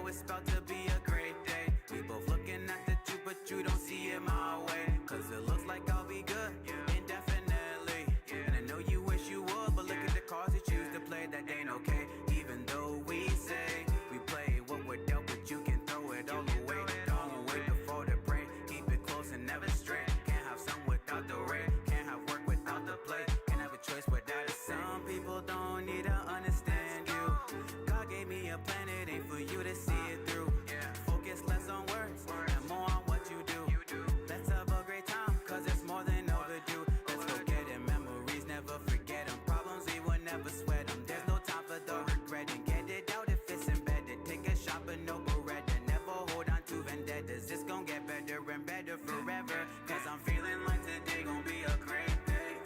it's about to be a great day. We both looking at the truth, but you don't see it my way. Cause it looks like I'll be good, indefinitely. And I know you wish you would, but look at the cards you choose to play, that ain't okay. Even though we say we play what we're dealt, but you can throw it all away. Don't wait before the pray, keep it close and never straight. Can't have some without the rain, can't have work without the play. Can't have a choice without a say. Some people don't need to understand you. God gave me a plan, it ain't for you to see it through. Focus less on words and more on what you do. Let's have a great time, cause it's more than overdue. Let's go get it, memories, never forget them. Problems, we will never sweat them. There's no time for the regret, and get it out if it's embedded. Take a shot but no beretta, never hold on to vendettas. It's gon' get better and better forever. Cause I'm feeling like today gon' be a great day.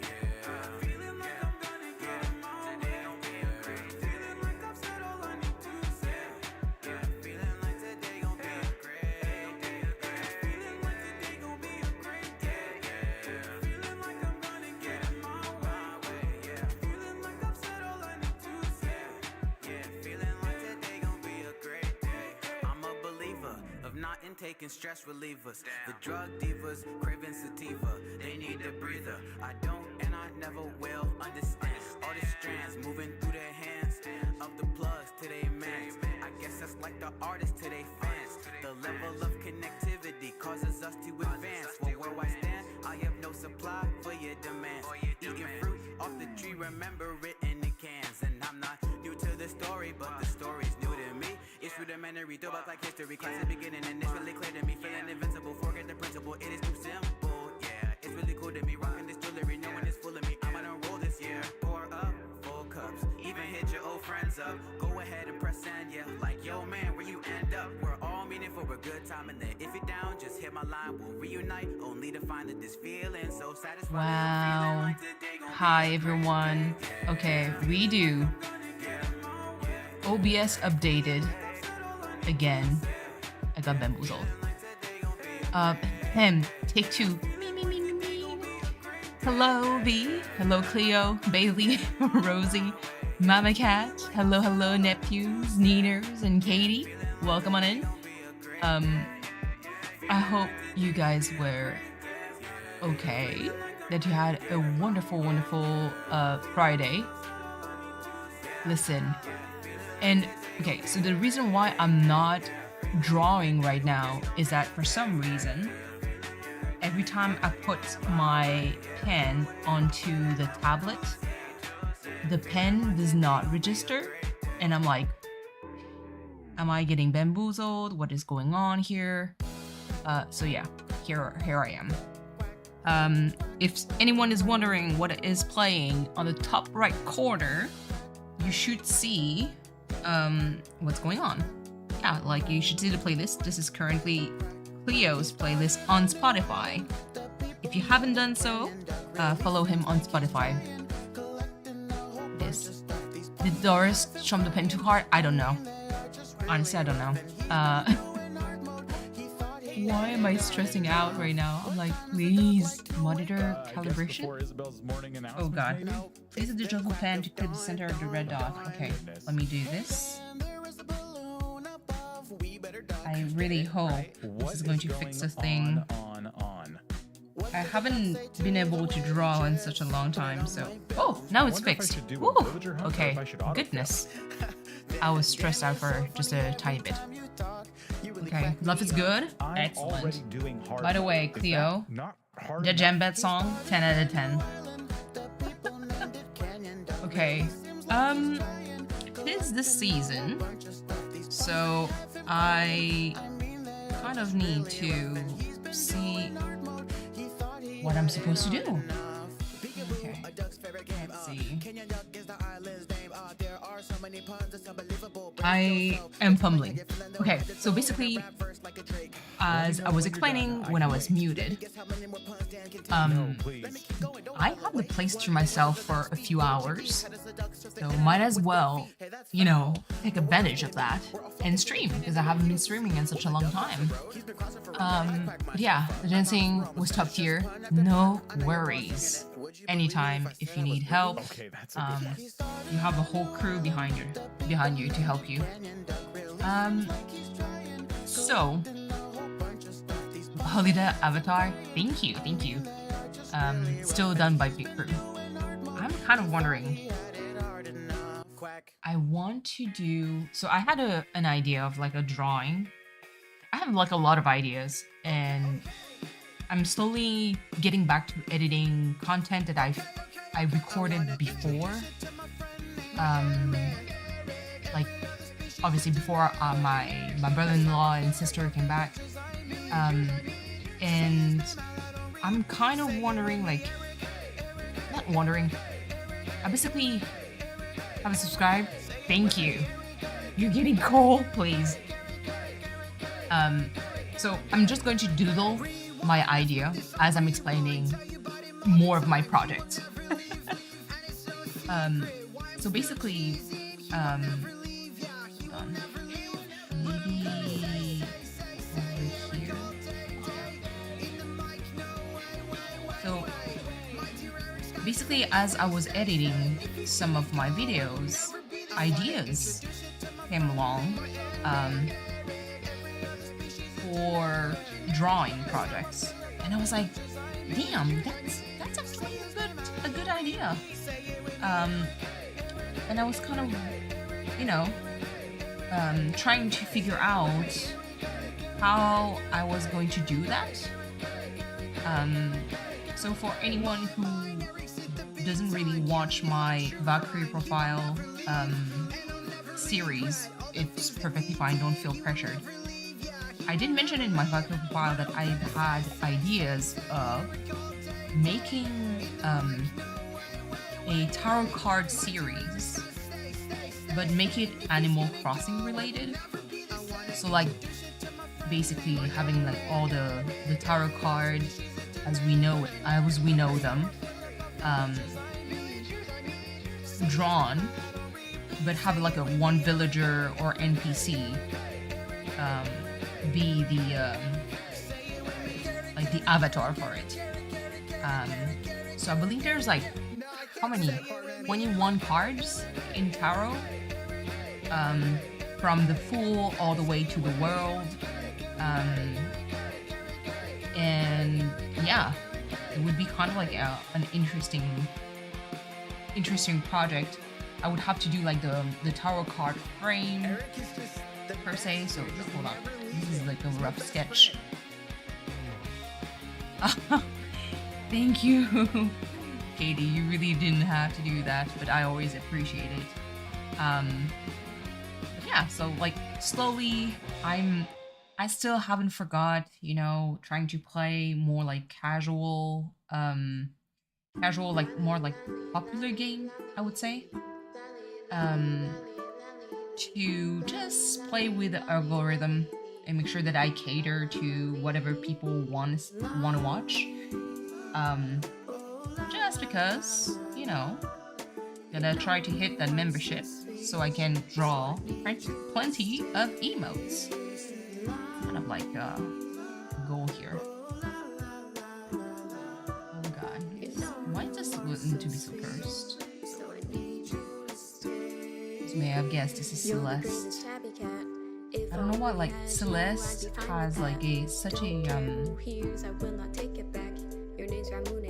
Feeling like I'm gonna get it my way. Feeling like I've said all I need to say. Feeling like today gon' be a great day. Feeling like today gon' be a great day. Feeling like I'm gonna get it my way. Feeling like I've said all I need to say. Feeling like today gon' be a great day. I'm a believer of not intaking stress relievers. The drug divas craving sativa, they need a breather. I don't and I never will understand all the strands moving through their hands of the plugs to their mans. I guess that's like the artist to their fans. The level of connectivity causes us to advance. Well, where I stand, I have no supply for your demands. Eating fruit off the tree, remember it in the cans. And I'm not new to the story, but the story's new to me. It's rudimentary, throwback like history, class the beginning, and it's really clear to me. Feeling invincible, forget the principle, it is too simple. Yeah, it's really cool to me, rocking this jewelry, knowing it's full of me. I'm gonna roll this year, pour up full cups, even hit your old friends up. Go ahead and press send, yeah, like yo man, where you end up. We're all meaning for a good time, and then if you're down, just hit my line. We'll reunite, only to find that this feeling so satisfying. Wow. Hi everyone. Okay, redo. OBS updated again. I got bamboozled. Take two. Me. Hello, V. Hello, Cleo, Bailey, Rosie, Mama Cat. Hello, nephews, Niners, and Katie. Welcome on in. I hope you guys were okay. That you had a wonderful Friday. Listen, and okay, so the reason why I'm not drawing right now is that for some reason, every time I put my pen onto the tablet, the pen does not register, and I'm like, am I getting bamboozled? What is going on here? So yeah, here I am. If anyone is wondering what is playing on the top right corner, you should see what's going on. Yeah, like you should see the playlist. This is currently Cleo's playlist on Spotify. If you haven't done so, follow him on Spotify. This. Did Doris chum the pen too hard? I don't know. Honestly, I don't know. Why am I stressing out right now? I'm like, please, monitor calibration. Oh god. Please use the jungle pen to clear the center of the red dot. Okay, let me do this. I really hope this is going to fix this thing. I haven't been able to draw in such a long time, so... Oh, now it's fixed. Woo! Okay, goodness. I was stressed out for just a tiny bit. Okay, love is good. Excellent. By the way, Cleo, the Jambet song, 10 out of 10. Okay, it is this season, so I kind of need to see what I'm supposed to do. Okay, let's see. I am fumbling. Okay, so basically, as I was explaining when I was muted, I have the place to myself for a few hours, so might as well, you know, take advantage of that and stream, because I haven't been streaming in such a long time. But yeah, the dancing was top tier, no worries. Anytime if you need help, you have a whole crew behind you to help you. So, holiday avatar. Thank you, thank you. Still done by Picrew. I'm kind of wondering. I want to do. So I had an idea of like a drawing. I have like a lot of ideas, and I'm slowly getting back to editing content that I recorded before. Like obviously before my brother-in-law and sister came back. And I'm kind of wondering, like, not wondering. I basically haven't subscribed. Thank you. You're getting coal, please. So I'm just going to doodle my idea as I'm explaining more of my project. So basically, hold on. Maybe over here. So basically, as I was editing some of my videos, ideas came along for drawing projects, and I was like, "Damn, that's actually a good idea." And I was kind of, trying to figure out how I was going to do that. So for anyone who doesn't really watch my Valkyrie profile series, it's perfectly fine, don't feel pressured. I did mention in my Valkyrie profile that I've had ideas of making a tarot card series, but make it Animal Crossing related. So like basically having like all the tarot cards as we know them, drawn, but have like a one villager or NPC be the like the avatar for it. So I believe there's like how many 21 cards in tarot, from the Fool all the way to the World, and yeah, it would be kind of like an interesting project. I would have to do like the tarot card frame per se. So hold on, this is like a rough sketch. Thank you, Katie. You really didn't have to do that, but I always appreciate it. But yeah, so like slowly, I still haven't forgot, trying to play more like casual, like more like popular game, I would say. To just play with the algorithm and make sure that I cater to whatever people want to watch. Just because, gonna try to hit that membership so I can draw plenty of emotes. Kind of like a goal here. Oh god, why does this need to be so cursed? As may have guessed, this is Celeste. I don't know why, like Celeste has like such a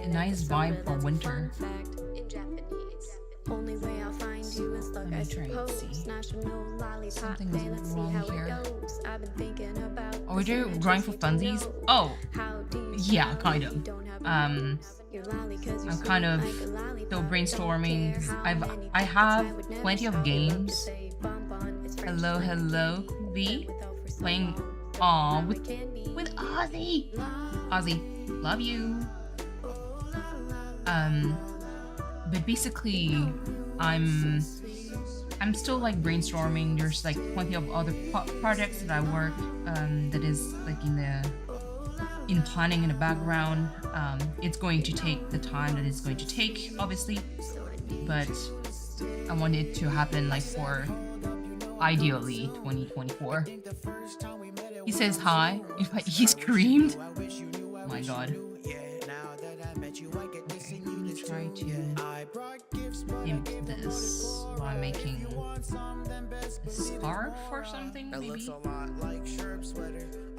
nice vibe for winter. Let me try and see. Something's wrong here. Are we drawing for funsies? Oh, yeah, kind of. I'm kind of still brainstorming. I have plenty of games. Hello, V. Playing with Ozzy. Ozzy, love you. But basically, I'm still like brainstorming. There's like plenty of other projects that I work that is like in planning in the background. It's going to take the time that it's going to take, obviously, but I want it to happen like for ideally 2024. He says hi. He screamed. Oh my god. Okay, let me try to imp this while making a scarf or something, maybe?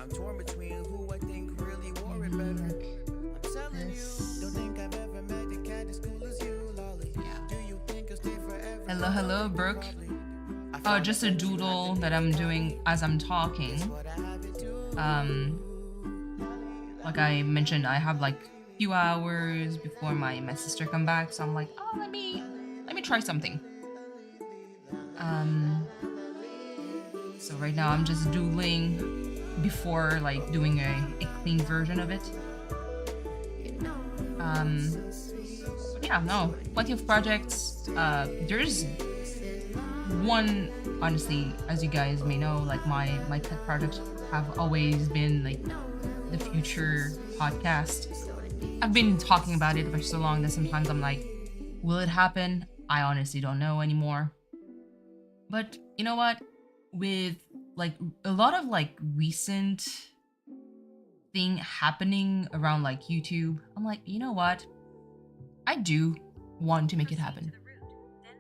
I'm torn between who I think really wore it better. I'm telling you, don't think I've ever met a cat as cool as you, Lolly. Do you think I'll stay forever? Hello, Brooke. Oh, just a doodle that I'm doing as I'm talking. Like I mentioned, I have like a few hours before my sister come back, so I'm like, oh, let me try something. So right now I'm just doodling before like doing a clean version of it. But yeah, no, plenty of projects. There's one, honestly, as you guys may know, like my pet projects have always been like the future podcast. I've been talking about it for so long that sometimes I'm like, will it happen? I honestly don't know anymore. But you know what? With like a lot of like recent thing happening around like YouTube, I'm like, you know what? I do want to make it happen.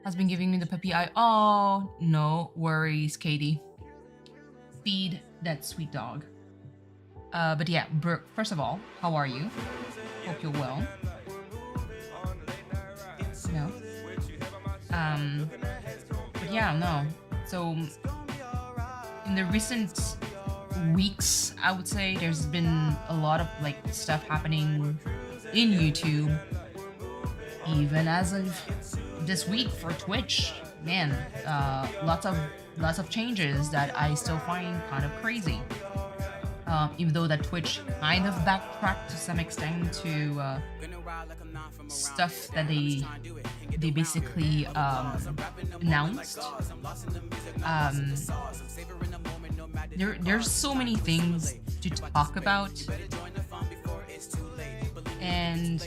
Has been giving me the puppy eye. Oh, no worries, Katie. Feed that sweet dog. But yeah, Brooke, first of all, how are you? Hope you're well. No. But yeah, no. So in the recent weeks, I would say there's been a lot of like stuff happening in YouTube. Even as of this week for Twitch, man, lots of changes that I still find kind of crazy. Even though that Twitch kind of backtracked to some extent to stuff that they basically announced. There's so many things to talk about, and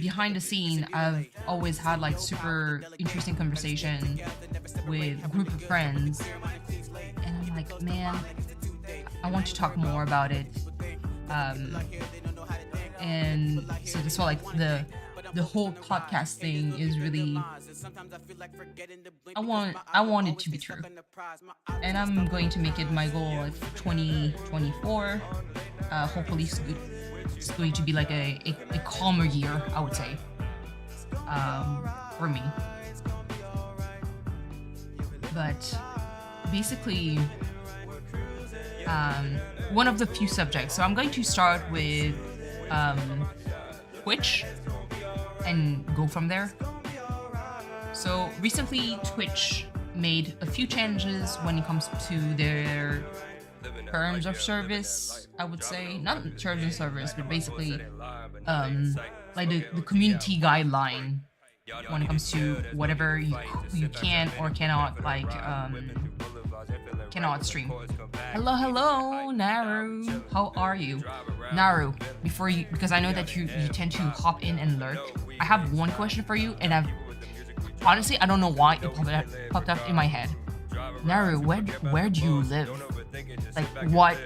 behind the scene, I've always had like super interesting conversation with a group of friends, and I'm like, man, I want to talk more about it. And so that's why like the whole podcast thing is really, I want it to be true, and I'm going to make it my goal like for 2024. Hopefully it's going to be like a calmer year, I would say, for me. But basically, one of the few subjects. So I'm going to start with Twitch and go from there. So recently, Twitch made a few changes when it comes to their terms of service, I would say. Not terms of service, but basically like the community guideline when it comes to whatever you can or cannot like cannot stream. Hello, Naru. How are you? Naru, because I know that you tend to hop in and lurk, I have one question for you, and honestly, I don't know why it popped up in my head. Naru, where do you live? Like, what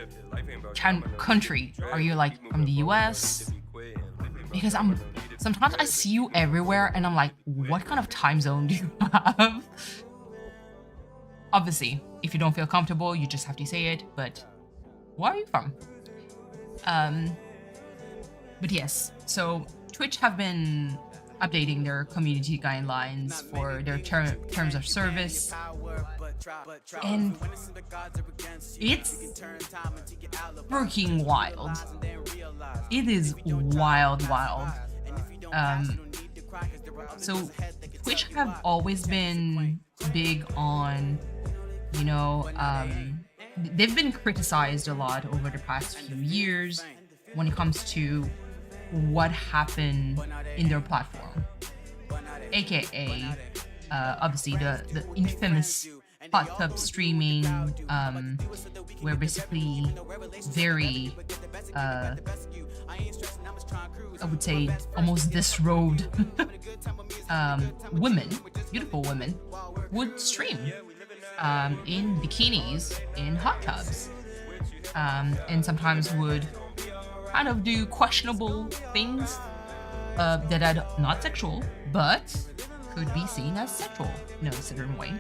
country? Are you like from the US? Because sometimes I see you everywhere and I'm like, what kind of time zone do you have? Obviously, if you don't feel comfortable, you just have to say it, but where are you from? But yes, so Twitch have been updating their community guidelines for their terms of service, and it's freaking wild. It is wild. So Twitch have always been big on, you know, they've been criticized a lot over the past few years when it comes to what happened in their platform, aka obviously the infamous hot tub streaming, where basically very I would say almost disrobed women, beautiful women, would stream in bikinis in hot tubs, and sometimes would kind of do questionable things that are not sexual, but could be seen as sexual in a certain way.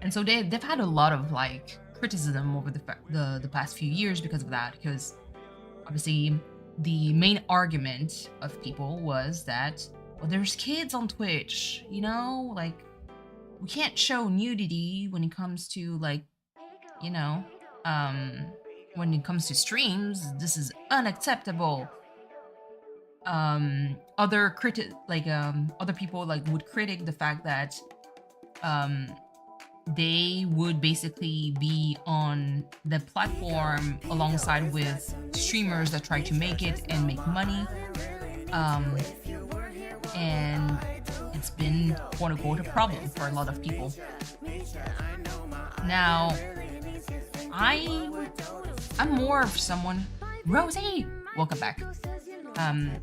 And so they've had a lot of like criticism over the past few years because of that. Because obviously, the main argument of people was that, well, there's kids on Twitch, you know, like we can't show nudity when it comes to like, you know, when it comes to streams. This is unacceptable. Other people like would critic the fact that they would basically be on the platform alongside with streamers that try to make it and make money. And it's been quote unquote a problem for a lot of people. Now, I'm more of someone. Rosie, welcome back. I'm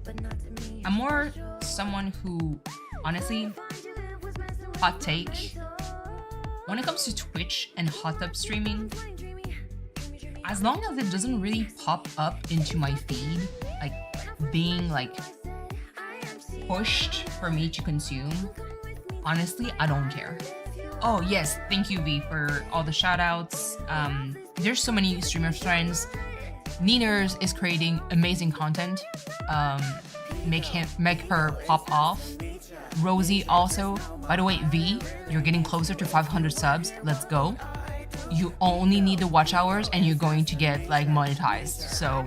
more someone who, honestly, hot take. When it comes to Twitch and hot tub streaming, as long as it doesn't really pop up into my feed, like being like pushed for me to consume, honestly, I don't care. Oh yes, thank you V for all the shout outs. There's so many streamer friends. Niners is creating amazing content. Make her pop off. Rosie also. By the way, V, you're getting closer to 500 subs. Let's go. You only need the watch hours and you're going to get like monetized. So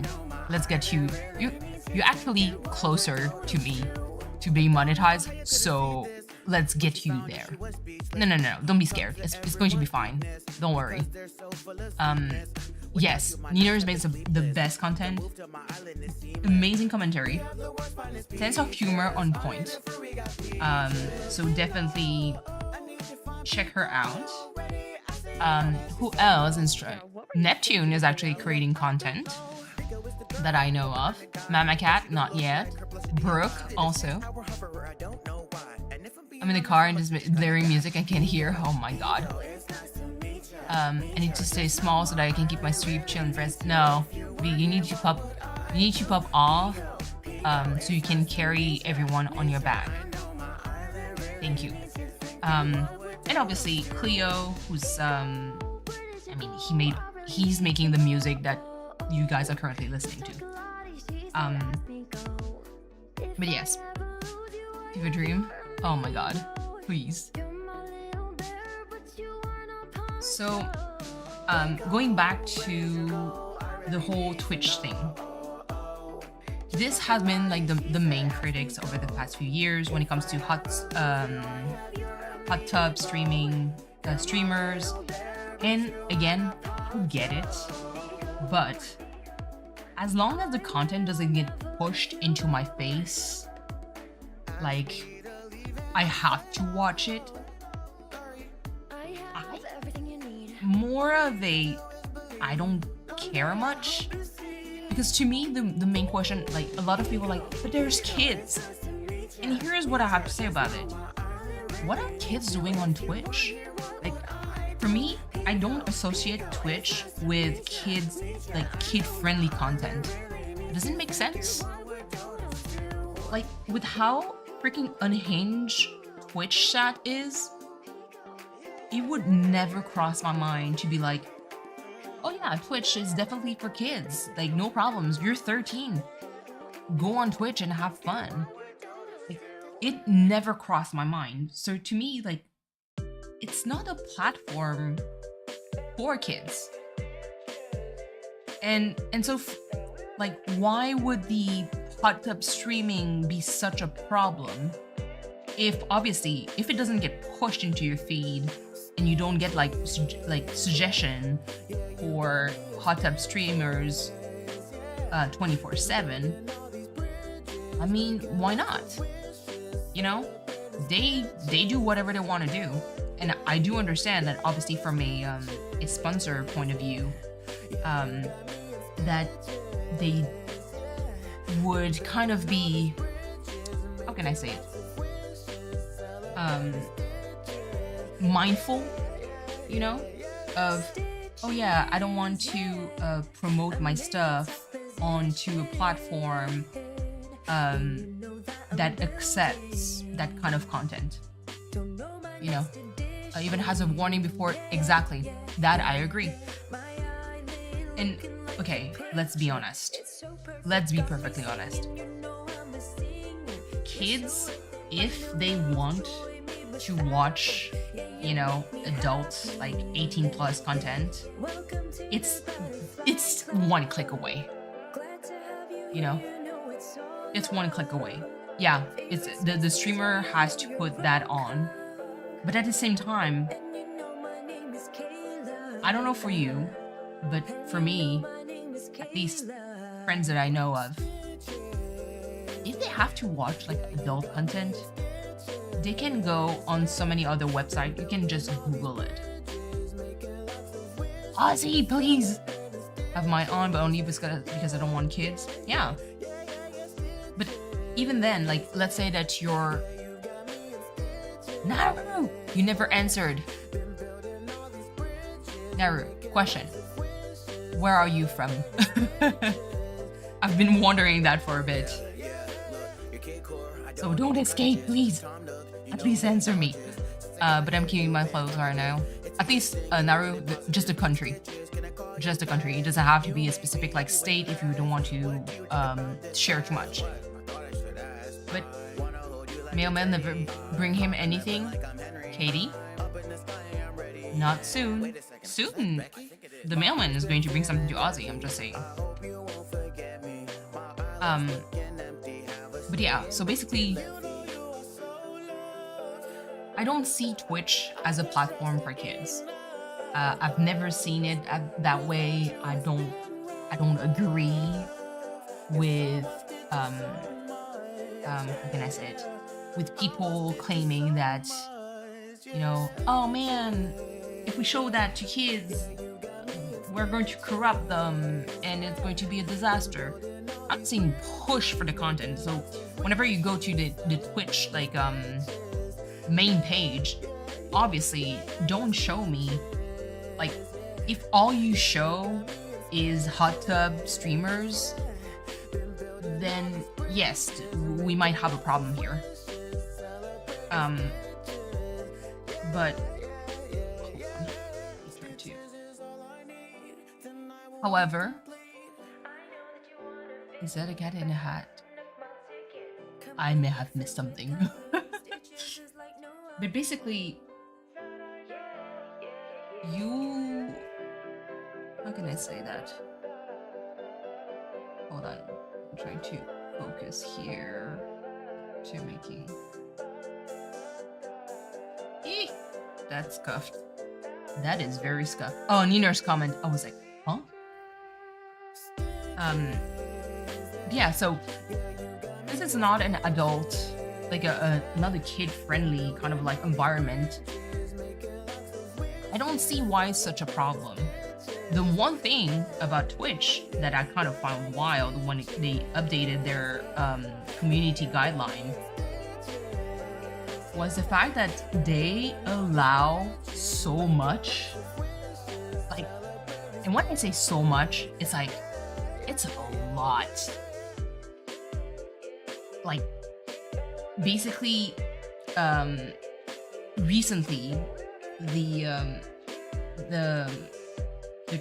let's get you. You're actually closer to me to being monetized. So let's get you there. No. Don't be scared. It's going to be fine. Don't worry. Yes, Nina's makes the best content. Amazing commentary. Sense of humor on point. So definitely check her out. Who else? Neptune is actually creating content that I know of. Mama Cat, not yet. Brooke also. I'm in the car and just blaring music I can't hear. Oh my god. I need to stay small so that I can keep my stream chill and friends. No, you need to pop off, so you can carry everyone on your back. Thank you. And obviously Cleo, who's he's making the music that you guys are currently listening to. But yes, Fever Dream. Oh my god, please. So, going back to the whole Twitch thing, this has been like the main critics over the past few years when it comes to hot tub streaming streamers. And again, I get it, but as long as the content doesn't get pushed into my face, like I have to watch it. More of a I don't care much, because to me the main question, like a lot of people like, but there's kids, and here's what I have to say about it. What are kids doing on Twitch? Like for me, I don't associate Twitch with kids, like kid-friendly content. It doesn't make sense. Like with how freaking unhinged Twitch chat is, it would never cross my mind to be like, oh yeah, Twitch is definitely for kids. Like, no problems. You're 13. Go on Twitch and have fun. Like, it never crossed my mind. So to me, like, it's not a platform for kids. And so, like, why would the hot tub streaming be such a problem? If it doesn't get pushed into your feed, and you don't get like suggestion for hot tub streamers 24/7, I mean, why not? You know, they do whatever they want to do, and I do understand that obviously from a sponsor point of view, that they would kind of be, how can I say it? Mindful, you know, of, oh yeah, I don't want to promote my stuff onto a platform that accepts that kind of content, you know. even has a warning before. Exactly. That I agree. And okay, let's be honest. Let's be perfectly honest. Kids, if they want to watch, you know, adult like 18 plus content, it's one click away. You know, it's one click away. Yeah, it's the streamer has to put that on, but at the same time, I don't know for you, but for me, at least friends that I know of, if they have to watch like adult content, they can go on so many other websites. You can just Google it. Ozzy, please have mine on, but only because I don't want kids. Yeah. But even then, like, let's say that you're Naru. You never answered. Naru, question. Where are you from? I've been wondering that for a bit. So don't escape, please. At least answer me. But I'm keeping my clothes right now. At least Naru, just a country. Just a country. It doesn't have to be a specific like state if you don't want to share too much. But mailman never bring him anything. Katie? Not soon. Soon. The mailman is going to bring something to Ozzy, I'm just saying. But yeah, so basically, I don't see Twitch as a platform for kids. I've never seen it that way. I don't agree with how can I say it? With people claiming that, you know, oh man, if we show that to kids, we're going to corrupt them and it's going to be a disaster. I'm saying push for the content. So whenever you go to the Twitch like main page, obviously don't show me like, if all you show is hot tub streamers, then yes, we might have a problem here. But however, is that a cat in a hat? I may have missed something. But basically, how can I say that? Hold on, I'm trying to focus here to making. Eeh, that's scuffed. That is very scuffed. Oh, Nina's comment. I was like, huh? Yeah, so this is not an adult, like another kid-friendly kind of like environment. I don't see why it's such a problem. The one thing about Twitch that I kind of found wild when they updated their community guideline was the fact that they allow so much. Like, and when I say so much, it's like, it's a lot. Like, basically, recently, the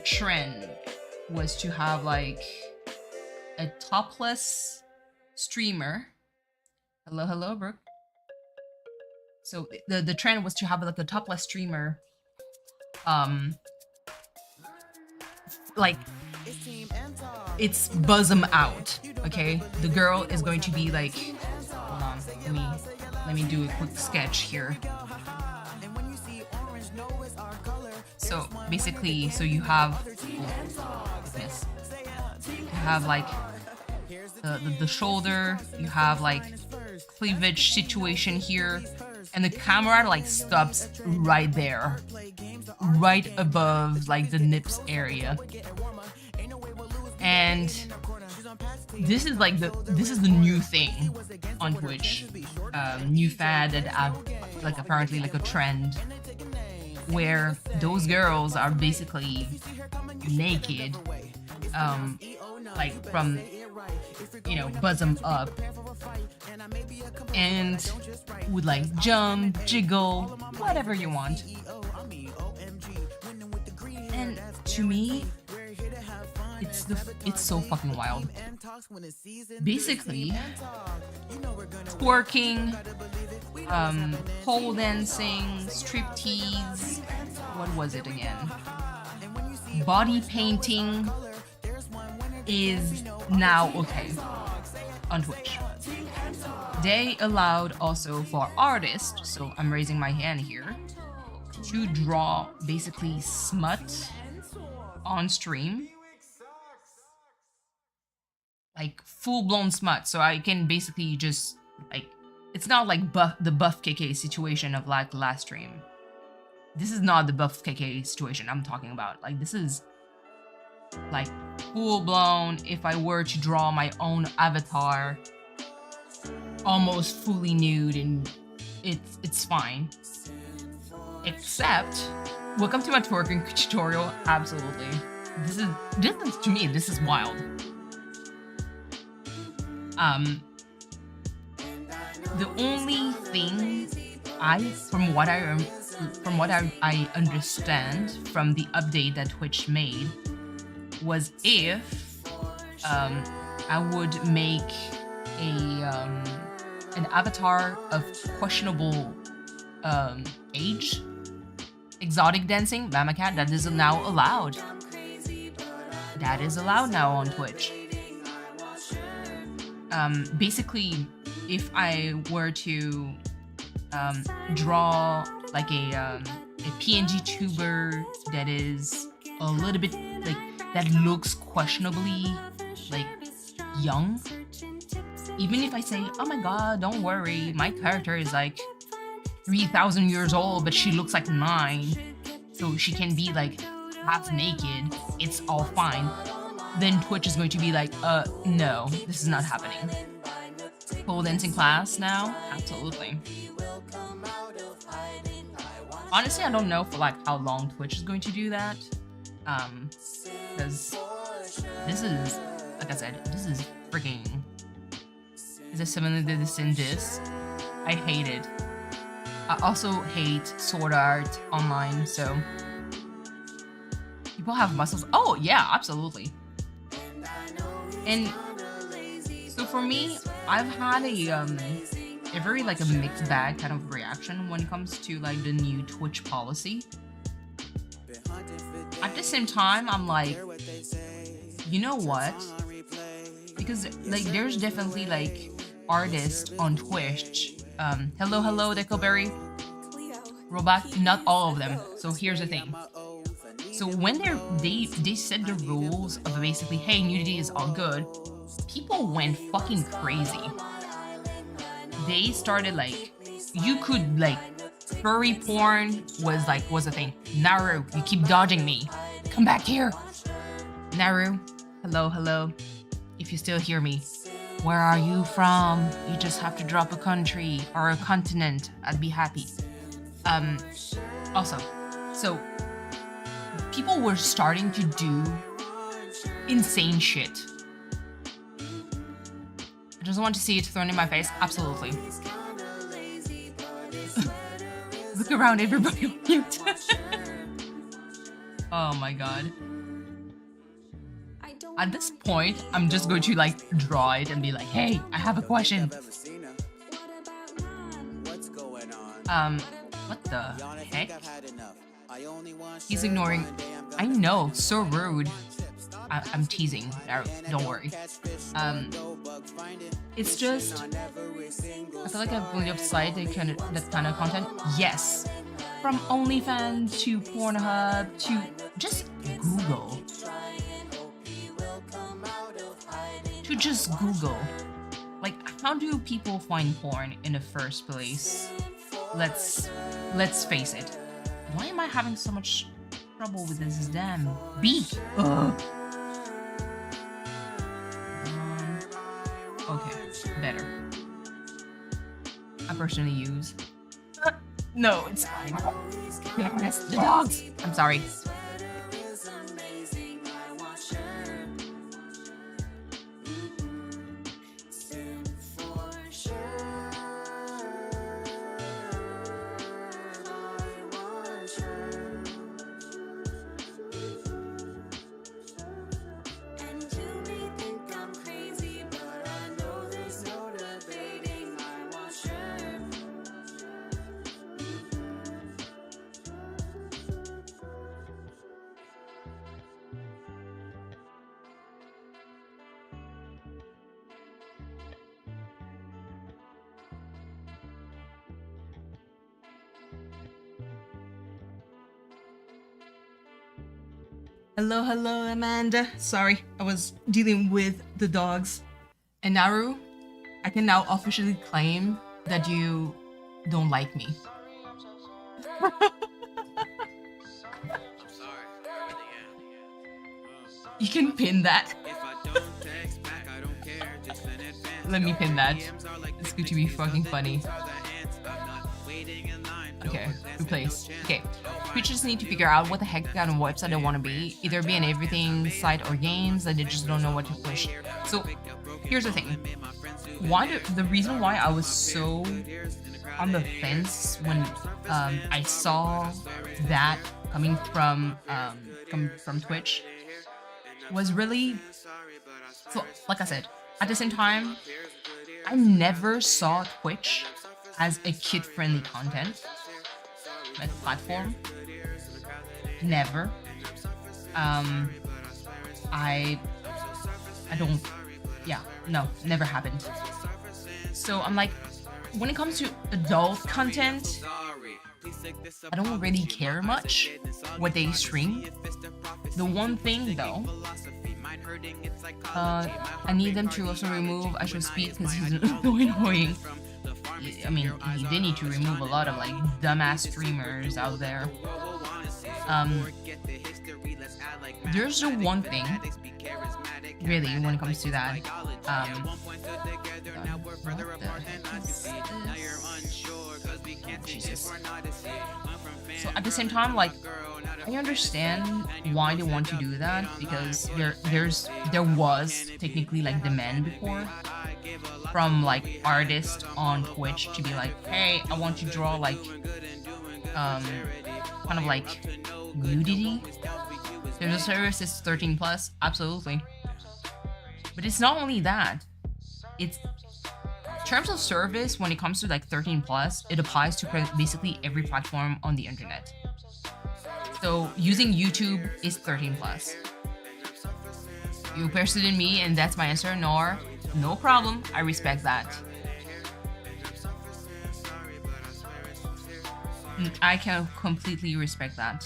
trend was to have like a topless streamer. Hello, Brooke. So the trend was to have like a topless streamer, like it's bosom out. Okay, the girl is going to be like, hold on, let me do a quick sketch here. So basically, so you have, you have like the shoulder, you have like cleavage situation here, and the camera like stops right there, right above like the nips area. And this is like this is the new thing on Twitch, new fad that I've like apparently like a trend, where those girls are basically naked, like from you know, buzz them up, and would like jump, jiggle, whatever you want. And to me, it's so fucking wild. Basically, twerking, pole dancing, striptease, what was it again? Body painting is now okay on Twitch. They allowed also for artists, so I'm raising my hand here, to draw basically smut on stream. Like full-blown smut, so I can basically just like, it's not like the buff KK situation of like last stream. This is not the buff KK situation I'm talking about. Like, this is like full-blown, if I were to draw my own avatar, almost fully nude, and it's fine. Except, welcome to my twerking tutorial. Absolutely, this is to me, this is wild. The only thing from what I understand from the update that Twitch made was if I would make an avatar of questionable age, exotic dancing, Mama Cat, that is now allowed. That is allowed now on Twitch. Basically, if I were to draw like a PNGTuber that is a little bit like, that looks questionably like young, even if I say, oh my god, don't worry, my character is like 3,000 years old, but she looks like 9, so she can be like half naked, it's all fine, then Twitch is going to be like, no, this is not happening. Pole dancing class now? Absolutely. Honestly, I don't know for like how long Twitch is going to do that. Because this is, like I said, this is freaking... Is there similar to this in this? I hate it. I also hate Sword Art Online, so... People have muscles. Oh, yeah, absolutely. And so for me, I've had a very like a mixed bag kind of reaction when it comes to like the new Twitch policy. At the same time, I'm like, you know what? Because like there's definitely like artists on Twitch. Hello, Deckleberry. Robot, not all of them. So here's the thing. So when they set the rules of basically, hey, nudity is all good, people went fucking crazy. They started like, you could like, furry porn was a thing. Naru, you keep dodging me. Come back here. Naru, hello. If you still hear me, where are you from? You just have to drop a country or a continent. I'd be happy. Also, so people were starting to do insane shit. I just want to see it thrown in my face. Absolutely. Look around, everybody on mute. Oh my god. At this point, I'm just going to like draw it and be like, hey, I have a question. What the heck? He's ignoring. I know, so rude. I'm teasing. Don't worry. It's just, I feel like I've really upside that kind of content. Yes, from OnlyFans to Pornhub to just Google. To just Google. Like, how do people find porn in the first place? Let's face it. Why am I having so much trouble with this damn beak? Ugh. Okay, better. I personally use. No, it's fine. Yes, the dogs. I'm sorry. Hello, hello, Amanda. Sorry, I was dealing with the dogs. And Naru, I can now officially claim that you don't like me. You can pin that. Let me pin that. It's going to be fucking funny. Okay, replace. Okay, creatures need to figure out what the heck kind of website they want to be. Either be an everything site or games that they just don't know what to push. So here's the thing. The reason why I was so on the fence when I saw that coming from Twitch was really, so like I said, at the same time, I never saw Twitch as a kid-friendly content like platform. Never. I don't. Yeah, no, never happened. So I'm like, when it comes to adult content, I don't really care much what they stream. The one thing though, I need them to also remove I Should Speak because he's annoying. I mean, they need to remove a lot of like dumbass streamers out there. There's the one thing, really, when it comes to that. What the heck is this? Jesus. So at the same time, like, I understand why they want to do that because there was technically like demand before from like artists on Twitch to be like, hey, I want to draw like kind of like nudity. There's a service that's 13 plus, absolutely. But it's not only that. It's terms of service when it comes to like 13 plus, it applies to basically every platform on the internet. So using YouTube is 13 plus. You persisted in me and that's my answer, nor no problem. I respect that. I can completely respect that.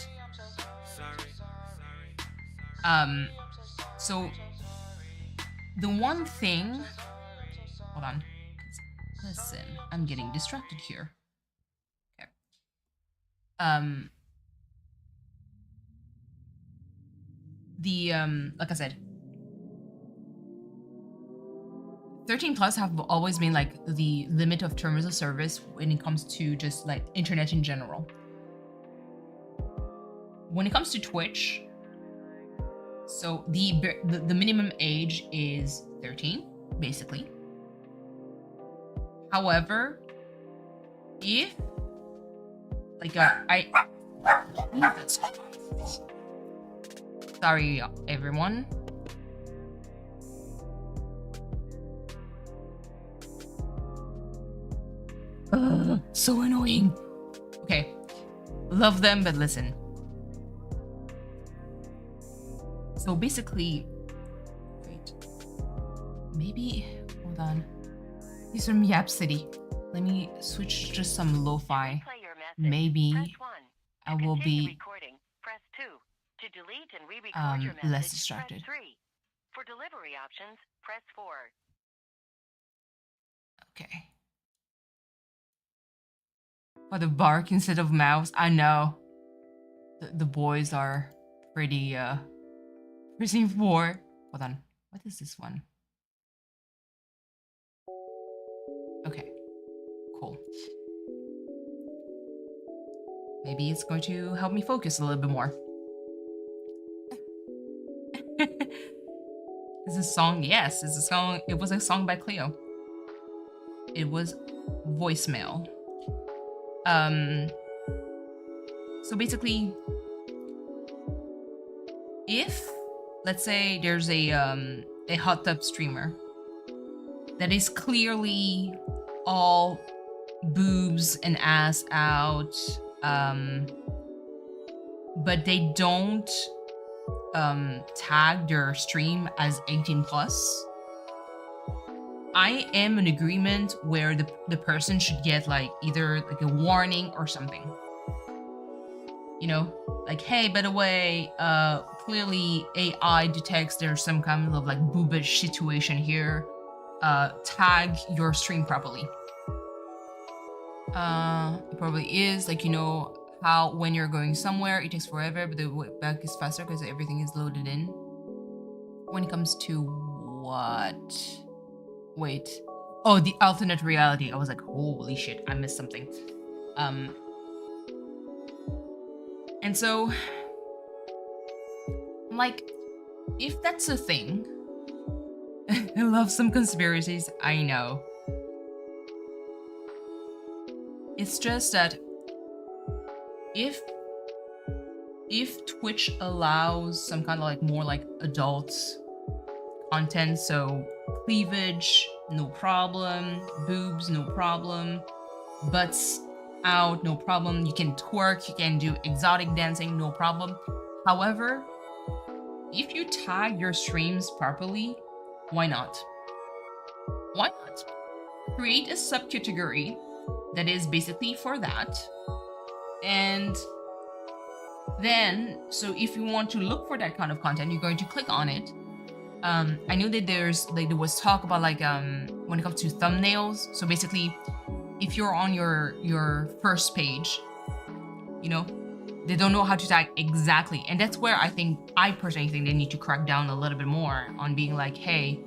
So the one thing, hold on. Listen, I'm getting distracted here. Okay. Like I said, 13 plus have always been like the limit of terms of service when it comes to just like internet in general. When it comes to Twitch, so the minimum age is 13, basically. However, if like sorry everyone. So annoying. Okay, love them, but listen. So basically, wait, maybe hold on. He's from Yap City. Let me switch to some lo-fi. Maybe I will be less distracted. For delivery options, press 4. Okay. Oh, the bark instead of mouse. I know. The boys are pretty pressing 4. Hold on. What is this one? Okay, cool. Maybe it's going to help me focus a little bit more. Is this song? Yes, it's a song. It was a song by Cleo. It was Voicemail. So basically, if let's say there's a hot tub streamer that is clearly all boobs and ass out, but they don't tag their stream as 18 plus, I am in agreement where the person should get like either like a warning or something. you know, like, hey, by the way, clearly AI detects there's some kind of like boobish situation here. Tag your stream properly. It probably is, like, you know how when you're going somewhere it takes forever, but the way back is faster because everything is loaded in. When it comes to what? Wait. Oh, the alternate reality. I was like, holy shit, I missed something. And so, like, if that's a thing, I love some conspiracies, I know. It's just that if Twitch allows some kind of like more like adult content, so cleavage, no problem, boobs, no problem, butts out, no problem, you can twerk, you can do exotic dancing, no problem. However, if you tag your streams properly, why not? Why not? Create a subcategory that is basically for that. And then, so if you want to look for that kind of content, you're going to click on it. I know that there was talk about like when it comes to thumbnails. So basically, if you're on your first page, you know, they don't know how to tag exactly, and that's where I personally think they need to crack down a little bit more on being like, hey,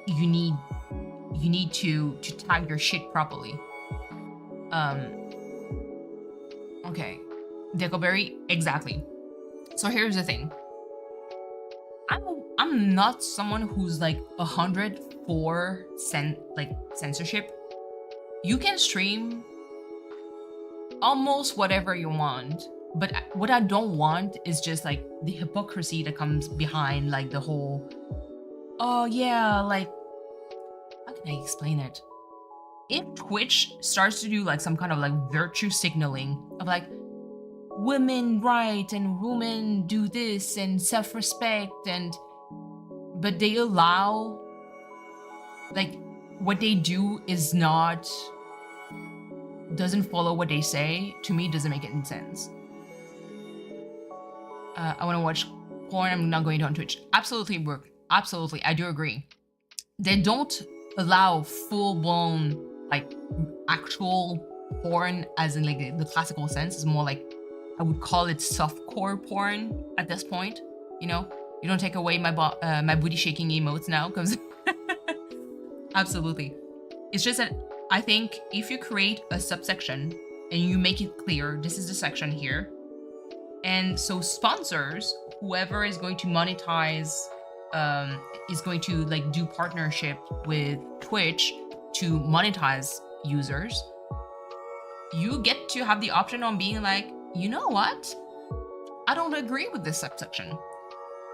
you need to tag your shit properly. Okay, Decoberry, exactly. So here's the thing. I'm not someone who's like 100 for censorship. You can stream almost whatever you want, but what I don't want is just like the hypocrisy that comes behind like the whole, oh yeah, like, how can I explain it? If Twitch starts to do like some kind of like virtue signaling of like women right and women do this and self-respect, and but they allow like what they do is not, doesn't follow what they say, to me it doesn't make any sense. I want to watch porn, I'm not going on Twitch. Absolutely, Brooke. Absolutely, I do agree. They don't allow full-blown like actual porn as in like the classical sense. It's more like, I would call it softcore porn at this point. You know, you don't take away my booty shaking emotes now, because absolutely. It's just that I think if you create a subsection and you make it clear, this is the section here, and so sponsors, whoever is going to monetize, is going to like do partnership with Twitch to monetize users, you get to have the option on being like, you know what? I don't agree with this subsection.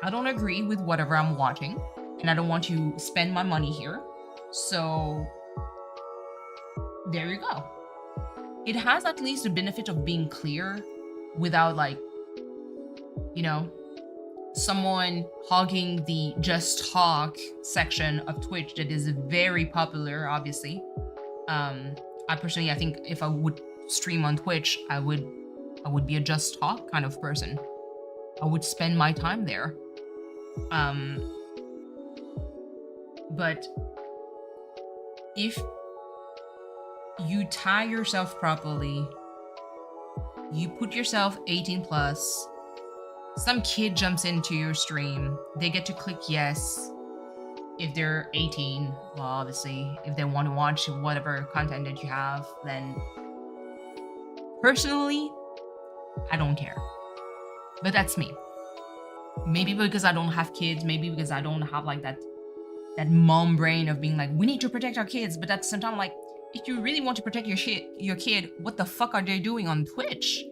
I don't agree with whatever I'm watching, and I don't want to spend my money here. So there you go. It has at least the benefit of being clear without like, you know, someone hogging the just talk section of Twitch that is very popular, obviously. I personally, I think if I would stream on Twitch, I would be a just talk kind of person. I would spend my time there. But if you tag yourself properly, you put yourself 18 plus, some kid jumps into your stream, they get to click yes. If they're 18, well, obviously, if they want to watch whatever content that you have, then personally, I don't care. But that's me. Maybe because I don't have kids, maybe because I don't have like that mom brain of being like, we need to protect our kids. But at the same time, like, if you really want to protect your kid, what the fuck are they doing on Twitch?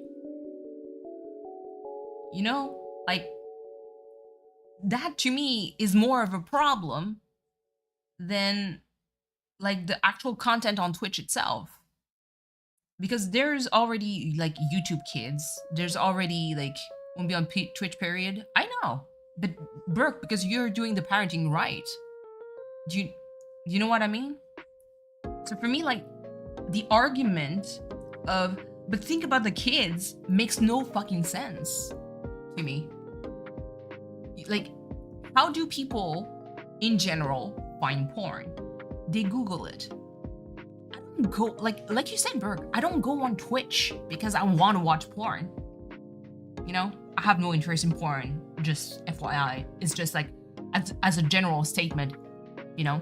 You know, like, that to me is more of a problem than like the actual content on Twitch itself. Because there's already like YouTube kids, there's already like, won't be on Twitch period. I know, but Brooke, because you're doing the parenting right. Do you know what I mean? So for me, like, the argument of But think about the kids, makes no fucking sense to me. Like, how do people in general find porn? They Google it. I don't go, like you said, Berg, I don't go on Twitch because I want to watch porn. You know, I have no interest in porn, just FYI. It's just like, as a general statement, you know.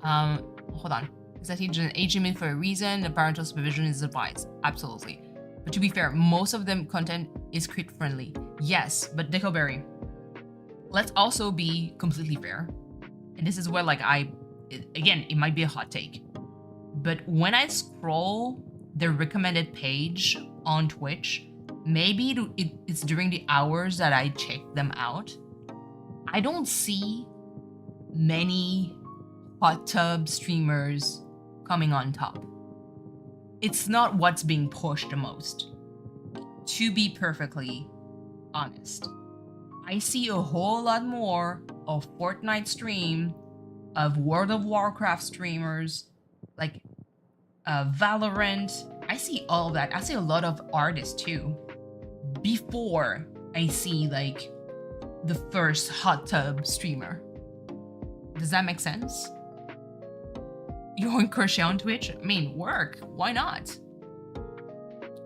Hold on. Is that he's an age limit for a reason? The parental supervision is advised. Absolutely. But to be fair, most of them content is kid friendly. Yes, but Dickleberry, let's also be completely fair. And this is where like again, it might be a hot take. But when I scroll the recommended page on Twitch, maybe it's during the hours that I check them out, I don't see many hot tub streamers coming on top. It's not what's being pushed the most. To be perfectly honest, I see a whole lot more of Fortnite stream, of World of Warcraft streamers, like Valorant. I see all of that. I see a lot of artists too, before I see like the first hot tub streamer. Does that make sense? You want crochet on Twitch? I mean, work. Why not?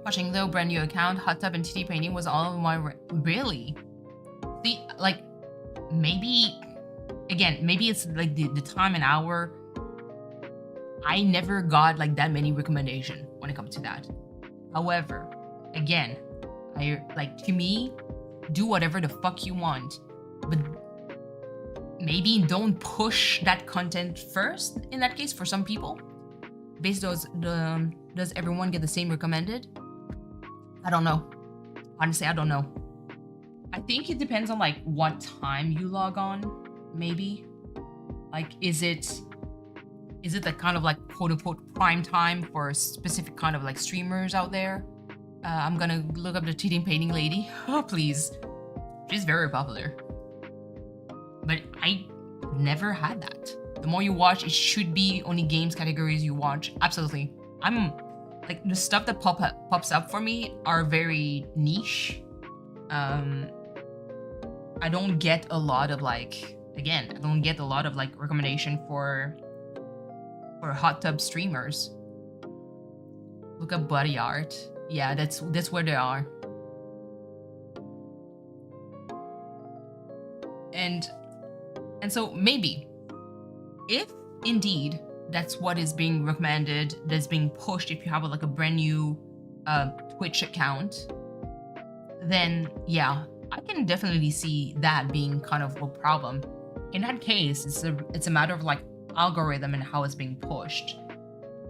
Watching the brand new account, hot tub and titty painting was all of my really. See, like, maybe it's like the time and hour. I never got like that many recommendation when it comes to that. However, again, to me, do whatever the fuck you want, but maybe don't push that content first in that case for some people. Does everyone get the same recommended? I don't know. Honestly, I don't know. I think it depends on like what time you log on, maybe. Like, is it the kind of like quote unquote prime time for a specific kind of like streamers out there? I'm gonna look up the cheating painting lady. Oh, please. She's very popular. But I never had that. The more you watch, it should be only games categories you watch. Absolutely. I'm like, the stuff that pops up for me are very niche. I don't get a lot of like, again, I don't get a lot of like recommendation for hot tub streamers. Look up body art. Yeah, that's where they are. And so maybe, if indeed that's what is being recommended, that's being pushed, if you have like a brand new Twitch account, then yeah, I can definitely see that being kind of a problem. In that case, it's a matter of like algorithm and how it's being pushed.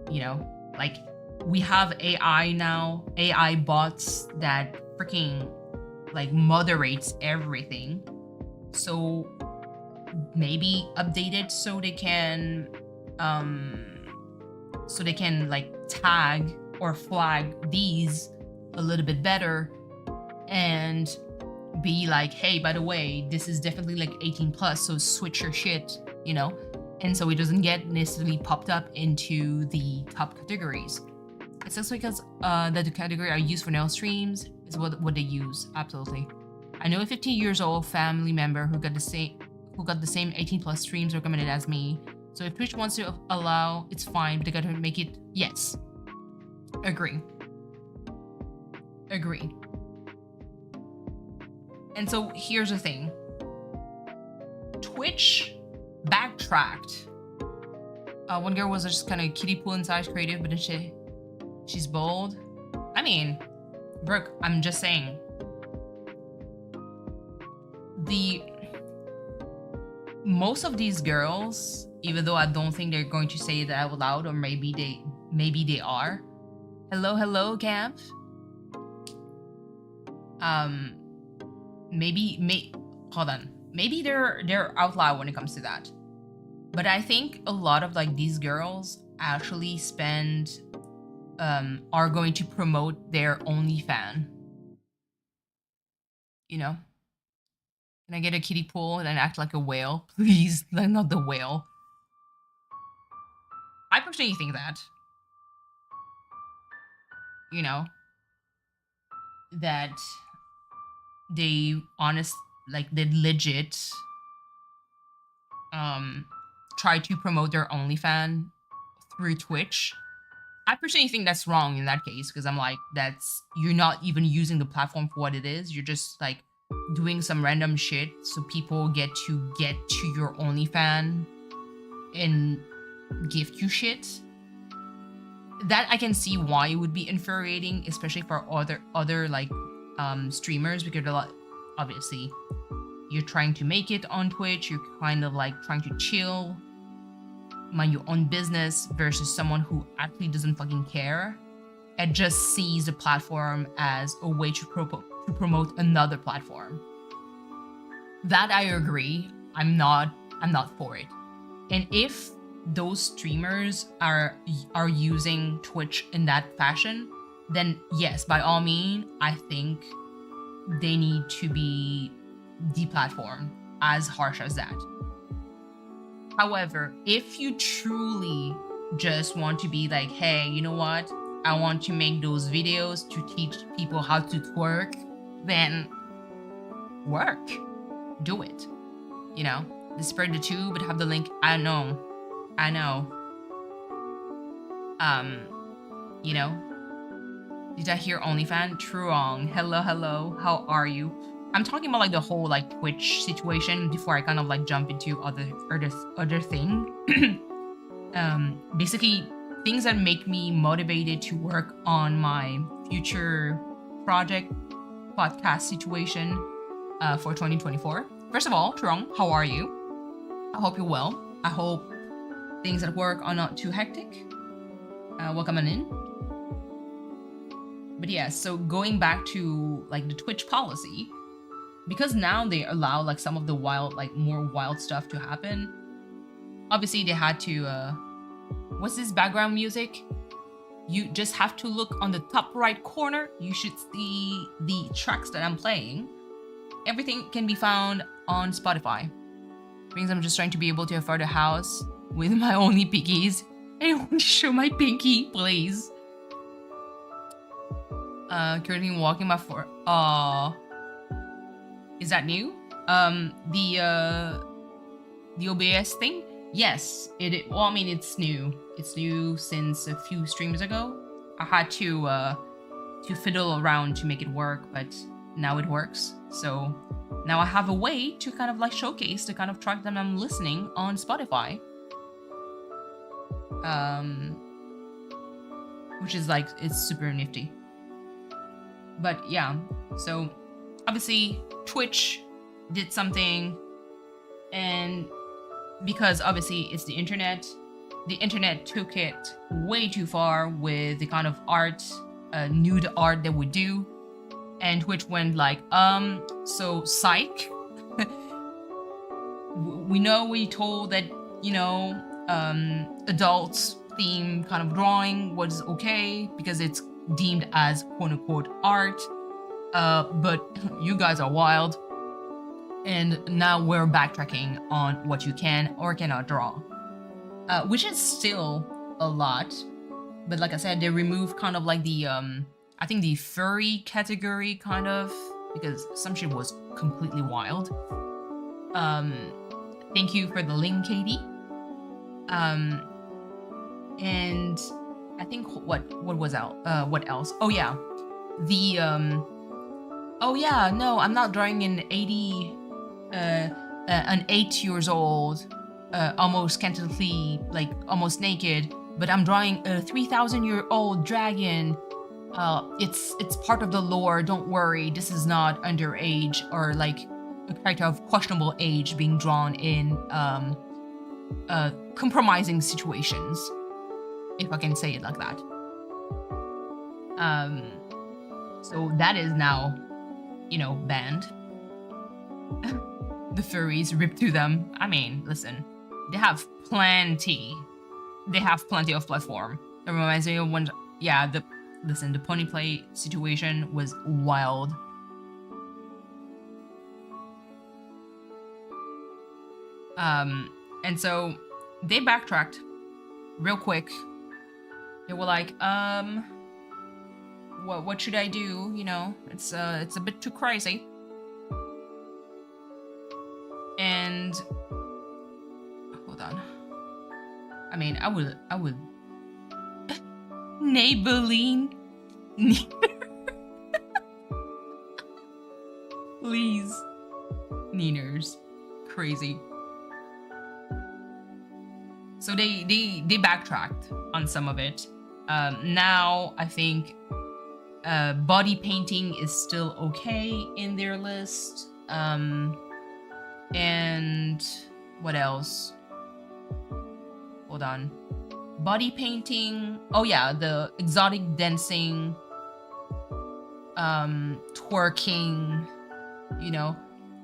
You know, like we have AI now, AI bots that freaking like moderates everything. So maybe update it so they can like tag or flag these a little bit better and be like, hey, by the way, this is definitely like 18 plus, so switch your shit, you know? And so it doesn't get necessarily popped up into the top categories. It's just because that the category I use for nail streams is what they use. Absolutely. I know a 15 years old family member who got the same 18 plus streams recommended as me. So if Twitch wants to allow, it's fine, but they gotta make it, yes. Agree. And so here's the thing. Twitch backtracked. One girl was just kind of kiddie pool inside creative, but then she's bold. I mean, Brooke, I'm just saying. Most of these girls, even though I don't think they're going to say that out loud, or maybe they are. Hello, camp. Hold on. Maybe they're out loud when it comes to that. But I think a lot of like these girls actually are going to promote their OnlyFans. You know? Can I get a kiddie pool and act like a whale? Please, not the whale. I personally think that. you know, that they they legit try to promote their OnlyFans through Twitch. I personally think that's wrong in that case, because I'm like, you're not even using the platform for what it is. You're just like doing some random shit so people get to your OnlyFans and gift you shit. That I can see why it would be infuriating, especially for other like streamers, because obviously you're trying to make it on Twitch, you're kind of like trying to chill, mind your own business, versus someone who actually doesn't fucking care and just sees the platform as a way to promote another platform. That I agree. I'm not for it. And if those streamers are using Twitch in that fashion, then yes, by all means, I think they need to be deplatformed, as harsh as that. However, if you truly just want to be like, hey, you know what? I want to make those videos to teach people how to twerk, then work. Do it. You know, spread the tube, but have the link. I know. You know, did I hear OnlyFans? True wrong. Hello, how are you? I'm talking about like the whole like Twitch situation before I kind of like jump into other thing. Basically things that make me motivated to work on my future project podcast situation for 2024. First of all, Trung, how are you? I hope you're well. I hope things at work are not too hectic. Welcome on in. But yeah, so going back to like the Twitch policy, because now they allow like some of the more wild stuff to happen. Obviously they had to, what's this background music? You just have to look on the top right corner. You should see the tracks that I'm playing. Everything can be found on Spotify. Means I'm just trying to be able to afford a house with my only piggies. I want to show my pinky, please. Currently walking my floor. Is that new? The OBS thing? Yes, well, I mean, it's new. It's new since a few streams ago. I had to fiddle around to make it work, but now it works. So now I have a way to kind of like showcase the kind of track that I'm listening on Spotify. Which is like, it's super nifty. But yeah, so obviously Twitch did something, and because obviously it's the internet took it way too far with the kind of art, nude art that we do, and Twitch went like, so psych. we told that, you know, adult theme kind of drawing was okay because it's deemed as quote-unquote art, but you guys are wild, and now we're backtracking on what you can or cannot draw, which is still a lot, but like I said, they removed kind of like the I think the furry category, kind of, because some shit was completely wild. Thank you for the link, Katie. And I think what was out? What else? Oh yeah, the oh yeah, no, I'm not drawing an 8 years old, almost scantily, like almost naked, but I'm drawing a 3,000-year-old dragon. It's part of the lore. Don't worry, this is not underage or like a character of questionable age being drawn in compromising situations, if I can say it like that. So that is now, you know, banned. The furries, rip to them. I mean, listen, they have plenty of platform. It reminds me of when, yeah, the pony play situation was wild. And so they backtracked real quick. They were like, what should I do? You know, it's a bit too crazy. And hold on. I mean, I would Maybelline. Please. Neeners. Crazy. So they backtracked on some of it. Now I think body painting is still okay in their list. And what else? Hold on. Body painting. Oh yeah, the exotic dancing, twerking. You know,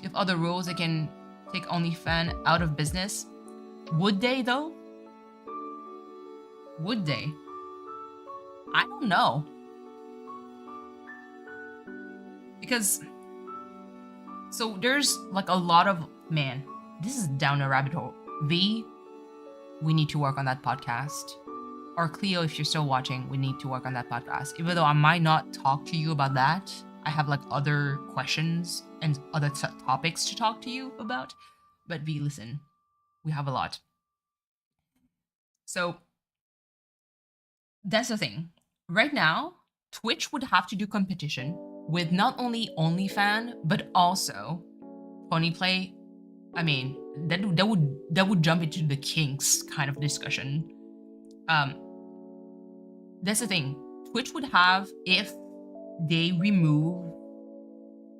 if other rules, they can take OnlyFans out of business. Would they though? Would they? I don't know. Because so there's like a lot of, man, this is down a rabbit hole. V, we need to work on that podcast. Or Cleo, if you're still watching, we need to work on that podcast. Even though I might not talk to you about that, I have like other questions and other topics to talk to you about. But V, listen, we have a lot. So that's the thing. Right now, Twitch would have to do competition with not only OnlyFans, but also Ponyplay. I mean, that would jump into the kinks kind of discussion. That's the thing. Twitch would have, if they remove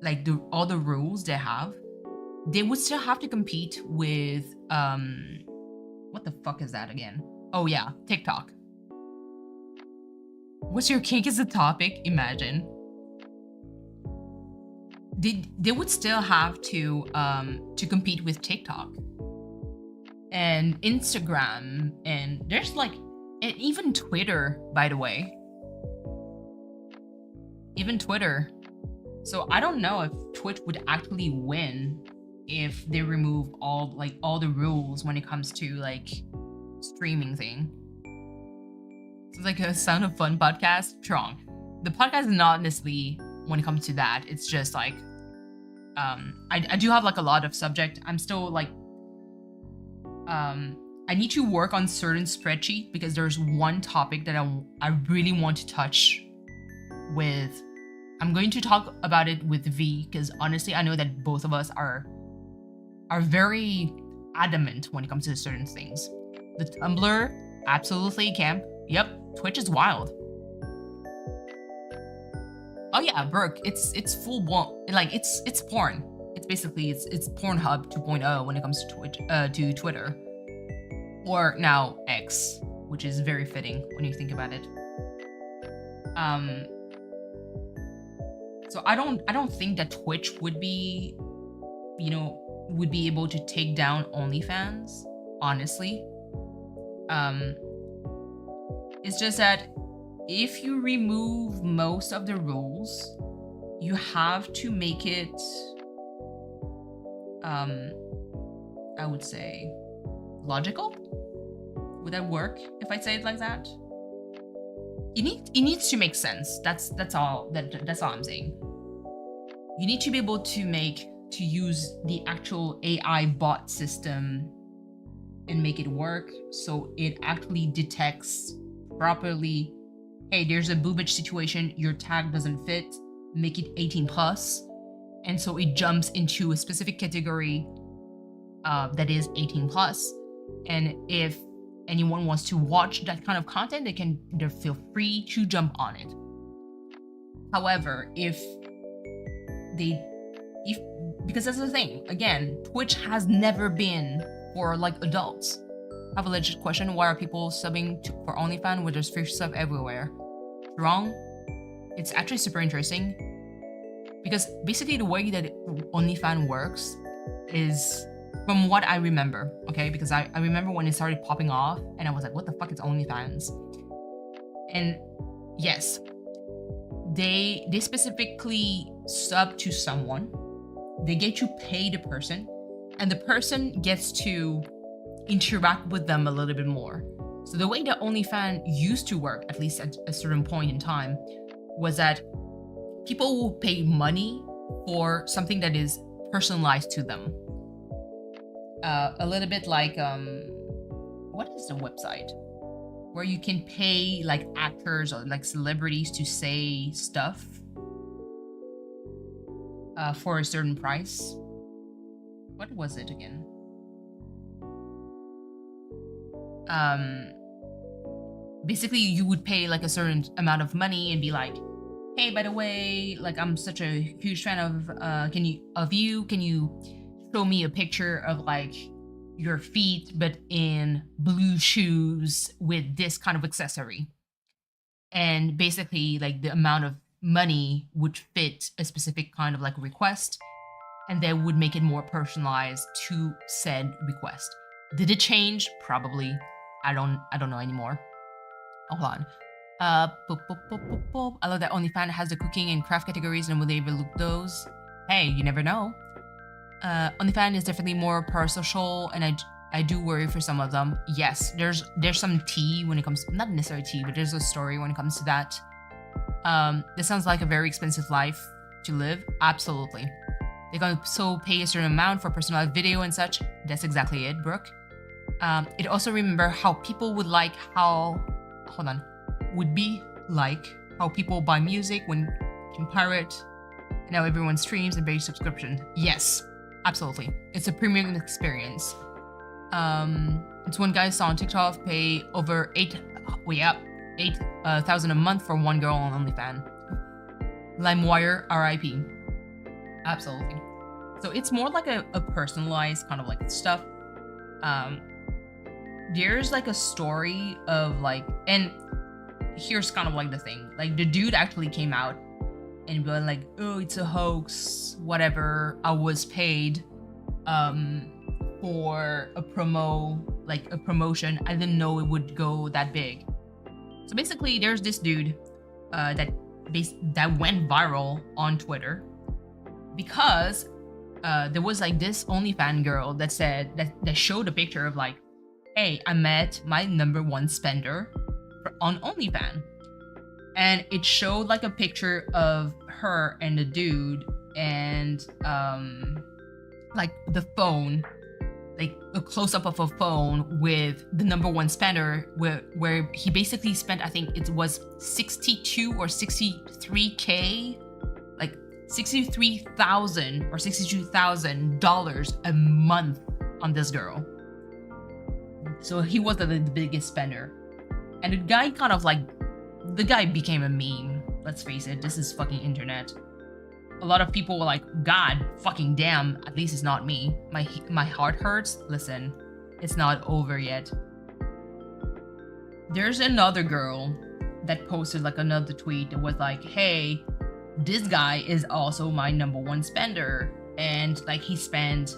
like all the rules they have, they would still have to compete with what the fuck is that again? Oh yeah, TikTok. What's your kink is the topic? Imagine. They would still have to compete with TikTok and Instagram, and there's like, and even Twitter, by the way. Even Twitter. So I don't know if Twitch would actually win if they remove all the rules when it comes to like streaming thing. So it's like a Sound of Fun podcast. Wrong. The podcast is not necessarily when it comes to that. It's just like I do have like a lot of subject. I'm still like I need to work on certain spreadsheet because there's one topic that I really want to touch with. I'm going to talk about it with V because honestly I know that both of us are very adamant when it comes to certain things. The Tumblr, absolutely camp. Yep, Twitch is wild. Oh yeah, Brooke, it's full blown, like it's porn. It's basically it's Pornhub 2.0 when it comes to Twitch, to Twitter, or now X, which is very fitting when you think about it. So I don't think that Twitch would be, would be able to take down OnlyFans, honestly. It's just that if you remove most of the rules, you have to make it, I would say, logical. Would that work if I say it like that? It needs to make sense. That's all I'm saying. You need to be able to use the actual AI bot system and make it work so it actually detects properly, hey, there's a boobage situation, your tag doesn't fit, make it 18 plus, and so it jumps into a specific category that is 18 plus. And if anyone wants to watch that kind of content, they feel free to jump on it. However, because that's the thing, again, Twitch has never been for like adults. I have a legit question: why are people subbing for OnlyFans where there's free stuff everywhere? Wrong. It's actually super interesting because basically the way that OnlyFans works is, from what I remember, okay, because I remember when it started popping off and I was like, what the fuck is OnlyFans? And yes, they specifically sub to someone, they get to pay the person, and the person gets to interact with them a little bit more. So the way that OnlyFans used to work, at least at a certain point in time, was that people will pay money for something that is personalized to them. A little bit like what is the website where you can pay like actors or like celebrities to say stuff for a certain price? What was it again? Basically you would pay like a certain amount of money and be like, hey, by the way, like I'm such a huge fan of can you show me a picture of like your feet but in blue shoes with this kind of accessory? And basically like the amount of money would fit a specific kind of like request, and they would make it more personalized to said request. Did it change? Probably. I don't know anymore. Hold on. I love that OnlyFans has the cooking and craft categories, and will they overlook those? Hey, you never know. OnlyFans is definitely more parasocial, and I do worry for some of them. Yes, there's some tea when it comes, not necessarily tea, but there's a story when it comes to that. This sounds like a very expensive life to live. Absolutely. They're gonna so pay a certain amount for personalized video and such. That's exactly it, Brooke. It also remember how people would like how, hold on, would be like how people buy music when you can pirate. Now everyone streams and pays subscription. Yes, absolutely. It's a premium experience. It's one guy saw on TikTok pay over 8,000 a month for one girl on OnlyFans. LimeWire, RIP. Absolutely. So it's more like a personalized kind of like stuff. There's like a story of like, and here's kind of like the thing, like the dude actually came out and be like, oh, it's a hoax, whatever, I was paid for a promotion. I didn't know it would go that big. So basically there's this dude that went viral on Twitter because there was like this OnlyFans girl that said that showed a picture of like, hey, I met my #1 spender on OnlyFans. And it showed like a picture of her and the dude and like the phone, like a close-up of a phone with the #1 spender where he basically spent, I think it was 62 or 63K, like $63,000 or $62,000 a month on this girl. So he was the biggest spender. And the guy kind of like, the guy became a meme. Let's face it, this is fucking internet. A lot of people were like, God fucking damn, at least it's not me. My heart hurts. Listen, it's not over yet. There's another girl that posted like another tweet that was like, hey, this guy is also my #1 spender. And like he spent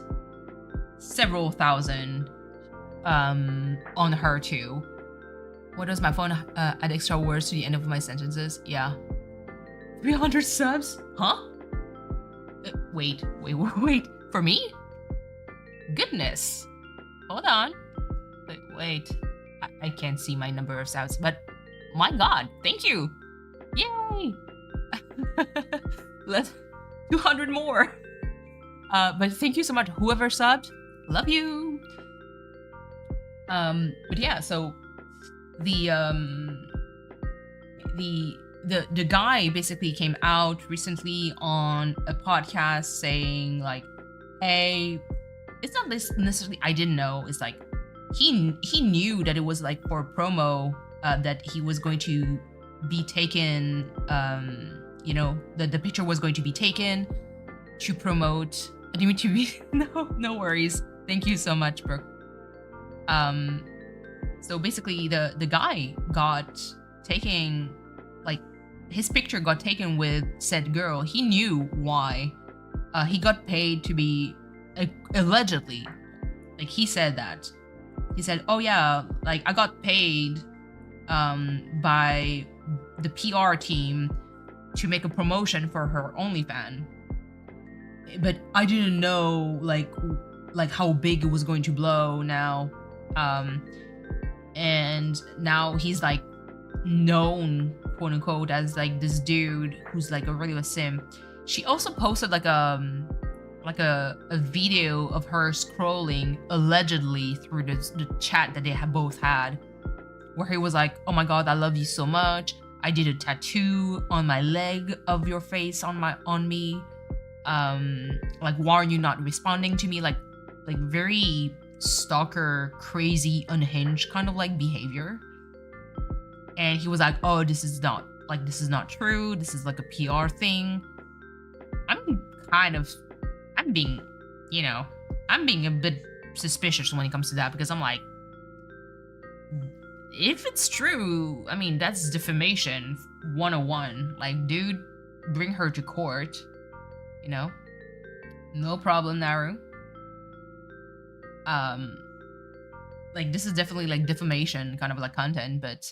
several thousand on her too. What does my phone add extra words to the end of my sentences? Yeah. 300 subs? Huh? Wait. For me? Goodness. Hold on. Wait. I can't see my number of subs, but my God, thank you. Yay. Let's 200 more. But thank you so much. Whoever subbed, love you. But yeah, so the guy basically came out recently on a podcast saying like, hey, it's not necessarily I didn't know, it's like he knew that it was like for a promo, that he was going to be taken, you know, the picture was going to be taken to promote. I didn't mean to be no worries, thank you so much, Brooke. So basically the guy got taken, like his picture got taken with said girl. He knew why. He got paid to be, allegedly, like he said that. He said, oh yeah, like I got paid by the PR team to make a promotion for her OnlyFans. But I didn't know like how big it was going to blow now. And now he's like known, quote unquote, as like this dude who's like a regular simp. She also posted like a video of her scrolling allegedly through the chat that they had both had, where he was like, "Oh my god, I love you so much. I did a tattoo on my leg of your face on me. Like, why are you not responding to me?" Like very stalker, crazy, unhinged kind of like behavior. And he was like, "Oh, this is not true. This is like a PR thing." I'm being a bit suspicious when it comes to that, because I'm like, if it's true, I mean, that's defamation 101. Like, dude, bring her to court, you know? No problem, Naru. Like, this is definitely like defamation kind of like content, but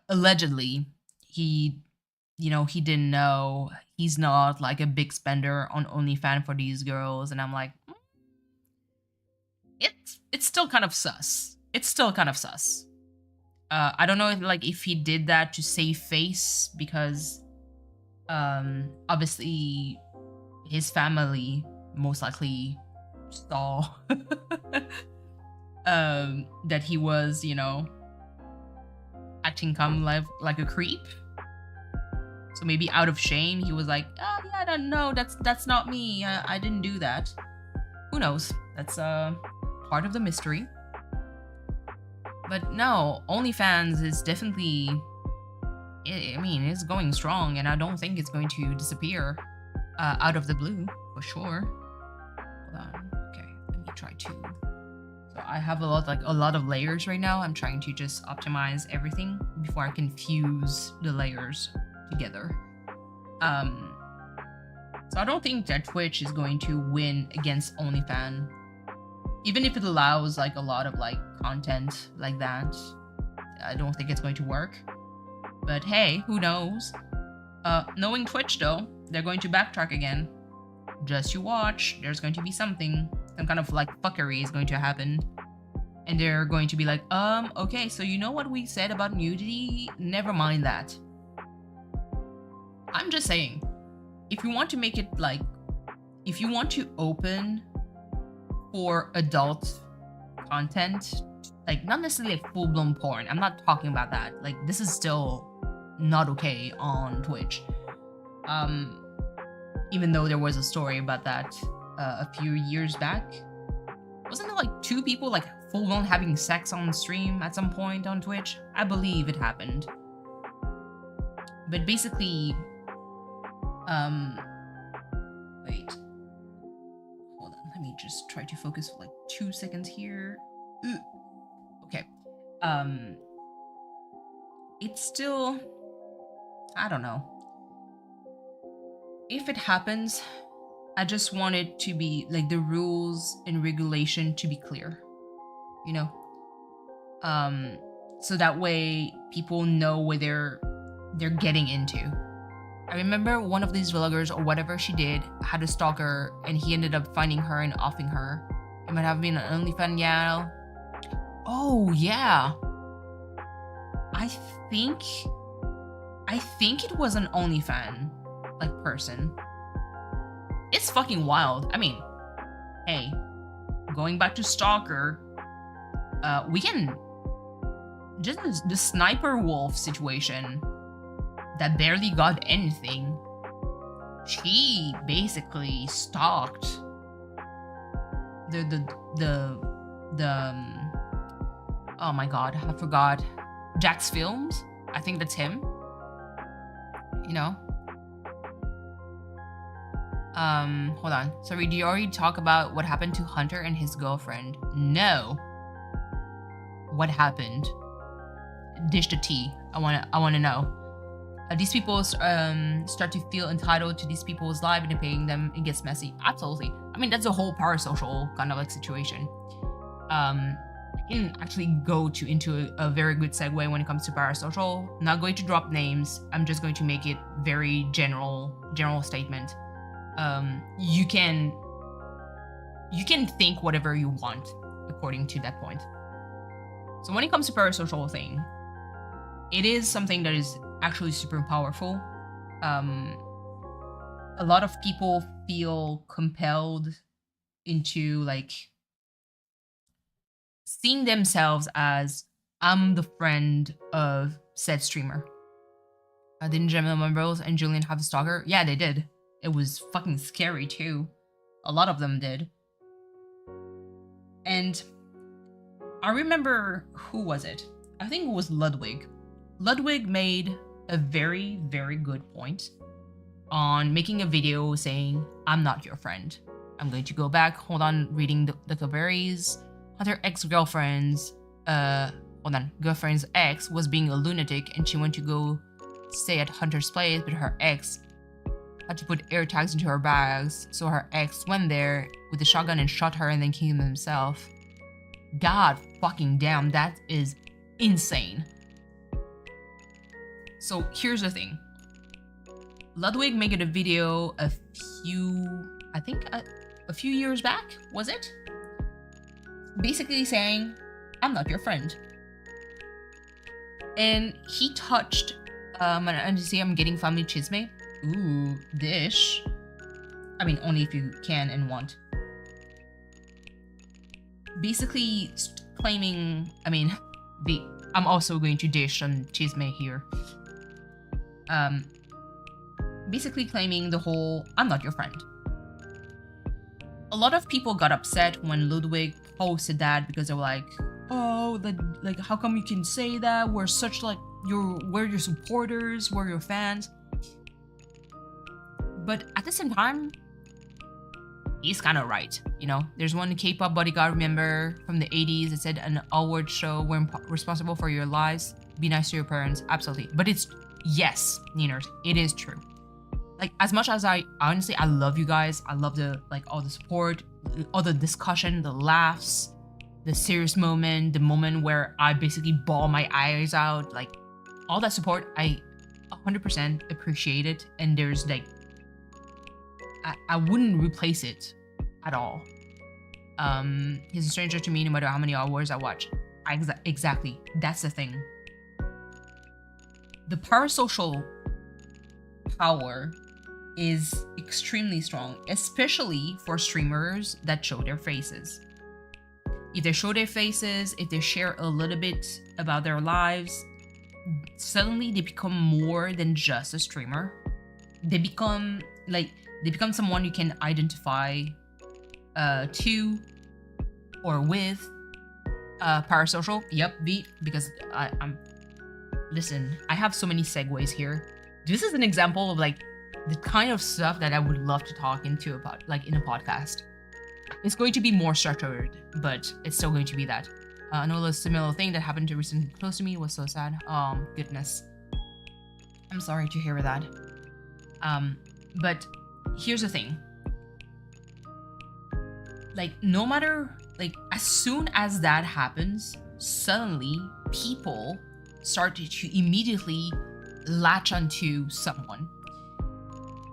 allegedly he didn't know. He's not like a big spender on OnlyFans for these girls, and I'm like, it's still kind of sus. It's still kind of sus. I don't know if he did that to save face, because obviously his family most likely saw that he was, acting like a creep. So maybe out of shame, he was like, "Oh yeah, no, that's not me. I didn't do that." Who knows? That's part of the mystery. But no, OnlyFans is definitely, it's going strong, and I don't think it's going to disappear out of the blue, for sure. Hold on. Okay, let me try to. So I have a lot of layers right now. I'm trying to just optimize everything before I can fuse the layers together. So I don't think that Twitch is going to win against OnlyFans, even if it allows like a lot of like content like that. I don't think it's going to work, but hey, who knows? Knowing Twitch though, they're going to backtrack again. Just you watch. There's going to be some kind of like fuckery is going to happen, and they're going to be like, okay, so you know what we said about nudity? Never mind that. I'm just saying, if you want to make it like, if you want to open for adult content, like not necessarily like full-blown porn, I'm not talking about that. Like, this is still not okay on Twitch. Even though there was a story about that a few years back. Wasn't there like 2 people like full-blown having sex on stream at some point on Twitch? I believe it happened. But basically, wait. Hold on, let me just try to focus for like 2 seconds here. Okay. It's still, I don't know. If it happens, I just want it to be like the rules and regulation to be clear, you know? So that way people know what they're getting into. I remember one of these vloggers or whatever she did had a stalker, and he ended up finding her and offing her. It might have been an OnlyFans gal. Oh yeah. I think it was an OnlyFans like person. It's fucking wild. I mean, hey, going back to stalker, we can just the sniper wolf situation that barely got anything. She basically stalked the oh my god, I forgot. Jack's Films? I think that's him. You know? Hold on. Sorry, do you already talk about what happened to Hunter and his girlfriend? No. What happened? Dish the tea. I wanna know. These people start to feel entitled to these people's life and paying them. It gets messy. Absolutely. I mean, that's a whole parasocial kind of like situation. I can actually go into a very good segue when it comes to parasocial. I'm not going to drop names. I'm just going to make it very general statement. You can think whatever you want according to that point. So when it comes to parasocial thing, it is something that is actually super powerful. A lot of people feel compelled into like seeing themselves as I'm the friend of said streamer. Didn't Gemma Monrose and Julian have a stalker? Yeah, they did. It was fucking scary too. A lot of them did. And I remember, who was it? I think it was Ludwig. Ludwig made a very, very good point on making a video saying, I'm not your friend. I'm going to go back, hold on, reading the Caberries. Her ex-girlfriend's, girlfriend's ex was being a lunatic and she went to go stay at Hunter's place, but her ex had to put air tags into her bags, so her ex went there with a shotgun and shot her and then killed himself. God fucking damn, that is insane. So here's the thing. Ludwig made a video a few years back, was it? Basically saying, I'm not your friend. And he touched, and you see I'm getting family chisme. Ooh, dish. I mean, only if you can and want. Basically claiming, I'm also going to dish on chisme here. Basically claiming the whole, I'm not your friend. A lot of people got upset when Ludwig posted that because they were like, oh, like how come you can say that? We're such like, we're your supporters, we're your fans. But at the same time, he's kind of right. You know, there's one K-pop bodyguard member from the 80s that said an award show, we're responsible for your lives. Be nice to your parents. Absolutely. But it's, yes, Niners, it is true. Like, as much as I love you guys. I love all the support, all the discussion, the laughs, the serious moment, the moment where I basically bawl my eyes out. Like, all that support, I 100% appreciate it. And there's like, I wouldn't replace it at all. He's a stranger to me no matter how many hours I watch. Exactly. That's the thing. The parasocial power is extremely strong, especially for streamers that show their faces. If they show their faces, if they share a little bit about their lives, suddenly they become more than just a streamer. They become someone you can identify to or with. Parasocial, yep, because I'm listen, I have so many segues here. This is an example of like the kind of stuff that I would love to talk into about, like in a podcast. It's going to be more structured, but it's still going to be that. I know a similar thing that happened to recently close to me was so sad. Goodness. I'm sorry to hear that. But here's the thing. Like, no matter, like, as soon as that happens, suddenly people start to immediately latch onto someone.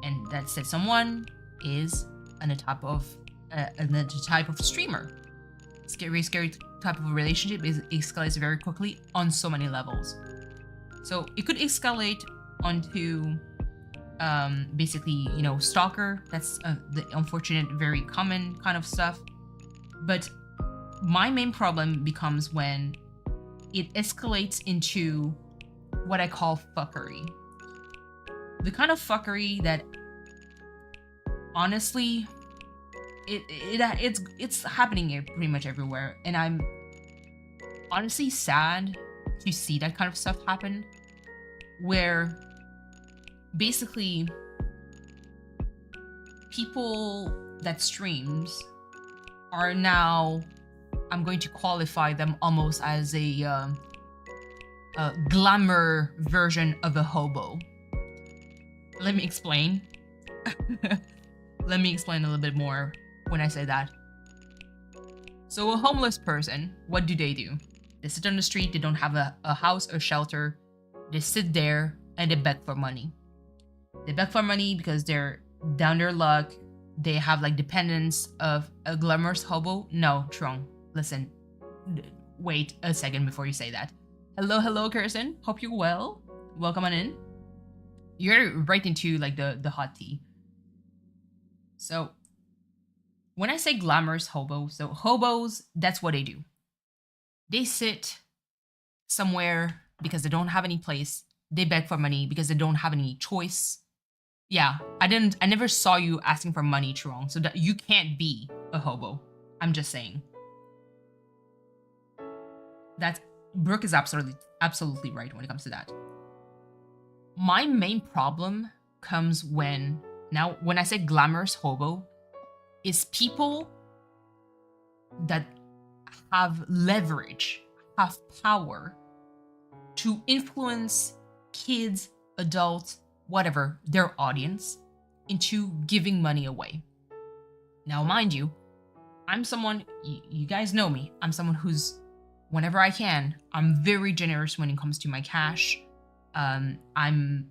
And that said someone is another type of streamer. Scary type of relationship escalates very quickly on so many levels. So it could escalate onto basically, stalker. That's the unfortunate, very common kind of stuff. But my main problem becomes when it escalates into what I call fuckery. The kind of fuckery that, honestly, it's happening pretty much everywhere, and I'm honestly sad to see that kind of stuff happen, where basically people that streams are now, I'm going to qualify them almost as a glamour version of a hobo. Let me explain. Let me explain a little bit more when I say that. So a homeless person, what do? They sit on the street, they don't have a house or shelter. They sit there and they beg for money. They beg for money because they're down their luck. They have like dependence of a glamorous hobo. No, wrong. Listen, wait a second before you say that. Hello, Kirsten. Hope you're well. Welcome on in. You're right into like the hot tea. So when I say glamorous hobo, so hobos, that's what they do. They sit somewhere because they don't have any place. They beg for money because they don't have any choice. Yeah, I never saw you asking for money, Truong, so that you can't be a hobo. I'm just saying. That Brooke is absolutely right when it comes to that. My main problem comes when I say glamorous hobo, is people that have leverage, have power to influence kids, adults, whatever, their audience into giving money away. Now, mind you, I'm someone, you guys know me, I'm someone who's, whenever I can, I'm very generous when it comes to my cash. I'm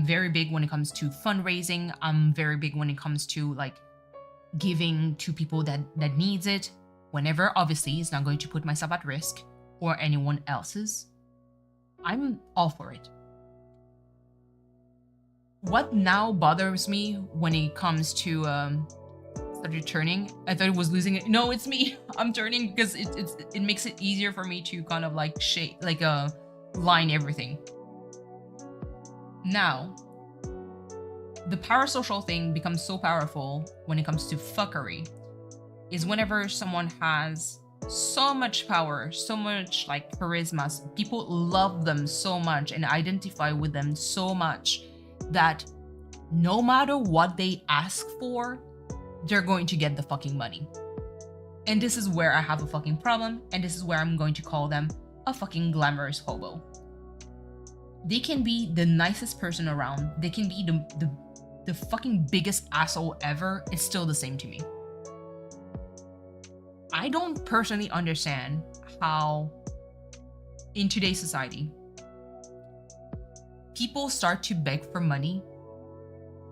very big when it comes to fundraising. I'm very big when it comes to like giving to people that needs it. Whenever, obviously, it's not going to put myself at risk or anyone else's. I'm all for it. What now bothers me when it comes to started turning, I thought it was losing it. No, it's me. I'm turning because it makes it easier for me to kind of like shape, like line everything. Now, the parasocial thing becomes so powerful when it comes to fuckery, is whenever someone has so much power, so much like charisma, people love them so much and identify with them so much that no matter what they ask for, they're going to get the fucking money. And this is where I have a fucking problem, and this is where I'm going to call them a fucking glamorous hobo. They can be the nicest person around, they can be the fucking biggest asshole ever, it's still the same to me. I don't personally understand how, in today's society, people start to beg for money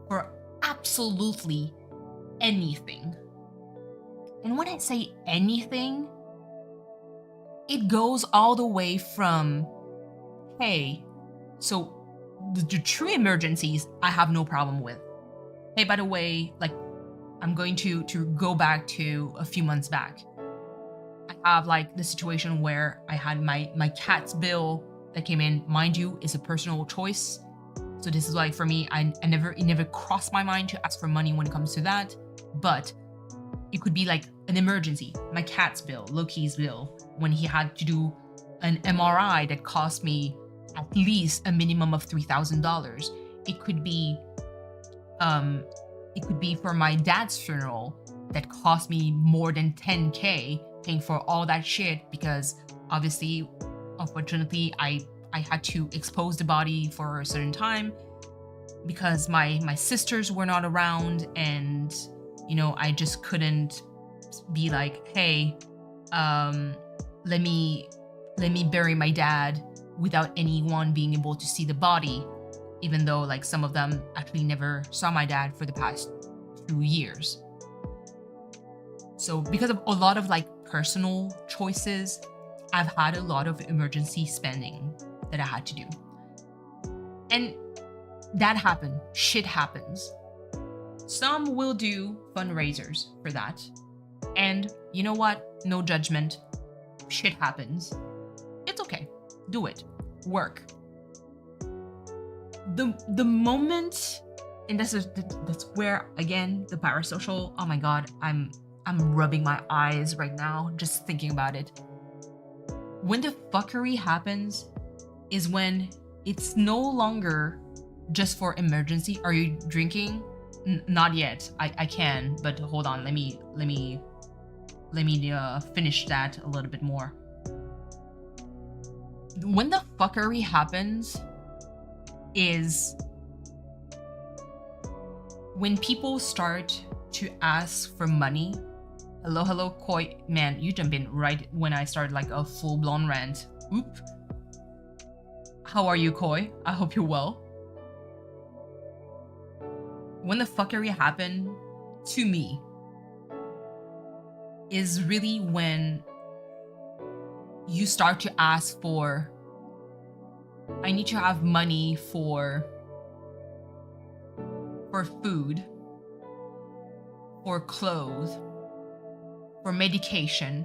for absolutely anything. And when I say anything, it goes all the way from, hey, so the true emergencies I have no problem with. Hey, by the way, like, I'm going to go back to a few months back. I have like the situation where I had my cat's bill that came in. Mind you, it's a personal choice. So this is like, for me, it never crossed my mind to ask for money when it comes to that. But it could be like an emergency. My cat's bill, Loki's bill, when he had to do an MRI that cost me at least a minimum of $3,000. It could be for my dad's funeral that cost me more than 10K, paying for all that shit because obviously, unfortunately, I had to expose the body for a certain time because my sisters were not around, and you know, I just couldn't be like, hey, let me bury my dad without anyone being able to see the body, even though like some of them actually never saw my dad for the past 2 years. So because of a lot of like personal choices, I've had a lot of emergency spending that I had to do. And that happened. Shit happens. Some will do fundraisers for that. And you know what? No judgment. Shit happens. It's okay. Do it. Work. The moment, and that's where again the parasocial. Oh my god, I'm rubbing my eyes right now just thinking about it. When the fuckery happens is when it's no longer just for emergency. Are you drinking? Not yet. I can, but hold on. Let me finish that a little bit more. When the fuckery happens is when people start to ask for money. Hello, Koi. Man, you jump in right when I start like a full-blown rant. Oop. How are you, Koi? I hope you're well. When the fuckery happened to me is really when you start to ask for, I need to have money for for food, for clothes, for medication,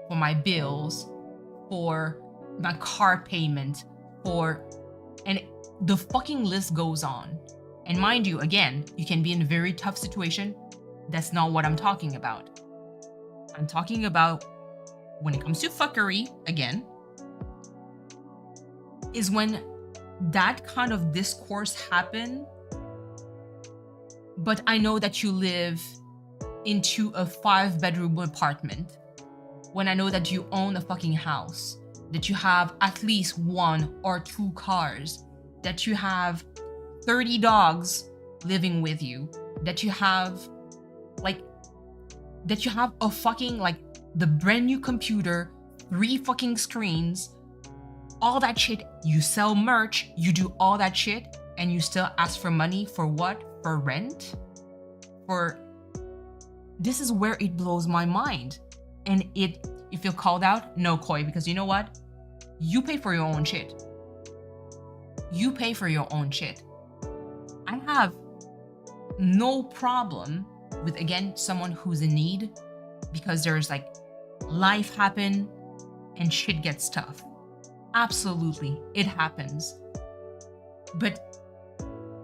for my bills, for my car payment, and the fucking list goes on. And mind you, again, you can be in a very tough situation. That's not what I'm talking about. I'm talking about when it comes to fuckery, again, is when that kind of discourse happen. But I know that you live into a 5-bedroom apartment, when I know that you own a fucking house, that you have at least 1 or 2 cars, that you have 30 dogs living with you, that you have a fucking the brand new computer, 3 fucking screens, all that shit. You sell merch, you do all that shit, and you still ask for money for what? For rent? This is where it blows my mind. And you feel called out? No, Koi, because you know what? You pay for your own shit. You pay for your own shit. I have no problem with, again, someone who's in need, because there's life happen and shit gets tough. Absolutely, it happens. But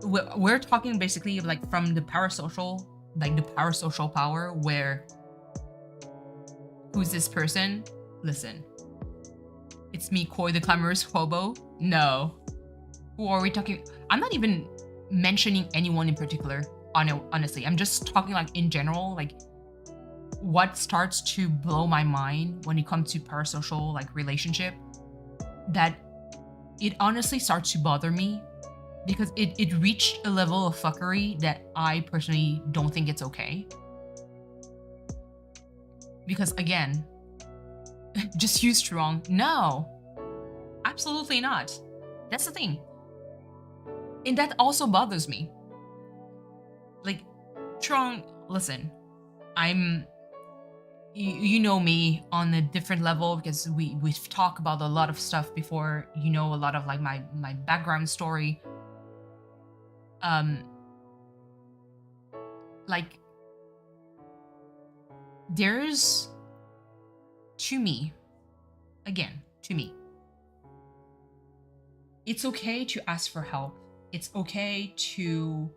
we're talking basically from the parasocial, the parasocial power, where who's this person? Listen, it's me, Koi, the glamorous hobo. No, who are we talking? I'm not even mentioning anyone in particular. Honestly, I'm just talking in general. What starts to blow my mind when it comes to parasocial relationship, that it honestly starts to bother me, because it reached a level of fuckery that I personally don't think it's okay. Because again, just you strong? No, absolutely not. That's the thing. And that also bothers me. Strong, listen, you know me on a different level, because we've talked about a lot of stuff before. You know a lot of my background story. There's, to me, it's okay to ask for help. It's okay to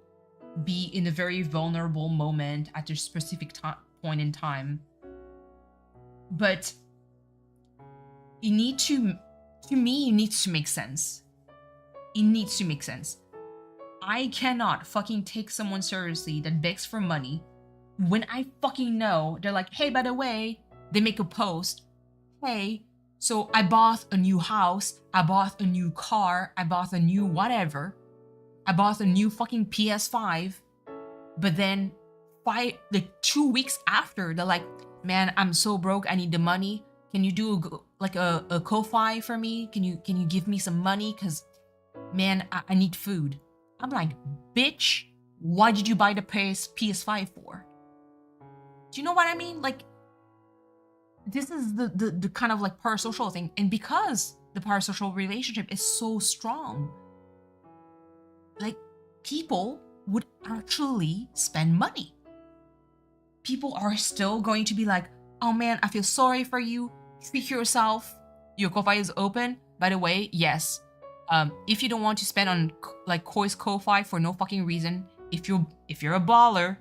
be in a very vulnerable moment at a specific point in time. But it needs to make sense. It needs to make sense. I cannot fucking take someone seriously that begs for money when I fucking know they're hey, by the way, they make a post, hey, so I bought a new house, I bought a new car, I bought a new whatever, I bought a new fucking PS5, but then 2 weeks after, they're man, I'm so broke, I need the money. Can you do a Ko-Fi for me? Can you give me some money? Cause man, I need food. I'm bitch, why did you buy the PS5 for? Do you know what I mean? This is the kind of parasocial thing. And because the parasocial relationship is so strong, people would actually spend money. People are still going to be oh man, I feel sorry for you. Treat yourself. Your Ko-Fi is open. By the way, yes. If you don't want to spend on Koi's Ko-Fi for no fucking reason, if you're a baller,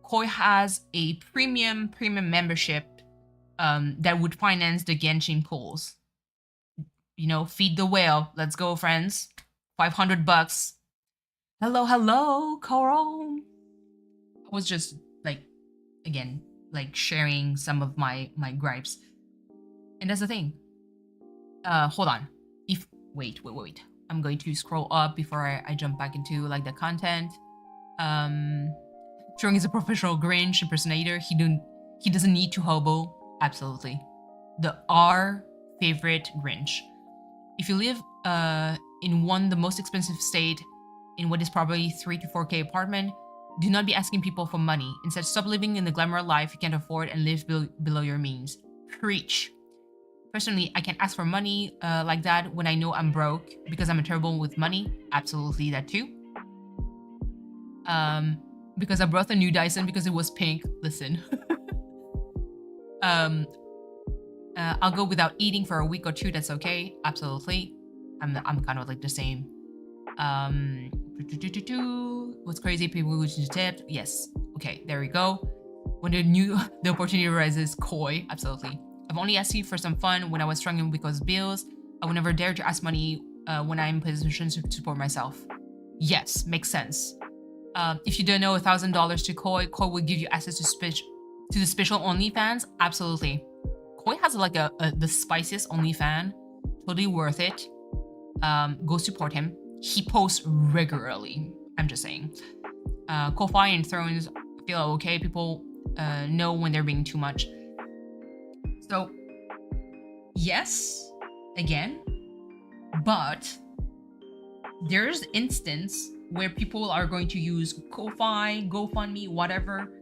Koi has a premium membership that would finance the Genshin calls. Feed the whale. Let's go, friends. $500. Hello, Coral. I was just again, sharing some of my gripes. And that's the thing. Hold on. Wait. I'm going to scroll up before I jump back into the content. Trung is a professional Grinch impersonator. He doesn't need to hobo. Absolutely. Our favorite Grinch. If you live in the most expensive state, in what is probably 3 to 4K apartment, do not be asking people for money. Instead, stop living in the glamour life you can't afford and live below your means. Preach. Personally, I can't ask for money like that when I know I'm broke because I'm terrible with money. Absolutely, that too. Because I brought the new Dyson because it was pink. Listen. I'll go without eating for a week or two. That's okay. Absolutely. I'm kind of like the same. What's crazy? People who should tip. Yes. Okay. There we go. When the opportunity arises, koi. Absolutely. I've only asked you for some fun when I was struggling because bills. I would never dare to ask money when I'm in position to support myself. Yes, makes sense. If you don't know, $1,000 to koi will give you access to the special OnlyFans. Absolutely. Koi has like the spiciest OnlyFans. Totally worth it. Go support him. He posts regularly. I'm just saying. Ko-Fi and Thrones feel okay. People know when they're being too much. So, yes, again, but there's instance where people are going to use Ko-Fi, GoFundMe, whatever,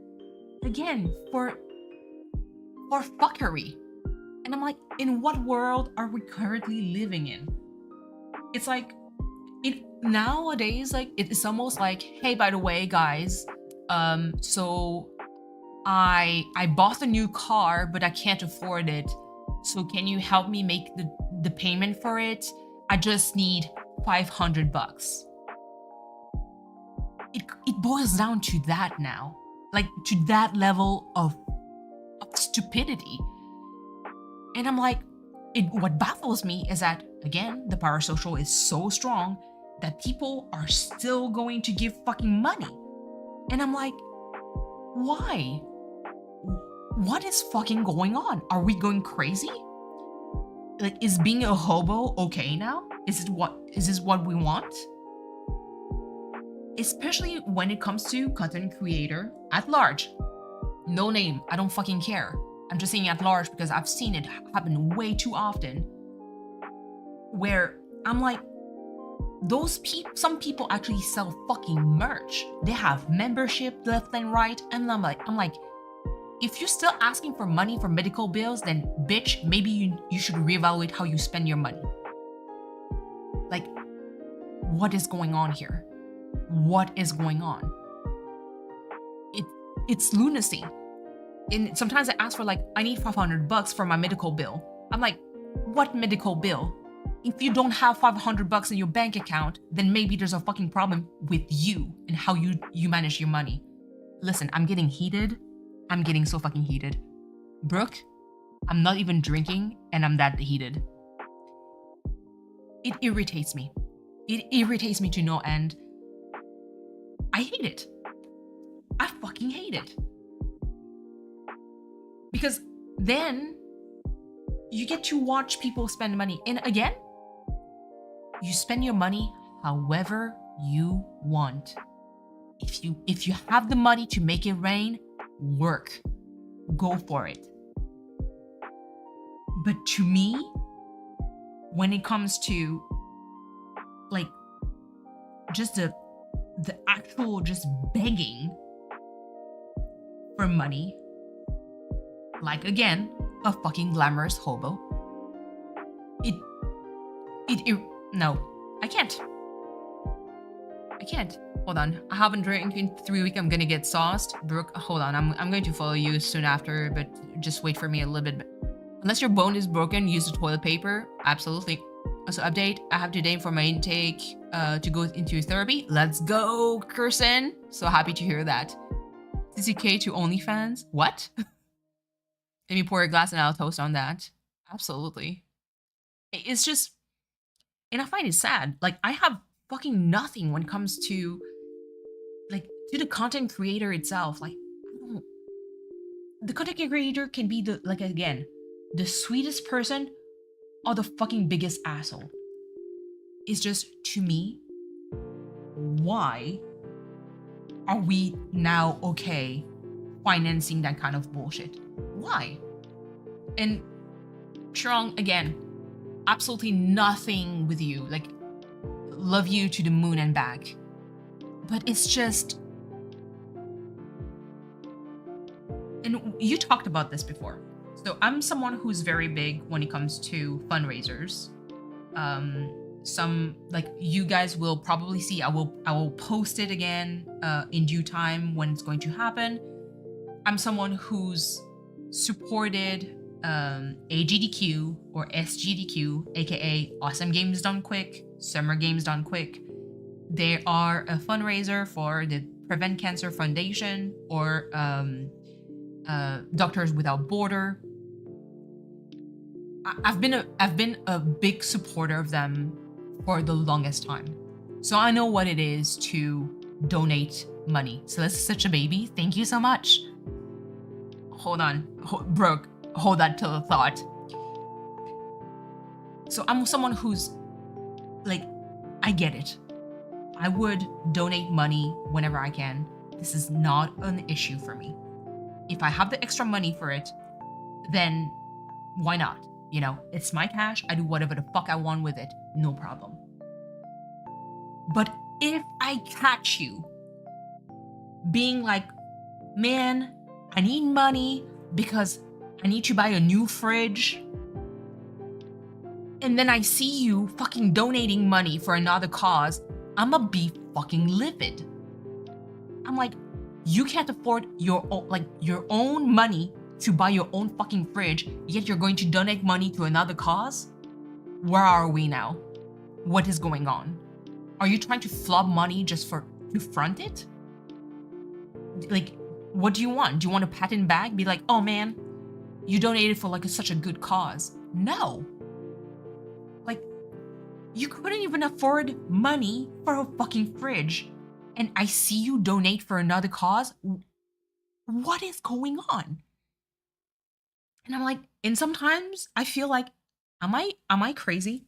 again, for fuckery. And I'm like, in what world are we currently living in? It's like, nowadays, like, it's almost like, hey, by the way, guys, so I bought a new car, but I can't afford it. So can you help me make the payment for it? I just need $500. It boils down to that now. Like, to that level of stupidity. And I'm like, what baffles me is that, again, the parasocial is so strong that people are still going to give fucking money. And I'm like, why? What is fucking going on? Are we going crazy? Like, is being a hobo okay now? Is this what we want? Especially when it comes to content creator at large. No name, I don't fucking care. I'm just saying at large because I've seen it happen way too often. Where I'm like, some people actually sell fucking merch. They have membership left and right, and I'm like, if you're still asking for money for medical bills, then bitch, maybe you should reevaluate how you spend your money. Like, what is going on here? What is going on? It's lunacy. And sometimes I ask for like, I need $500 for my medical bill. I'm like, what medical bill? If you don't have $500 in your bank account, then maybe there's a fucking problem with you and how you manage your money. Listen, I'm getting heated. I'm getting so fucking heated. Brooke, I'm not even drinking and I'm that heated. It irritates me. It irritates me to no end. I hate it. I fucking hate it. Because then you get to watch people spend money. And again, you spend your money however you want. If you have the money to make it rain, work. Go for it. But to me, when it comes to like just the actual just begging for money, like again, a fucking glamorous hobo, no, I can't. Hold on. I haven't drank in 3 weeks. I'm gonna get sauced. Brooke, hold on. I'm going to follow you soon after, but just wait for me a little bit. Unless your bone is broken, use the toilet paper. Absolutely. Also, update. I have today for my intake to go into therapy. Let's go, Kirsten. So happy to hear that. CCK to OnlyFans. What? Let me pour a glass and I'll toast on that. Absolutely. It's just, and I find it sad. Like, I have fucking nothing when it comes to, like, to the content creator itself. Like, I don't, the content creator can be the, like, again, the sweetest person or the fucking biggest asshole. It's just, to me, why are we now okay financing that kind of bullshit? Why? And Strong, again, absolutely nothing with you. Like, love you to the moon and back. But it's just, and you talked about this before. So I'm someone who's very big when it comes to fundraisers. some, like, you guys will probably see. I will post it again in due time when it's going to happen. I'm someone who's supported AGDQ or SGDQ, aka Awesome Games Done Quick, Summer Games Done Quick. They are a fundraiser for the Prevent Cancer Foundation or Doctors Without Border. I've been a big supporter of them for the longest time, so I know what it is to donate money. So this is such a baby. Thank you so much. Hold on, Brooke. Hold that till a thought. So I'm someone who's like, I get it. I would donate money whenever I can. This is not an issue for me. If I have the extra money for it, then why not? You know, it's my cash. I do whatever the fuck I want with it. No problem. But if I catch you being like, man, I need money because I need to buy a new fridge, and then I see you fucking donating money for another cause, I'ma be fucking livid. I'm like, you can't afford your own money to buy your own fucking fridge, yet you're going to donate money to another cause? Where are we now? What is going on? Are you trying to flub money just to front it? Like, what do you want? Do you want a pat in bag? Be like, oh man, you donated for like such a good cause. No. Like, you couldn't even afford money for a fucking fridge, and I see you donate for another cause? What is going on? And I'm like, and sometimes I feel like, am I crazy?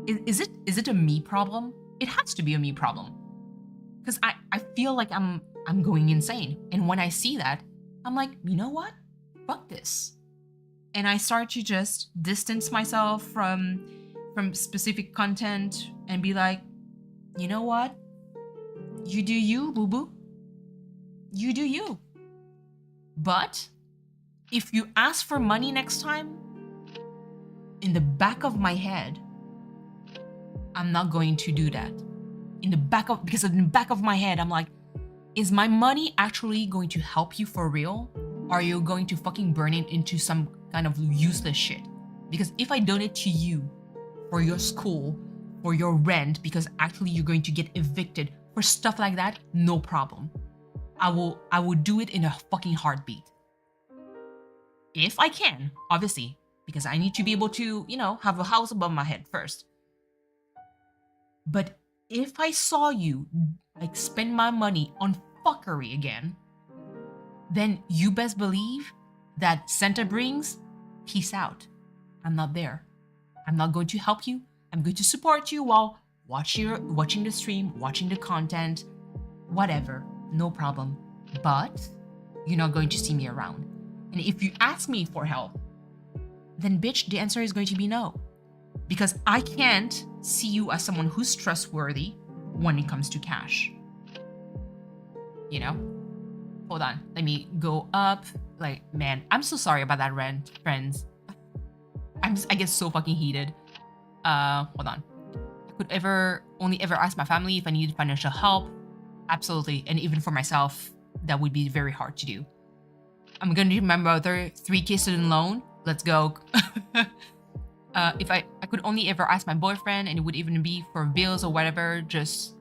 Is it a me problem? It has to be a me problem. Because I feel like I'm going insane. And when I see that, I'm like, you know what? Fuck this. And I start to just distance myself from specific content and be like, you know what? You do you, boo-boo. You do you. But if you ask for money next time, in the back of my head, I'm not going to do that. Because in the back of my head, I'm like, is my money actually going to help you for real? Or are you going to fucking burn it into some kind of useless shit? Because if I donate to you for your school, for your rent, because actually you're going to get evicted, for stuff like that, no problem. I will do it in a fucking heartbeat. If I can, obviously, because I need to be able to, you know, have a house above my head first. But if I saw you like spend my money on fuckery again, then you best believe that Santa brings, peace out. I'm not there. I'm not going to help you. I'm going to support you while watching the stream, watching the content, whatever, no problem. But you're not going to see me around. And if you ask me for help, then bitch, the answer is going to be no. Because I can't see you as someone who's trustworthy when it comes to cash. You know? Hold on, let me go up. Like, man, I'm so sorry about that rant, friends. I get so fucking heated. Hold on. I could only ever ask my family if I needed financial help. Absolutely, and even for myself, that would be very hard to do. I'm gonna do my mother 3K student loan. Let's go. If I could only ever ask my boyfriend, and it would even be for bills or whatever, just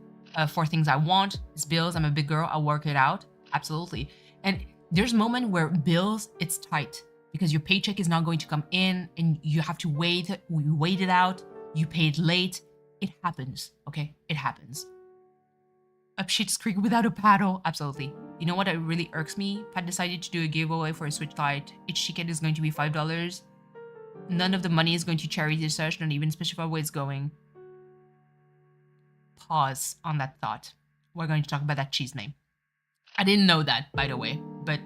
for things I want. It's bills. I'm a big girl. I'll work it out. Absolutely. And there's a moment where bills, it's tight because your paycheck is not going to come in, and you have to wait. We wait it out. You paid late. It happens. Okay, it happens. Up shit's creek without a paddle. Absolutely. You know what really irks me? Pat decided to do a giveaway for a Switch Lite. Each ticket is going to be $5. None of the money is going to charity research, not even specify where it's going. Pause on that thought. We're going to talk about that cheese name. I didn't know that, by the way, but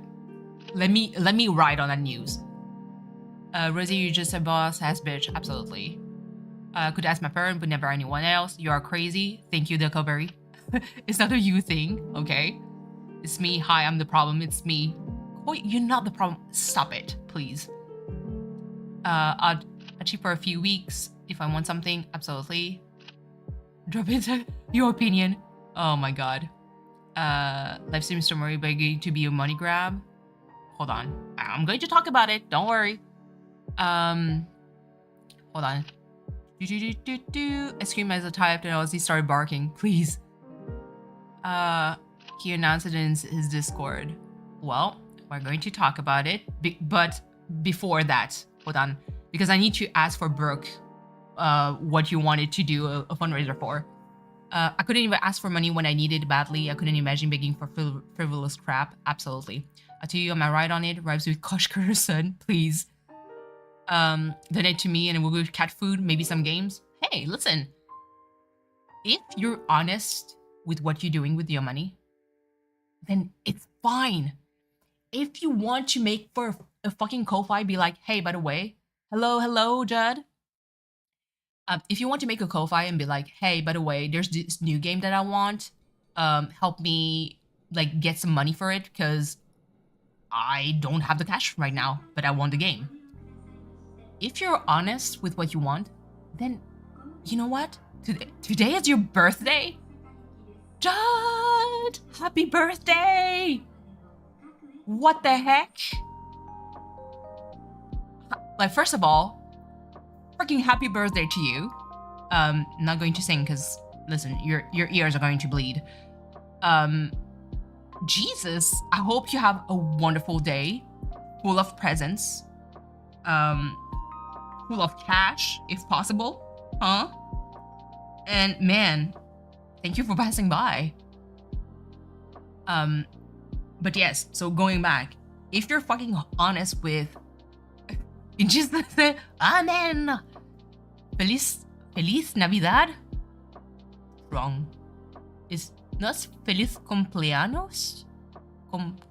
let me ride on that news. Rosie, you just a boss ass bitch. Absolutely. Could ask my parent, but never anyone else. You are crazy. Thank you, Dilcoberry. It's not a you thing, okay? It's me. Hi, I'm the problem. It's me. Wait, you're not the problem. Stop it, please. I'd cheap for a few weeks if I want something. Absolutely. Drop in your opinion. Oh my god. Live stream summary begging to be a money grab. Hold on. I'm going to talk about it. Don't worry. Hold on. I screamed as I typed and Ozzy started barking. Please. He announced it in his Discord. Well, we're going to talk about it. But before that, hold on. Because I need to ask for Brooke what you wanted to do a fundraiser for. I couldn't even ask for money when I needed it badly. I couldn't imagine begging for frivolous crap. Absolutely. I tell you, am I right on it? Rhymes with Koshker, son. Please. Donate to me and we'll go to cat food, maybe some games. Hey, listen. If you're honest with what you're doing with your money, then it's fine. If you want to make for a fucking Ko-Fi, be like, hey, by the way, hello, Judd. If you want to make a Ko-Fi and be like, hey, by the way, there's this new game that I want. Help me like get some money for it because I don't have the cash right now, but I want the game. If you're honest with what you want, then you know what? Today is your birthday. Judd, happy birthday! What the heck? Like, first of all, freaking happy birthday to you. Not going to sing because, listen, your ears are going to bleed. Jesus, I hope you have a wonderful day, full of presents, full of cash, if possible, huh? And man, thank you for passing by. But yes, so going back, if you're fucking honest with, in Jesus, Amen. Feliz Navidad? Wrong. Is not Feliz Cumpleaños?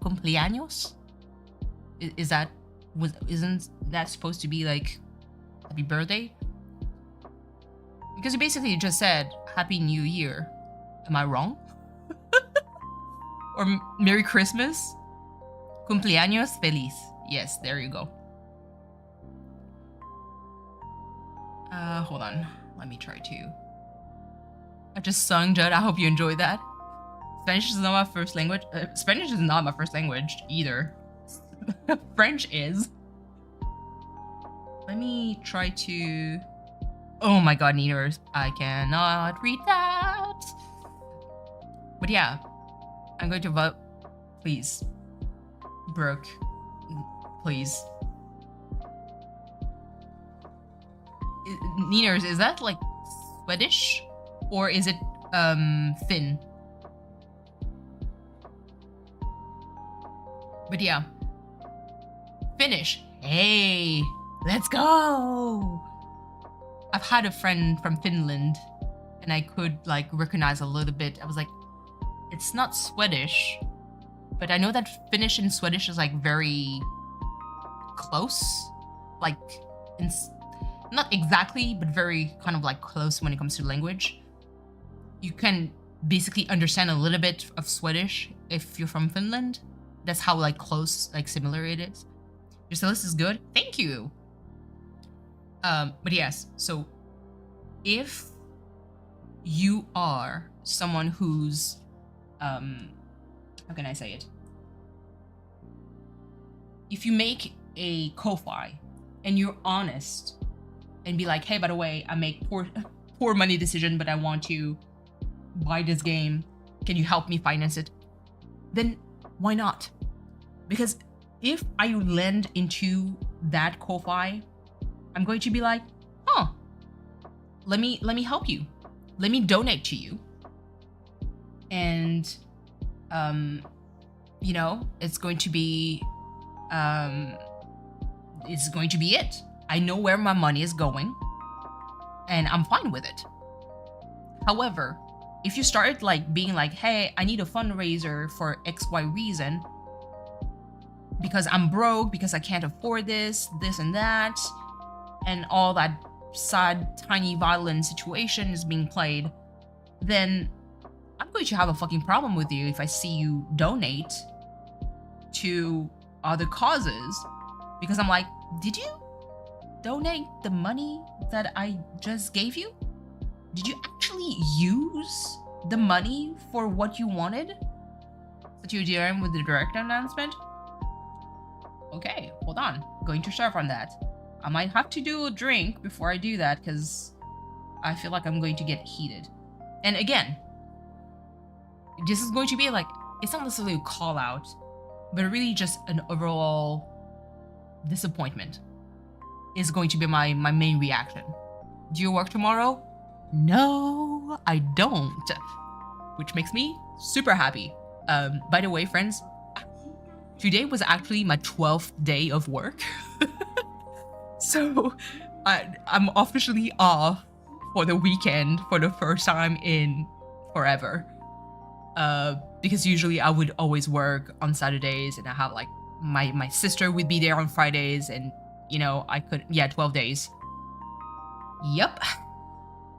Cumpleaños? Isn't that supposed to be like happy birthday? Because you basically just said Happy New Year. Am I wrong? Or Merry Christmas? Cumpleaños feliz. Yes, there you go. Hold on. Let me try to. I just sung, Judd. I hope you enjoyed that. Spanish is not my first language. Spanish is not my first language either. French is. Let me try to. Oh my god, Neaters. I cannot read that. But yeah, I'm going to vote. Please. Brooke. Please. Neaters, is that like Swedish? Or is it Finn? But yeah. Finnish. Hey, let's go. I've had a friend from Finland and I could like recognize a little bit. I was like, it's not Swedish, but I know that Finnish and Swedish is like very close. Like, not exactly, but very kind of like close when it comes to language. You can basically understand a little bit of Swedish if you're from Finland. That's how like close, like similar it is. Your list is good. Thank you. But yes, so if you are someone who's, how can I say it? If you make a Ko-Fi and you're honest and be like, hey, by the way, I make poor money decision, but I want to buy this game. Can you help me finance it? Then why not? Because if I lend into that Ko-Fi, I'm going to be like, huh, let me help you. Let me donate to you. And, you know, it's going to be it. I know where my money is going and I'm fine with it. However, if you start like being like, hey, I need a fundraiser for XY reason, because I'm broke, because I can't afford this and that, and all that sad, tiny, violent situation is being played, then I'm going to have a fucking problem with you if I see you donate to other causes. Because I'm like, did you donate the money that I just gave you? Did you actually actually use the money for what you wanted? That you DRM with the direct announcement? Okay, hold on. Going to surf on that. I might have to do a drink before I do that because I feel like I'm going to get heated. And again, this is going to be like, it's not necessarily a call out, but really just an overall disappointment is going to be my main reaction. Do you work tomorrow? No, I don't. Which makes me super happy. By the way, friends, today was actually my 12th day of work. So I'm officially off for the weekend for the first time in forever. Because usually I would always work on Saturdays, and I have like my sister would be there on Fridays, and you know, I could, 12 days. Yep.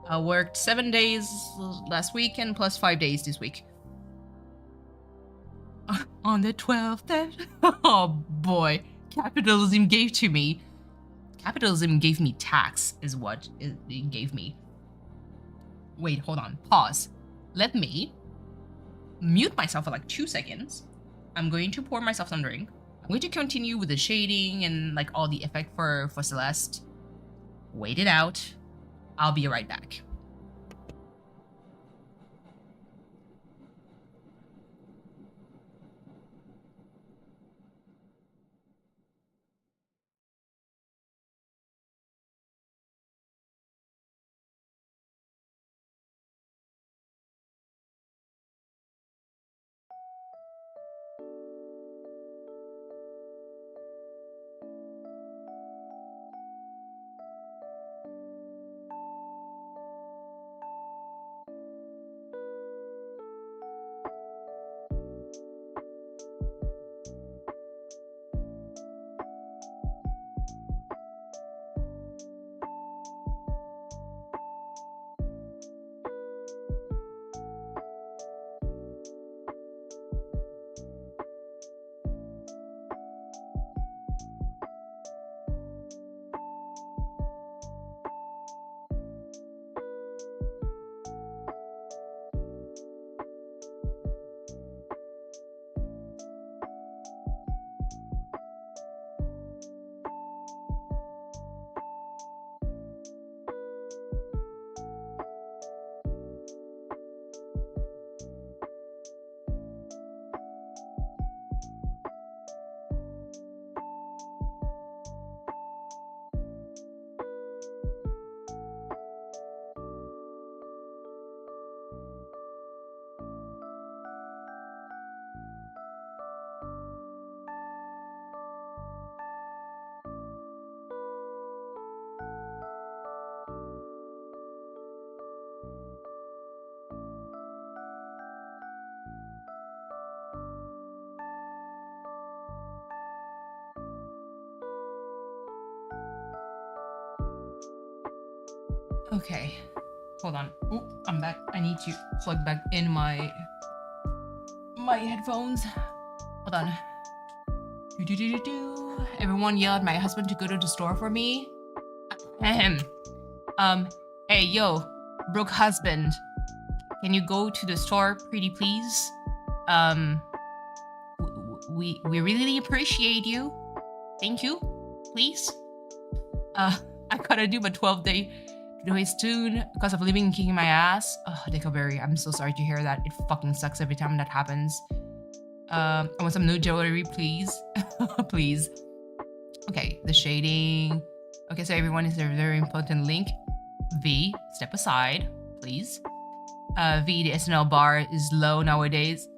I worked 7 days last week and plus 5 days this week. On the 12th day. Oh boy. Capitalism gave to me. Capitalism gave me tax is what it gave me. Wait, hold on. Pause. Let me mute myself for like 2 seconds. I'm going to pour myself some drink. I'm going to continue with the shading and like all the effect for Celeste. Wait it out. I'll be right back. Okay, hold on. Oh, I'm back. I need to plug back in my headphones. Hold on. Everyone yell at my husband to go to the store for me. Ahem. Hey, yo, broke husband. Can you go to the store, pretty please? We really appreciate you. Thank you, please. I gotta do my 12-day soon because of living and kicking my ass. Oh, Dickleberry, I'm so sorry to hear that. It fucking sucks every time that happens. I want some new jewelry, please. Please. Okay, the shading. Okay, so everyone is a very important link. V, step aside, please. V, the SNL bar is low nowadays.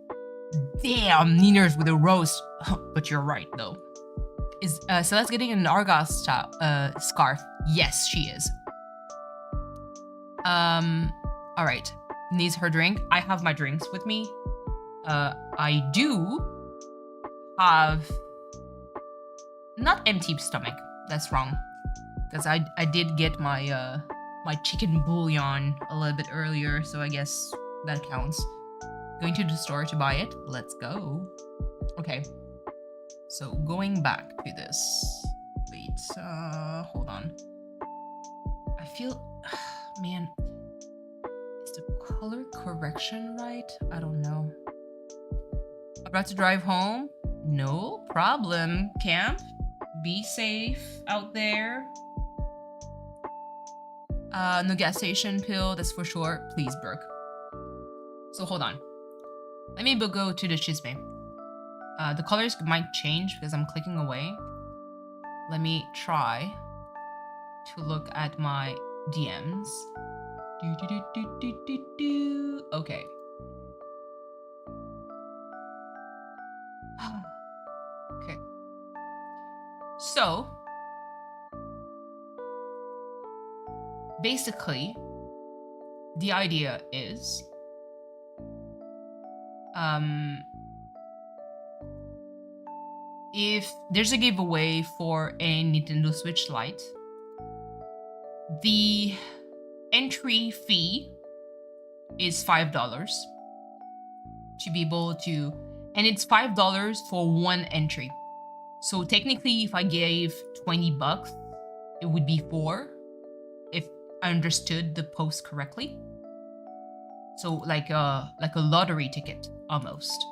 Damn, Niner's with a roast. But you're right, though. Is Celeste getting an Argos scarf? Yes, she is. All right. Needs her drink. I have my drinks with me. I do have not empty stomach. That's wrong. Because I did get my my chicken bouillon a little bit earlier, so I guess that counts. Going to the store to buy it. Let's go. Okay. So going back to this. Wait, hold on. I feel, man, is color correction right? I don't know. About to drive home? No problem, camp. Be safe out there. No gas station pill, that's for sure. Please, Brooke. So hold on. Let me go to the chisme. The colors might change because I'm clicking away. Let me try to look at my DMs. Okay. Okay. So, basically, the idea is, if there's a giveaway for a Nintendo Switch Lite, the entry fee is $5 to be able to, and it's $5 for one entry. So technically, if I gave $20, it would be $4, if I understood the post correctly. So like a lottery ticket almost.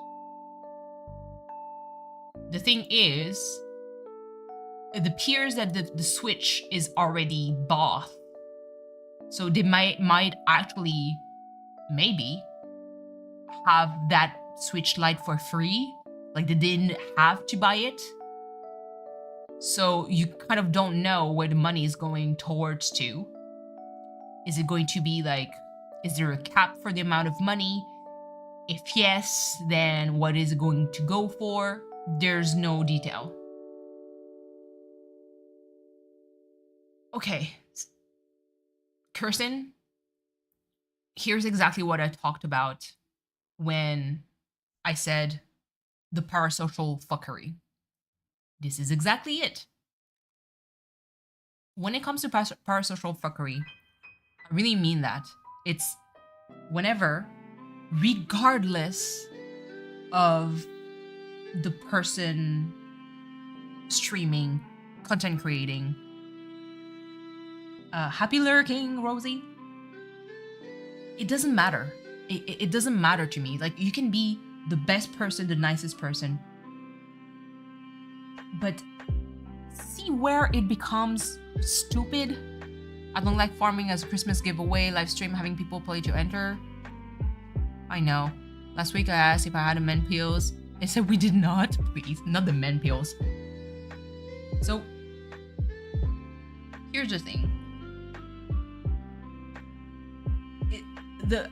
The thing is, it appears that the Switch is already bought. So they might actually, maybe, have that Switch Lite for free. Like they didn't have to buy it. So you kind of don't know where the money is going towards to. Is it going to be like, is there a cap for the amount of money? If yes, then what is it going to go for? There's no detail. Okay. Kirsten, here's exactly what I talked about when I said the parasocial fuckery. This is exactly it. When it comes to parasocial fuckery, I really mean that. It's whenever, regardless of the person streaming, content creating, happy lurking, Rosie. It doesn't matter. It doesn't matter to me. Like, you can be the best person, the nicest person, but see where it becomes stupid. I don't like farming as a Christmas giveaway, live stream, having people play to enter. I know. Last week I asked if I had a men pills. They said we did not. Please, not the men pills. So, here's the thing.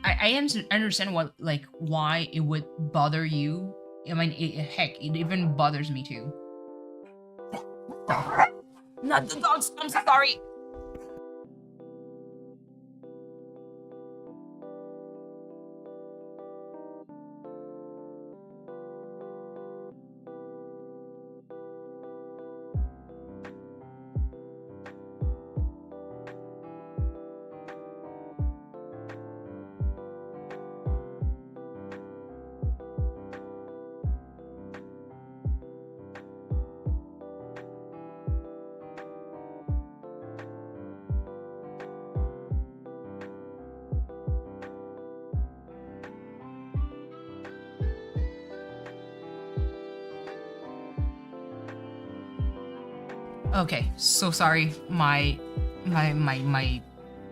I understand why it would bother you. I mean, heck, it even bothers me too. Not the dogs. I'm so sorry. Okay, so sorry. My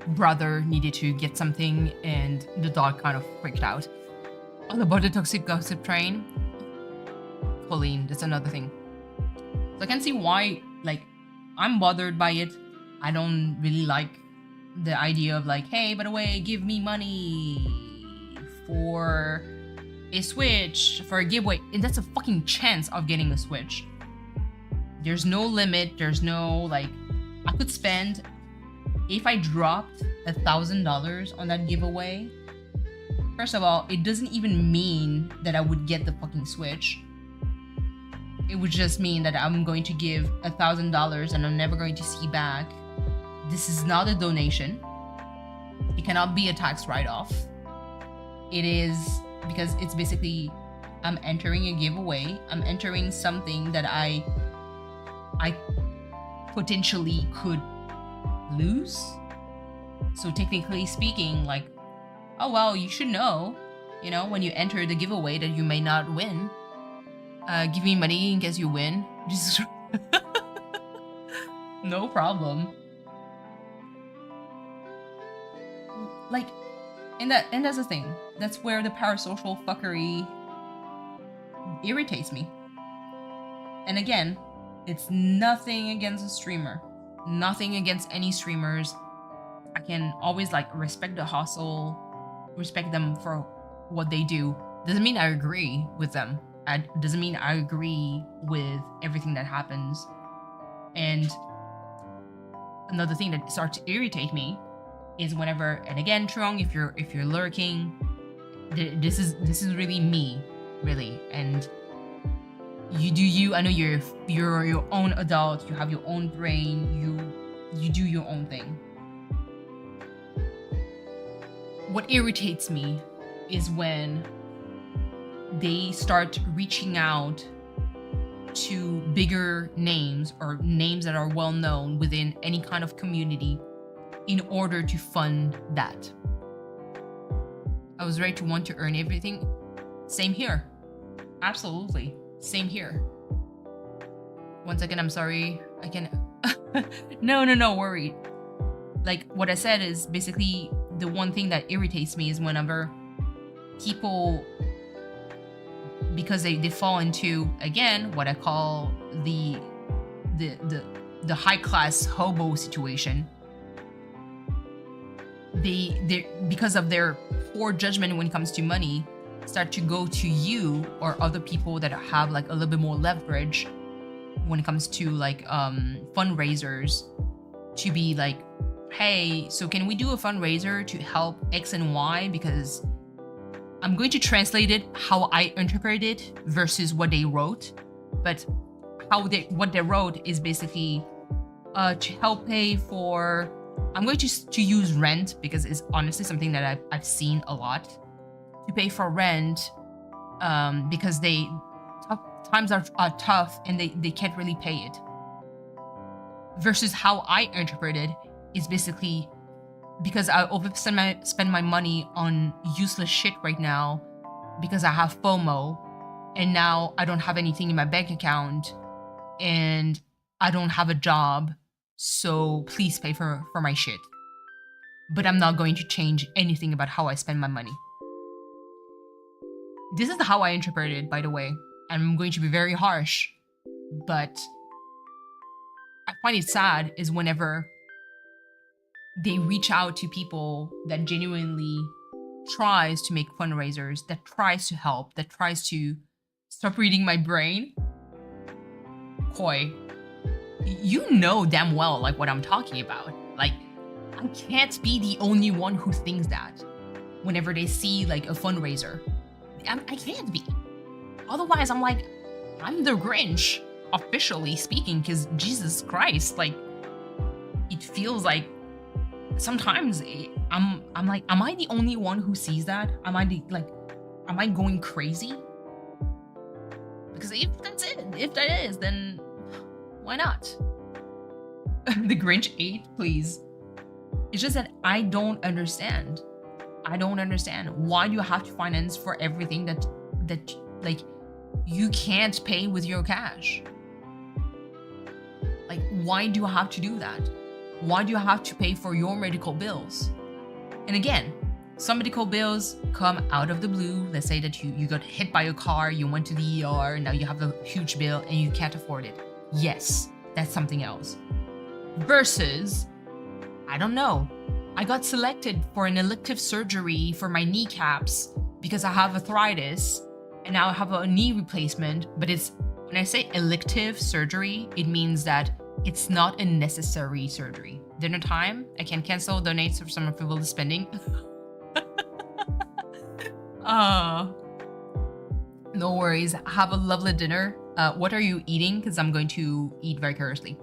brother needed to get something and the dog kind of freaked out. All about the toxic gossip train. Pauline, that's another thing. So I can see why, like, I'm bothered by it. I don't really like the idea of like, hey, by the way, give me money for a Switch, for a giveaway. And that's a fucking chance of getting a Switch. There's no limit. There's no, like, I could spend, if I dropped $1,000 on that giveaway, first of all, it doesn't even mean that I would get the fucking Switch. It would just mean that I'm going to give $1,000 and I'm never going to see back. This is not a donation. It cannot be a tax write-off. It is, because it's basically, I'm entering a giveaway. I'm entering something that I potentially could lose. So technically speaking, like, oh well, you should know, you know, when you enter the giveaway that you may not win. Give me money in case you win. Just no problem. Like, and that's the thing. That's where the parasocial fuckery irritates me. And again, it's nothing against a streamer. Nothing against any streamers. I can always like respect the hustle, respect them for what they do. Doesn't mean I agree with them. Doesn't mean I agree with everything that happens. And another thing that starts to irritate me is whenever, and again, Trung, if you're lurking, this is really me, really. And you do you. I know you're your own adult. You have your own brain. You do your own thing. What irritates me is when they start reaching out to bigger names or names that are well known within any kind of community in order to fund that. I was ready to want to earn everything. Same here. Absolutely. Same here. One second, I'm sorry. I can... No, worry. Like, what I said is basically the one thing that irritates me is whenever people, because they fall into, again, what I call the high class hobo situation. They because of their poor judgment when it comes to money, start to go to you or other people that have like a little bit more leverage when it comes to like fundraisers, to be like, hey, so can we do a fundraiser to help X and Y? Because I'm going to translate it how I interpret it versus what they wrote. But what they wrote is basically to help pay for, I'm going to use rent because it's honestly something that I've seen a lot, to pay for rent because times are tough and they can't really pay it. Versus how I interpret it is basically because I spend my money on useless shit right now because I have FOMO and now I don't have anything in my bank account and I don't have a job, so please pay for my shit. But I'm not going to change anything about how I spend my money. This is how I interpret it, by the way. I'm going to be very harsh, but I find it sad is whenever they reach out to people that genuinely tries to make fundraisers, that tries to help, that tries to stop reading my brain. Koi, you know damn well like what I'm talking about. Like, I can't be the only one who thinks that whenever they see like a fundraiser. I can't be. Otherwise, I'm like, I'm the Grinch, officially speaking, because Jesus Christ, like, it feels like sometimes I'm like, am I the only one who sees that? Am I going crazy? Because if that is, then why not? The Grinch ate, please. It's just that I don't understand. Why do you have to finance for everything that like you can't pay with your cash? Like, why do you have to do that? Why do you have to pay for your medical bills? And again, some medical bills come out of the blue. Let's say that you got hit by a car, you went to the ER, now you have a huge bill and you can't afford it. Yes, that's something else. Versus, I don't know, I got selected for an elective surgery for my kneecaps because I have arthritis and now I have a knee replacement. But when I say elective surgery, it means that it's not a necessary surgery. Dinner time, I can cancel, donate for some frivolous spending. No worries. Have a lovely dinner. What are you eating? Because I'm going to eat very curiously.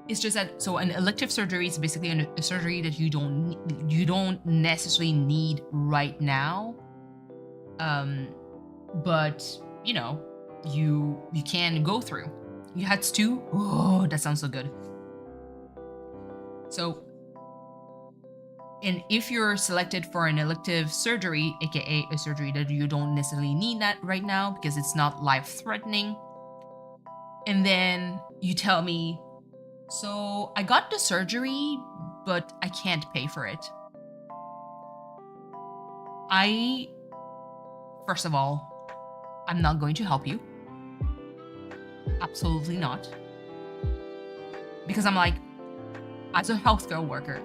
It's just that, so an elective surgery is basically a surgery that you don't necessarily need right now, but you know, you can go through. You had stew? Oh, that sounds so good. So And if you're selected for an elective surgery, aka a surgery that you don't necessarily need that right now because it's not life-threatening, and then you tell me, so I got the surgery, but I can't pay for it. First of all, I'm not going to help you. Absolutely not. Because I'm like, as a healthcare worker,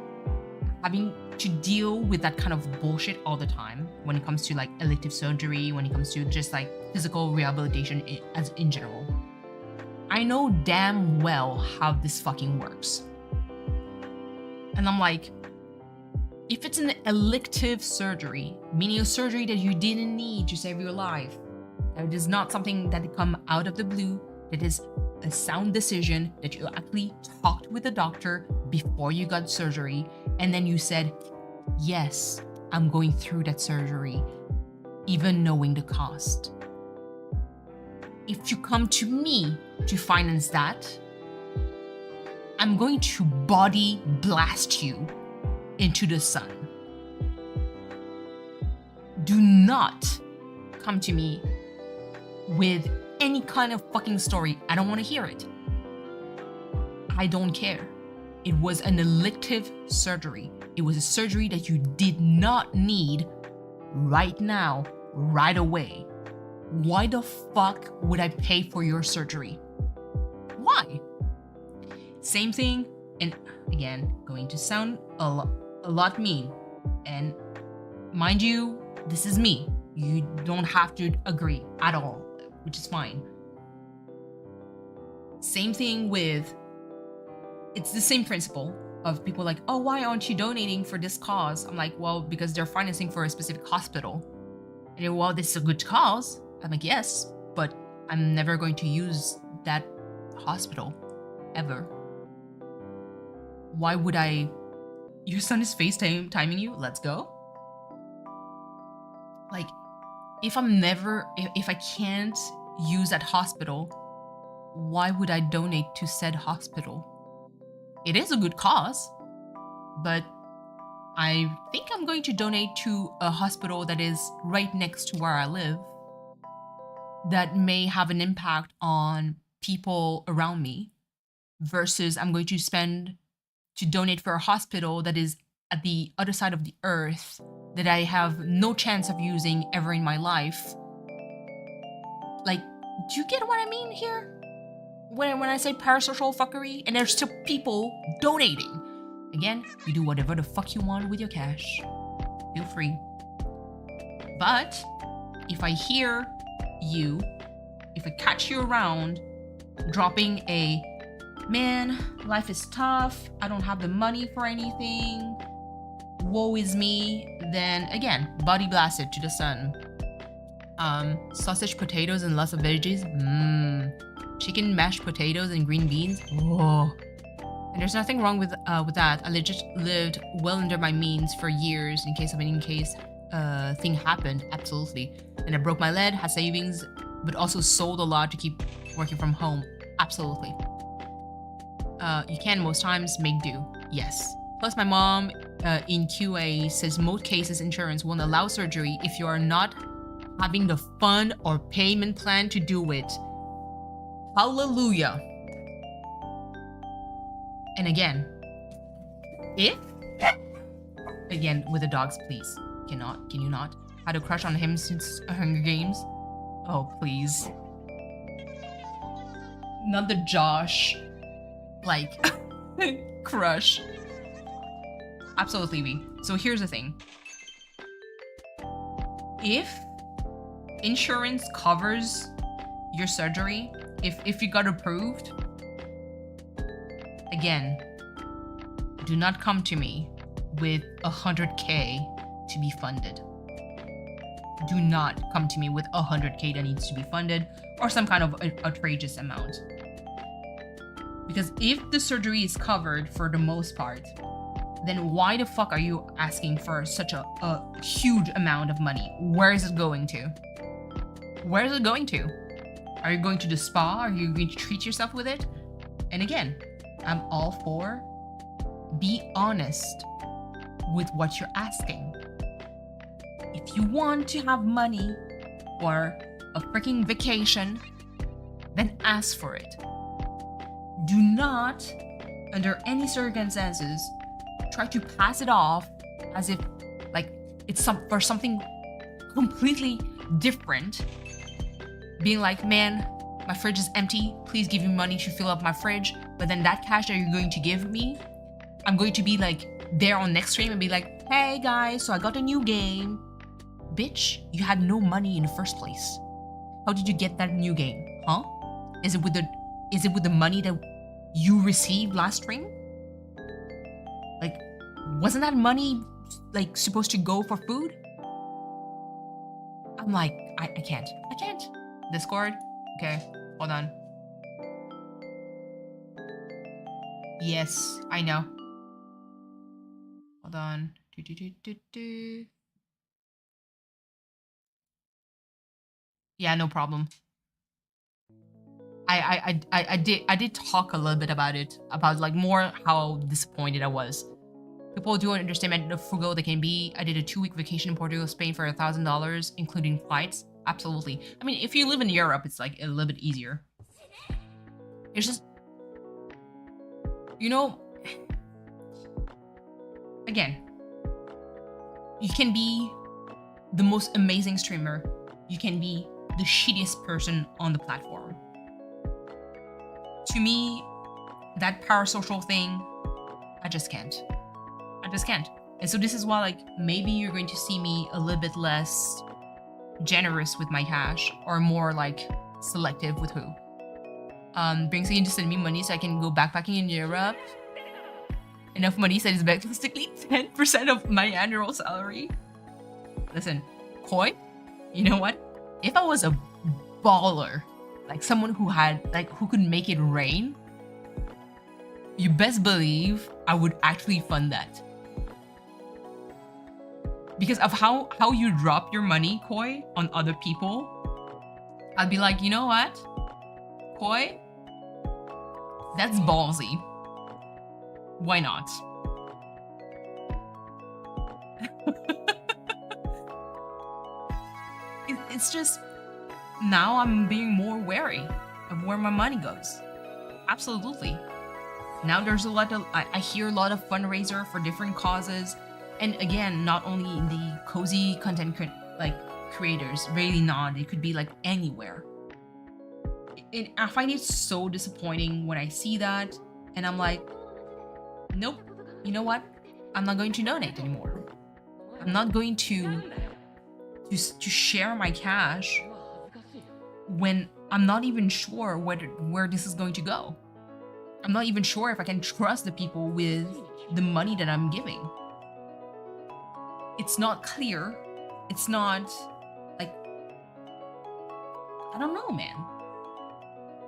having to deal with that kind of bullshit all the time when it comes to like elective surgery, when it comes to just like physical rehabilitation as in general. I know damn well how this fucking works. And I'm like, if it's an elective surgery, meaning a surgery that you didn't need to save your life, that is not something that come out of the blue, that is a sound decision that you actually talked with the doctor before you got surgery, and then you said, yes, I'm going through that surgery, even knowing the cost. If you come to me to finance that, I'm going to body blast you into the sun. Do not come to me with any kind of fucking story. I don't want to hear it. I don't care. It was an elective surgery. It was a surgery that you did not need right now, right away. Why the fuck would I pay for your surgery? Why? Same thing, and again, going to sound a lot mean. And mind you, this is me. You don't have to agree at all, which is fine. Same thing with, it's the same principle of people like, oh, why aren't you donating for this cause? I'm like, well, because they're financing for a specific hospital. And they're, well, this is a good cause. I'm like, yes, but I'm never going to use that hospital, ever. Why would I? Your son is FaceTiming you? Let's go. Like, if I can't use that hospital, why would I donate to said hospital? It is a good cause, but I think I'm going to donate to a hospital that is right next to where I live, that may have an impact on people around me, versus I'm going to donate for a hospital that is at the other side of the earth that I have no chance of using ever in my life. Like, do you get what I mean here? When I say parasocial fuckery, and there's still people donating. Again, you do whatever the fuck you want with your cash. Feel free. But if I hear you, if I catch you around dropping a, man, life is tough, I don't have the money for anything, woe is me, then again, body blasted to the sun. Sausage, potatoes, and lots of veggies. Chicken, mashed potatoes, and green beans. Oh. And there's nothing wrong with that. I just lived well under my means for years in case thing happened. Absolutely. And I broke my leg, had savings, but also sold a lot to keep working from home. Absolutely. You can most times make do. Yes. Plus my mom in QA says most cases insurance won't allow surgery if you are not having the fund or payment plan to do it. Hallelujah. And again, with the dogs, please. Can you not? Had a crush on him since Hunger Games? Oh, please. Not the Josh, like, crush. Absolutely, V. So here's the thing. If insurance covers your surgery, if you got approved, again, do not come to me with 100K to be funded. Do not come to me with 100K that needs to be funded or some kind of outrageous amount. Because if the surgery is covered for the most part, then why the fuck are you asking for such a huge amount of money? Where is it going to? Where is it going to? Are you going to the spa? Are you going to treat yourself with it? And again, I'm all for, be honest. with what you're asking. If you want to have money for a freaking vacation, then ask for it. Do not, under any circumstances, try to pass it off as if like it's for something completely different. Being like, man, my fridge is empty. Please give me money to fill up my fridge. But then that cash that you're going to give me, I'm going to be like there on next stream and be like, hey guys, so I got a new game. Bitch, you had no money in the first place. How did you get that new game? Huh? Is it with the money that you received last stream? Like, wasn't that money like supposed to go for food? I'm like, I can't. Discord? Okay, hold on. Yes, I know. Hold on. Yeah, no problem. I did talk a little bit about it, about like more how disappointed I was. People do understand how frugal they can be. I did a 2-week vacation in Portugal, Spain for $1,000, including flights. Absolutely. I mean, if you live in Europe, it's like a little bit easier. It's just, you know, again, you can be the most amazing streamer. You can be the shittiest person on the platform. To me, that parasocial thing, I just can't. And so this is why, like, maybe you're going to see me a little bit less generous with my cash, or more like selective with who. Brings again to send me money so I can go backpacking in Europe. Enough money that is basically 10% of my annual salary. Listen, Koi, you know what? If I was a baller, like someone who could make it rain, you best believe I would actually fund that. Because of how you drop your money, Koi, on other people, I'd be like, you know what? Koi, that's ballsy. Why not? It's just, now I'm being more wary of where my money goes. Absolutely. Now there's a lot of, I hear a lot of fundraiser for different causes. And again, not only in the cozy content creators, really not. It could be like anywhere. And I find it so disappointing when I see that, and I'm like, nope. You know what? I'm not going to donate anymore. I'm not going to share my cash when I'm not even sure where this is going to go. I'm not even sure if I can trust the people with the money that I'm giving. It's not clear. It's not like, I don't know, man.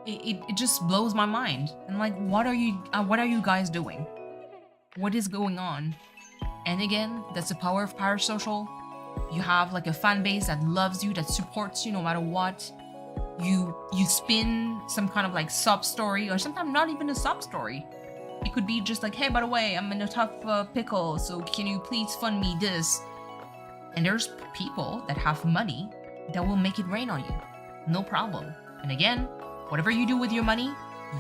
It just blows my mind. And like, what are you guys doing? What is going on? And again, that's the power of parasocial. You have like a fan base that loves you, that supports you no matter what. You spin some kind of like sub story, or sometimes not even a sub story. It could be just like, hey, by the way, I'm in a tough pickle, so can you please fund me this? And there's people that have money that will make it rain on you. No problem. And again, whatever you do with your money,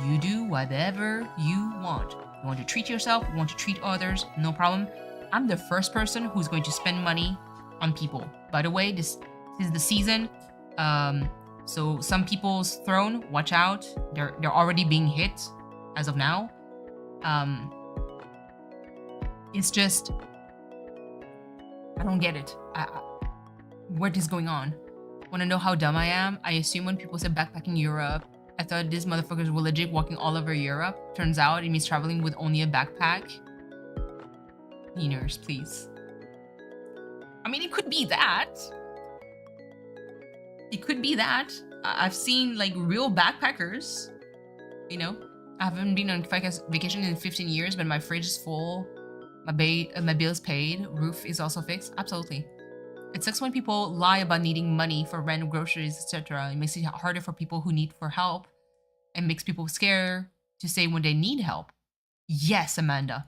you do whatever you want. You want to treat yourself, you want to treat others, no problem. I'm the first person who's going to spend money on people. By the way, this is the season. So some people's throne, watch out. They're already being hit as of now. It's just, I don't get it. What is going on? Want to know how dumb I am? I assume when people say backpacking Europe, I thought these motherfuckers were legit walking all over Europe. Turns out it means traveling with only a backpack. Meaners, please. I mean, it could be that. It could be that. I've seen like real backpackers. You know, I haven't been on vacation in 15 years, but my fridge is full. My bill's paid. Roof is also fixed. Absolutely. It sucks when people lie about needing money for random groceries, etc. It makes it harder for people who need for help, and makes people scared to say when they need help. Yes, Amanda.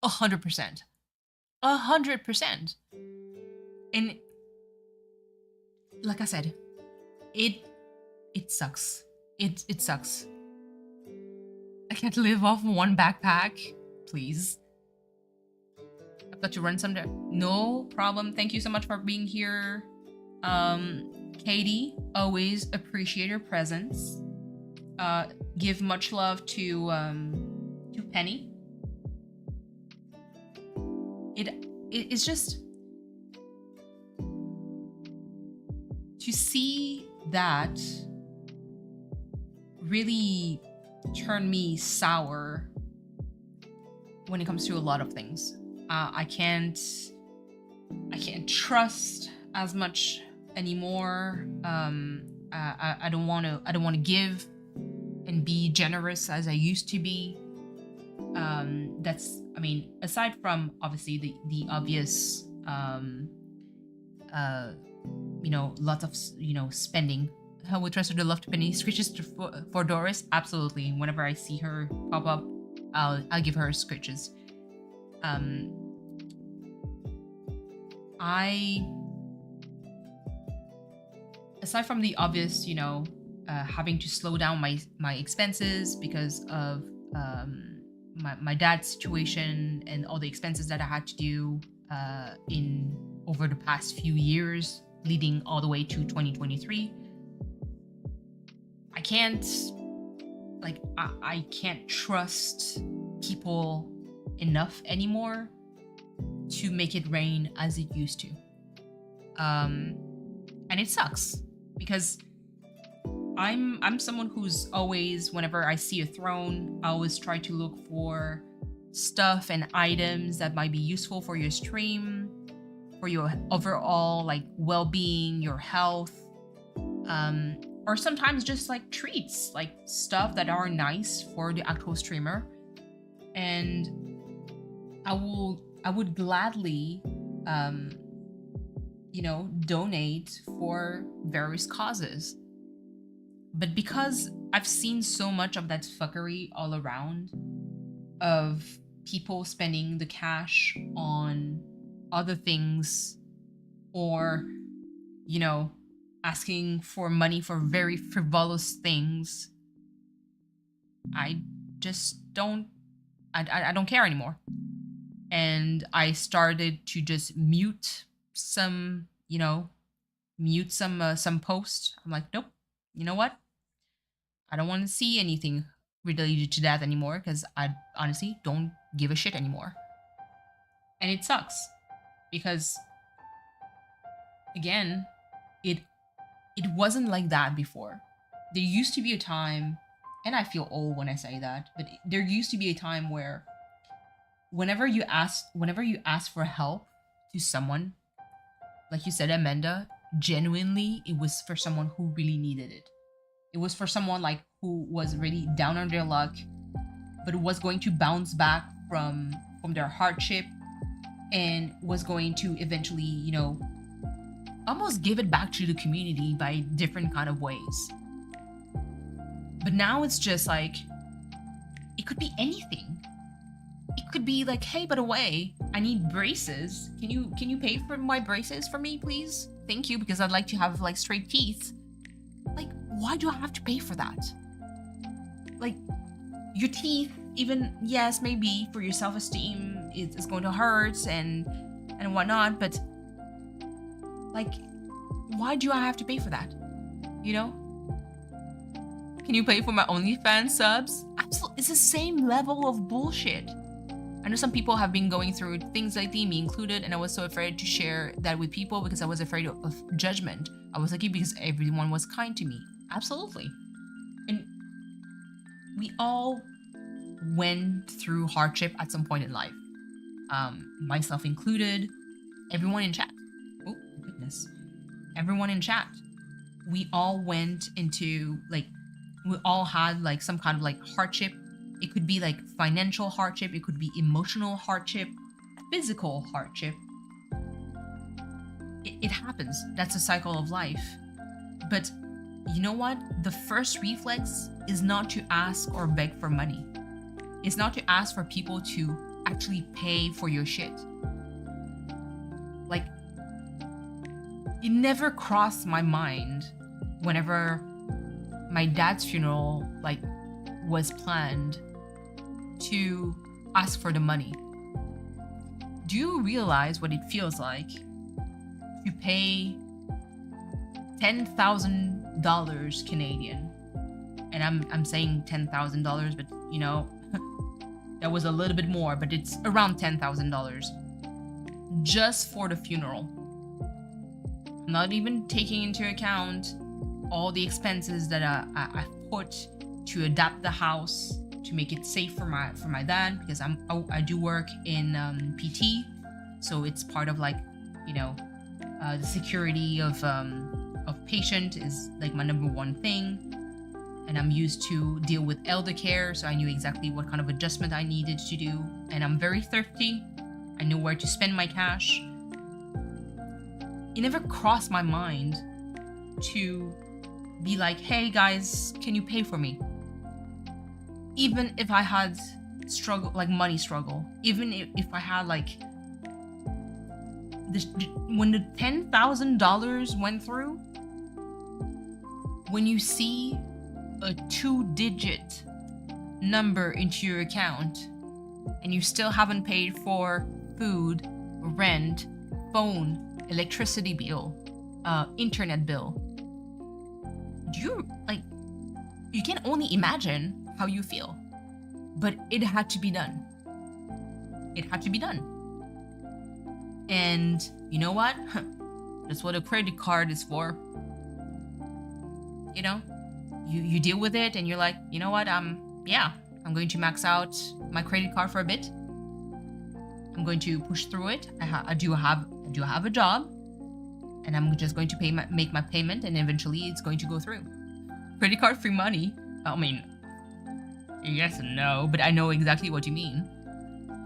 100%. 100%. And like I said, it sucks. It sucks. I can't live off one backpack, please. I've got to run someday. No problem. Thank you so much for being here. Katie, always appreciate your presence. Give much love to Penny. It's just to see that really turn me sour when it comes to a lot of things. I can't trust as much anymore. I don't want to give and be generous as I used to be. That's, I mean, aside from obviously the obvious lots of spending. With rest of the love to Penny, scritches for Doris, absolutely. Whenever I see her pop up, I'll give her scritches. Aside from the obvious, having to slow down my expenses because of my dad's situation and all the expenses that I had to do in over the past few years, leading all the way to 2023. I can't trust people enough anymore to make it rain as it used to. And it sucks because I'm someone who's always, whenever I see a throne, I always try to look for stuff and items that might be useful for your stream, for your overall well-being, your health, or sometimes just treats, stuff that are nice for the actual streamer. And I would gladly donate for various causes. But because I've seen so much of that fuckery all around, of people spending the cash on other things, or asking for money for very frivolous things, I just don't care anymore. And I started to just mute some posts. I'm like, nope, you know what, I don't want to see anything related to that anymore, because I honestly don't give a shit anymore. And it sucks because, again, it wasn't like that before. There used to be a time, and I feel old when I say that, but there used to be a time where whenever you ask for help to someone, like you said, Amanda, genuinely it was for someone who really needed it. It was for someone who was really down on their luck, but was going to bounce back from their hardship and was going to eventually, almost give it back to the community by different kind of ways. But now it's just it could be anything. It could be hey, by the way, I need braces. Can you pay for my braces for me, please? Thank you, because I'd like to have straight teeth. Why do I have to pay for that? Your teeth, even, yes, maybe for your self-esteem, it's going to hurt and whatnot, but why do I have to pay for that? Can you pay for my OnlyFans subs? Absolutely, it's the same level of bullshit. I know some people have been going through things lately, me included, and I was so afraid to share that with people because I was afraid of judgment. I was lucky because everyone was kind to me. Absolutely. And we all went through hardship at some point in life. Myself included, everyone in chat. Oh, goodness. Everyone in chat. We all went into, we all had some kind of hardship. It could be financial hardship, it could be emotional hardship, physical hardship. It happens. That's a cycle of life. But you know what? The first reflex is not to ask or beg for money. It's not to ask for people to actually pay for your shit. it never crossed my mind whenever my dad's funeral like was planned to ask for the money. Do you realize what it feels like to pay $10,000 Canadian? And I'm saying $10,000, but you know, that was a little bit more, but it's around $10,000 just for the funeral. I'm not even taking into account all the expenses that I put to adapt the house to make it safe for my dad, because I do work in PT, so it's part of like, you know, the security of patient is like my number one thing. And I'm used to deal with elder care, so I knew exactly what kind of adjustment I needed to do. And I'm very thrifty. I know where to spend my cash. It never crossed my mind to be like, hey guys, can you pay for me? Even if I had money struggle, even if I had like this, when the $10,000 went through, when you see a 2-digit number into your account and you still haven't paid for food, rent, phone, electricity bill, internet bill, you can only imagine how you feel. But it had to be done. It had to be done. And you know what? That's what a credit card is for. You know? You deal with it and you're like, you know what, I'm going to max out my credit card for a bit. I'm going to push through it. I do have a job, and I'm just going to make my payment, and eventually it's going to go through. Credit card free money. I mean, yes and no, but I know exactly what you mean.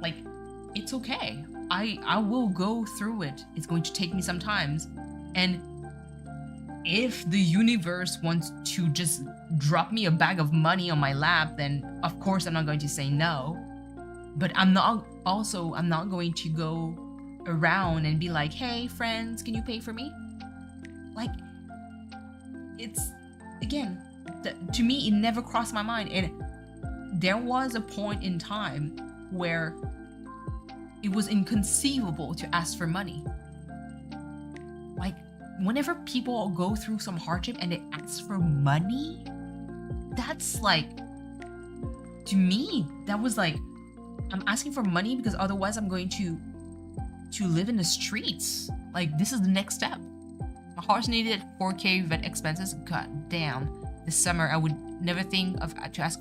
Like, it's okay. I will go through it. It's going to take me some time, and if the universe wants to just drop me a bag of money on my lap, then of course I'm not going to say no. But I'm not going to go around and be like, hey friends, can you pay for me? Like, it's, again, to me, it never crossed my mind. And there was a point in time where it was inconceivable to ask for money. Like, whenever people go through some hardship and they ask for money, that's like, to me, that was like, I'm asking for money because otherwise I'm going to live in the streets. Like, this is the next step. My horse needed 4K vet expenses. God damn. This summer, I would never think to ask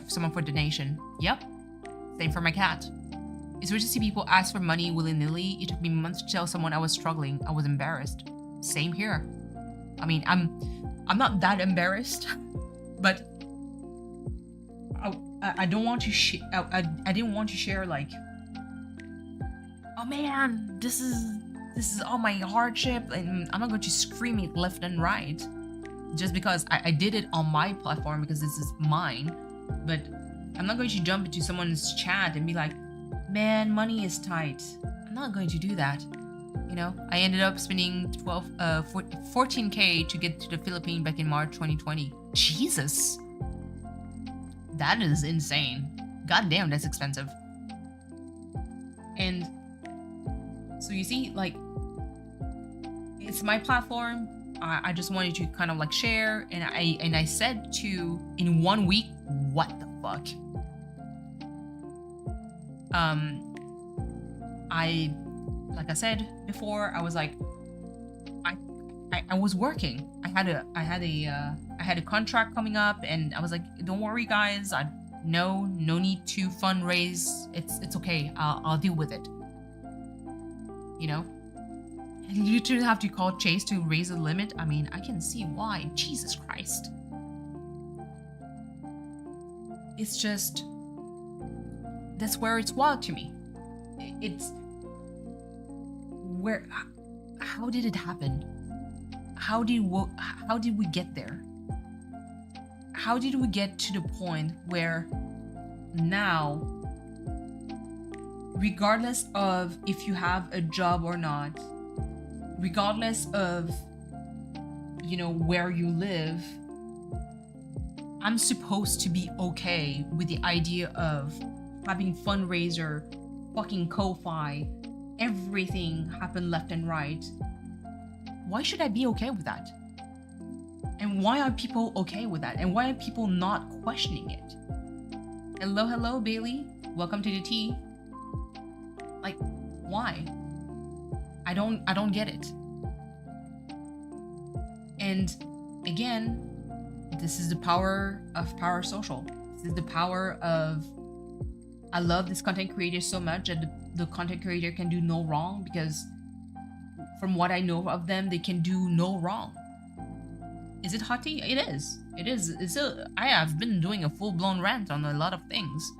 someone for donation. Yep. Same for my cat. It's weird to see people ask for money willy-nilly. It took me months to tell someone I was struggling. I was embarrassed. Same here. I mean, I'm not that embarrassed, but I don't want to I didn't want to share like, oh man, this is all my hardship, and I'm not going to scream it left and right just because I did it on my platform because this is mine. But I'm not going to jump into someone's chat and be like, man, money is tight. I'm not going to do that. You know, I ended up spending 14K to get to the Philippines back in March 2020. Jesus. That is insane. God damn, that's expensive. And so you see, like, it's my platform. I just wanted to kind of like share, and I said to, in 1 week, what the fuck? Like I said before, I was like, I was working. I had a contract coming up, and I was like, don't worry guys, no need to fundraise. It's okay. I'll deal with it. You know? And you literally have to call Chase to raise the limit. I mean, I can see why. Jesus Christ. It's just, that's where it's wild to me. It's where, how did it happen? How did we get there? How did we get to the point where now, regardless of if you have a job or not, regardless of, you know, where you live, I'm supposed to be okay with the idea of having fundraiser, fucking Ko-Fi, everything happen left and right. Why should I be okay with that? And why are people okay with that? And why are people not questioning it? Hello, Bailey. Welcome to the tea. Like, why? I don't get it. And again, this is the power of parasocial. This is the power of, I love this content creator so much that the content creator can do no wrong, because from what I know of them, they can do no wrong. Is it hot tea? It is. It is. I have been doing a full-blown rant on a lot of things.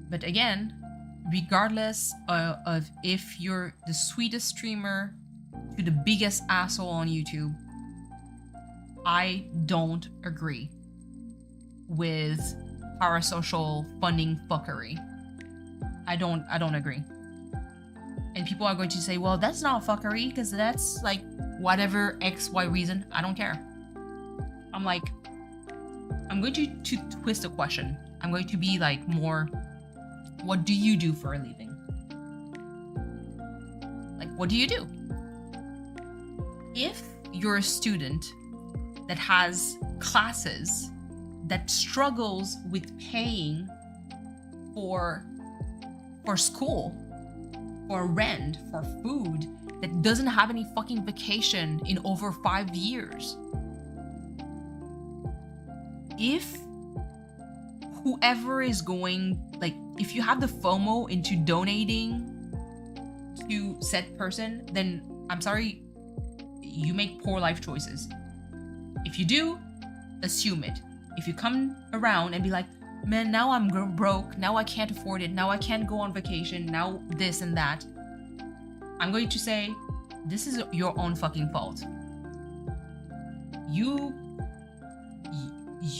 But again, regardless of if you're the sweetest streamer to the biggest asshole on YouTube, I don't agree with parasocial funding fuckery. I don't agree. And people are going to say, well, that's not fuckery because that's like whatever XY reason. I don't care. I'm like, I'm going to twist the question. I'm going to be like more, what do you do for a living? Like, what do you do? If you're a student that has classes that struggles with paying for school, for rent, for food, that doesn't have any fucking vacation in over 5 years. If whoever is going, like, if you have the FOMO into donating to said person, then I'm sorry, you make poor life choices. If you do, assume it. If you come around and be like, man, now I'm broke, now I can't afford it, now I can't go on vacation, now this and that, I'm going to say, this is your own fucking fault. You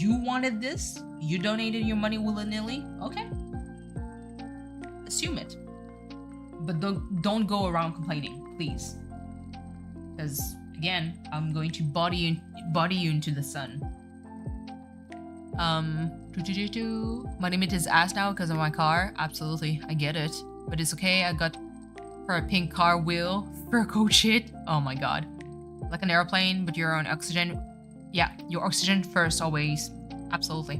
wanted this, you donated your money willy-nilly, okay. Assume it. But don't go around complaining, please. Because again, I'm going to body you into the sun. My limit is ass now because of my car. Absolutely, I get it. But it's okay, I got her a pink car wheel, fur coat shit. Oh my god. Like an airplane, but you're on oxygen. Yeah, your oxygen first always. Absolutely.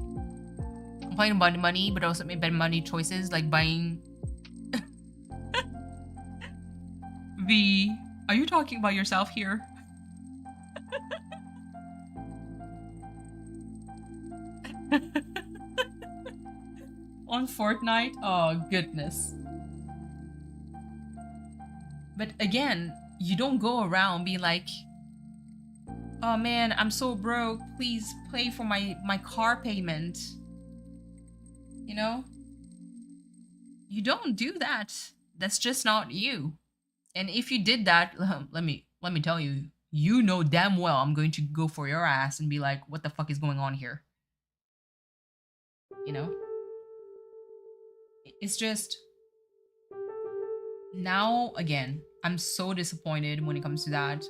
Complain about the money, but also make better money choices like buying... Are you talking about yourself here? On Fortnite? Oh, goodness. But again, you don't go around being like, oh man, I'm so broke, please pay for my car payment. You know? You don't do that. That's just not you. And if you did that, let me tell you, you know damn well I'm going to go for your ass and be like, what the fuck is going on here? You know? It's just, now again, I'm so disappointed when it comes to that.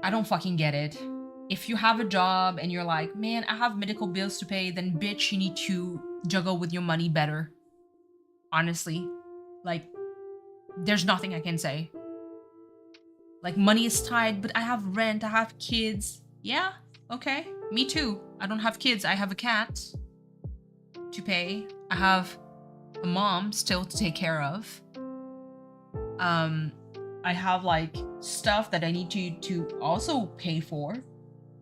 I don't fucking get it. If you have a job and you're like, man, I have medical bills to pay, then bitch, you need to juggle with your money better. Honestly. Like, there's nothing I can say. Like, money is tight, but I have rent, I have kids. Yeah, okay, me too. I don't have kids, I have a cat to pay. I have a mom still to take care of. I have like stuff that I need to also pay for,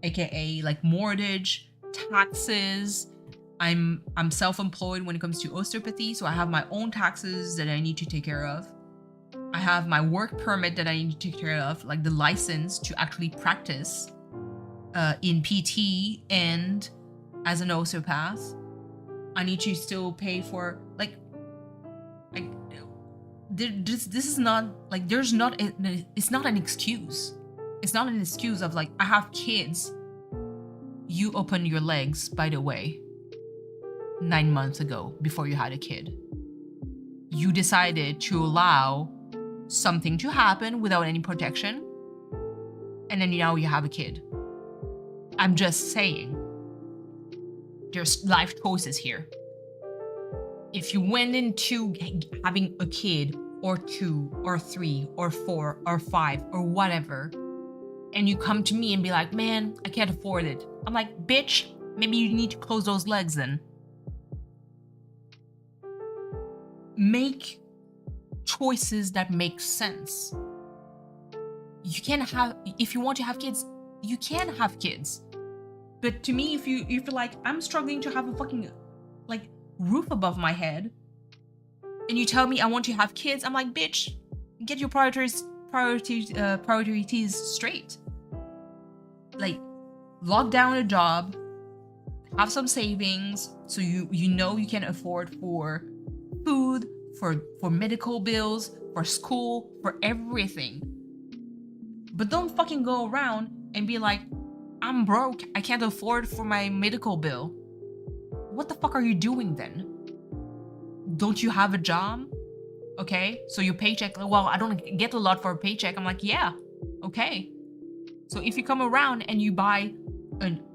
aka like mortgage, taxes. I'm self-employed when it comes to osteopathy, so I have my own taxes that I need to take care of. I have my work permit that I need to take care of, like the license to actually practice in PT and as an osteopath. I need to still pay for this is not like it's not an excuse. It's not an excuse of like, I have kids. You opened your legs, by the way, 9 months ago before you had a kid. You decided to allow something to happen without any protection, and then now you have a kid. I'm just saying, there's life choices here. If you went into having a kid, or 2, or 3, or 4, or 5, or whatever, and you come to me and be like, man, I can't afford it. I'm like, bitch, maybe you need to close those legs then. Make choices that make sense. You can have, if you want to have kids, you can have kids. But to me, if you're like, I'm struggling to have a fucking like roof above my head, and you tell me I want to have kids, I'm like, bitch, get your priorities straight. Like, lock down a job, have some savings, so you know you can afford for food, for medical bills, for school, for everything. But don't fucking go around and be like, I'm broke, I can't afford for my medical bill. What the fuck are you doing then? Don't you have a job? Okay, so your paycheck, well, I don't get a lot for a paycheck. I'm like, yeah, okay. So if you come around and you buy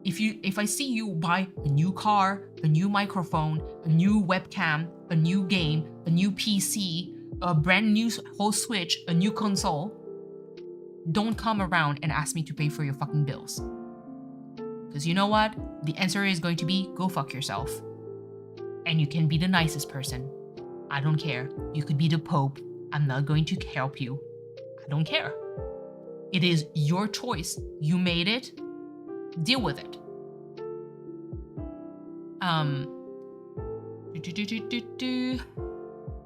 if I see you buy a new car, a new microphone, a new webcam, a new game, a new PC, a brand new whole Switch, a new console, don't come around and ask me to pay for your fucking bills. Because you know what? The answer is going to be, go fuck yourself. And you can be the nicest person. I don't care. You could be the Pope. I'm not going to help you. I don't care. It is your choice. You made it. Deal with it.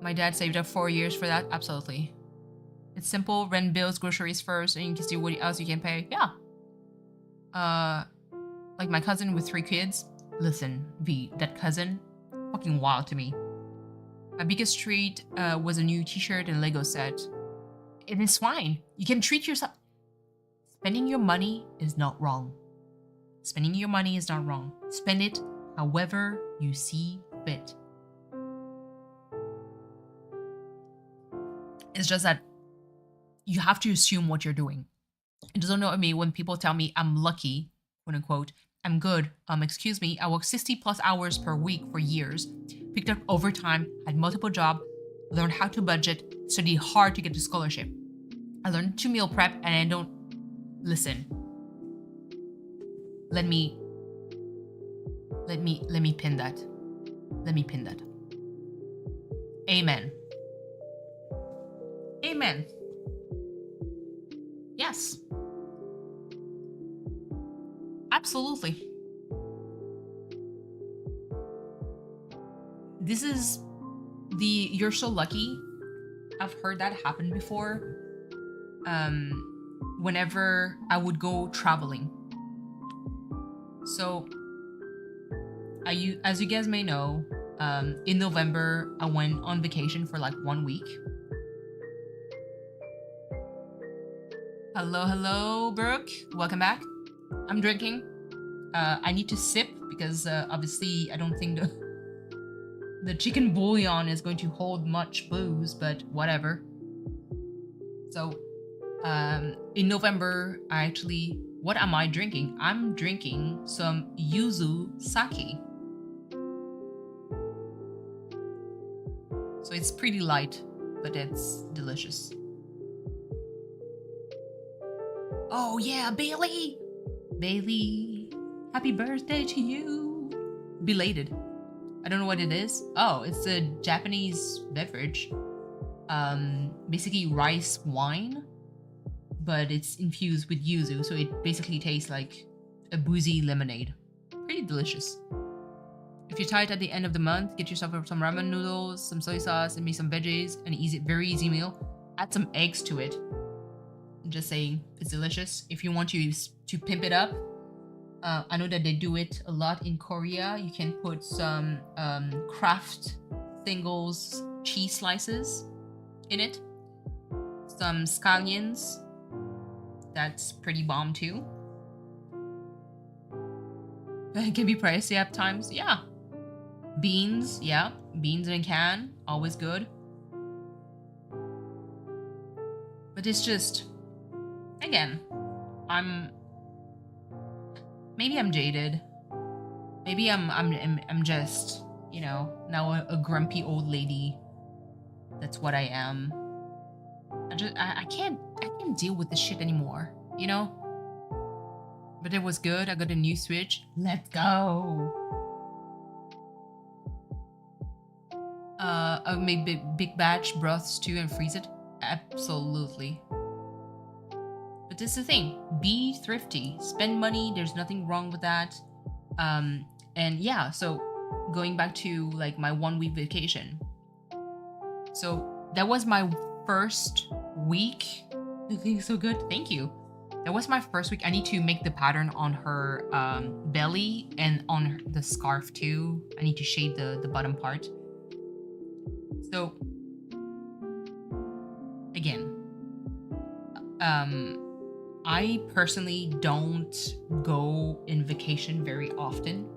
My dad saved up 4 years for that. Absolutely. It's simple. Rent, bills, groceries first, and you can see what else you can pay. Yeah. Like my cousin with 3 kids. Listen, V, that cousin, fucking wild to me. My biggest treat was a new t-shirt and Lego set. It is fine. You can treat yourself. Spending your money is not wrong. Spending your money is not wrong. Spend it however you see fit. It's just that you have to assume what you're doing. It doesn't know me when people tell me I'm lucky, quote unquote, I'm good. Excuse me, I worked 60 plus hours per week for years, picked up overtime, had multiple jobs, learned how to budget, studied hard to get the scholarship. I learned to meal prep, and I don't listen. Let me pin that. Let me pin that. Amen. Amen. Yes. Absolutely. This is the you're so lucky. I've heard that happen before. Whenever I would go traveling. So, as you guys may know, in November, I went on vacation for like 1 week. Hello, Brooke. Welcome back. I'm drinking. I need to sip because obviously I don't think the chicken bouillon is going to hold much booze, but whatever. So, in November, what am I drinking? I'm drinking some yuzu sake. So it's pretty light, but it's delicious. Oh yeah, Bailey! Bailey, happy birthday to you. Belated. I don't know what it is. Oh, it's a Japanese beverage. Basically rice wine, but it's infused with yuzu, so it basically tastes like a boozy lemonade. Pretty delicious. If you're tired at the end of the month, get yourself some ramen noodles, some soy sauce, and maybe some veggies, an very easy meal. Add some eggs to it. I'm just saying, it's delicious. If you want to pimp it up, I know that they do it a lot in Korea. You can put some Kraft singles cheese slices in it. Some scallions. That's pretty bomb too. It can be pricey at times. Yeah. Beans. Yeah. Beans in a can. Always good. But it's just, again, maybe I'm jaded. Maybe I'm just, you know, now a grumpy old lady. That's what I am. I can't deal with this shit anymore, you know? But it was good. I got a new Switch. Let's go. I made big batch broths too and freeze it. Absolutely. But this is the thing. Be thrifty. Spend money. There's nothing wrong with that. And yeah, so going back to like my 1 week vacation. So that was my first week. Looking so good. Thank you. That was my first week. I need to make the pattern on her belly and on the scarf too. I need to shade the bottom part. So again, I personally don't go in vacation very often.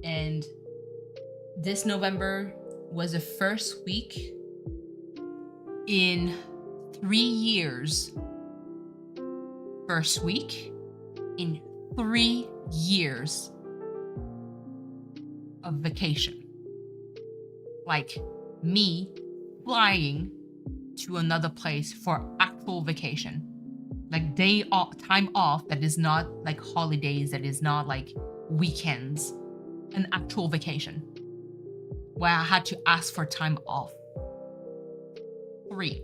And this November was the first week in 3 years. First week in 3 years of vacation. Like me flying to another place for actual vacation. Like time off that is not like holidays, that is not like weekends. An actual vacation where I had to ask for time off. 3.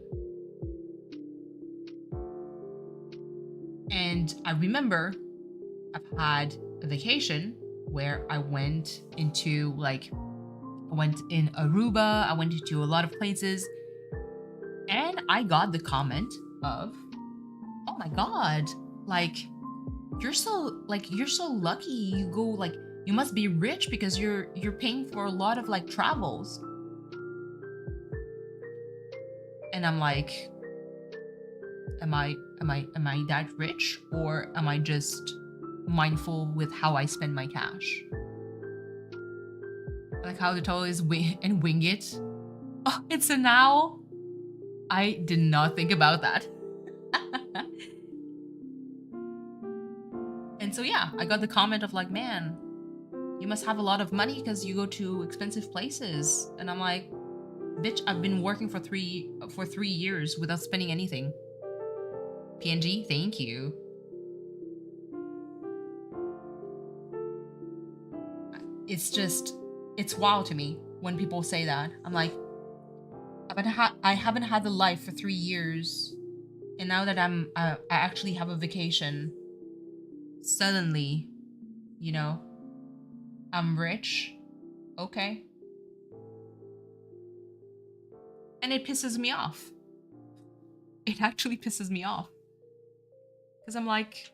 And I remember I've had a vacation where I went in Aruba, I went into a lot of places, and I got the comment of, oh my god, like you're so lucky. You go like, you must be rich because you're paying for a lot of like travels. And I'm like, am I that rich, or am I just mindful with how I spend my cash? Like how the total is wing it. Oh, it's a now. I did not think about that. And so yeah, I got the comment of like, man, you must have a lot of money because you go to expensive places. And I'm like, bitch, I've been working for 3 years without spending anything. PNG, thank you. It's wild to me when people say that. I'm like, I haven't had the life for 3 years, and now that I actually have a vacation, suddenly, you know, I'm rich. Okay. And it pisses me off. It actually pisses me off. Because I'm like,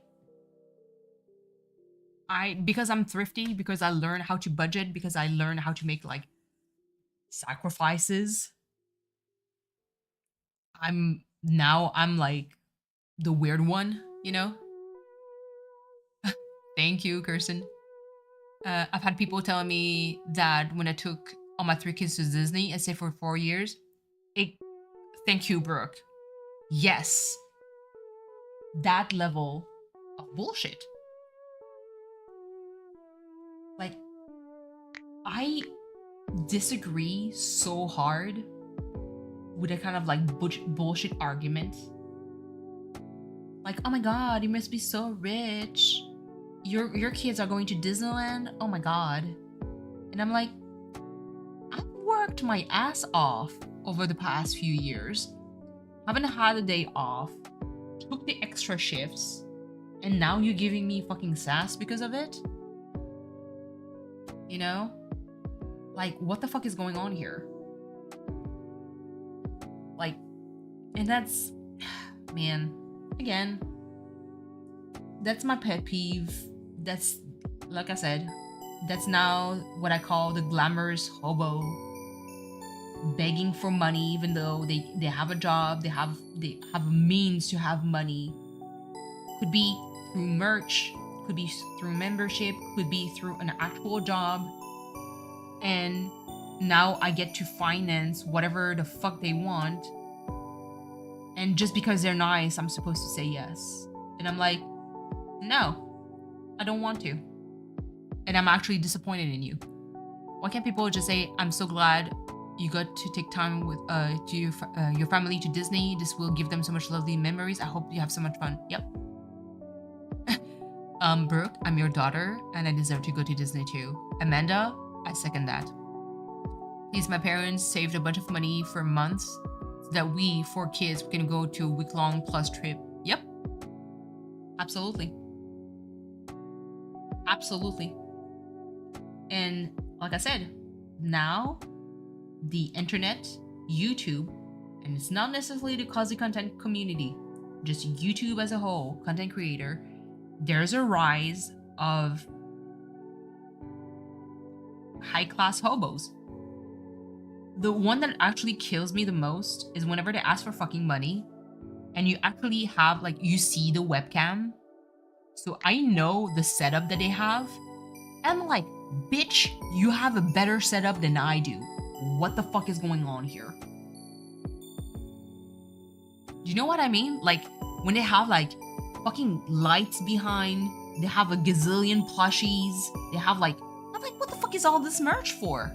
because I'm thrifty, because I learned how to budget, because I learned how to make like sacrifices. I'm like the weird one, you know? Thank you, Kirsten. I've had people telling me that when I took all my 3 kids to Disney, I stayed for 4 years. Thank you, Brooke. Yes. That level of bullshit. Like, I disagree so hard with a kind of like bullshit argument. Like, oh my god, you must be so rich. Your kids are going to Disneyland? Oh my god. And I'm like, I've worked my ass off over the past few years. Haven't had a day off. Took the extra shifts. And now you're giving me fucking sass because of it? You know? Like, what the fuck is going on here? Like, and that's, man, again, that's my pet peeve. That's, like I said, that's now what I call the glamorous hobo. Begging for money even though they have a job, they have means to have money. Could be through merch, could be through membership, could be through an actual job. And now I get to finance whatever the fuck they want. And just because they're nice, I'm supposed to say yes. And I'm like, no, I don't want to. And I'm actually disappointed in you. Why can't people just say, I'm so glad you got to take time with to your family to Disney. This will give them so much lovely memories. I hope you have so much fun. Yep. Brooke, I'm your daughter and I deserve to go to Disney too. Amanda, I second that. Please, my parents saved a bunch of money for months so that we, 4 kids, can go to a week-long plus trip. Yep. Absolutely. Absolutely. And like I said, now the internet, YouTube, and it's not necessarily the quasi content community, just YouTube as a whole, content creator, there's a rise of high-class hobos. The one that actually kills me the most is whenever they ask for fucking money and you actually have, like, you see the webcam. So I know the setup that they have. And I'm like, bitch, you have a better setup than I do. What the fuck is going on here? Do you know what I mean? Like, when they have, like, fucking lights behind, they have a gazillion plushies, they have, like, I'm like, what the fuck is all this merch for?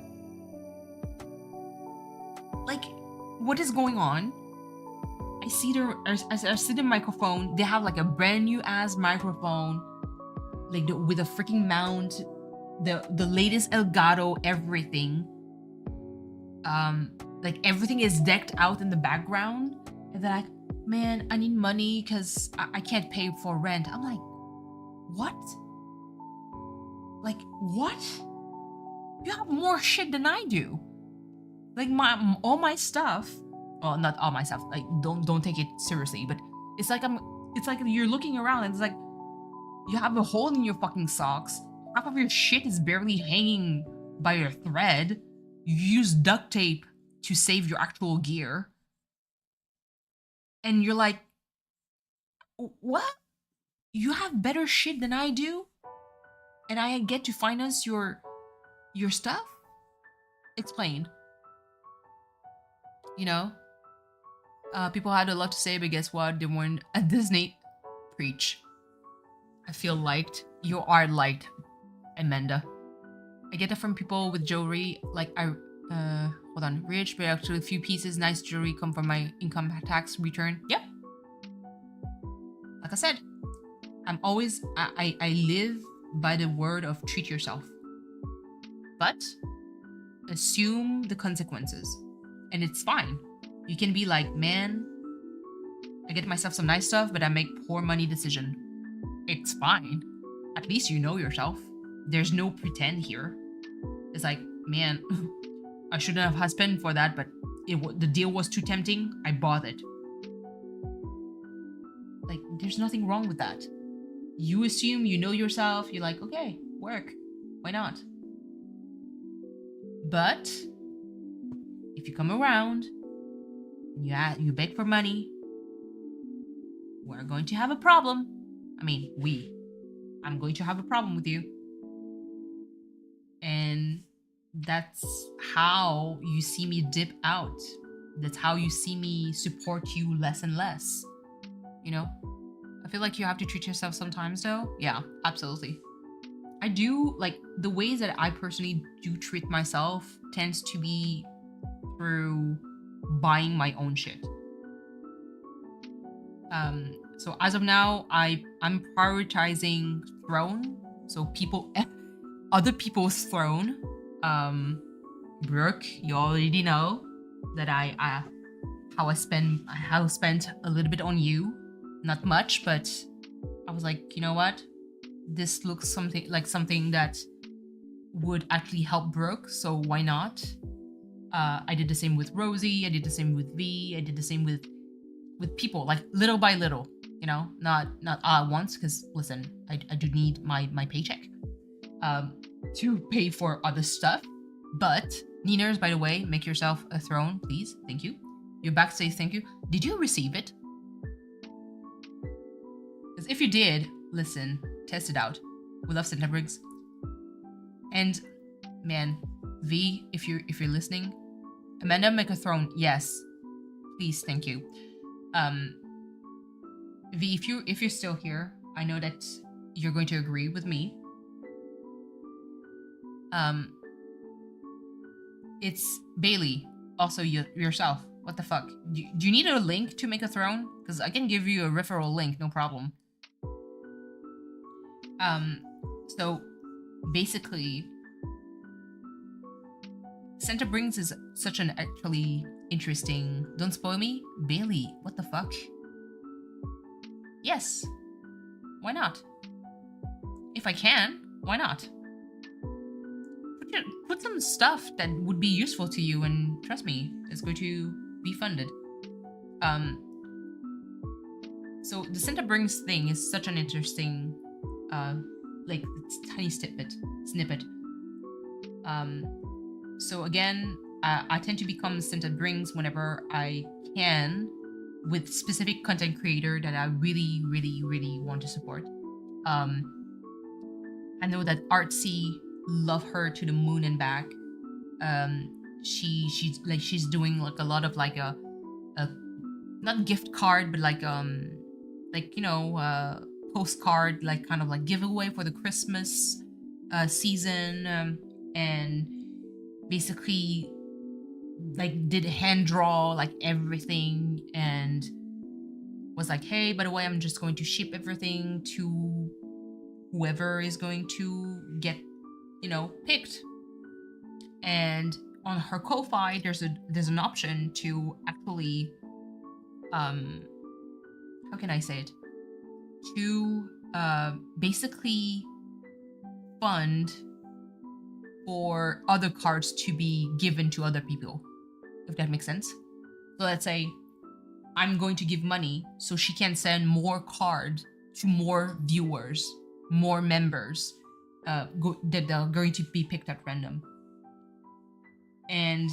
Like, what is going on? I see the microphone, they have, like, a brand new ass microphone, like, with a freaking mount, the latest Elgato everything. Like, everything is decked out in the background, and they're like, man, I need money because I can't pay for rent. I'm like, what? Like, what? You have more shit than I do. Like, all my stuff, well, not all my stuff, like, don't take it seriously, but it's like you're looking around and it's like you have a hole in your fucking socks. Half of your shit is barely hanging by your thread. You use duct tape to save your actual gear. And you're like, what? You have better shit than I do? And I get to finance your stuff? Explain. You know? People had a lot to say, but guess what? They weren't at Disney. Preach. I feel liked. You are liked, Amanda. I get that from people with jewelry. Like, hold on. Rich, but actually a few pieces. Nice jewelry come from my income tax return. Yep. Like I said, I'm always, I live by the word of treat yourself. But assume the consequences. And it's fine. You can be like, man, I get myself some nice stuff, but I make poor money decision. It's fine. At least you know yourself. There's no pretend here. It's like, man, I shouldn't have spent for that, but the deal was too tempting. I bought it. Like, there's nothing wrong with that. You assume you know yourself. You're like, okay, work. Why not? But if you come around and you beg for money, we're going to have a problem. I mean, I'm going to have a problem with you. And that's how you see me dip out. That's how you see me support you less and less. You know? I feel like you have to treat yourself sometimes though. Yeah, absolutely. I do, like, the ways that I personally do treat myself tends to be through buying my own shit. So as of now, I'm prioritizing throne. So other people's throne. Brooke, you already know that how I spent a little bit on you. Not much, but I was like, you know what? This looks something that would actually help Brooke, so why not? I did the same with Rosie, I did the same with V, I did the same with people, like little by little, you know, not all at once, because listen, I do need my paycheck to pay for other stuff. But Niners, by the way, make yourself a throne, please. Thank you. Your back says thank you. Did you receive it? Because if you did, listen, test it out. We love Santa Briggs. And man, V, if you're listening, Amanda, make a throne. Yes, please, thank you. V, if you're still here, I know that you're going to agree with me. It's Bailey, also yourself. What the fuck? Do you need a link to make a throne? Because I can give you a referral link, no problem. So basically, Santa Brings is such an actually interesting. Don't spoil me, Bailey. What the fuck? Yes, why not? If I can, why not? Put some stuff that would be useful to you, and trust me, it's going to be funded. So the Santa Brings thing is such an interesting, like tiny snippet. So again, I tend to become Santa Brings whenever I can, with specific content creator that I really, really, really want to support. I know that Artsy, love her to the moon and back. She's doing like a lot of like a not gift card, but like you know, postcard, like kind of like giveaway for the Christmas season, and basically like did hand draw like everything, and was like, hey, by the way, I'm just going to ship everything to whoever is going to get, you know, picked. And on her Ko-fi, there's an option to actually how can I say it, to basically fund for other cards to be given to other people, if that makes sense. So let's say I'm going to give money so she can send more cards to more viewers, more members that are going to be picked at random. And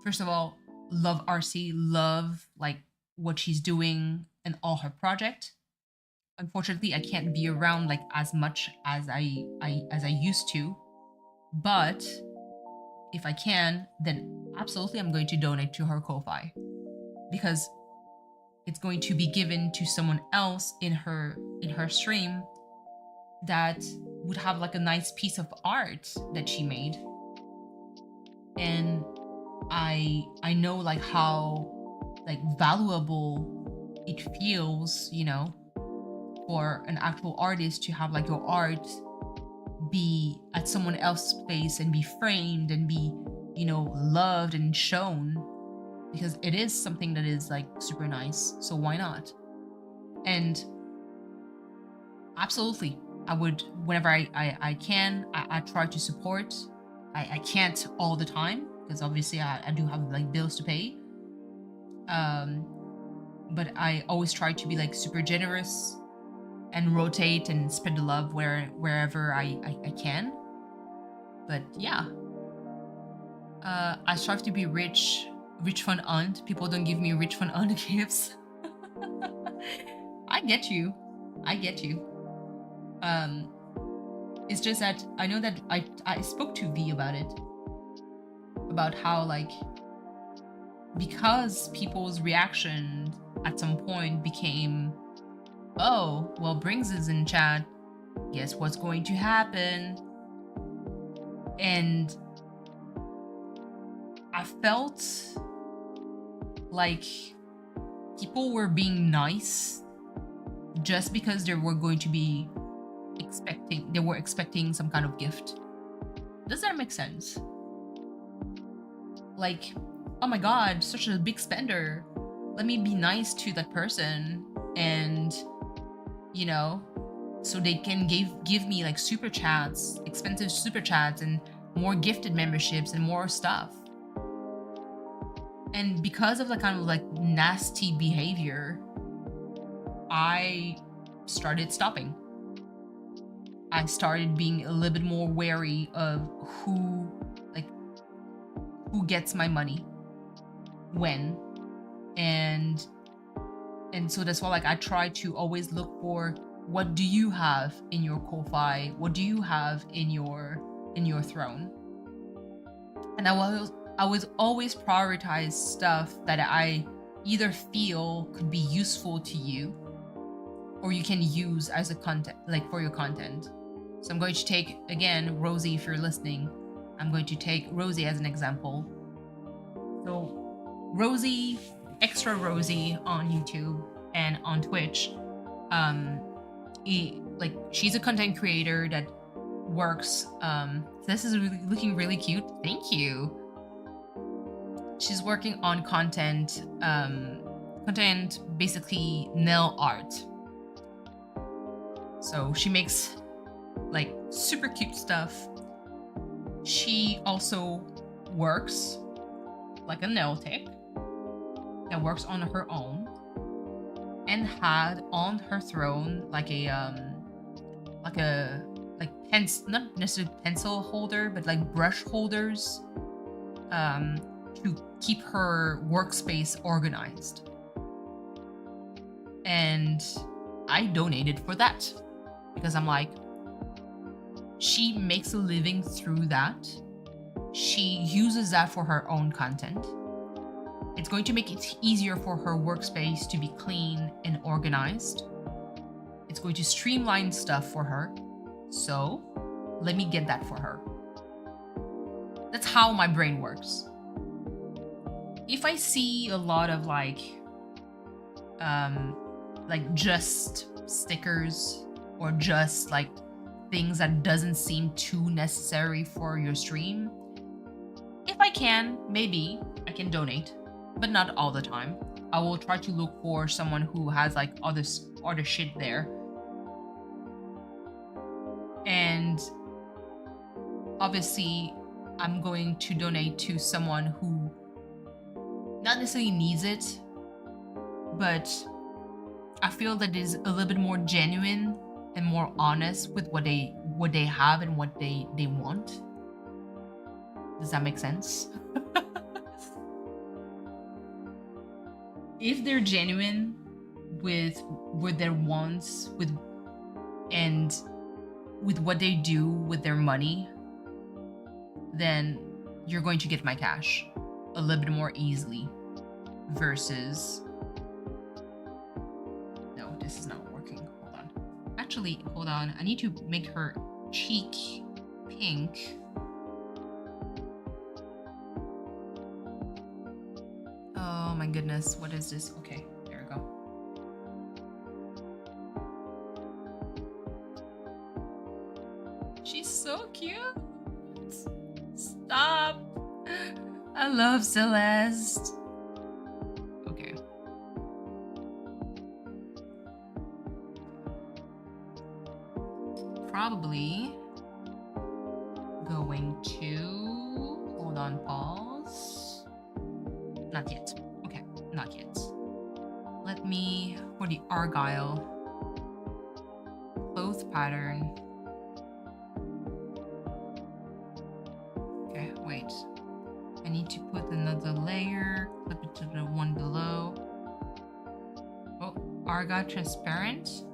first of all, love RC, love like what she's doing and all her project. Unfortunately, I can't be around like as much as I used to, but if I can, then absolutely I'm going to donate to her Ko-fi, because it's going to be given to someone else in her stream that would have like a nice piece of art that she made. And I know like how like valuable it feels, you know, for an actual artist to have like your art be at someone else's place and be framed and be, you know, loved and shown, because it is something that is like super nice. So why not? And absolutely, I would, whenever I can, I try to support. I can't all the time, because obviously I do have like bills to pay. But I always try to be like super generous and rotate and spread the love wherever I can. But yeah, I strive to be rich fun aunt. People don't give me rich fun aunt gifts. I get you. It's just that I know that I spoke to V about it, about how like, because people's reaction at some point became, oh, well, Brings is in chat, guess what's going to happen? And I felt like people were being nice just because they were going to be expecting some kind of gift. Does that make sense? Like, oh my god, such a big spender, let me be nice to that person, and you know, so they can give me like super chats, expensive super chats, and more gifted memberships and more stuff. And because of the kind of like nasty behavior, I started stopping. I started being a little bit more wary of who gets my money, when, and so that's why like I try to always look for, what do you have in your Ko-fi? What do you have in your throne? And I was always prioritize stuff that I either feel could be useful to you or you can use as a content, like for your content. So I'm going to take, again, Rosie, if you're listening, I'm going to take Rosie as an example. So Rosie, extra Rosie on YouTube and on Twitch, she's a content creator that works. This is looking really cute. Thank you. She's working on content, basically nail art. So she makes like super cute stuff. She also works like a nail tech that works on her own and had on her throne like not necessarily pencil holder, but like brush holders to keep her workspace organized. And I donated for that because I'm like, she makes a living through that. She uses that for her own content. It's going to make it easier for her workspace to be clean and organized. It's going to streamline stuff for her. So let me get that for her. That's how my brain works. If I see a lot of like just stickers or just like things that doesn't seem too necessary for your stream, if I can, maybe I can donate, but not all the time. I will try to look for someone who has like other shit there. And obviously I'm going to donate to someone who not necessarily needs it, but I feel that is a little bit more genuine and more honest with what they have and what they want. Does that make sense? If they're genuine with their wants, with what they do with their money, then you're going to get my cash a little bit more easily versus... No, this is not working. Hold on. Actually, hold on. I need to make her cheek pink. Oh my goodness, what is this? Okay, there we go. She's so cute. Stop. I love Celeste. Okay. Probably going to hold on, pause. Not yet. Okay, not yet. Let me, for the Argyle cloth pattern. Okay, wait. I need to put another layer, flip it to the one below. Oh, Argyle transparent.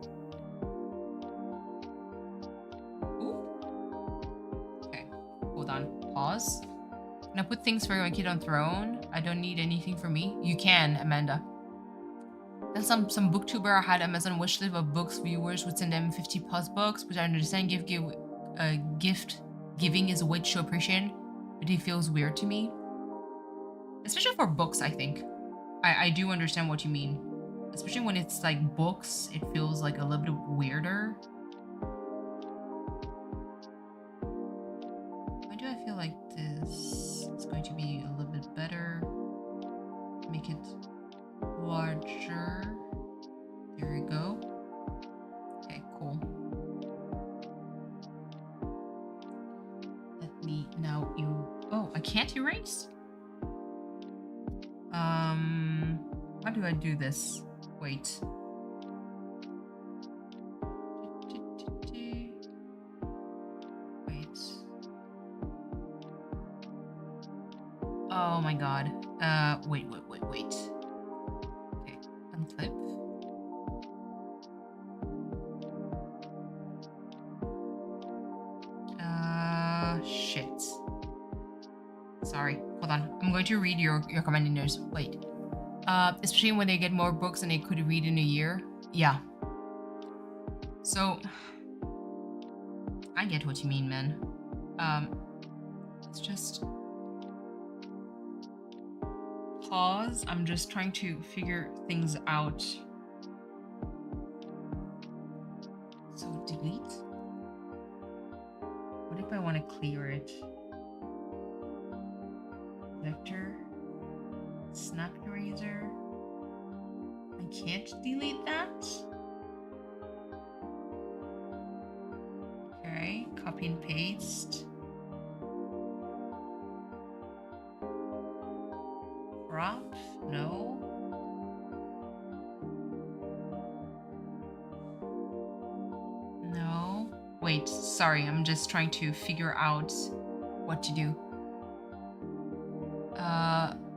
Ooh. Okay, hold on, pause. Can I put things for my kid on throne? I don't need anything for me. You can, Amanda. Then some booktuber I had Amazon wishlist of books. Viewers would send them 50 plus books, which I understand gift giving is a way to show appreciation, but it feels weird to me. Especially for books, I think. I do understand what you mean. Especially when it's like books, it feels like a little bit weirder. Why do I feel like this is going to be a little bit better? Make it larger. There we go. Okay, cool. Let me now oh, I can't erase? How do I do this? Wait. Wait. Oh my god. Wait. Okay, unclip. Shit. Sorry, hold on. I'm going to read your comment in yours. Wait. Especially when they get more books than they could read in a year. Yeah. So I get what you mean, man. It's just pause. I'm just trying to figure things out. So delete. What if I want to clear it? Vector. Snap eraser. I can't delete that. Okay, copy and paste. Crop? No. No. Wait, sorry, I'm just trying to figure out what to do.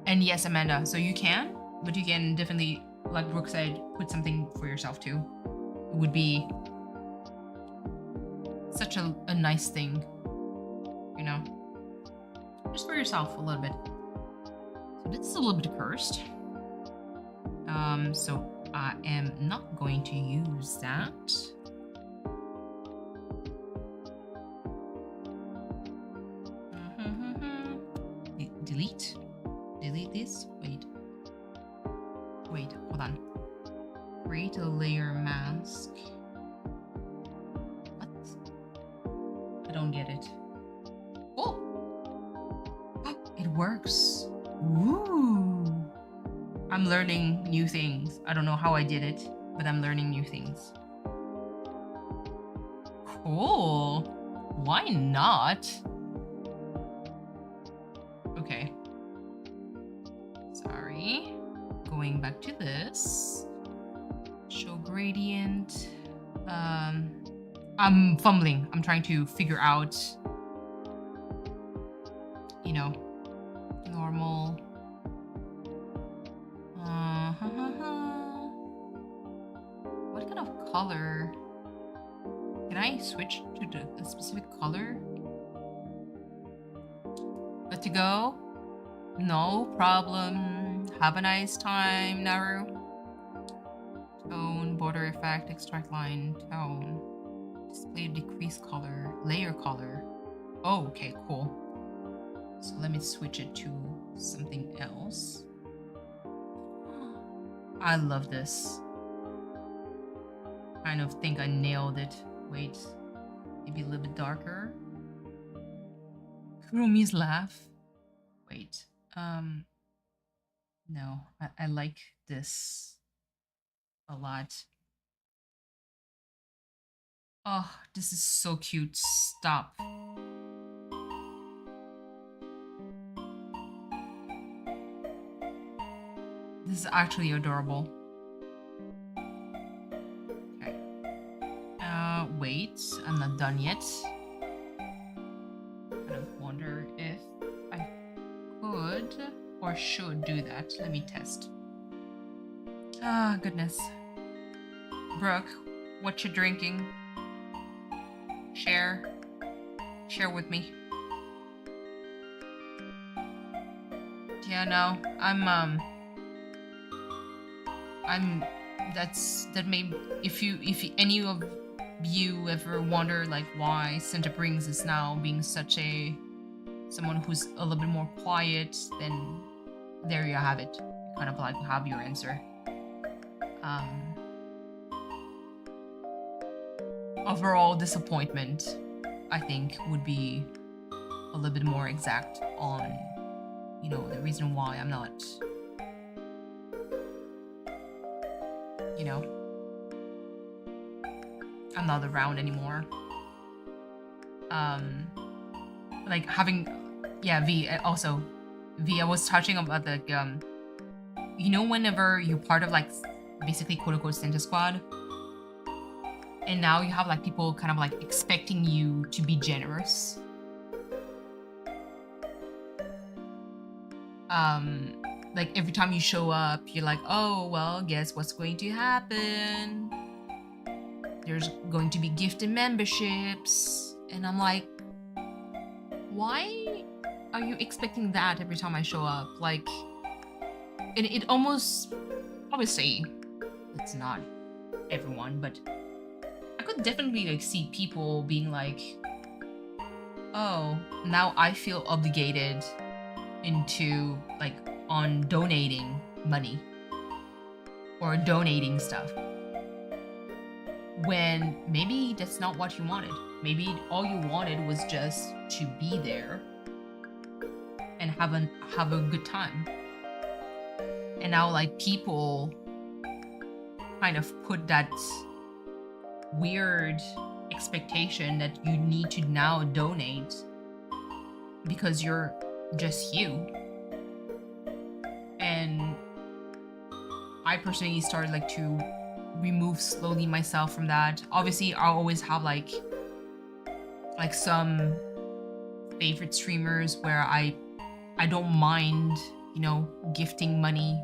And yes, Amanda, so you can, but you can definitely, like Brooke said, put something for yourself too. It would be such a nice thing, you know, just for yourself a little bit. So this is a little bit cursed. So I am not going to use that. Delete. Delete this. Wait, hold on. Create a layer mask. What? I don't get it. Oh! It works. Ooh. I'm learning new things. I don't know how I did it, but I'm learning new things. Cool. Why not? Okay. Sorry. Going back to this. Show gradient. I'm fumbling. I'm trying to figure out, you know, normal. What kind of color? Can I switch to a specific color? Good to go? No problem. Have a nice time, Naru. Tone, border effect, extract line, tone. Display decrease color, layer color. Oh, okay, cool. So let me switch it to something else. I love this. Kind of think I nailed it. Wait, maybe a little bit darker. Kurumi's laugh. Wait, no, I like this a lot. Oh, this is so cute. Stop. This is actually adorable. Okay. Wait, I'm not done yet. I kind of wonder if I could or should do that. Let me test. Ah, goodness. Brooke, what you drinking? Share with me. Yeah, no, that may, if any of you ever wonder like why Santa Brings is now being such someone who's a little bit more quiet, then there you have it. You kind of like have your answer. Overall disappointment, I think, would be a little bit more exact on, you know, the reason why I'm not, you know, I'm not around anymore. Like having, yeah, V, also, V, I was touching about the, you know, whenever you're part of like, basically quote unquote Santa Squad, and now you have like people kind of like expecting you to be generous. Like every time you show up, you're like, oh, well, guess what's going to happen? There's going to be gifted memberships. And I'm like, why are you expecting that every time I show up? Like, it almost, obviously, it's not everyone, but I could definitely like see people being like, oh, now I feel obligated into like on donating money or donating stuff, when maybe that's not what you wanted. Maybe all you wanted was just to be there and have a good time. And now like people kind of put that weird expectation that you need to now donate because you're just you. And I personally started like to remove slowly myself from that. Obviously, I'll always have like some favorite streamers where I don't mind, you know, gifting money,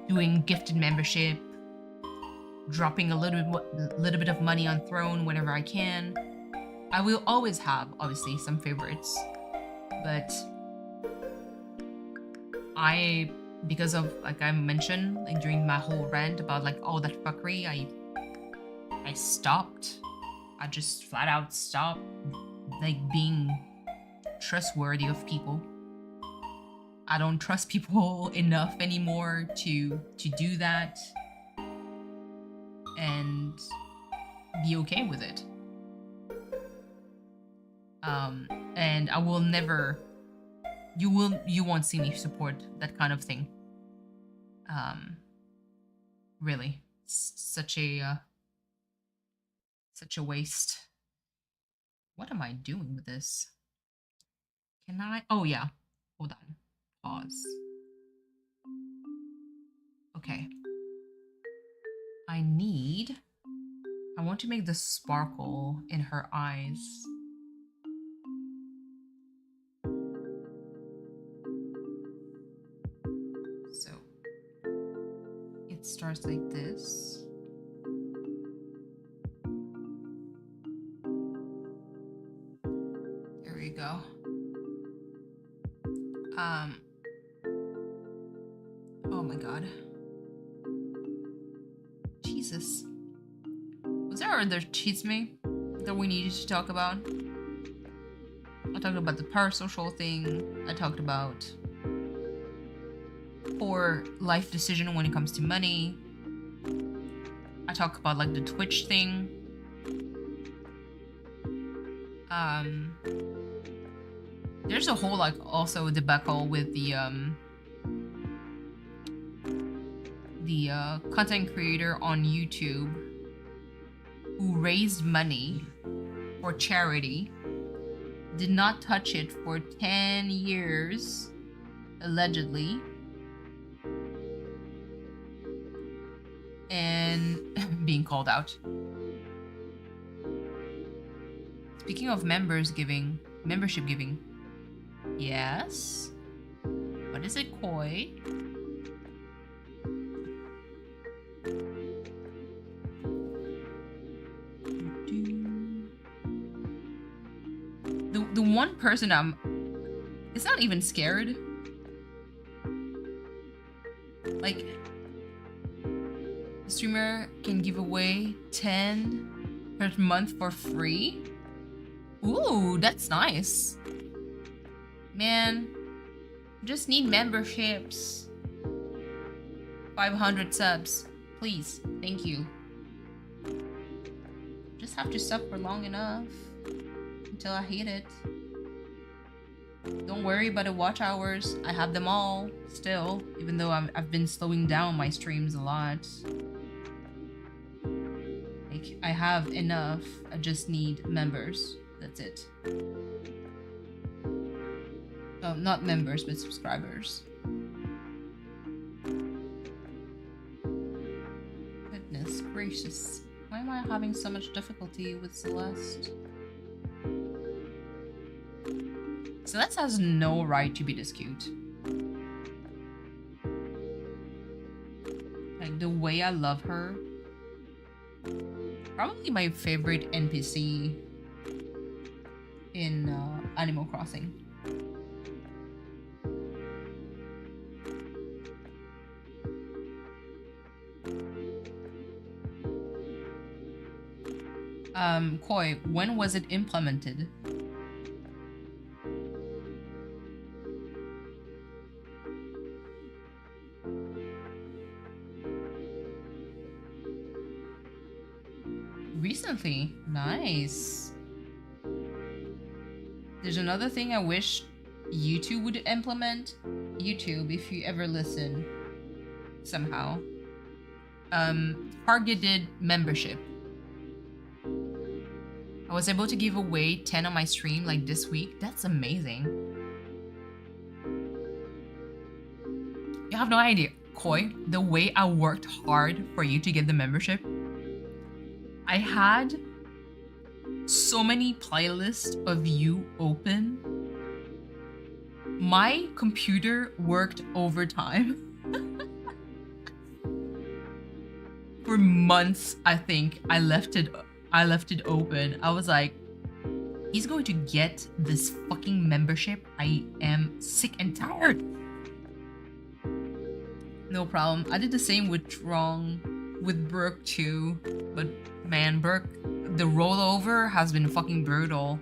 doing gifted membership, dropping a little bit of money on Throne whenever I can. I will always have obviously some favorites, but because of like I mentioned like during my whole rant about like all that fuckery, I stopped. I just flat out stopped like being trustworthy of people. I don't trust people enough anymore to do that and be okay with it. And I will never, you won't see me support that kind of thing. Really, such a waste. What am I doing with this? Can I? Oh yeah, hold on. Pause. Okay. I want to make the sparkle in her eyes. So it starts like this. There we go. Oh my god. Jesus. Was there other chisme that we needed to talk about? I talked about the parasocial thing. I talked about poor life decision when it comes to money. I talked about like the Twitch thing. There's a whole like also debacle with the content creator on YouTube who raised money for charity, did not touch it for 10 years, allegedly, and being called out. Speaking of membership giving, yes? What is it, Koi? The one person it's not even scared. Like, the streamer can give away 10 per month for free? Ooh, that's nice. Man, just need memberships. 500 subs, please. Thank you. Just have to sub for long enough until I hate it. Don't worry about the watch hours. I have them all still, even though I've been slowing down my streams a lot. Like, I have enough. I just need members. That's it. Oh, not members, but subscribers. Goodness gracious. Why am I having so much difficulty with Celeste? Celeste has no right to be this cute. Like, the way I love her. Probably my favorite NPC in Animal Crossing. Koi, when was it implemented? Recently. Nice. There's another thing I wish YouTube would implement. YouTube, if you ever listen somehow. Targeted membership. I was able to give away 10 on my stream like this week. That's amazing. You have no idea, Koi, the way I worked hard for you to get the membership. I had so many playlists of you open. My computer worked overtime. For months, I think I left it open. I was like, he's going to get this fucking membership. I am sick and tired. No problem. I did the same with Brooke too. But man, Brooke, the rollover has been fucking brutal.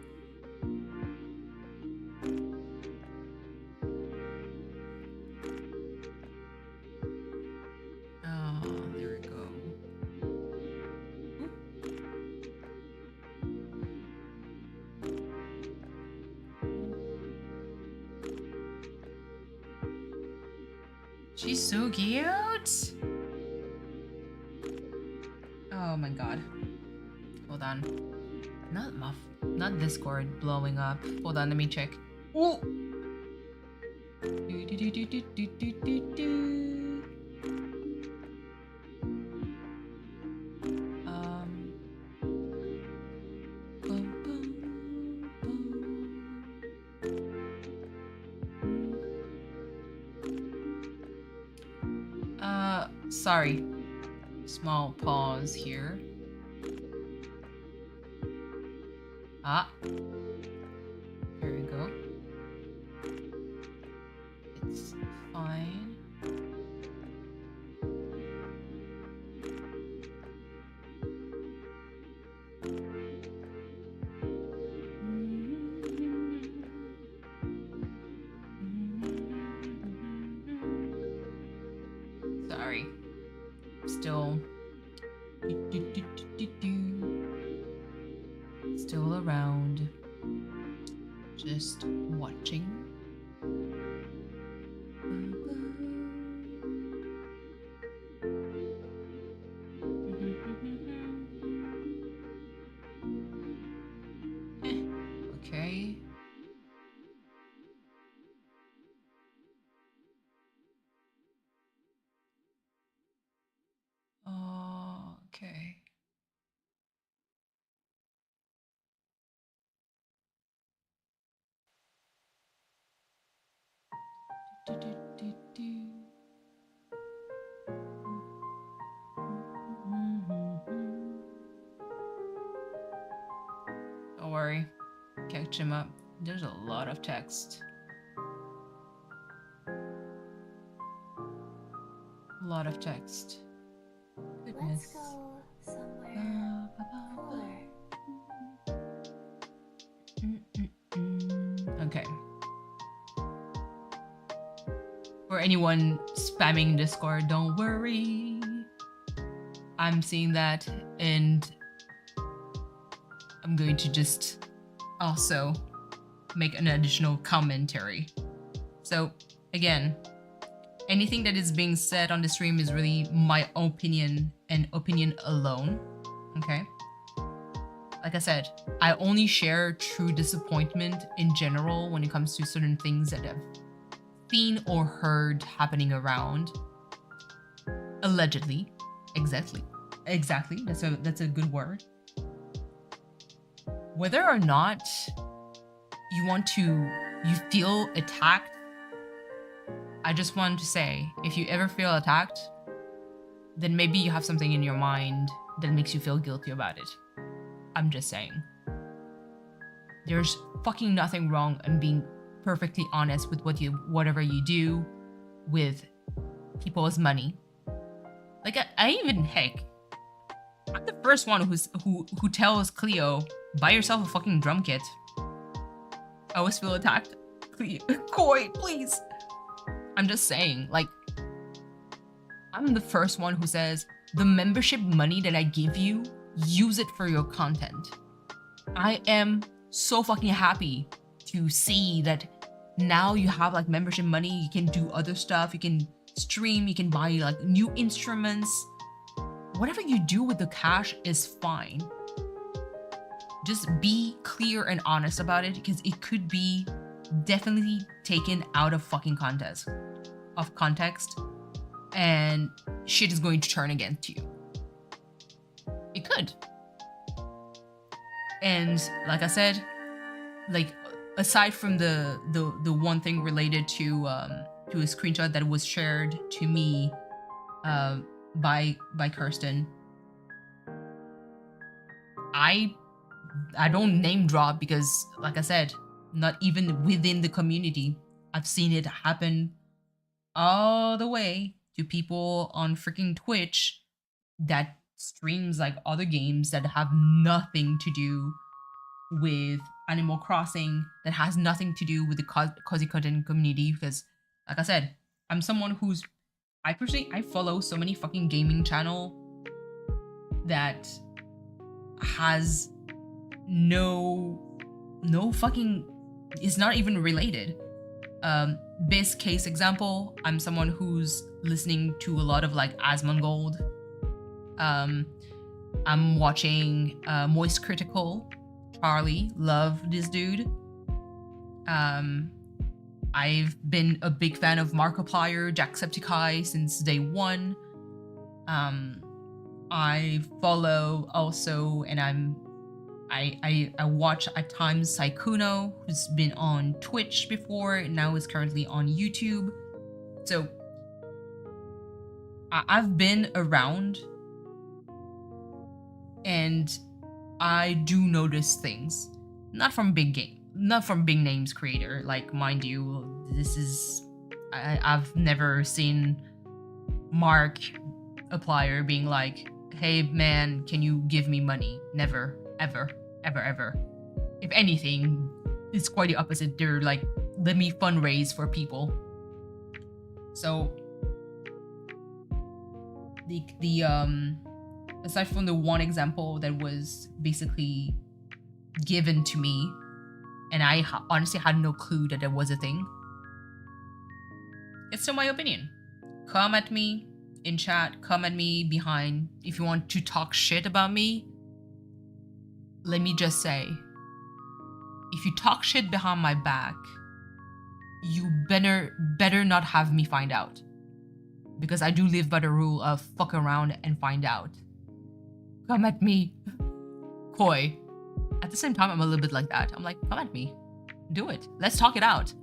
She's so cute. Oh my god. Hold on. Not Discord blowing up. Hold on, let me check. Ooh. Sorry. Small pause here. Ah. There we go. It's fine. Sorry. Still around, just watching. Okay. Okay. Don't worry, catch him up. There's a lot of text. A lot of text. Goodness. Let's go somewhere cooler. Okay. For anyone spamming Discord, don't worry. I'm seeing that, and I'm going to just also make an additional commentary. So again, anything that is being said on the stream is really my opinion and opinion alone. Okay? Like I said, I only share true disappointment in general when it comes to certain things that I've seen or heard happening around. Allegedly. Exactly. That's a good word. Whether or not you feel attacked, I just want to say, if you ever feel attacked, then maybe you have something in your mind that makes you feel guilty about it. I'm just saying. There's fucking nothing wrong in being perfectly honest with whatever you do with people's money. Like, I even, heck, I'm the first one who tells Cleo, buy yourself a fucking drum kit. I always feel attacked. Cleo, Koi, please. I'm just saying, like, I'm the first one who says, the membership money that I give you, use it for your content. I am so fucking happy to see that now you have like membership money, you can do other stuff, you can stream, you can buy like new instruments. Whatever you do with the cash is fine. Just be clear and honest about it, because it could be definitely taken out of fucking context, and shit is going to turn against you. It could. And like I said, like aside from the one thing related to a screenshot that was shared to me by Kirsten, I don't name drop because, like I said, not even within the community. I've seen it happen all the way to people on freaking Twitch that streams like other games that have nothing to do with Animal Crossing, that has nothing to do with the cozy content community. Because, like I said, I'm someone who's I follow so many fucking gaming channel that has no fucking, is not even related. Best case example, I'm someone who's listening to a lot of like Asmongold. I'm watching Moist Critical. Charlie, love this dude. I've been a big fan of Markiplier, Jacksepticeye since day one. I follow also, and I watch at times Saikuno, who's been on Twitch before and now is currently on YouTube. So I've been around, and I do notice things, not from big names creator. Like, mind you, this is I've never seen Markiplier being like, "Hey man, can you give me money?" Never, ever. If anything, it's quite the opposite. They're like, "Let me fundraise for people." So the aside from the one example that was basically given to me, and I honestly had no clue that there was a thing, it's still my opinion. Come at me in chat, come at me behind. If you want to talk shit about me, let me just say, if you talk shit behind my back, you better not have me find out. Because I do live by the rule of fuck around and find out. Come at me. Koi. At the same time, I'm a little bit like that. I'm like, come at me. Do it. Let's talk it out.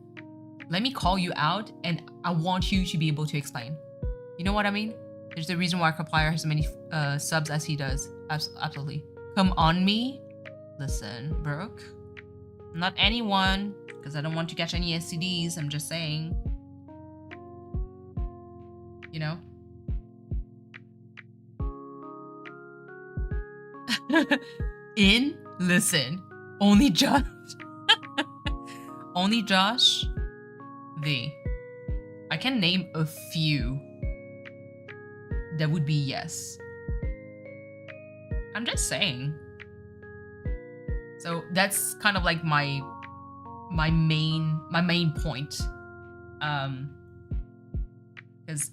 Let me call you out, and I want you to be able to explain. You know what I mean? There's the reason why Markiplier has as many subs as he does. Absolutely. Come on me. Listen, Brooke. Not anyone, because I don't want to catch any STDs. I'm just saying. You know? Listen. Only Josh. Only Josh. V. I can name a few that would be yes. I'm just saying. So that's kind of like my main point. Because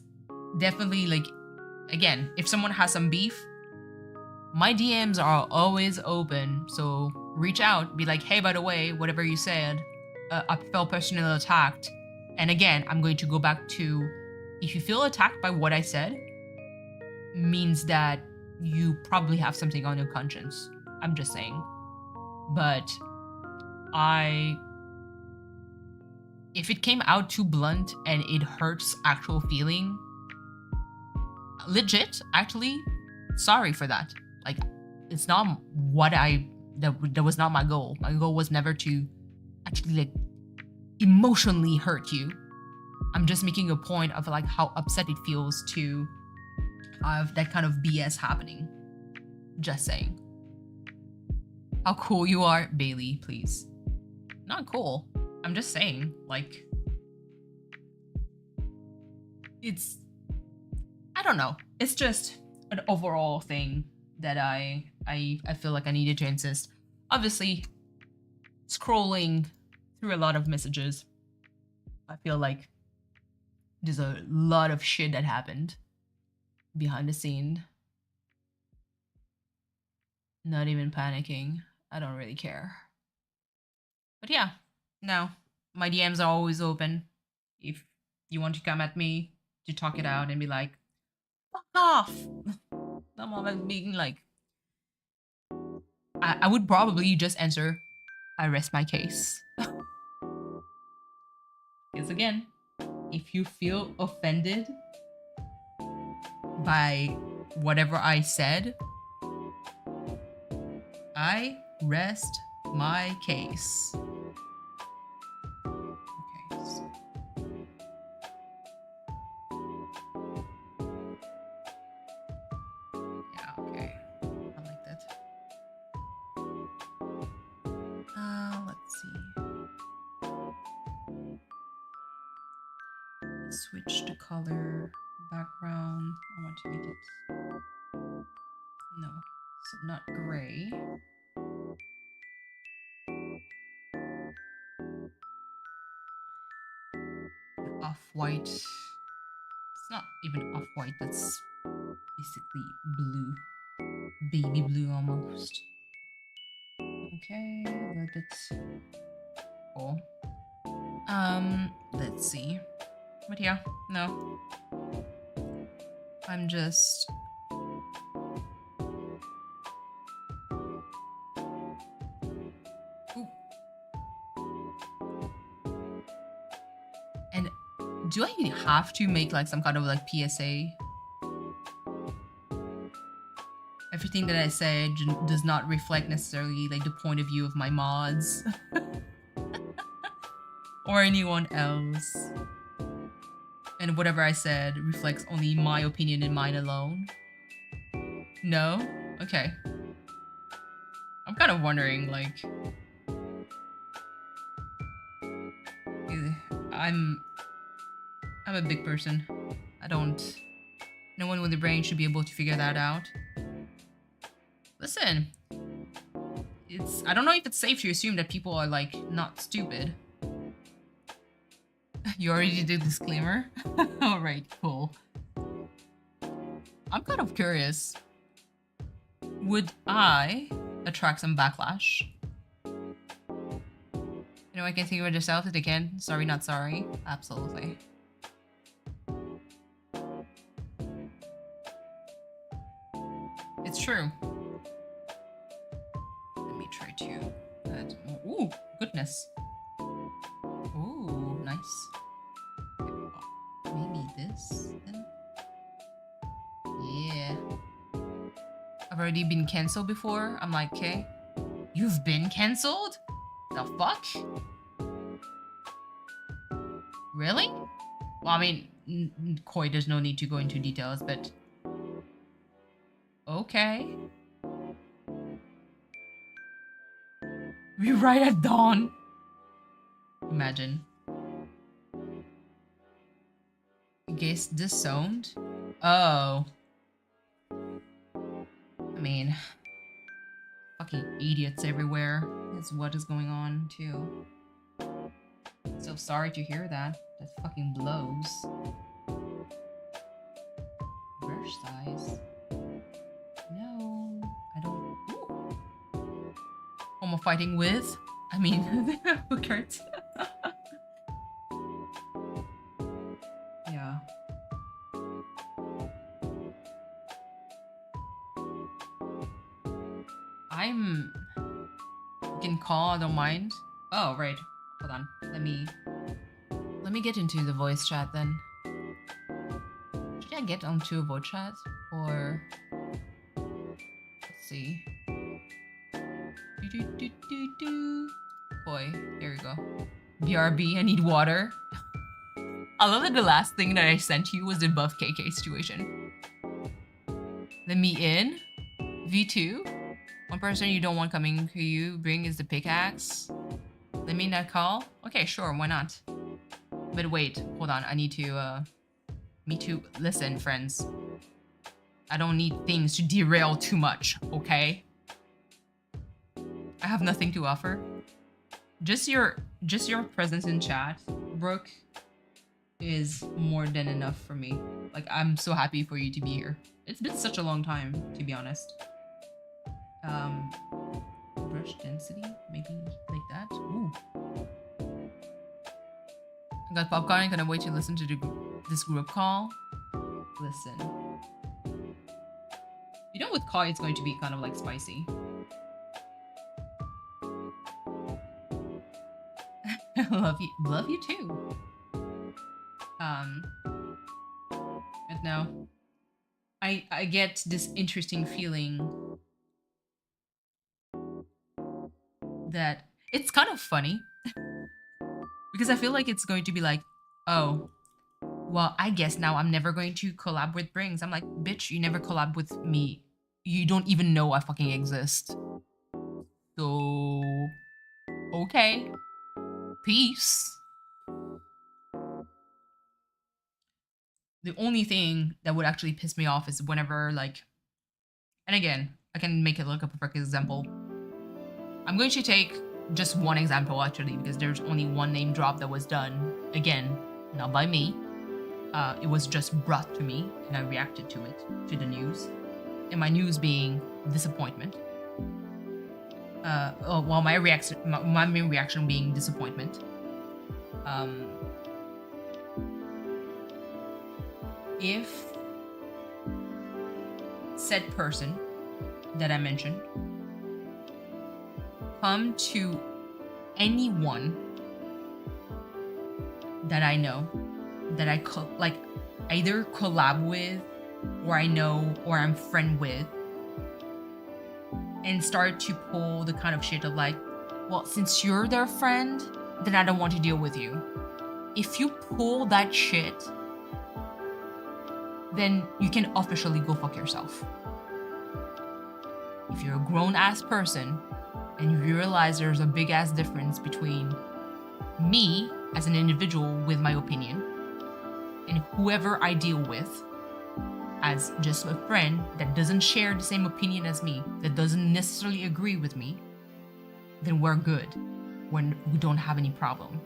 definitely, like, again, if someone has some beef, my DMs are always open. So reach out, be like, hey, by the way, whatever you said, I felt personally attacked. And again, I'm going to go back to, if you feel attacked by what I said, means that you probably have something on your conscience. I'm just saying. But if it came out too blunt and it hurts actual feeling, legit, actually, sorry for that. Like, it's not what that was not my goal. My goal was never to actually, like, emotionally hurt you. I'm just making a point of, like, how upset it feels to have that kind of BS happening. Just saying. How cool you are, Bailey, please. Not cool. I'm just saying, like, it's, I don't know. It's just an overall thing that I feel like I needed to insist. Obviously, scrolling through a lot of messages, I feel like there's a lot of shit that happened behind the scene. Not even panicking. I don't really care. But yeah, no. My DMs are always open. If you want to come at me to talk it out and be like, fuck off. I'm always being like, I would probably just answer, I rest my case. Because again, if you feel offended by whatever I said, I rest my case. Okay. Yeah, okay. I like that. Let's see. Switch to color, background. I want to make it, no, so not gray. Off-white. It's not even off-white, that's basically blue. Baby blue almost. Okay, a little bit cool. Let's see. But yeah, no. I'm just ooh. And do I have to make like some kind of like PSA? Everything that I said does not reflect necessarily like the point of view of my mods or anyone else. And whatever I said reflects only my opinion and mine alone. No? Okay. I'm kind of wondering, like, I'm a big person. No one with a brain should be able to figure that out. Listen, I don't know if it's safe to assume that people are like not stupid. You already did disclaimer? Alright, cool. I'm kind of curious. Would I attract some backlash? Anyone can think of yourself if they can. Sorry, not sorry. Absolutely. It's true. Let me try to add more. Ooh, goodness. Ooh, nice. Maybe this then? Yeah. I've already been cancelled before. I'm like, okay. You've been cancelled? The fuck? Really? Well, I mean, Koi, there's no need to go into details, but... Okay. We're right at dawn. Imagine. Guess this sound? Oh. I mean, fucking idiots everywhere. That's what is going on too. So sorry to hear that. That fucking blows. Brush size. No, I don't. Ooh. Homo fighting with? I mean, hookers. Yeah. You can call, I don't mind. Oh, right. Hold on. Let me get into the voice chat then. Should I get onto a voice chat? Or... Let's see. Boy, here we go. BRB, I need water. I love that the last thing that I sent you was the buff KK situation. Let me in? V2? One person you don't want coming who you bring is the pickaxe. Let me not call? Okay, sure, why not? But wait, hold on, I need to, me too. Listen, friends. I don't need things to derail too much, okay? I have nothing to offer. Just your presence in chat, Brooke, is more than enough for me. Like, I'm so happy for you to be here. It's been such a long time, to be honest. Brush density, maybe like that. Ooh. I got popcorn. Gonna wait to listen to this group call. Listen. You know, with Kai, it's going to be kind of like spicy. Love you too. But no, I get this interesting feeling that it's kind of funny because I feel like it's going to be like, oh, well, I guess now I'm never going to collab with Brings. I'm like, bitch, you never collab with me. You don't even know I fucking exist. So, okay. Peace. The only thing that would actually piss me off is whenever, like, and again, I can make it look a perfect example. I'm going to take just one example actually, because there's only one name drop that was done. Again, not by me. It was just brought to me and I reacted to it, to the news. And my news being disappointment. While my main reaction being disappointment. If said person that I mentioned come to anyone that I know, that I like either collab with, or I know, or I'm friend with, and start to pull the kind of shit of like, well, since you're their friend, then I don't want to deal with you. If you pull that shit, then you can officially go fuck yourself. If you're a grown-ass person and you realize there's a big-ass difference between me as an individual with my opinion and whoever I deal with as just a friend that doesn't share the same opinion as me, that doesn't necessarily agree with me, then we're good. We don't have any problem.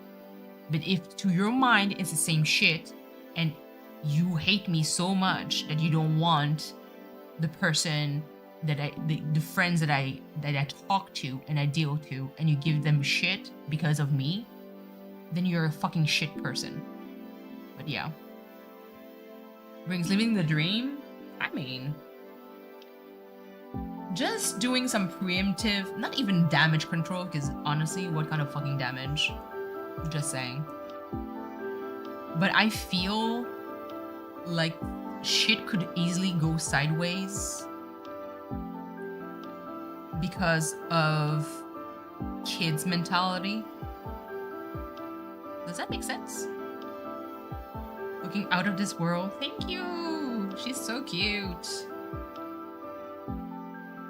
But if to your mind it's the same shit and you hate me so much that you don't want the person that the friends that I talk to and I deal to, and you give them shit because of me, then you're a fucking shit person. But yeah. Brings living the dream? I mean, just doing some preemptive, not even damage control, because honestly, what kind of fucking damage? Just saying. But I feel like shit could easily go sideways because of kids' mentality. Does that make sense? Looking out of this world. Thank you. She's so cute.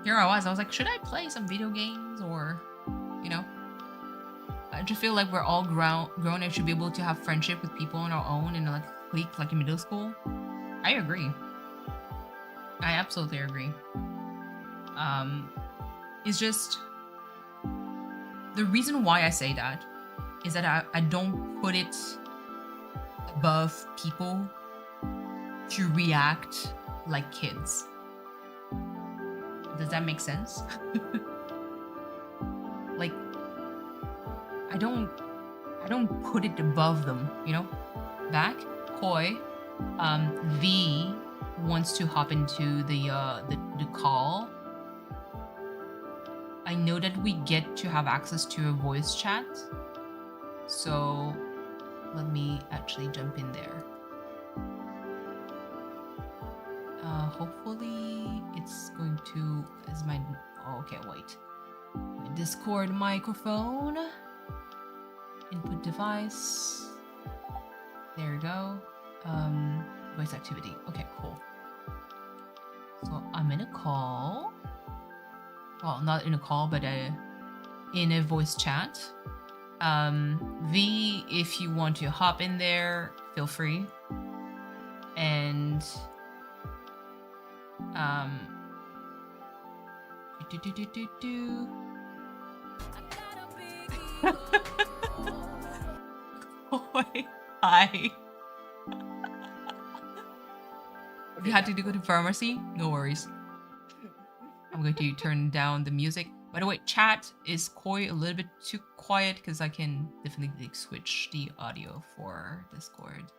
Here I was like, should I play some video games or, you know? I just feel like we're all grown and should be able to have friendship with people on our own and like clique like in middle school. I agree. I absolutely agree. It's just the reason why I say that is that I don't put it above people to react like kids. Does that make sense? Like, I don't put it above them, you know? Back, Koi, V wants to hop into the call. I know that we get to have access to a voice chat, so let me actually jump in there. Hopefully it's going to, is my, oh, okay, wait. My Discord microphone, input device, there we go. Voice activity, okay, cool. So I'm in a call. well, not in a call, but in a voice chat. V, if you want to hop in there, feel free. And do. Boy, hi. You had to go to pharmacy? No worries. I'm going to turn down the music. By the way, chat is a little bit too quiet because I can definitely switch the audio for Discord.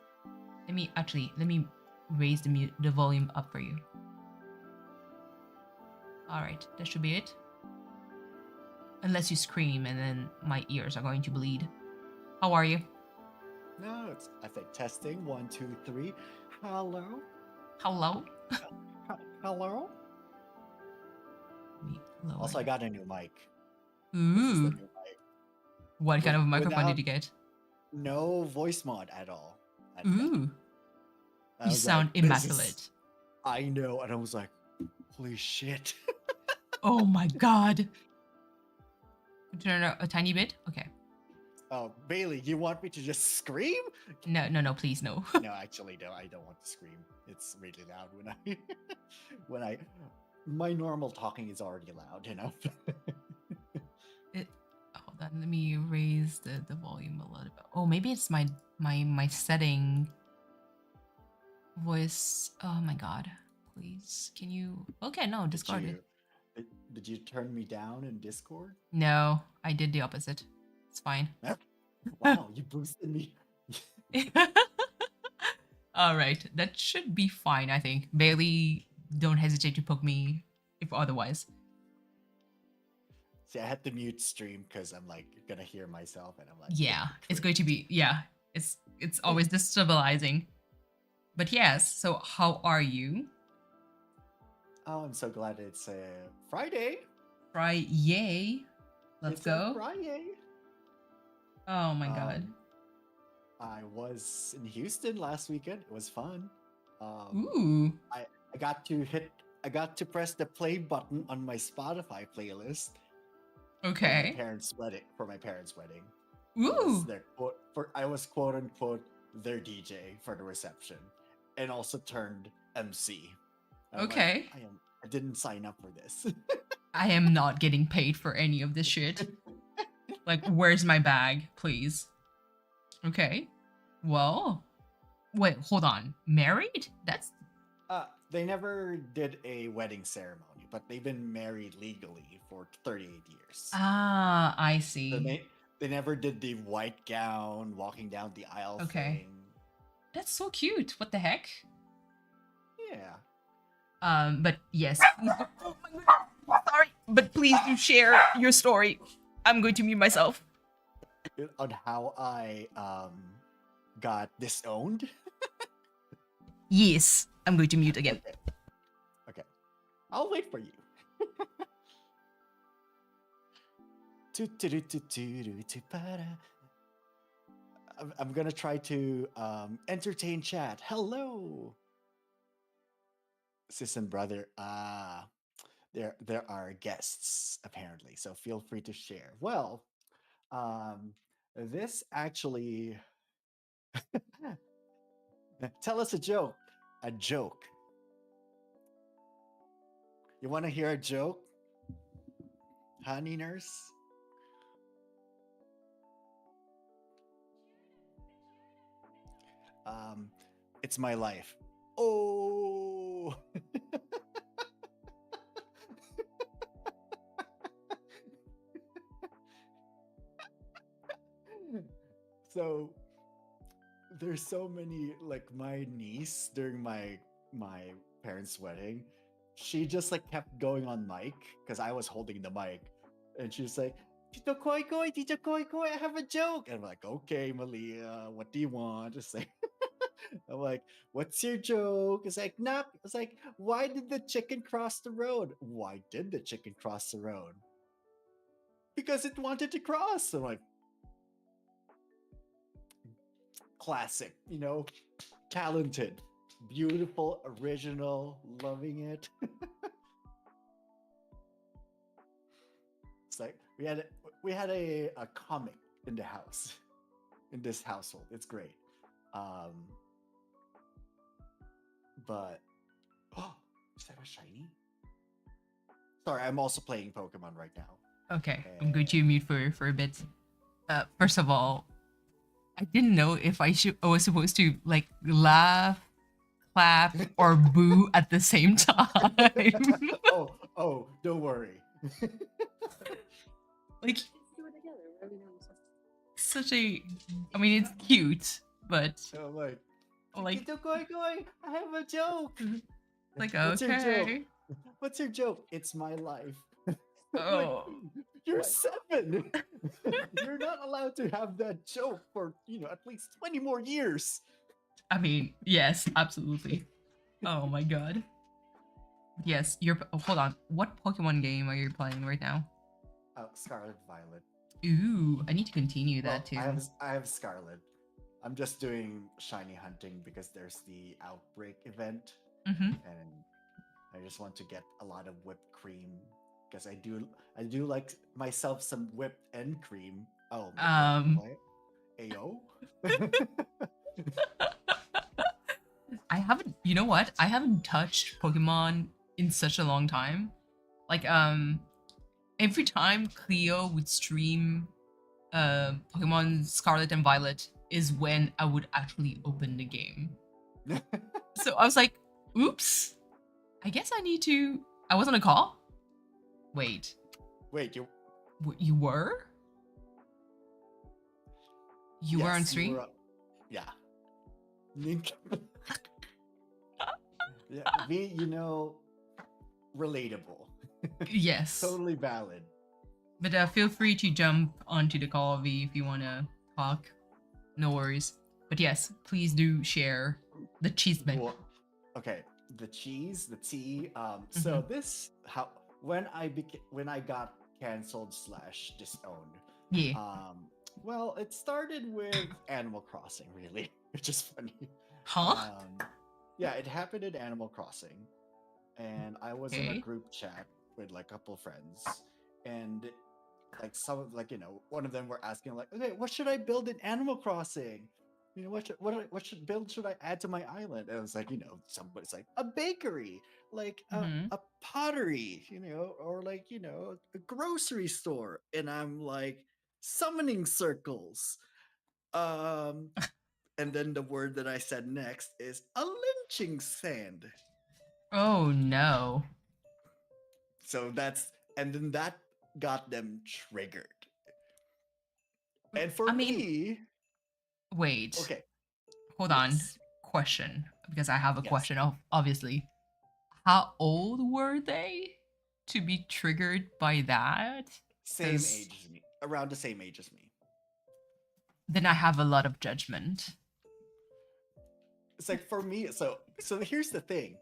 Let me raise the volume up for you. All right, that should be it. Unless you scream and then my ears are going to bleed. How are you? No, it's, I think testing 1, 2, 3. Hello. Hello? Hello. Also, I got a new mic. This is the Ooh. new mic. What kind of microphone did you get? No voice mod at all. Ooh. I You was sound like, this immaculate. is- I know, and I was like, holy shit. Oh my god. Turn it a tiny bit? Okay. Oh, Bailey, you want me to just scream? No, please no. No, actually, no, I don't want to scream. It's really loud when I my normal talking is already loud enough. Hold on, let me raise the volume a little bit. Oh, maybe it's my setting voice. Oh my god. Please, can you? Okay, no, discard it. Did you turn me down in Discord? No, I did the opposite. It's fine. Wow, you boosted me. All right, that should be fine, I think. Bailey, don't hesitate to poke me if otherwise. See, I had to mute stream because I'm like gonna hear myself, and I'm like, Yeah, it's going to be, it's always destabilizing. But yes, so how are you? Oh, I'm so glad it's Friday. Yay. Let's It's go. Friday. Oh my god. I was in Houston last weekend. It was fun. Ooh. I got to press the play button on my Spotify playlist. Okay. For my parents' wedding. Ooh. I was quote unquote their DJ for the reception, and also turned MC. Okay. Like, I didn't sign up for this. I am not getting paid for any of this shit. Like, where's my bag, please? Okay. Well, wait, hold on. Married? That's... They never did a wedding ceremony, but they've been married legally for 38 years. Ah, I see. So they never did the white gown, walking down the aisle thing. That's so cute. What the heck? Yeah. But yes. Oh my goodness. Sorry, but please do share your story. I'm going to mute myself. On how I got disowned. Yes, I'm going to mute again. Okay. I'll wait for you. I'm gonna try to entertain chat. Hello, sis and brother. There are guests apparently, so feel free to share. Well, this actually tell us a joke. A joke. You want to hear a joke, honey nurse? It's my life. Oh. So there's so many, like my niece during my parents' wedding, she just like kept going on mic because I was holding the mic, and she's like, Tito Koi Koi, I have a joke. And I'm like, okay, Malia, what do you want to say? I'm like, what's your joke? It's like, nah. It's like, why did the chicken cross the road? Why did the chicken cross the road? Because it wanted to cross. I'm like, classic, talented, beautiful, original, loving it. It's like we had a comic in the house, in this household. It's great. Um, but oh, is that a shiny? Sorry, I'm also playing Pokemon right now. Okay, I'm going to mute for a bit. First of all, I didn't know if I was supposed to like laugh, clap, or boo at the same time. Oh, don't worry. Like Do it together. Whatever you want. such a, I mean, it's cute, but So I'm like, like, Chiquito Koi Koi, I have a joke. like What's your joke? okay. What's your joke? It's my life. Oh. You're 7. You're not allowed to have that joke for, at least 20 more years. I mean, yes, absolutely. Oh my god. Yes, hold on. What Pokemon game are you playing right now? Oh, Scarlet Violet. Ooh, I need to continue Well, that too. I have Scarlet. I'm just doing shiny hunting because there's the outbreak event, Mm-hmm. and I just want to get a lot of whipped cream because I do like myself some whipped end cream. Oh, what? Ayo. I haven't, you know what? I haven't touched Pokemon in such a long time. Like, every time Cleo would stream Pokemon Scarlet and Violet is when I would actually open the game. So I was like, oops, I guess I was on a call? Wait, Wait, you were? You were yes, on stream? Yeah. Link. Yeah, relatable. Yes. Totally valid. But feel free to jump onto the call, V, if you want to talk. No worries. But yes, please do share the cheeseman. Well, okay, the cheese, the tea. So this when I got canceled / disowned. Yeah. Well, it started with Animal Crossing, really, which is funny. Huh? Yeah, it happened in Animal Crossing, and I was in a Okay. group chat with like a couple of friends, and like one of them were asking like, okay, what should I build in Animal Crossing? What should build should I add to my island? And it was like, somebody's like a bakery, like Mhm. a pottery, or like a grocery store, and I'm like summoning circles. Um, and then the word that I said next is a lynching sand. Oh no. So and then that got them triggered. And for I mean, me, wait. okay, Hold on. yes, Question. Because I have a yes, question, obviously. How old were they to be triggered by that? same 'Cause age as me, around the same age as me. then I have a lot of judgment. It's like for me, so here's the thing.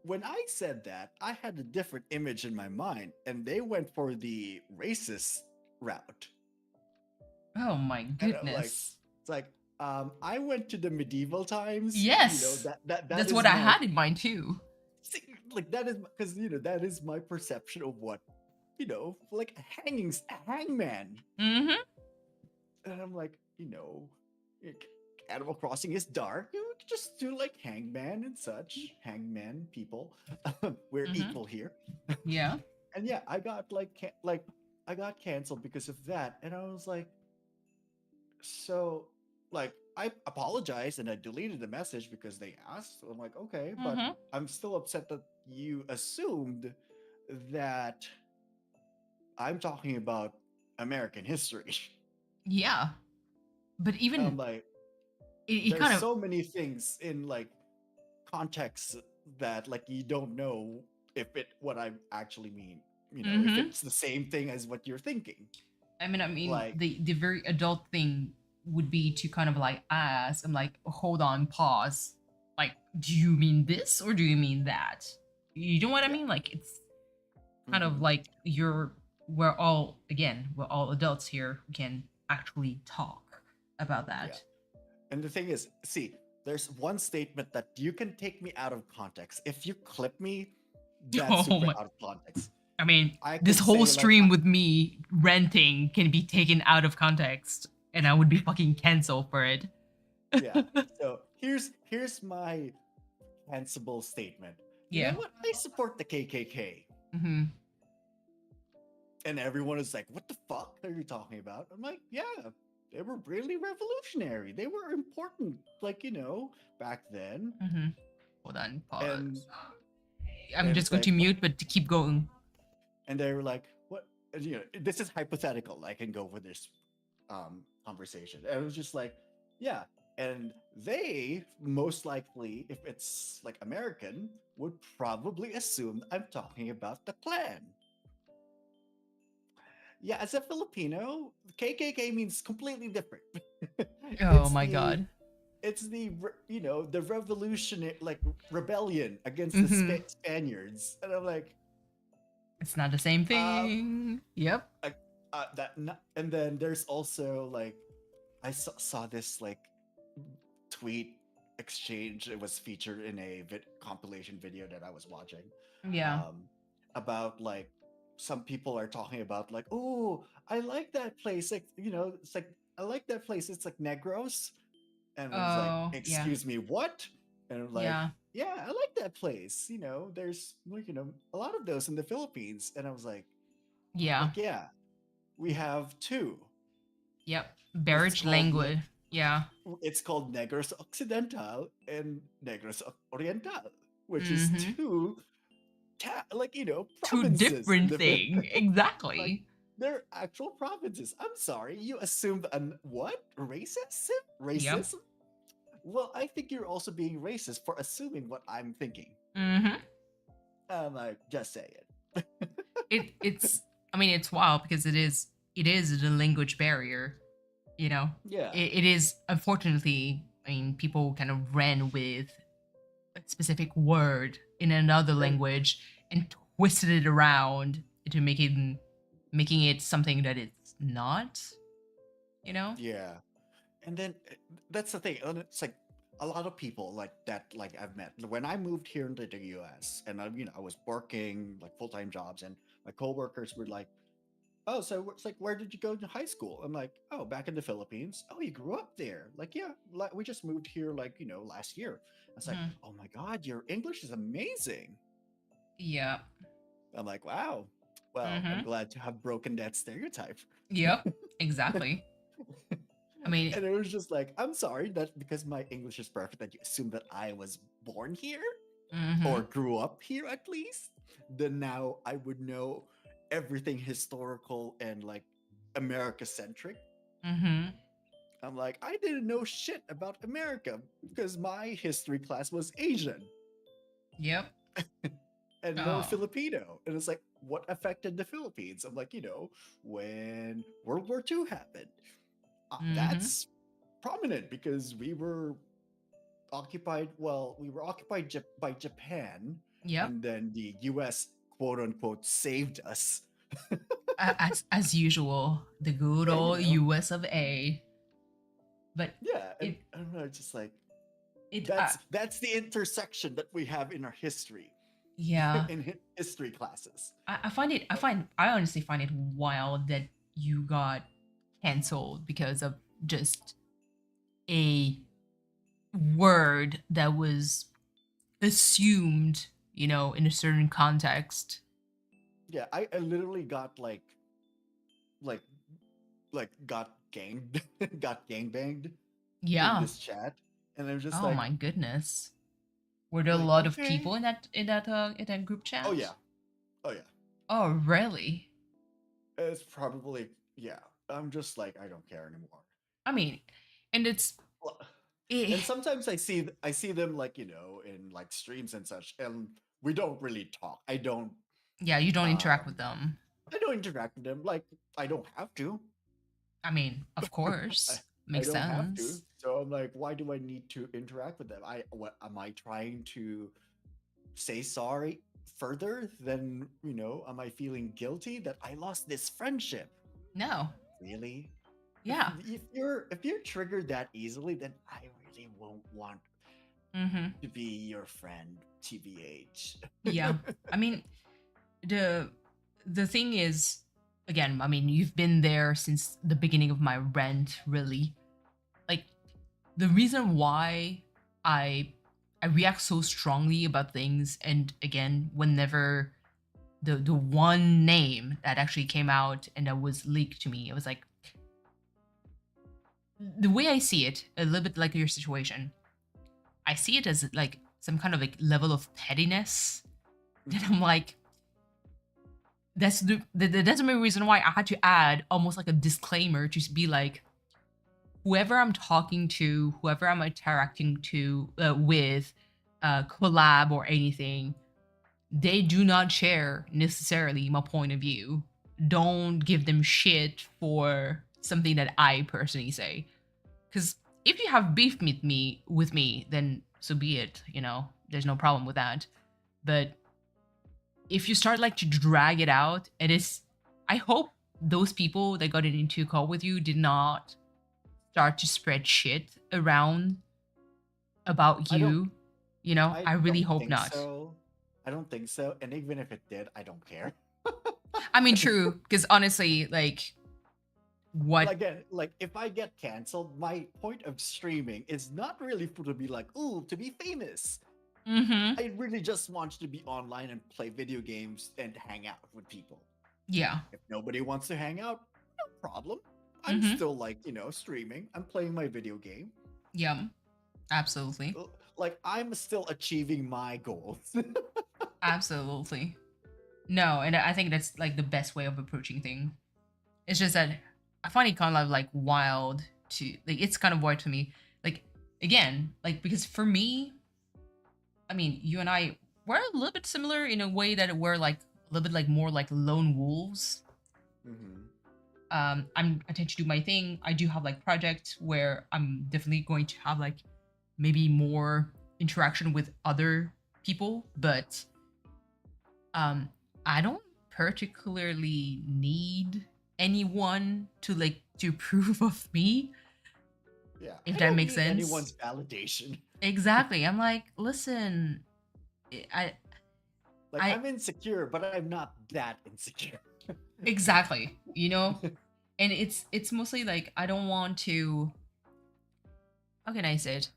When I said that, I had a different image in my mind, and they went for the racist route. Oh my And I'm like, goodness. it's like, I went to the medieval times. Yes. That That's is what I my had in mind too. see, like that is because that is my perception of what like hangman. Mm-hmm. And I'm like, Animal Crossing is dark. You could just do like hangman and such. Hangman people, we're Mhm. equal here. Yeah. And yeah, I got I got canceled because of that, and I was like, so like I apologized and I deleted the message because they asked. I'm like, okay, but Mhm. I'm still upset that you assumed that I'm talking about American history. Yeah. But And even I'm like, it there's kind of so many things in like context that like you don't know if what I actually mean. If Mhm. it's the same thing as what you're thinking. I mean, Like, the very adult thing would be to kind of like ask, I'm like, hold on, pause. Like, do you mean this or do you mean that? You know what I yeah. mean? Like, it's kind of Mhm. like we're all adults here who can actually talk about that. Yeah. And the thing is, see, there's one statement that you can take me out of context. If you clip me, that's Oh super my, out of context. I mean, I this could whole say, like, stream with me ranting can be taken out of context, and I would be fucking canceled for it. yeah. So here's my cancelable statement. You know Yeah. what? I support the KKK. Mm-hmm. And everyone is like, what the fuck are you talking about? I'm like, yeah, they were really revolutionary. They were important, like, back then. Mm-hmm. Hold on, And pause. I'm and just it's going to like, mute, but to keep going. and they were like, what? And, this is hypothetical. I can go for this conversation. And it was just like, yeah. And they most likely, if it's like American, would probably assume I'm talking about the Klan. Yeah, as a Filipino, KKK means completely different. Oh it's my the god. it's the the revolutionary, like, rebellion against the Mm-hmm. Spaniards, and I'm like, It's not the same um, thing. Yep. and then there's also, like, I saw this, like, tweet exchange. It was featured in a compilation video that I was watching, Yeah. um, about, like, some people are talking about, like, oh, I like that place, like, it's like, I like that place, it's like Negros, and it was like, Oh, yeah. excuse me, what? And I'm like, Yeah. yeah, I like that place, there's, like, a lot of those in the Philippines. And I was Yeah. like, yeah, we have two. Yep. It's Barrage called language. Yeah. Negros Occidental and Negros Oriental, which is Mm-hmm. two, like, Two provinces in different the thing. like, Exactly. they're actual provinces. I'm sorry, you assumed what? Racism? Yep. Racism? Well, I think you're also being racist for assuming what I'm thinking. Mm-hmm. I'm like, just say it. It's I mean it's wild because it is the language barrier, you know. Yeah. It is, unfortunately, I mean, people kind of ran with a specific word in another And language and twisted it around into making it something that it's not, you know? yeah. And then that's the thing. And it's like a lot of people like that, like, I've met when I moved here into the US, and I was working like full-time jobs, and my coworkers were like, oh, so it's like, where did you go to high school? I'm like, oh, back in the Philippines. Oh, you grew up there? Like, yeah, like, we just moved here, like, last year. I was like, Mhm. oh my God, your English is amazing. Yeah. I'm like, wow. Well, I'm Mm-hmm. glad to have broken that stereotype. Yep. Exactly. I mean, And it was just like, I'm sorry that because my English is perfect, that you assume that I was born here mm-hmm. or grew up here at least. Then now I would know everything historical and, like, America centric. Mm-hmm. I'm like, I didn't know shit about America because my history class was Asian Yep. and more Oh. Filipino. And it's like, what affected the Philippines? I'm like, when World War II happened, Mm-hmm. that's prominent because we were occupied. Well, we were occupied by Japan, Yep. and then the US, quote unquote, saved us. As usual, the good Yeah, old US of A. But yeah, and it I don't know, just like, it that's the intersection that we have in our history, yeah. in history classes. I honestly find it wild that you got canceled because of just a word that was assumed, in a certain context. Yeah, I literally got like got ganged, got gangbanged in Yeah. this chat, and I was just Oh my goodness. Were there a like, lot of okay, people in that group oh chat? yeah, oh yeah, Oh, really? it's probably, yeah. I'm just like, I don't care anymore. I mean, and Well, eh, and sometimes I see them, like, in, like, streams and such, and we don't really talk. yeah, you don't interact with Um them. I don't interact with them. Like, I don't have to. I mean, of I, course. I Makes don't have to. sense. So I'm like, why do I need to interact with them? What am I trying to say sorry further than, am I feeling guilty that I lost this friendship? No. Really? If Yeah. if you're triggered that easily, then I really won't want Mm-hmm. to be your friend, TBH. Yeah. I mean, the the thing is, again, I mean, you've been there since the beginning of my rant, really. Like, the reason why I I react so strongly about things, and again, whenever the one name that actually came out and that was leaked to me, it was like, the way I see it, a little bit like your situation, I see it as like some kind of like level of pettiness that I'm like, that's that's the main reason why I had to add almost like a disclaimer to be like, whoever I'm talking to, whoever I'm interacting to with, collab or anything, they do not share necessarily my point of view. Don't give them shit for something that I personally say. Because if you have beef with me, then so be it. You know, there's no problem with that. But if you start like to drag it out, it is. I hope those people that got into a call with you did not start to spread shit around about I don't- you. You know, I really don't hope think not. So. I don't think so. And even if it did, I don't care. I mean, true, because honestly, like, what? Again, like if I get canceled, my point of streaming is not really to be like, ooh, to be famous. Mm-hmm. I really just want to be online and play video games and hang out with people. Yeah. If nobody wants to hang out, no problem. I'm Mhm. still like, streaming. I'm playing my video game. Yeah. Absolutely. Like I'm still achieving my goals. Absolutely. No, and I think that's like the best way of approaching thing. It's just that I find it kind of like wild to like it's kind of wild to me. Like again, like because for me, I mean, you and I we're a little bit similar in a way that we're like a little bit like more like lone wolves. Mhm. I tend to do my thing. I do have like projects where I'm definitely going to have like maybe more interaction with other people, but I don't particularly need anyone to like to approve of me, Yeah. if I that don't makes need sense. anyone's validation. Exactly. I'm like, listen, I Like I I'm insecure, but I'm not that insecure. exactly, you know? And it's mostly like I don't want to, how can I say it?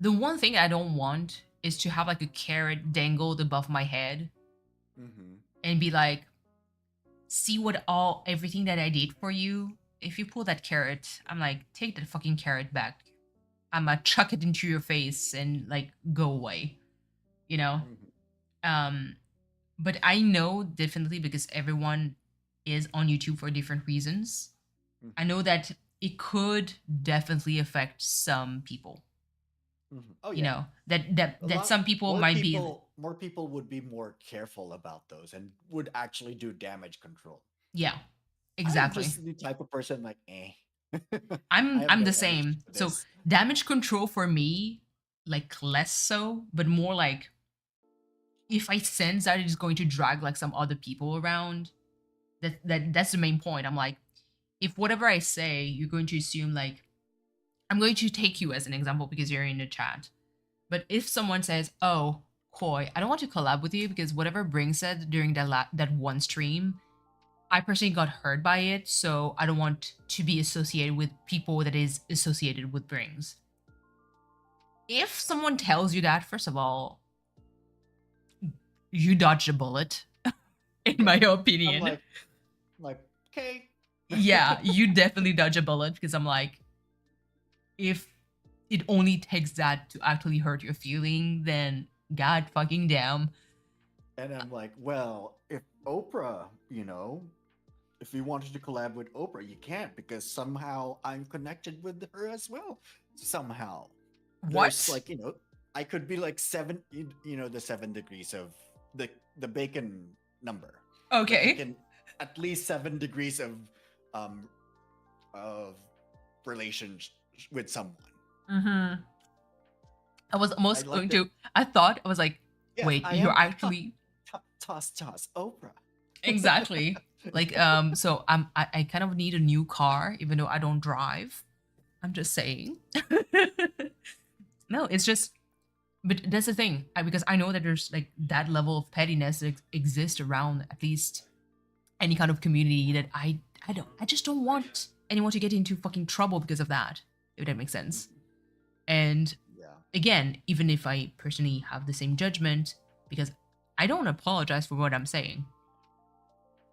The one thing I don't want is to have like a carrot dangled above my head Mhm. and be like, see what everything that I did for you. If you pull that carrot, I'm like, take that fucking carrot back. I'ma chuck it into your face and like go away. You know? Mhm. Um but I know definitely because everyone is on YouTube for different reasons. I know that it could definitely affect some people. Mhm. Oh You yeah. know, that some people More might be people would be more careful about those and would actually do damage control. yeah, I'm exactly. just the type of person like, eh. I I'm have I'm no the energy same. for So this. damage control for me, like less so, but more like if I sense that it is going to drag like some other people around, that's the main point. I'm like, if whatever I say, you're going to assume like I'm going to take you as an example because you're in the chat. But if someone says, "Oh, Koi, I don't want to collab with you because whatever Bring said during that one stream, I personally got hurt by it, so I don't want to be associated with people that is associated with Brings." If someone tells you that, first of all, you dodged a bullet, in my I'm opinion. like, okay. Yeah, you definitely dodge a bullet because I'm like, if it only takes that to actually hurt your feeling, then god fucking damn. And I'm like, well, if Oprah, if you wanted to collab with Oprah, you can't because somehow I'm connected with her as well. Somehow. There's What? like, I could be like the 7 degrees of the bacon number. Like I Okay. can at least 7 degrees um of relation with someone. Mm-hmm. I was I almost like going that. to. I thought I was like, Yes, wait, I you're am actually toss Oprah. exactly like So I kind of need a new car, even though I don't drive. I'm just saying. No, it's just. But that's the thing, because I know that there's like that level of pettiness that exists around at least any kind of community that I just don't want anyone to get into fucking trouble because of that, if that makes sense. And Yeah. again, even if I personally have the same judgment, because I don't apologize for what I'm saying.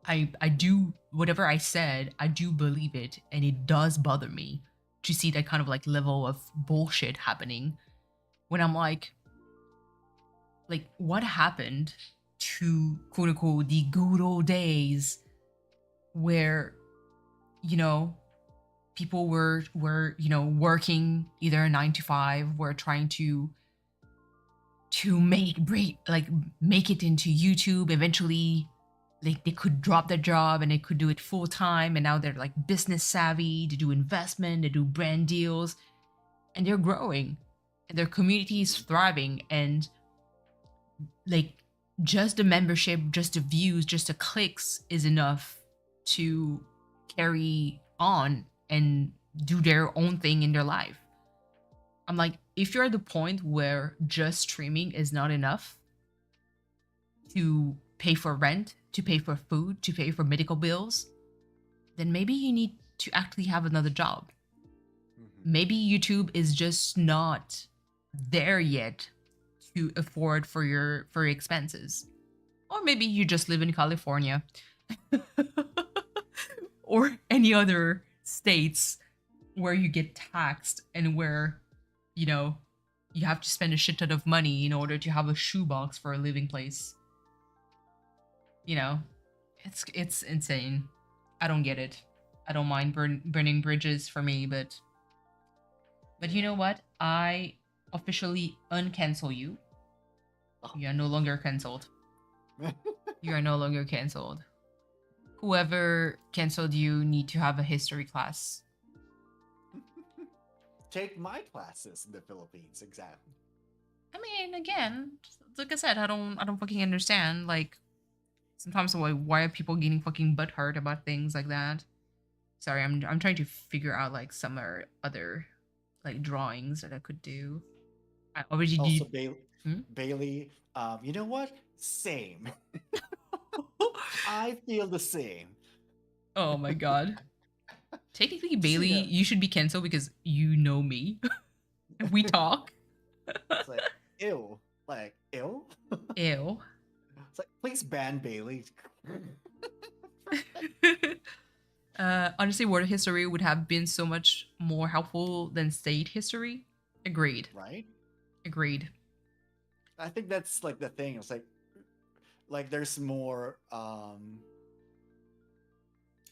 I do, whatever I said, I do believe it, and it does bother me to see that kind of like level of bullshit happening when I'm like what happened to quote unquote the good old days where, you know, people were working either a 9 to 5, were trying to make it into YouTube. Eventually, like they could drop their job and they could do it full time, and now they're like business savvy. They do investment, they do brand deals, and they're growing, and their community is thriving. And like just the membership, just the views, just the clicks is enough to carry on and do their own thing in their life. I'm like, if you're at the point where just streaming is not enough to pay for rent, to pay for food, to pay for medical bills, then maybe you need to actually have another job. Maybe YouTube is just not there yet to afford for your expenses. Or maybe you just live in California or any other states where you get taxed and where, you know, you have to spend a shit ton of money in order to have a shoebox for a living place. You know, it's insane. I don't get it. I don't mind burning bridges for me, but you know what? I officially uncancel you. You are no longer cancelled. You are no longer cancelled. Whoever canceled you need to have a history class. Take my classes in the Philippines, exactly. I mean, again, like I said, I don't fucking understand. Like, sometimes why are people getting fucking butthurt about things like that? Sorry, I'm trying to figure out like some other like drawings that I could do. I already Also, did. Bailey, you know what? Same. I feel the same. Oh my god. Technically, Just, Bailey, you know, you should be canceled because you know me. We talk. it's like, ew. Like, ew? Ew. It's like, please ban Bailey. Honestly, world history would have been so much more helpful than state history. Agreed. Right? Agreed. I think that's like the thing. It's like there's more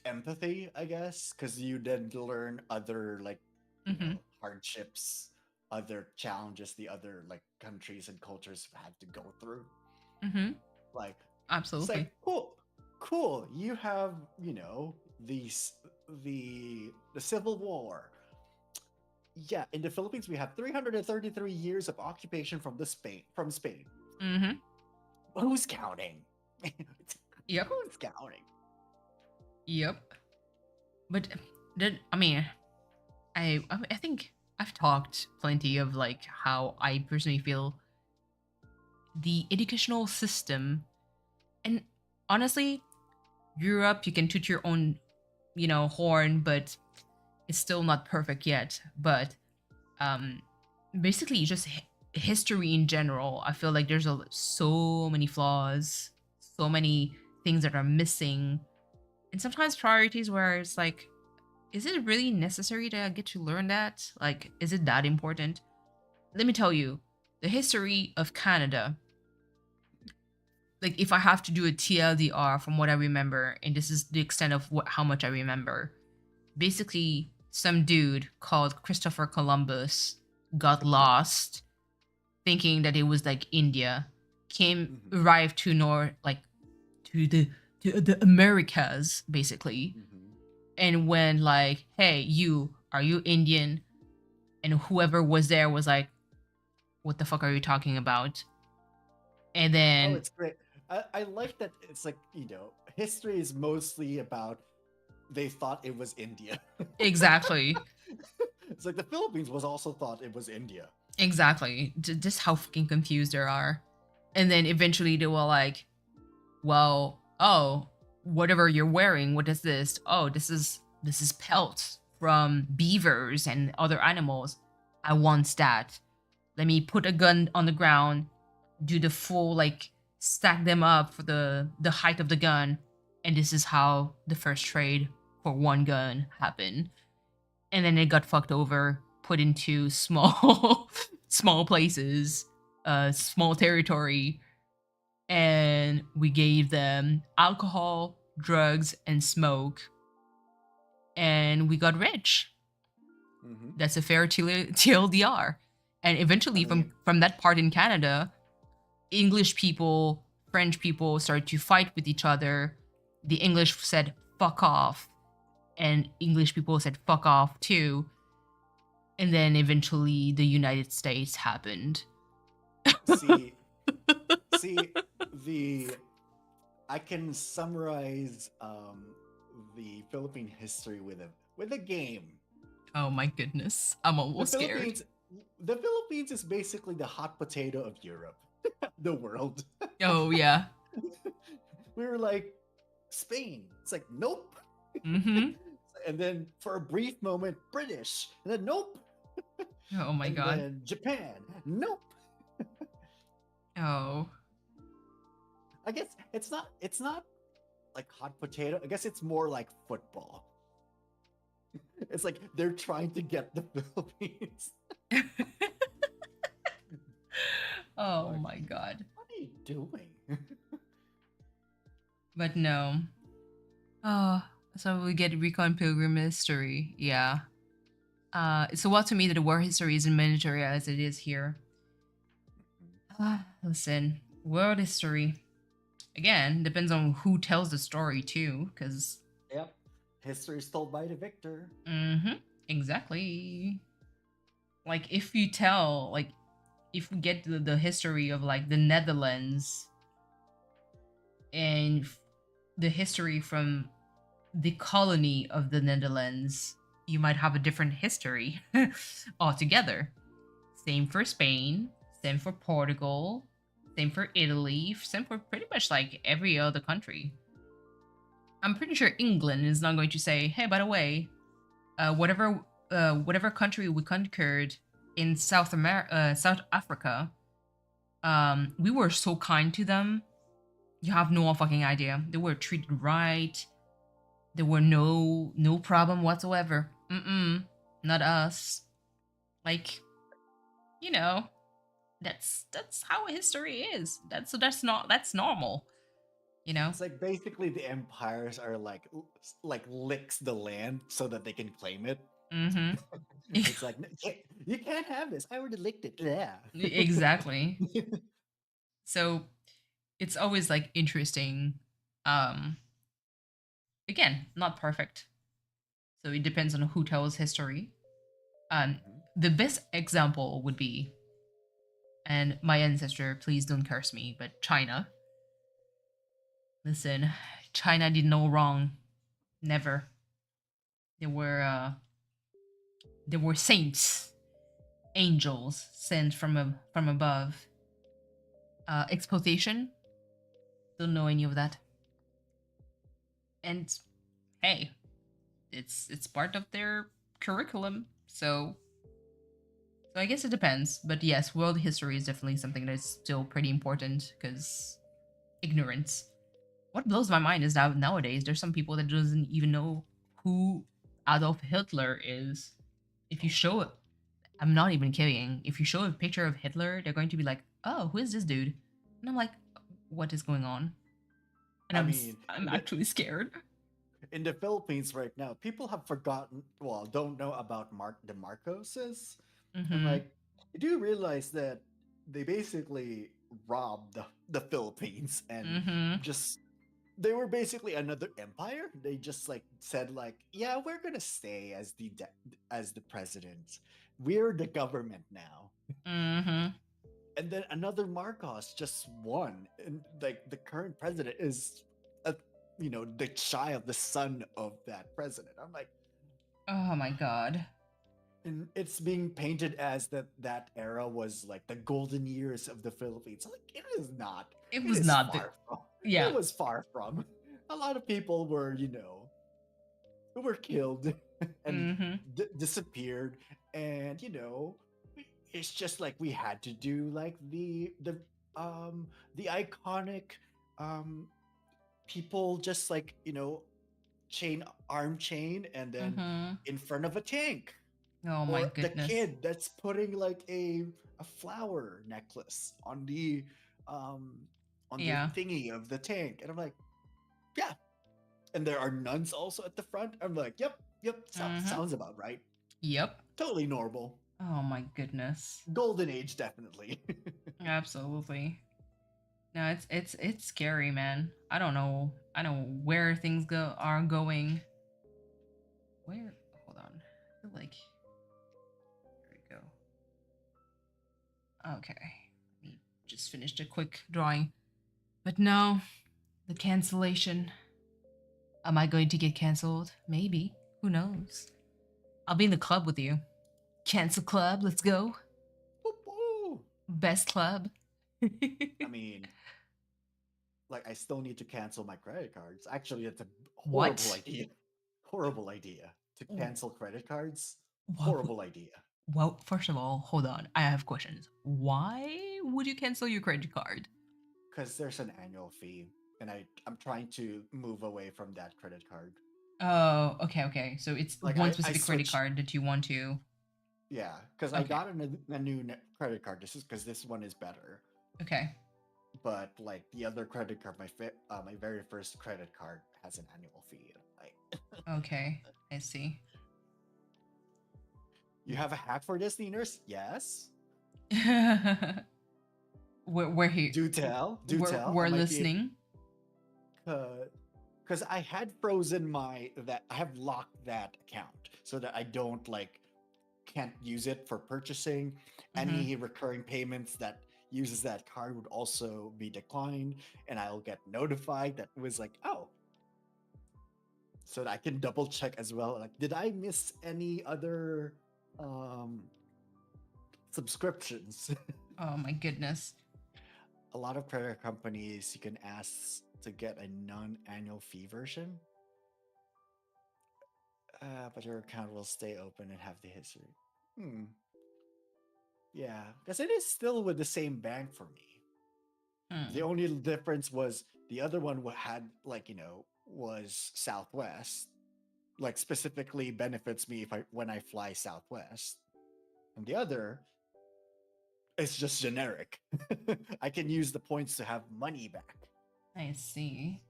empathy, I guess, because you did learn other like you know, hardships, other challenges the other like countries and cultures have had to go through. Like, Absolutely. it's like cool. You have, you know, the Civil War. Yeah, in the Philippines we have 333 years of occupation from Spain. Who's counting? Yep. Who's counting? Yep. But I mean, I think I've talked plenty of like how I personally feel the educational system, and honestly, Europe, you can toot your own, you know, horn, but it's still not perfect yet. But basically just history in general, I feel like there's so many flaws, so many things that are missing, and sometimes priorities where it's like, is it really necessary to get to learn that? Like, is it that important? Let me tell you, the history of Canada, like if I have to do a TLDR from what I remember, and this is the extent of how much I remember, basically some dude called Christopher Columbus got lost thinking that it was like India, arrived to the Americas basically, and when like, hey, are you Indian? And whoever was there was like, what the fuck are you talking about? And then it's great. I like that it's like, you know, history is mostly about they thought it was India. exactly. It's like the Philippines was also thought it was India. Exactly. Just how fucking confused they are. And then eventually they were like, well, oh, whatever you're wearing, what is this? Oh, this is pelt from beavers and other animals. I want that. Let me put a gun on the ground, do the full like stack them up for the height of the gun, and this is how the first trade for one gun happened. And then it got fucked over, put into small small places, small territory, and we gave them alcohol, drugs, and smoke, and we got rich. Mhm. That's a fair TLDR. And eventually, I mean- from that part in Canada, English people, French people started to fight with each other. The English said "fuck off," and English people said "fuck off" too. And then eventually, the United States happened. See, see, I can summarize the Philippine history with a game. Oh my goodness, I'm almost scared. The Philippines is basically the hot potato of Europe, the world. Oh yeah. We were like Spain. It's like nope. Mm-hmm. And then for a brief moment, British. And then nope. Oh my And god. then Japan. Nope. Oh. I guess it's not like hot potato. I guess it's more like football. It's like they're trying to get the Philippines. Oh Fuck. my god. What are you doing? But no. Oh, so we get recon pilgrim history. Yeah. It's a while to me that the war history isn't mandatory as it is here. Listen, world history. Again, depends on who tells the story too, because Yep. History is told by the victor. exactly. Like if you tell, like if we get the history of like the Netherlands and the history from the colony of the Netherlands, you might have a different history altogether. Same for Spain, same for Portugal, same for Italy, same for pretty much like every other country. I'm pretty sure England is not going to say, "Hey, by the way, whatever country we conquered in South Africa, we were so kind to them. You have no fucking idea. They were treated right. There were no problem whatsoever. Not us. Like, you know, that's how history is. That's normal. You know." It's like basically the empires are like licks the land so that they can claim it. Mm-hmm. It's like you can't have this. I already licked it. Yeah. Exactly. So it's always like interesting. Um Again, not perfect. So it depends on who tells history. The best example would be, and my ancestor, please don't curse me, but China. Listen, China did no wrong. Never. There were saints, angels sent from above. Exploitation. Don't know any of that. And hey, it's part of their curriculum, so I guess it depends. But yes, world history is definitely something that's still pretty important because ignorance. What blows my mind is that nowadays there's some people that doesn't even know who Adolf Hitler is. If you show it, I'm not even kidding. If you show a picture of Hitler, they're going to be like, "Oh, who is this dude?" And I'm like, "What is going on?" And I'm actually scared. In the Philippines right now, people have forgotten, well, don't know about the Marcoses. I'm Mhm. like, you do realize that they basically robbed the Philippines and Mhm. just they were basically another empire. They just like said like, yeah, we're gonna stay as as the president. We're the government now. Mhm. And then another Marcos just won, and like the current president is a the child, the son of that president. I'm like, Oh my god. and it's being painted as that era was like the golden years of the Philippines. Like it is not. It It was is not the far from. yeah. It was far from. a lot of people were, who were killed and Mm-hmm. disappeared, and it's just like we had to do like the iconic um people just like chain arm chain and then Mm-hmm. in front of a tank, Oh my or the goodness. kid that's putting like a flower necklace um on the Yeah. thingy of the tank, and I'm like, yeah. And there are nuns also at the front. I'm like, yep, Mm-hmm. sounds about right. Yep. Totally normal. Oh my goodness. Golden age, definitely. Absolutely. No, it's scary, man. I don't know. I don't know where things are going. Where? Hold on. I feel like there we go. Okay. Let me just finish a quick drawing. But no, the cancellation. Am I going to get canceled? Maybe. Who knows? I'll be in the club with you. Cancel club. Let's go. Boop, boop. Best club. I mean, like, I still need to cancel my credit cards. Actually, it's a horrible What? idea. Horrible idea to cancel credit cards. What? Horrible idea. Well, first of all, hold on. I have questions. Why would you cancel your credit card? Because there's an annual fee, and I'm trying to move away from that credit card. Oh, okay. So it's Like, one I specific credit switched. card that you want to. Yeah, because I Okay. got a new credit card. This is because this one is better. Okay. But like the other credit card, my very first credit card has an annual fee. Like, Okay. I see. you have a hack for this, Neeners? Yes. we're here. Do tell. Do we're, tell. We're listening. Because I had frozen I have locked that account so that I don't like can't use it for purchasing. Any recurring payments that uses that card would also be declined, and I'll get notified that it was like, oh, so that I can double check as well. Like, did I miss any other subscriptions? Oh my goodness. A lot of credit companies you can ask to get a non-annual fee version, but your account will stay open and have the history. Yeah, because it is still with the same bank for me. Hmm. The only difference was the other one had like was Southwest, like specifically benefits me when I fly Southwest, and the other is just generic. I can use the points to have money back. I see.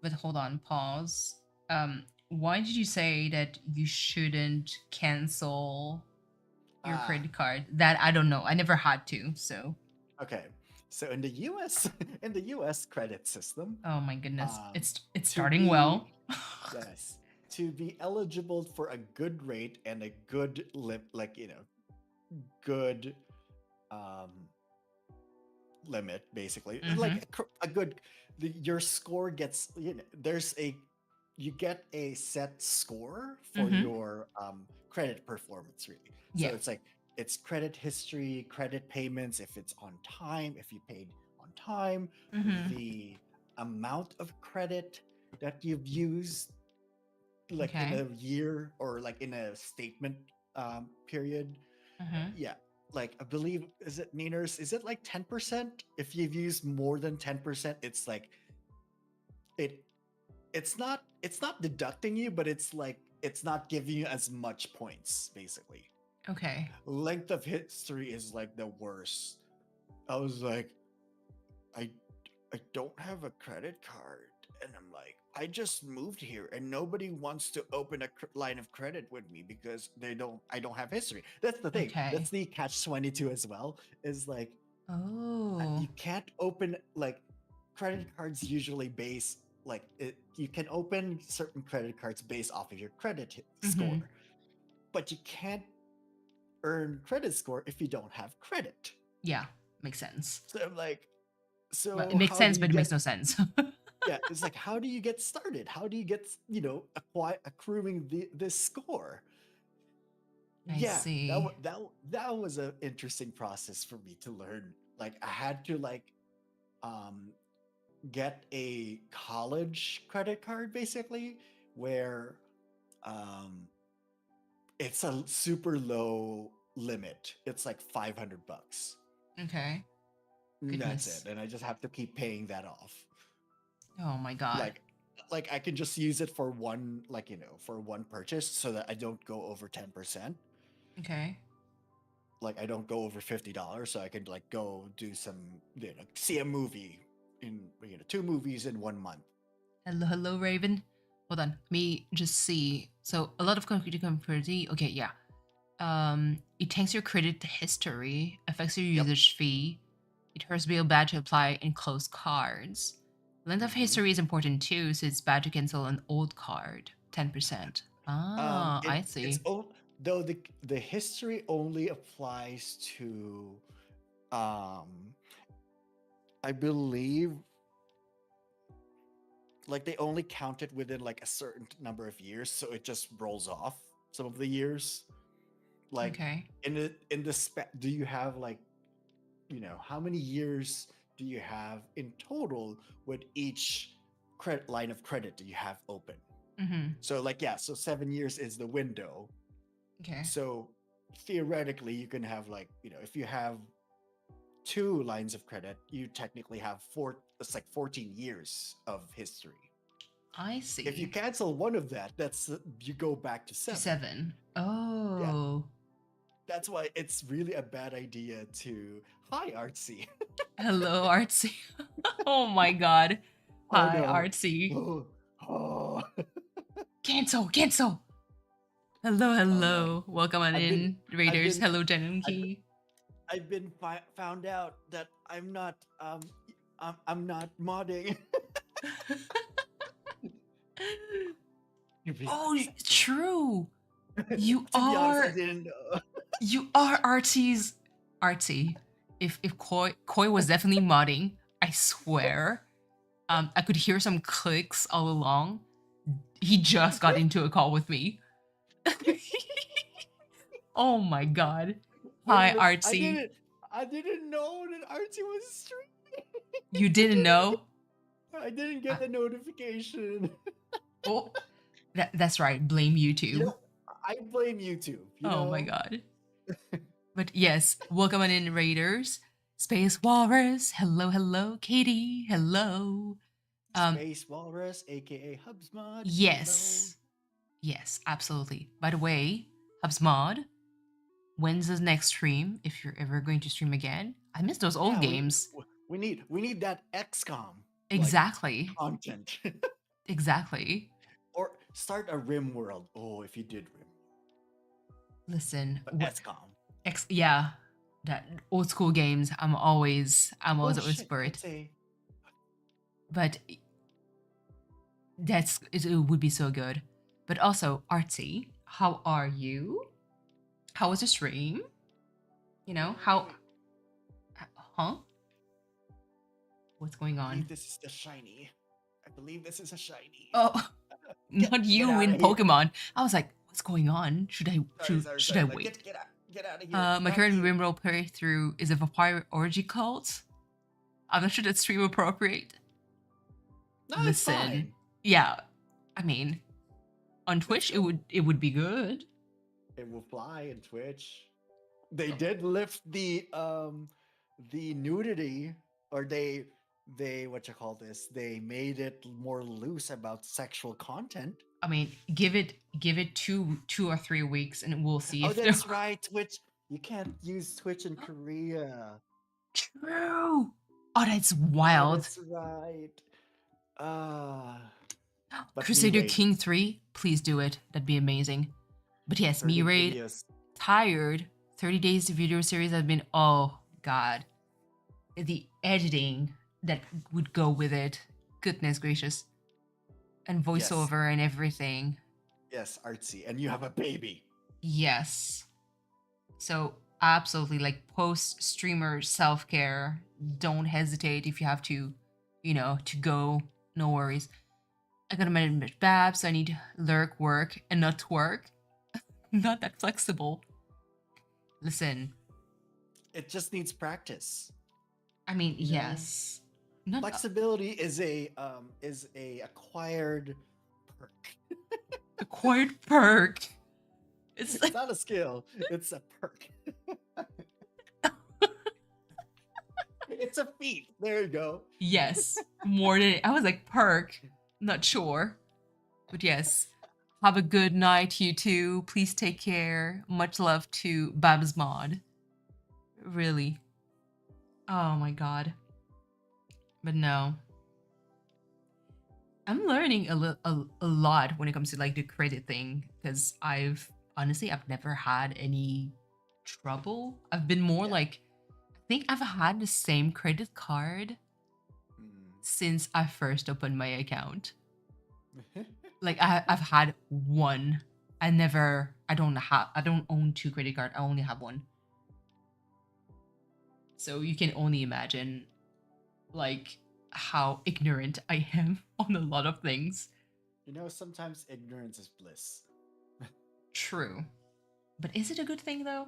But hold on, pause. Why did you say that you shouldn't cancel your Ah, credit card? That I don't know. I never had to, so. okay. So in the U.S. in the U.S. credit system, Oh my goodness. um, It's to starting well. yes, to be eligible for a good rate and a good good um limit, basically, like a good your score gets, you get a set score for your credit performance, really. So Yeah. it's like it's credit history, credit payments, if it's on time, if you paid on time, the amount of credit that you've used, like in Okay. a year or like in a statement period. Yeah, like I believe, is it Neeners? Is it like 10%? If you've used more than 10%, it's like it it's not deducting you, but it's like it's not giving you as much points, basically. Okay. Length of history is like the worst. I was like, I I don't have a credit card, and I'm like, I just moved here, and nobody wants to open a line of credit with me because I don't have history. That's the thing. Okay. That's the catch-22 as well. Is like, Oh. you can't open like credit cards usually base like it, you can open certain credit cards based off of your credit score, but you can't earn credit score if you don't have credit. Yeah. Makes sense. So I'm like, Well, it so makes how do sense, you but it get makes no sense. yeah, it's like, how do you get started? How do you get accruing this score? I Yeah, see. that was an interesting process for me to learn. Like, I had to like um get a college credit card basically, where um, it's a super low limit. It's like $500. Okay. That's Goodness. it, and I just have to keep paying that off. Oh my god. Like I can just use it for one, like, for one purchase, so that I don't go over 10%. Okay. Like I don't go over $50, so I can like go do some, see a movie in, 2 movies in 1 month. Hello, Raven. Hold on. Let me just see. So a lot of concrete community. Okay, yeah. It takes your credit history, affects your Yep. usage fee. It hurts to be bad to apply and close cards. Length of Mhm. history is important too, so it's bad to cancel an old card. 10%. Ah, I It's see. though the history only applies to, um, I believe, like they only count it within like a certain number of years, so it just rolls off some of the years. Like Okay. in the do you have like, how many years do you have in total with each credit line of credit do you have open? Mm-hmm. So like, yeah, so 7 years is the window. Okay. So theoretically, you can have like, if you have 2 lines of credit, you technically have it's like 14 years of history. I If you see. cancel one of that, that's you go back to To 7. 7. Yeah, Oh. that's why it's really a bad idea to. Hi, Artsy. Hello, Artsy. Oh my god. Oh Hi, no. Artsy. Oh, oh. Cancel, cancel. Hello, Oh no. hello. Welcome on I've been, in, I've Raiders. been, Hello, Denim I've been, Key. I've been found out that I'm not, I'm not modding. To be Oh, honest, true. You to be honest, I are didn't know. you are Artsy's Artsy. If Koi was definitely modding, I swear. I could hear some clicks all along. He just got into a call with me. Oh my god. Hi, I Artsy. didn't. I didn't know that Artsy was streaming. You didn't know? I didn't Uh, get the notification. oh, that's right. Blame You YouTube. know, I blame YouTube. Oh my god. But yes, welcome on in, Raiders. Space Walrus. Hello, hello. Katie. Hello. Space Walrus, aka Hubsmod. Yes. Yes, absolutely. By the way, HubsMod, when's the next stream? If you're ever going to stream again, I miss those old Yeah, games. we need that XCOM Exactly. content. Exactly. Or start a Rim world. Oh, if you did Rim, Listen, but XCOM. yeah, that old school games. I'm always Oh always shit! for it. It's a. But it would be so good. But also, Artsy, how are you? How was the stream? How? Huh? What's going I on? believe this is the shiny. I believe this is a shiny. Oh, not you outta in here. Pokemon. I was like, what's going on? Should I Sorry. Like, wait? Get out of here. My Not current you. Rimroll playthrough is a vampire orgy cult. I'm not sure that's stream appropriate. No, it's fine. Yeah, I mean, on Twitch it would be good. It will fly in Twitch. They did lift the nudity, or they what you call this? They made it more loose about sexual content. I mean, give it 2 or 3 weeks and we'll see Oh, if that's right. Twitch. You can't use Twitch in Korea. True. Oh, that's Oh, wild. that's right. But Crusader Me Raid, King 3, please do it. That'd be amazing. But yes, Me 30 Raid, videos. tired. 30 days video series have been, oh god. The editing that would go with it. Goodness gracious. And voiceover and everything. Yes, Artsy. And you have a baby. Yes. So absolutely, like, post streamer self-care. Don't hesitate if you have to, to go. No worries. I gotta manage Babs, so I need lurk work and not twerk. Not that flexible. Listen, It just needs practice. I mean, You know? yes. Not Flexibility is a acquired perk. acquired perk. It's It's like not a skill. It's a perk. It's a feat. There you go. yes, more than I was like perk. Not sure, but yes. Have a good night, you two. Please take care. Much love to Babs Mod. Really. Oh my god. But no. I'm learning a lot when it comes to like the credit thing because I've never had any trouble. I've been more Yeah. like I think I've had the same credit card Mm. since I first opened my account. Like I've had one. I don't own two credit cards. I only have one. So you can only imagine like how ignorant I am on a lot of things. Sometimes ignorance is bliss. True. But is it a good thing though?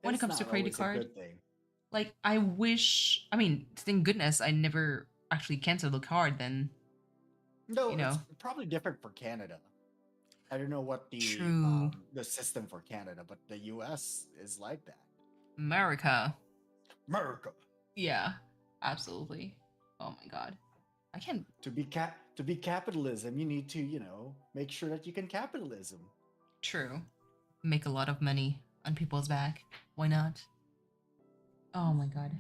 When it It's comes to not credit always a card? good thing. Like I mean, thank goodness I never actually canceled the card then. No, You it's know. probably different for Canada. I don't know what True. the system for Canada, but the US is like that. America. America. Yeah. Absolutely. Oh my god. I can't To be capitalism, you need to, make sure that you can capitalism. true. Make a lot of money on people's back. Why not? Oh my god.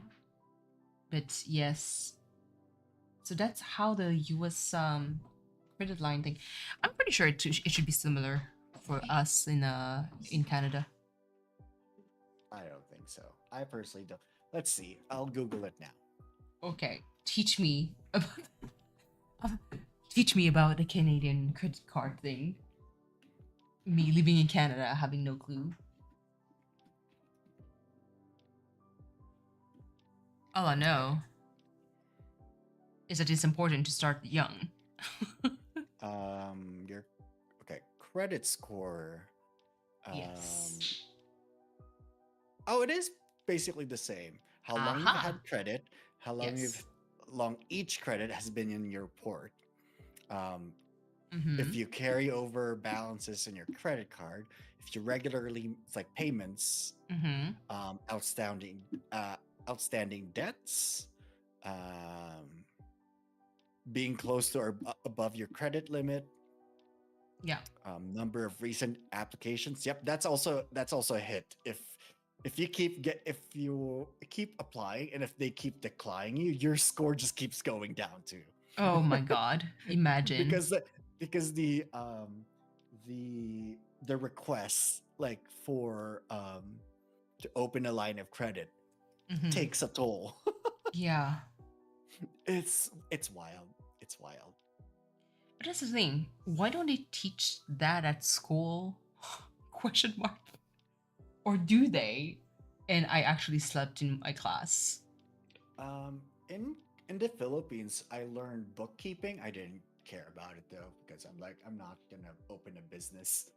But yes. So that's how the US credit line thing. I'm pretty sure it should be similar for us in Canada. I don't think so. I personally don't. Let's see. I'll Google it now. Okay, teach me about the Canadian credit card thing. Me living in Canada, having no clue. All I know is that it's important to start young. Your okay, credit score. Yes. Oh, it is basically the same. How long you've Aha. had credit, how long Yes. long each credit has been in your port. Mm-hmm. If you carry over balances in your credit card, if you regularly, it's like payments, Mm-hmm. outstanding outstanding debts, um, being close to or above your credit limit, Yeah. number of recent applications. Yep, that's also a hit. If you keep applying and if they keep declining you, your score just keeps going down too. Oh my god. Imagine. Because the requests like for to open a line of credit Mhm. takes a toll. Yeah. It's wild. It's wild. But that's the thing. Why don't they teach that at school? Question mark. Or do they? And I actually slept in my class. In the Philippines, I learned bookkeeping. I didn't care about it though because I'm not gonna open a business.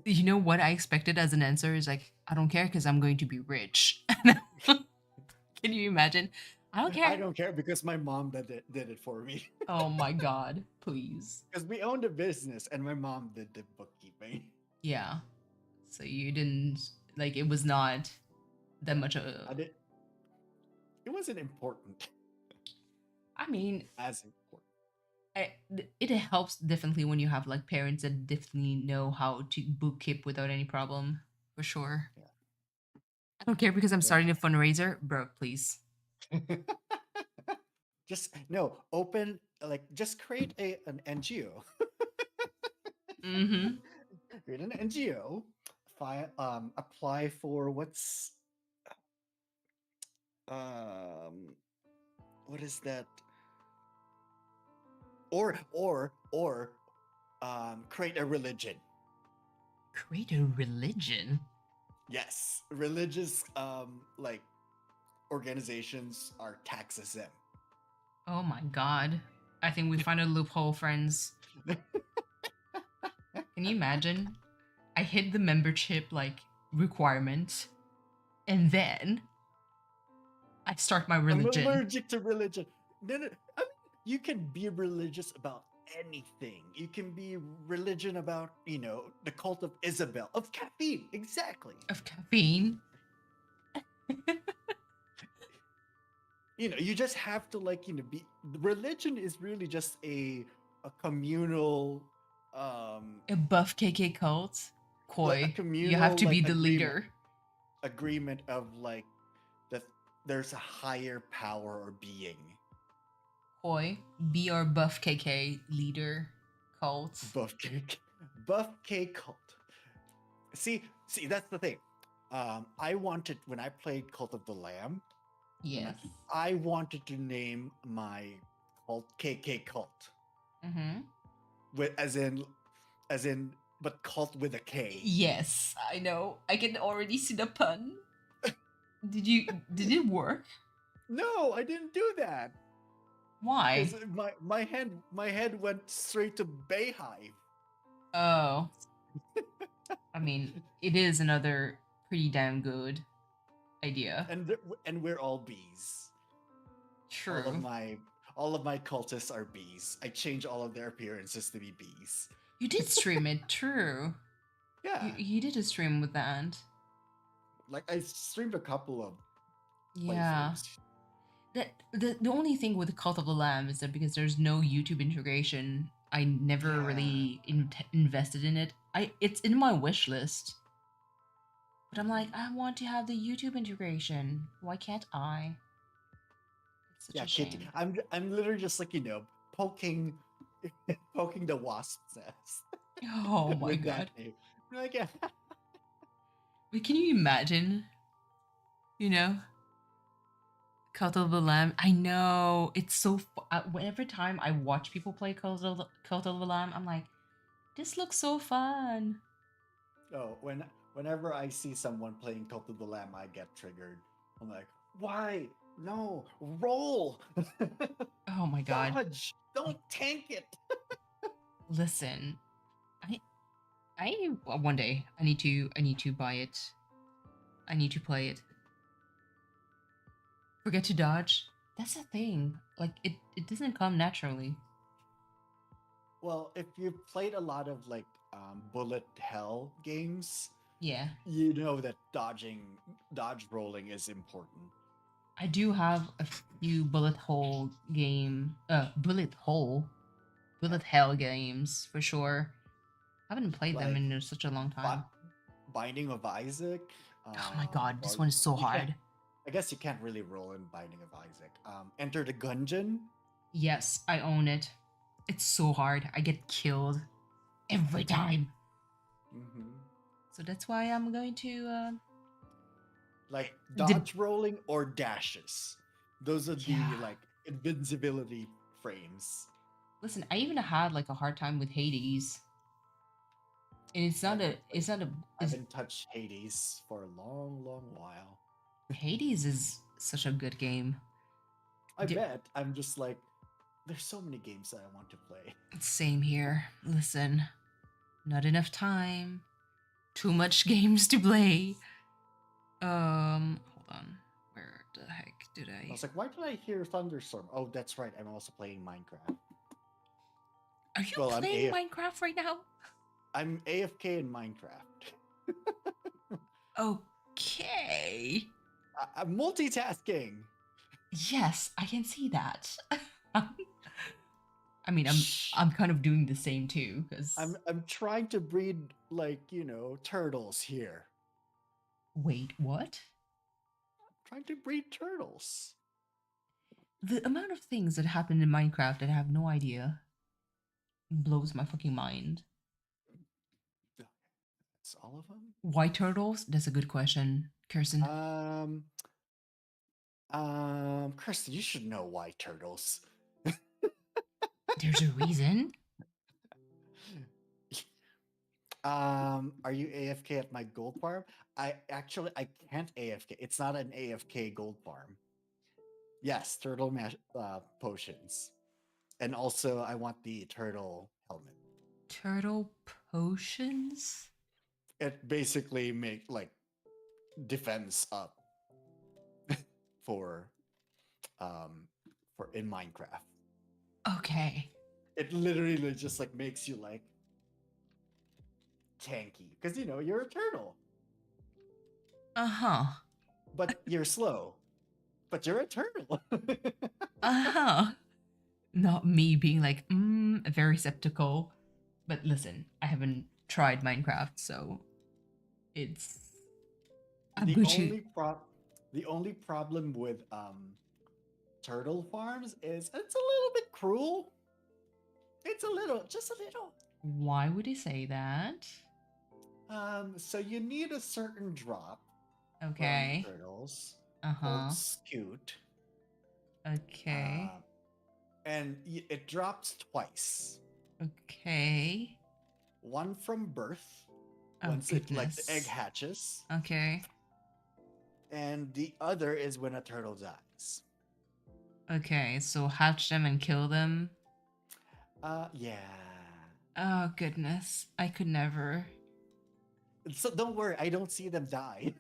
You know what I expected as an answer is like, I don't care because I'm going to be rich. Can you imagine? I don't care. I don't care because my mom did it for me. Oh my god, please. Because we owned a business and my mom did the bookkeeping. Yeah. So you didn't like it was not that much I did. It wasn't important. I mean, As important. it helps definitely when you have like parents that definitely know how to bookkeep without any problem, for sure. Yeah. I don't care because I'm Yeah. starting a fundraiser, bro. Please. Just no open just create an NGO. Mm-hmm. Create an NGO. Apply for um what is that? Or create a religion. Create a religion. Yes, religious organizations are tax exempt. Oh my god. I think we found a loophole, friends. Can you imagine? I hit the membership like requirement, and then I start my religion. I'm allergic to religion. no, no. I mean, you can be religious about anything. You can be religion about, the cult of Isabel, of caffeine. Exactly. Of caffeine. You just have to be. Religion is really just a communal, A buff KK cult. a Koi. You have communal to be the agreement leader. of that there's a higher power or being. Koi. Be our buff KK leader cult. Buff cake, buff cake cult. See, that's the thing. I wanted when I played Cult of the Lamb. Yes. I wanted to name my cult KK cult, Mm-hmm. with as in, but cult with a K. Yes, I know. I can already see the pun. Did it work? No, I didn't do that. Why? Because my head went straight to Bayhive. Oh. I mean, it is another pretty damn good idea. And we're all bees. True. All of my cultists are bees. I change all of their appearances to be bees. You did stream it, true. Yeah, You did a stream with that. like I streamed a couple of Yeah. playthroughs. The only thing with the Cult of the Lamb is that because there's no YouTube integration, I never Yeah. really invested in it. It's in my wish list. But I'm like, I want to have the YouTube integration. Why can't I? It's such Yeah, a Kitty. shame. I'm literally just poking poking the wasp's nest. Oh my with god. that name. Like, yeah. But can you imagine? You know? Cult of the Lamb. I know. It's so every time I watch people play Cult of the Lamb, I'm like, this looks so fun. Oh, whenever I see someone playing Cult of the Lamb, I get triggered. I'm like, why? No, roll. Oh my god. Dodge. Don't tank it. Listen. I one day I need to buy it. I need to play it. Forget to dodge. That's the thing. Like it doesn't come naturally. Well, if you've played a lot of bullet hell games, Yeah. you know that dodge rolling is important. I do have a few bullet hole games for sure. I haven't played them Like, in such a long time. Binding of Isaac. Oh my god, this well, one is so you can't- hard. I guess you can't really roll in Binding of Isaac. Enter the Gungeon. Yes, I own it. It's so hard. I get killed every time. Mm-hmm. So that's why I'm going to Like dodge rolling or dashes. Those are Yeah. the invincibility frames. listen. I even had like a hard time with Hades. And it's I not a haven't it's, haven't touched Hades for a long, long while. Hades is such a good game. I Do- bet. I'm just like, there's so many games that I want to play. Same here. Listen, not enough time. Too much games to play. Hold on. Where the heck did I I? was like, why did I hear Thunderstorm? Oh, that's right. I'm also playing Minecraft. Are you well, I'm playing AF Minecraft right now? I'm AFK in Minecraft. Okay. I'm multitasking. Yes, I can see that. I mean, Shh. I'm kind of doing the same too, because I'm trying to breed turtles here. wait, what? Trying to breed turtles. The amount of things that happen in Minecraft that I have no idea blows my fucking mind. That's all of them. White turtles? That's a good question, Kirsten. Kirsten, you should know why turtles. There's a reason. Are you AFK at my gold farm? I can't AFK. It's not an AFK gold farm. Yes, turtle potions, and also I want the turtle helmet. Turtle potions? It basically make defense up for for in Minecraft. Okay. It literally just like makes you like tanky because you know you're a turtle, Uh-huh. but you're slow, but you're a turtle. Uh-huh. Not me being like, very skeptical. But listen, I haven't tried Minecraft, so it's I'm the going to only the only problem with turtle farms is it's a little bit cruel. It's a little, just a little. why would he say that? So you need a certain drop from Okay. turtles called Uh-huh. scoot. Okay. And it drops twice. Okay. One from birth, Oh once it like the egg goodness. hatches, Okay. and the other is when a turtle dies. Okay, so hatch them and kill them. Yeah. Oh goodness. I could never. So don't worry, I don't see them die.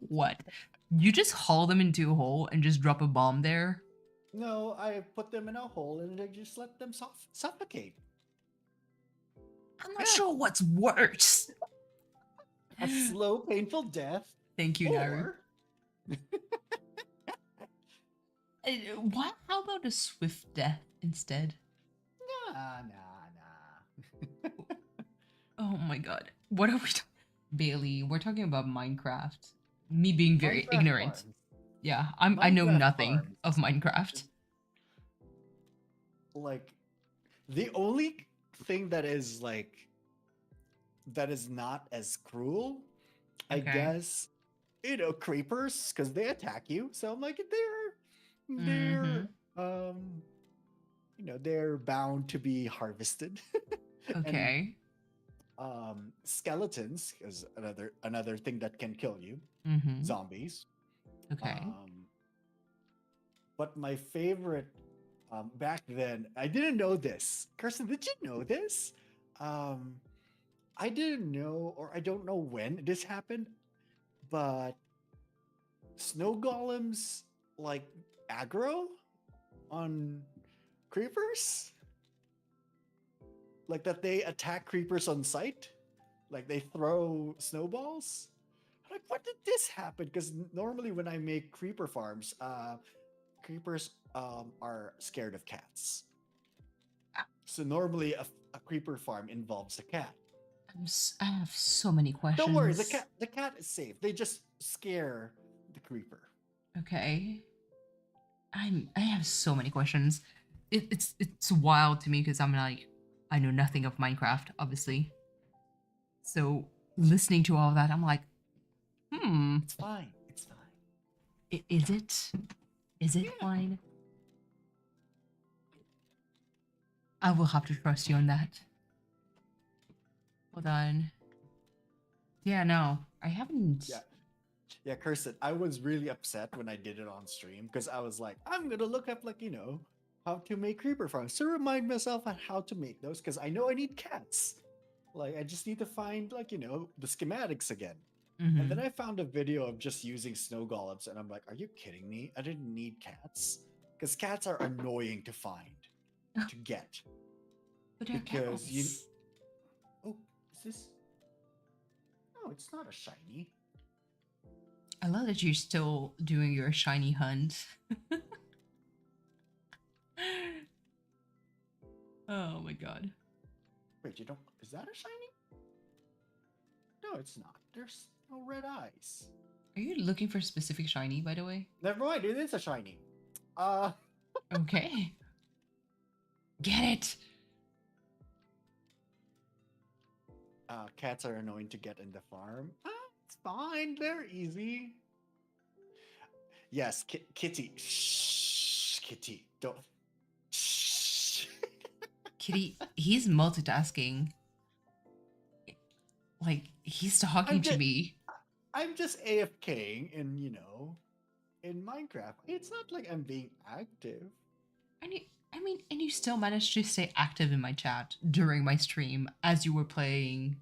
What? You just haul them into a hole and just drop a bomb there? No, I put them in a hole and I just let them suffocate. I'm not Yeah. sure what's worse. A slow, painful death. Thank you, Naru. Or What? How about a swift death instead? nah. Oh my god. What are we Bailey, we're talking about Minecraft. Me being very Minecraft ignorant. farms. Yeah, I know Minecraft nothing farms. of Minecraft. Like the only thing that is like that is not as cruel, I Okay. guess, you know, creepers because they attack you. So I'm like they're you know, they're bound to be harvested. And Okay. skeletons is another thing that can kill you. Mm-hmm. Zombies. Okay. But my favorite back then, I didn't know this. Kirsten, did you know this? I didn't know, or I don't know when this happened, but snow golems like aggro on creepers, like that they attack creepers on sight, like they throw snowballs. I'm like, what did this happen? Because normally when I make creeper farms, creepers are scared of cats. So normally a creeper farm involves a cat. I have so many questions. Don't worry, the cat is safe. They just scare the creeper. Okay. I have so many questions. It's wild to me because I'm like I know nothing of Minecraft, obviously. So listening to all of that, I'm like, It's fine. It's fine. Is it? Is it fine? I will have to trust you on that. Hold on. Yeah, no, I haven't. Yeah, Kirsten, I was really upset when I did it on stream because I was like, I'm gonna look up like, you know, how to make creeper farms to remind myself on how to make those because I know I need cats. Like I just need to find like, you know, the schematics again. And then I found a video of just using snow golems and I'm like, are you kidding me? I didn't need cats. Because cats are annoying to find, to get. But they're Because you cats. Oh, is this? No, it's not a shiny. I love that you're still doing your shiny hunt. Oh my god. Wait, you don't. Is that a shiny? No, it's not. There's no red eyes. Are you looking for a specific shiny, by the way? Never mind, it is a shiny. Okay. Get it. Cats are annoying to get in the farm. It's fine. They're easy. Yes, Kitty. Shh, Kitty. Don't. Shh. Kitty, he's multitasking. Like, he's talking to me. I'm just AFKing in, you know, in Minecraft. It's not like I'm being active. And you still managed to stay active in my chat during my stream as you were playing.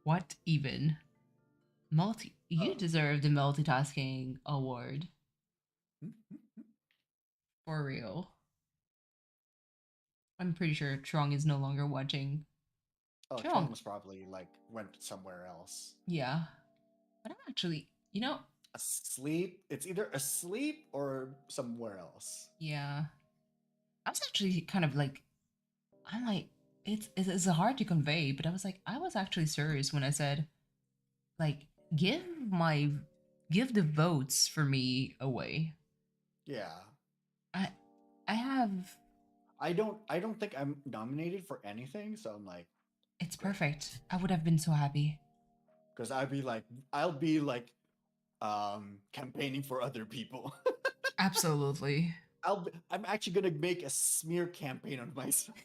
What even? You deserve the multitasking award. For real. I'm pretty sure Trong is no longer watching. Oh, Trong. Trump's probably like went somewhere else. Yeah. But I'm actually, Asleep. It's either asleep or somewhere else. yeah. I was actually kind of like, I'm like, it's hard to convey, but I was actually serious when I said, like, give the votes for me away. Yeah. I I have I don't think I'm nominated for anything, so I'm like, it's great. perfect. I would have been so happy. Because I'll be like campaigning for other people. Absolutely. I'm actually gonna make a smear campaign on myself.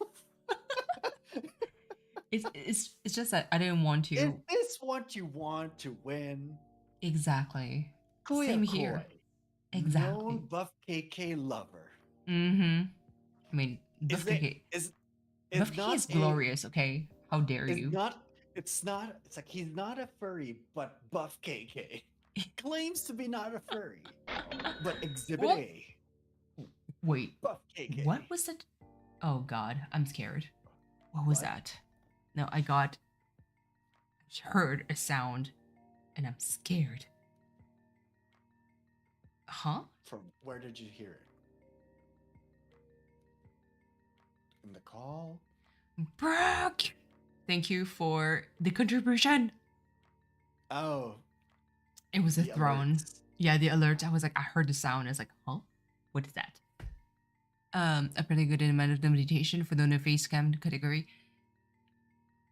It's just that I didn't want Is to. this what you want to win? Exactly. Same Kuya here. Koi, Exactly. known buff KK lover. Mm-hmm. I mean, Is Buff it KK. is Buff KK not is a glorious, okay? How dare is you? not it's not it's like he's not a furry, but buff KK claims to be not a furry, but exhibit What? A, Wait, buff KK. what was that? Oh god, I'm scared. What was What? that? No, I heard a sound and I'm scared. Huh? From where did you hear it? In the call? Brock! Thank you for the contribution. Oh, It was a the throne. alerts. Yeah, the alert. I was like, I heard the sound. I was like, huh? What is that? A pretty good amount of meditation for the no face cam category.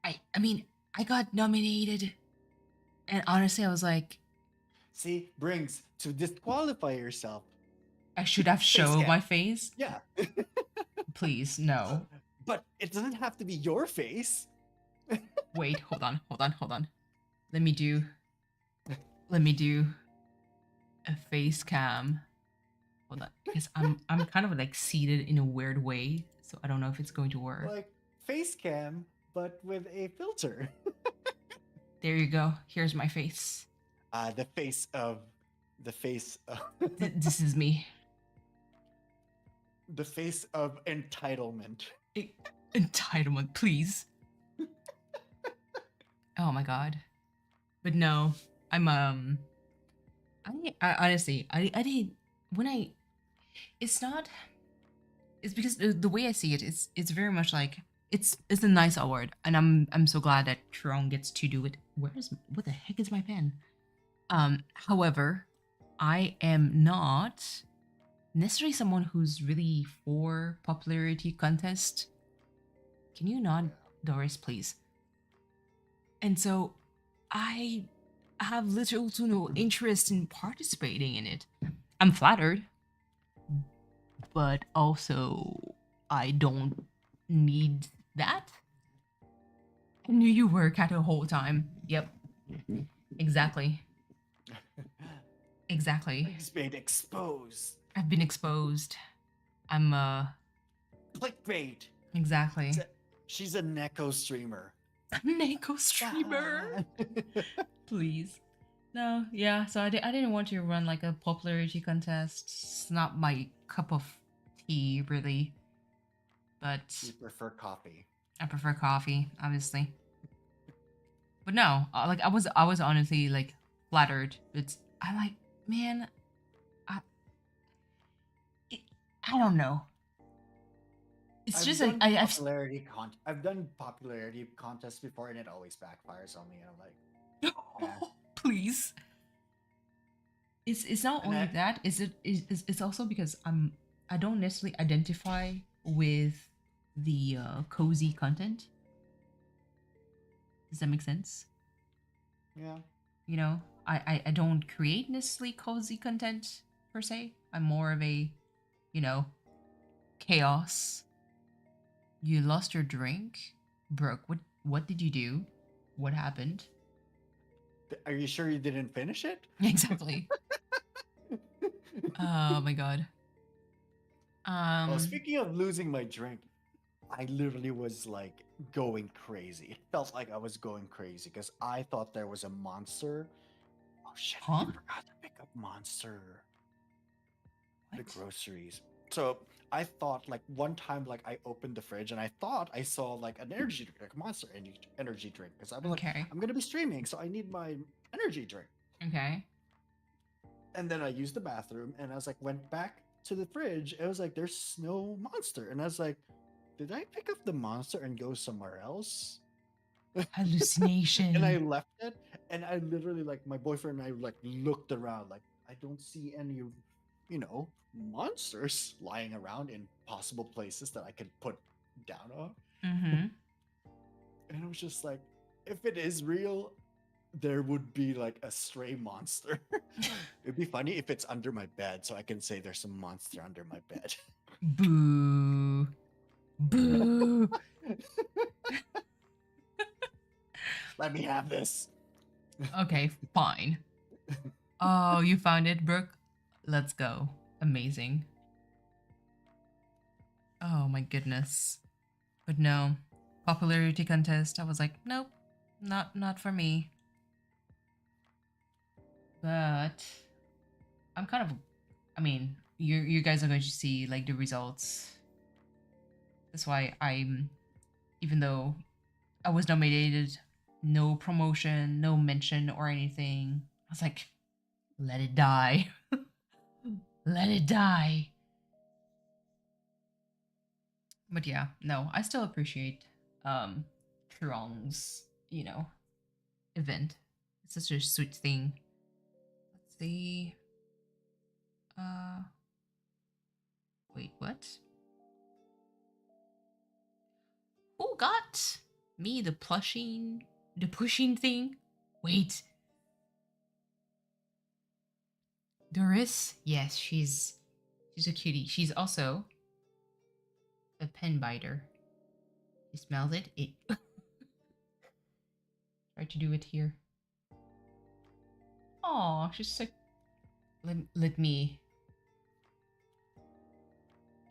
I mean, I got nominated, and honestly, I was like, See, brings to disqualify yourself. I should have shown cam. my face. Yeah. Please, no. But it doesn't have to be your face. Wait, hold on. Let me do a face cam. Hold on, because I'm kind of like seated in a weird way, so I don't know if it's going to work. Like face cam, but with a filter. There you go. Here's my face. The face of This is me. the face of entitlement. Entitlement, please. Oh my god. But no, I'm I honestly I didn't when I it's not it's because the way I see it it's very much like it's a nice award and I'm so glad that Tron gets to do it. What the heck is my pen? However, I am not necessarily someone who's really for popularity contest. Can you nod, Doris, please? And so I have little to no interest in participating in it. I'm flattered, but also I don't need that. I knew you were cat the whole time. Yep. Exactly. Exactly. He's been exposed. I've been exposed. I'm Clickbait. exactly. She's a Neko streamer. Neko streamer. Please. No, yeah, so I didn't want to run like a popularity contest. It's not my cup of tea, really. But You prefer coffee. I prefer coffee, obviously. But no, like I was honestly like flattered. I'm like, man, I don't know. It's just like I've done popularity contests before, and it always backfires on me. And I'm like, yeah. please. It's not And only I- that. It's also because I don't necessarily identify with the cozy content. Does that make sense? yeah. You know, I don't create necessarily cozy content per se. I'm more of a, you know, chaos. You lost your drink, Brooke. What did you do? What happened? Are you sure you didn't finish it? Exactly. Oh my god. Well, speaking of losing my drink, I literally was like going crazy. It felt like I was going crazy because I thought there was a monster. Oh shit! Huh? I forgot to pick up monster. The What? groceries. So I thought like one time like I opened the fridge and I thought I saw like an energy drink, like a monster energy drink, because I was like, Okay. I'm gonna be streaming, so I need my energy drink. Okay. And then I used the bathroom and I was like, went back to the fridge. It was like, there's no monster. And I was like, did I pick up the monster and go somewhere else? And I Hallucination. left it. And I literally, like, my boyfriend and I, like, looked around, like, I don't see any, monsters lying around in possible places that I could put down on. Mm-hmm. And I was just like, if it is real, there would be like a stray monster. It'd be funny if it's under my bed, so I can say there's a monster under my bed. Boo. Boo. Let me have this. Okay, fine. Oh, you found it, Brooke? Let's go. Amazing. Oh my goodness. But no. Popularity contest. I was like, nope. Not for me. But I'm kind of, I mean, you guys are going to see like the results. That's why I'm, even though I was nominated, no promotion, no mention or anything, I was like, let it die. Let it die. But yeah, no, I still appreciate Truong's, event. It's such a sweet thing. Let's see. Uh wait, what? Who got me the pushing thing? Wait. Doris? Yes, she's a cutie. She's also a pen biter. She smells it. It try to do it here. Oh, she's so let me.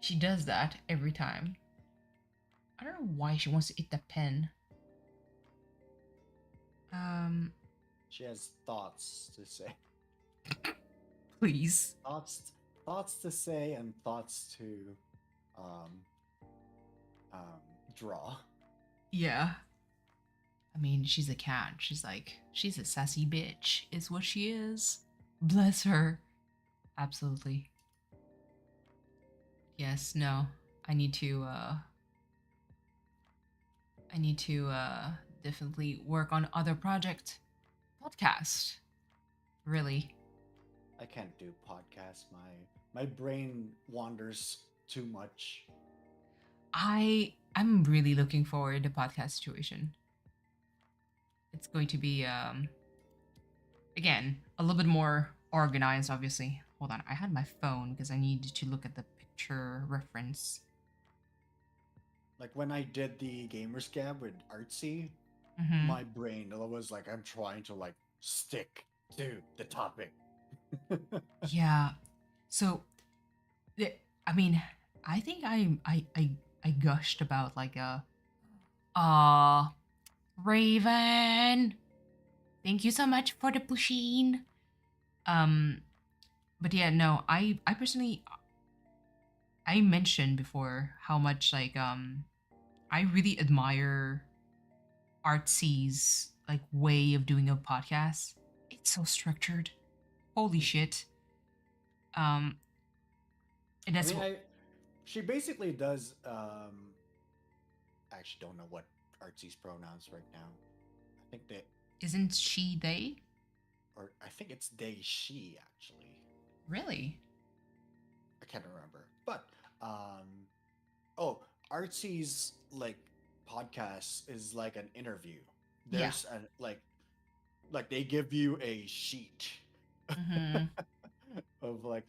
She does that every time. I don't know why she wants to eat the pen. She has thoughts to say. Please. Thoughts to say and thoughts to um draw. Yeah. I mean, she's a cat. She's a sassy bitch, is what she is. Bless her. Absolutely. Yes, no. I need to definitely work on other podcast. Really. I can't do podcasts. My brain wanders too much. I'm really looking forward to podcast situation. It's going to be again a little bit more organized, obviously. Hold on, I had my phone because I needed to look at the picture reference. Like when I did the gamer scab with Artsy, Mhm. my brain was like, I'm trying to like stick to the topic. Yeah. So, I mean, I think I gushed about like Raven. Thank you so much for the pushing. But yeah, no, I personally I mentioned before how much like I really admire Artsy's like way of doing a podcast. It's so structured. Holy shit. Um and I that's mean, what she basically does. I actually don't know what Artsy's pronouns right now. I think they, isn't she they? or I think it's they she actually. Really? I can't remember, but oh, Artsy's like podcast is like an interview. There's a like they give you a sheet Mm-hmm. of like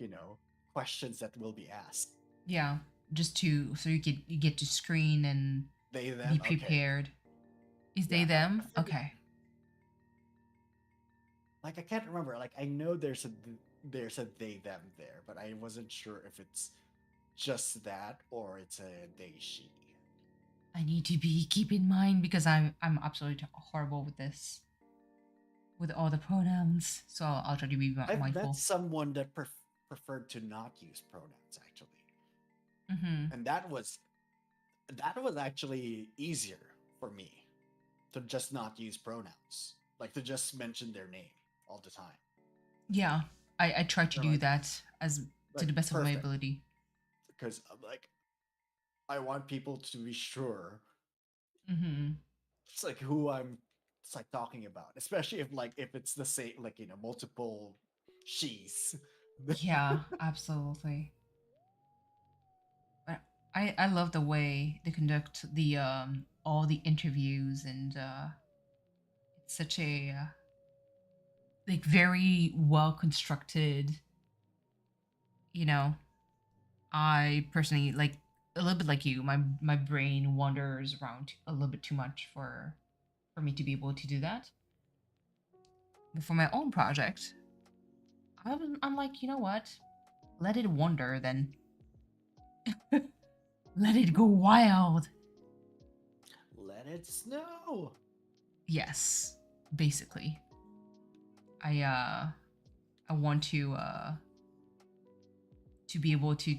questions that will be asked. Yeah. Just to so you get to screen and They be them okay. prepared. Is Yeah, they I them? forget- Okay. Like I can't remember. Like I know there's a they them there, but I wasn't sure if it's just that or it's a they she. I need to be keep in mind because I'm absolutely horrible with this. With all the pronouns. So I'll try to be I've mindful. met someone that preferred to not use pronouns actually. Mm-hmm. And that was actually easier for me to just not use pronouns, like to just mention their name all the time. Yeah, I try to They're do that as to like the best of my perfect, ability. because I'm like, I want people to be sure Mm-hmm. it's like who I'm it's like talking about, especially if it's the same, like, multiple she's. Yeah, absolutely. But I love the way they conduct the all the interviews, and it's such a like very well constructed, you know. I personally like a little bit like you. My brain wanders around a little bit too much for me to be able to do that. But for my own project, I'm like, you know what? Let it wander then. Let it go wild. Let it snow. Yes, basically. I want to be able to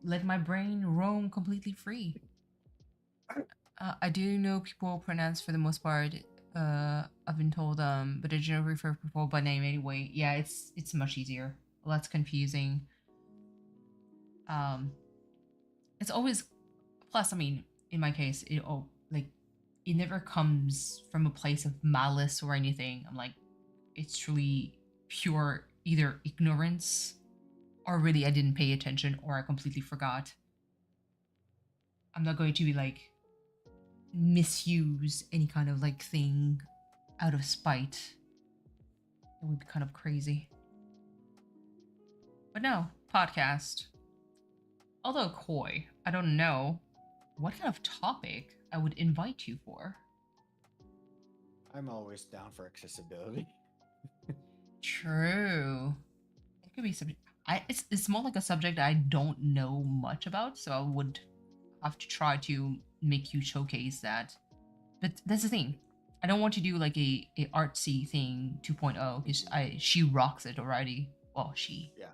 let my brain roam completely free. I do know people pronounce for the most part. I've been told but I generally refer to people by name anyway. Yeah, it's much easier. Less confusing. Um, it's always plus. I mean, in my case, it never comes from a place of malice or anything. I'm like, it's truly pure either ignorance or really I didn't pay attention or I completely forgot. I'm not going to be like misuse any kind of like thing out of spite. It would be kind of crazy. But no, podcast. Although coy, I don't know what kind of topic I would invite you for. I'm always down for accessibility. True. It could be something. It's more like a subject I don't know much about, so I would have to try to make you showcase that. But that's the thing. I don't want to do like a artsy thing 2.0 because she rocks it already. Well, she Yeah.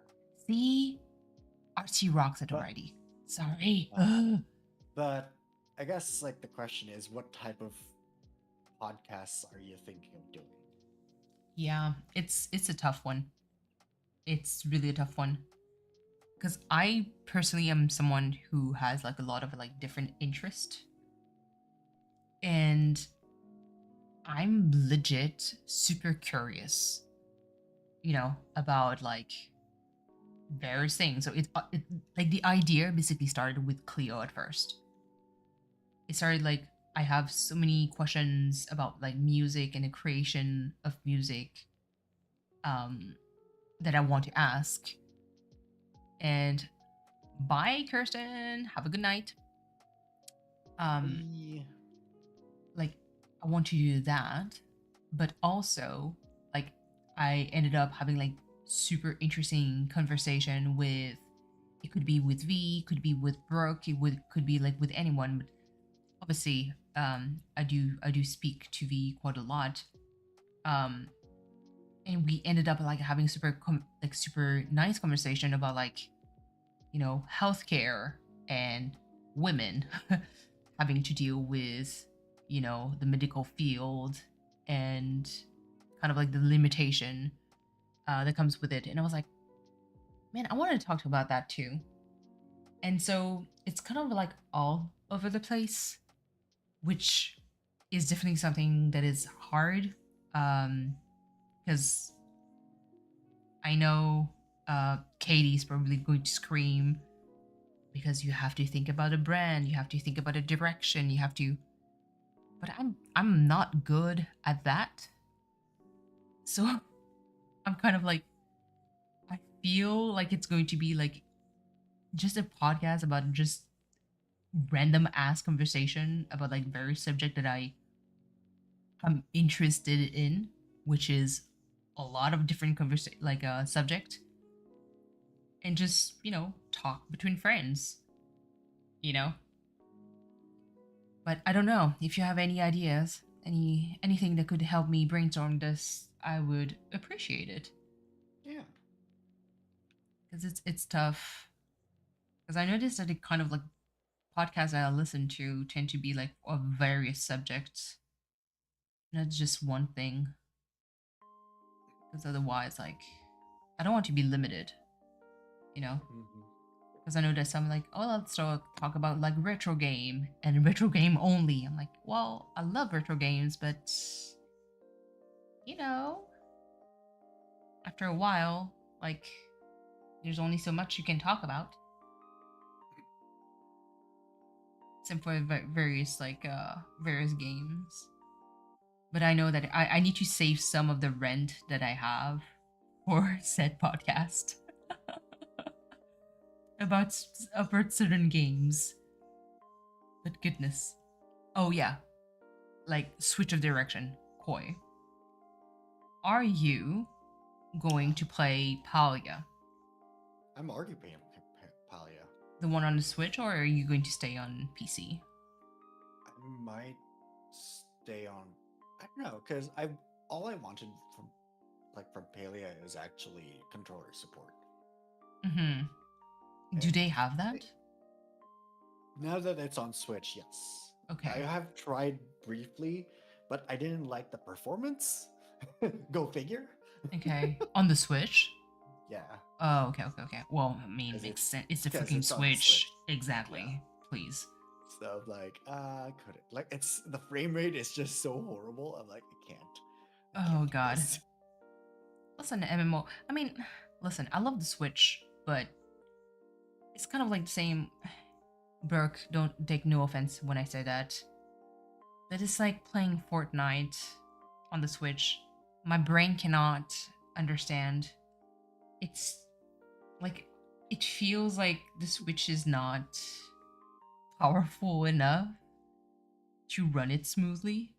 see artsy rocks it But- already. Sorry. But I guess like the question is, what type of podcasts are you thinking of doing? Yeah, it's a tough one. It's really a tough one. Because I personally am someone who has like a lot of like different interest. And I'm legit super curious, about like various things. So it like the idea basically started with Cleo at first. It started like I have so many questions about like music and the creation of music that I want to ask. And bye, Kirsten. Have a good night. Yeah. Like I want to do that, but also like I ended up having like super interesting conversation with it could be with V, could be with Brooke, could be like with anyone, but obviously I do speak to V quite a lot. And we ended up like having super nice conversation about like healthcare and women having to deal with the medical field and kind of like the limitation that comes with it. And I was like, man, I wanted to talk about that too. And so it's kind of like all over the place, which is definitely something that is hard because I know Katie's probably going to scream because you have to think about a brand, you have to think about a direction, you have to. But I'm not good at that, so I'm kind of like I feel like it's going to be like just a podcast about just random ass conversation about like very subject that I'm interested in, which is a lot of different subject, and just talk between friends, you know. But I don't know if you have any ideas, anything that could help me brainstorm this. I would appreciate it Yeah. because it's tough. Because I noticed that it kind of like podcasts that I listen to tend to be like of various subjects, not just one thing. Because otherwise, like, I don't want to be limited, you know? Mhm. Because I know that some like, oh, let's talk about like retro game and retro game only. I'm like, well, I love retro games, but you know, after a while, like, there's only so much you can talk about. Except for various like various games. But I know that I need to save some of the rent that I have for said podcast about certain games. But goodness. Oh yeah, like switch of direction. Koi, are you going to play Palia, I'm already playing Palia. the one on the Switch, or are you going to stay on PC? I might stay on. I don't know, because I all I wanted from Palia is actually controller support. Mm-hmm. Do And they have that? now that it's on Switch, yes. I Okay. have tried briefly, but I didn't like the performance. Go figure. Okay. On the Switch? Yeah, Oh, okay. Well, I mean, 'cause makes it's sense. It's the 'cause freaking it's on the Switch. Switch. Exactly. Yeah. Please. So I'm like, I couldn't. Like, it's the frame rate is just so horrible. I'm like, I can't. I Oh, can't do God. this. Listen, MMO. I mean, listen, I love the Switch, but it's kind of like the same. Burke, don't take no offense when I say that. That is like playing Fortnite on the Switch. My brain cannot understand. It's like, it feels like the Switch is not powerful enough to run it smoothly.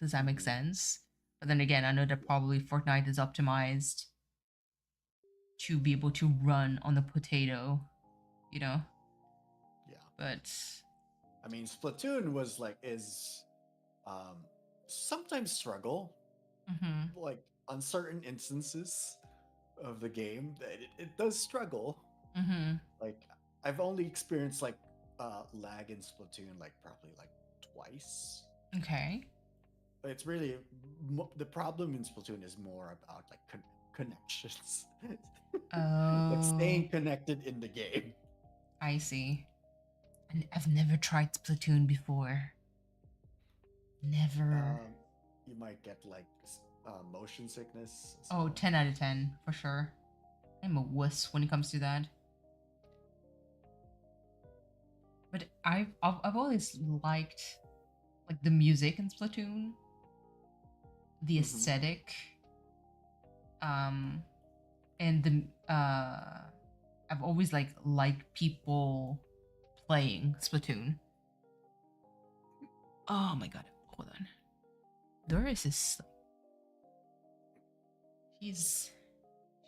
Does that make Mhm. sense? But then again, I know that probably Fortnite is optimized to be able to run on the potato, you know? Yeah. But I mean, Splatoon was like is um sometimes struggle mhm, like on certain instances of the game that it does struggle. mhm. Like I've only experienced like lag in Splatoon like probably like twice. Okay. But it's really the problem in Splatoon is more about like connections, like Oh, staying connected in the game. I see. And I've never tried Splatoon before. Never. Um, you might get like motion sickness as Oh, well. 10 out of 10 for sure. I'm a wuss when it comes to that. But I've always liked like the music in Splatoon, the Mhm. aesthetic, um, and the I've always like liked people playing Splatoon. Oh my god, hold on. Doris is she's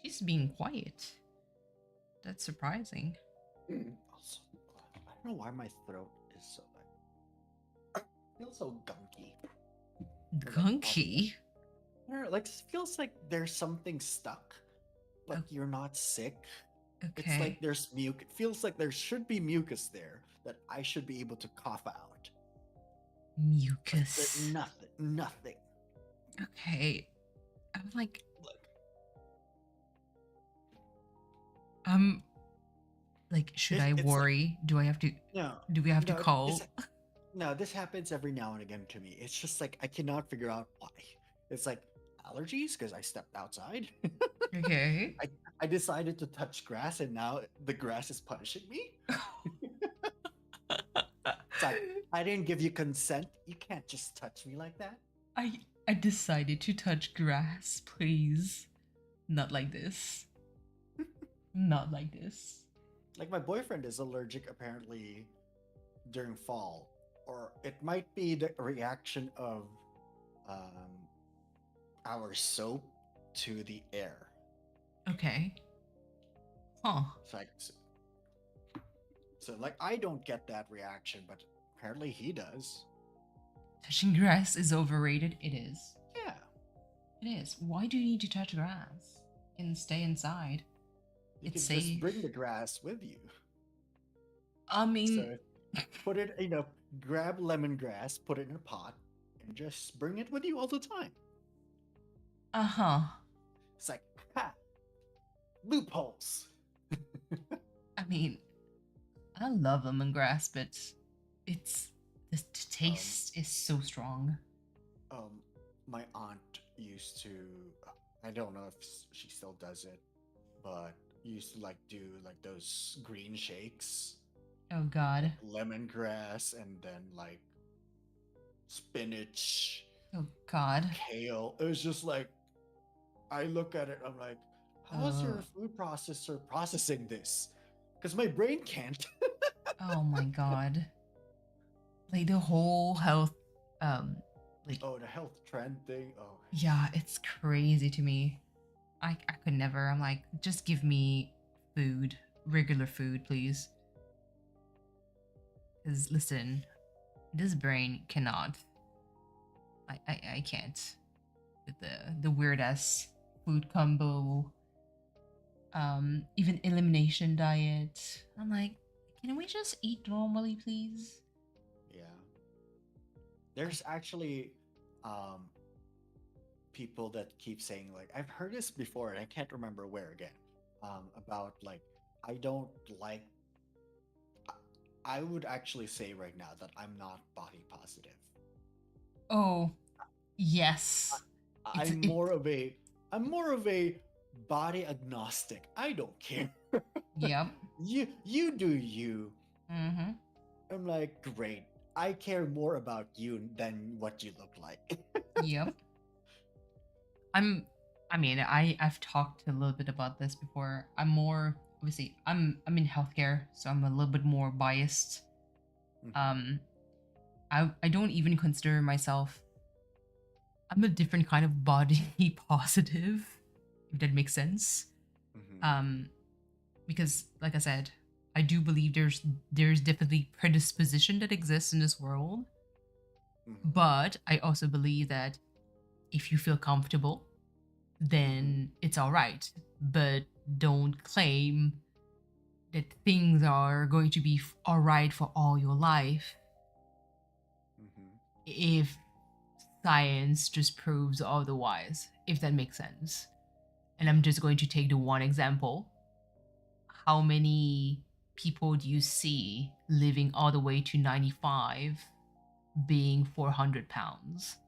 she's being quiet. That's surprising. Also, I don't know why my throat is so like feels so gunky. Or, like, Gunky. I don't know, like feels like there's something stuck, but you're not sick. It's Okay. like there's mucus. It feels like there should be mucus there that I should be able to cough out. But there's Mucus. nothing. Okay. I'm like, Like, I'm like, should I it's like worry? Do I have to? no, Do we have to no, call? this happens every now and again to me. It's just like I cannot figure out why. It's like allergies because I stepped outside. Okay. I I decided to touch grass and now the grass is punishing me. It's like I didn't give you consent. You can't just touch me like that. I decided to touch grass, please. Not like this. Not like this. Like my boyfriend is allergic apparently during fall, or it might be the reaction of um, our soap to the air. Okay. Huh. It's like so like I don't get that reaction, but apparently he does. Touching grass is overrated. It is. Yeah. It is. Why do you need to touch grass? You can stay inside. You It's can just safe. bring the grass with you. I mean, So put it, grab lemongrass, put it in a pot, and just bring it with you all the time. uh-huh. It's like, ha, loopholes. I mean, I love lemongrass, but it's the taste is so strong. Um, my aunt used to, I don't know if she still does it, but used to like do like those green shakes, Oh God. lemongrass, and then like spinach, Oh God. kale. It was just like, I look at it, I'm like, how's Uh, your food processor processing this? Because my brain can't. oh my God. Like the whole health, um, like Oh, the health trend thing. Oh, yeah, it's crazy to me. I could never. I'm like, just give me food, regular food, please. Because listen, this brain cannot. I can't with the weird ass food combo. Even elimination diet. I'm like, can we just eat normally, please? yeah. There's actually um people that keep saying like I've heard this before and I can't remember where again. About like I don't like I would actually say right now that I'm not body positive. Oh, yes. It's I'm it. more of a I'm more of a body agnostic. I don't care. Yep. You do you. Mm-hmm. I'm like, great. I care more about you than what you look like. Yep. I'm. I mean, I've talked a little bit about this before. I'm more obviously. I'm in healthcare, so I'm a little bit more biased. Mhm, Um, I don't even consider myself. I'm a different kind of body positive, if that makes sense. mhm, Um, because like I said, I do believe there's definitely predisposition that exists in this world, mhm, but I also believe that if you feel comfortable, mhm, then it's all right. But don't claim that things are going to be all right for all your life mhm. if science just proves otherwise, if that makes sense. And Yeah. I'm just going to take the one example. How many people do you see living all the way to 95 being 400 pounds?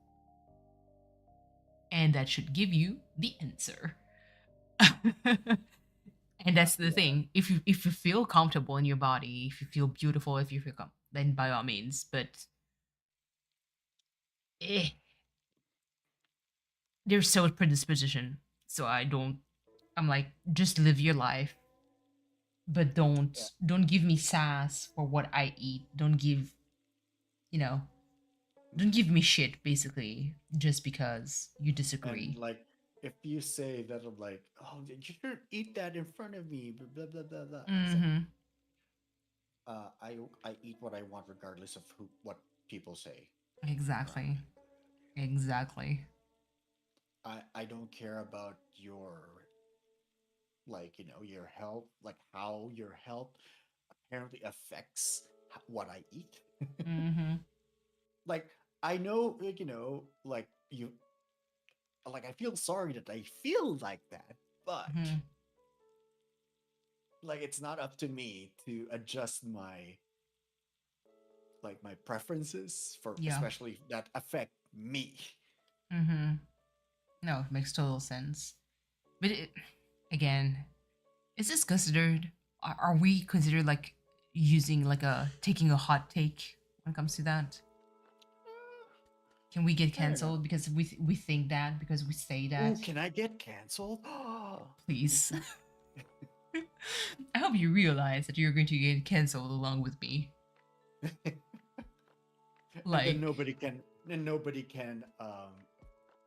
And that should give you the answer. And that's the Yeah. thing. If you feel comfortable in your body, if you feel beautiful, if you feel then by all means. But eh, there's so predisposition. So I don't. I'm like, just live your life, but Yeah. don't give me sass for what I eat. Don't give you know don't Mhm. give me shit basically just because you And disagree. like, if you say that, I'm like, oh, you shouldn't eat that in front of me, blah blah blah blah. It's like, Mm-hmm. I eat what I want regardless of who what people say. Right. Exactly. Exactly. I don't care about your like your health, like how your health apparently affects what I eat. Mm-hmm. Like I know, like, like you, like I feel sorry that I feel like that, but Mm-hmm. like it's not up to me to adjust my like my preferences for Yeah. especially that affect me. Mm-hmm. No, it makes total sense. But again, is this considered? Are we considered like using like a taking a hot take when it comes to that? Can we get I don't know. canceled because we think that because we say Oh, that? can I get canceled? Please. I hope you realize that you're going to get canceled along with me. And then Like, nobody can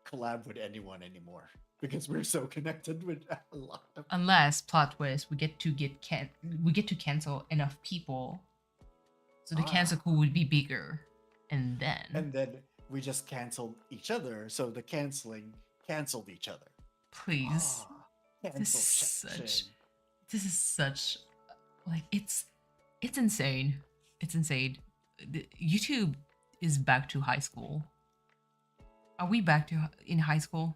collab with anyone anymore because we're so connected with a lot of unless plot twist, we get to cancel enough people, so the cancel ah, pool would be bigger, and then and then we just canceled each other, so the canceling canceled each other. please, Ah, this is cancel section. such this is such like It's insane. It's insane. YouTube is back to high school. Are we back to in high school?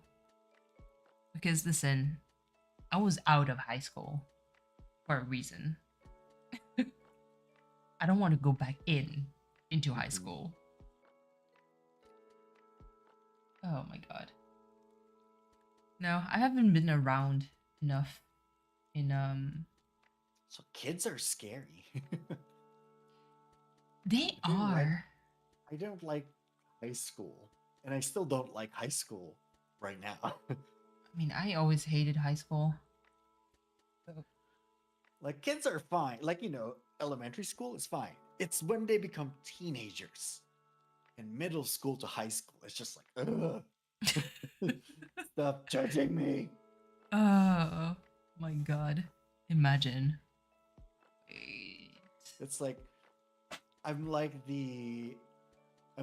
Because listen, I was out of high school for a reason. I don't want to go back into high school. Oh my god. No, I haven't been around enough in So kids are scary. they I didn't like are. I don't like high school, and I still don't like high school right now. I mean, I always hated high school. Like kids are fine. Like, elementary school is fine. It's when they become teenagers in middle school to high school. It's just like, ugh. Stop judging me. Oh my god. Imagine. Wait. It's like I'm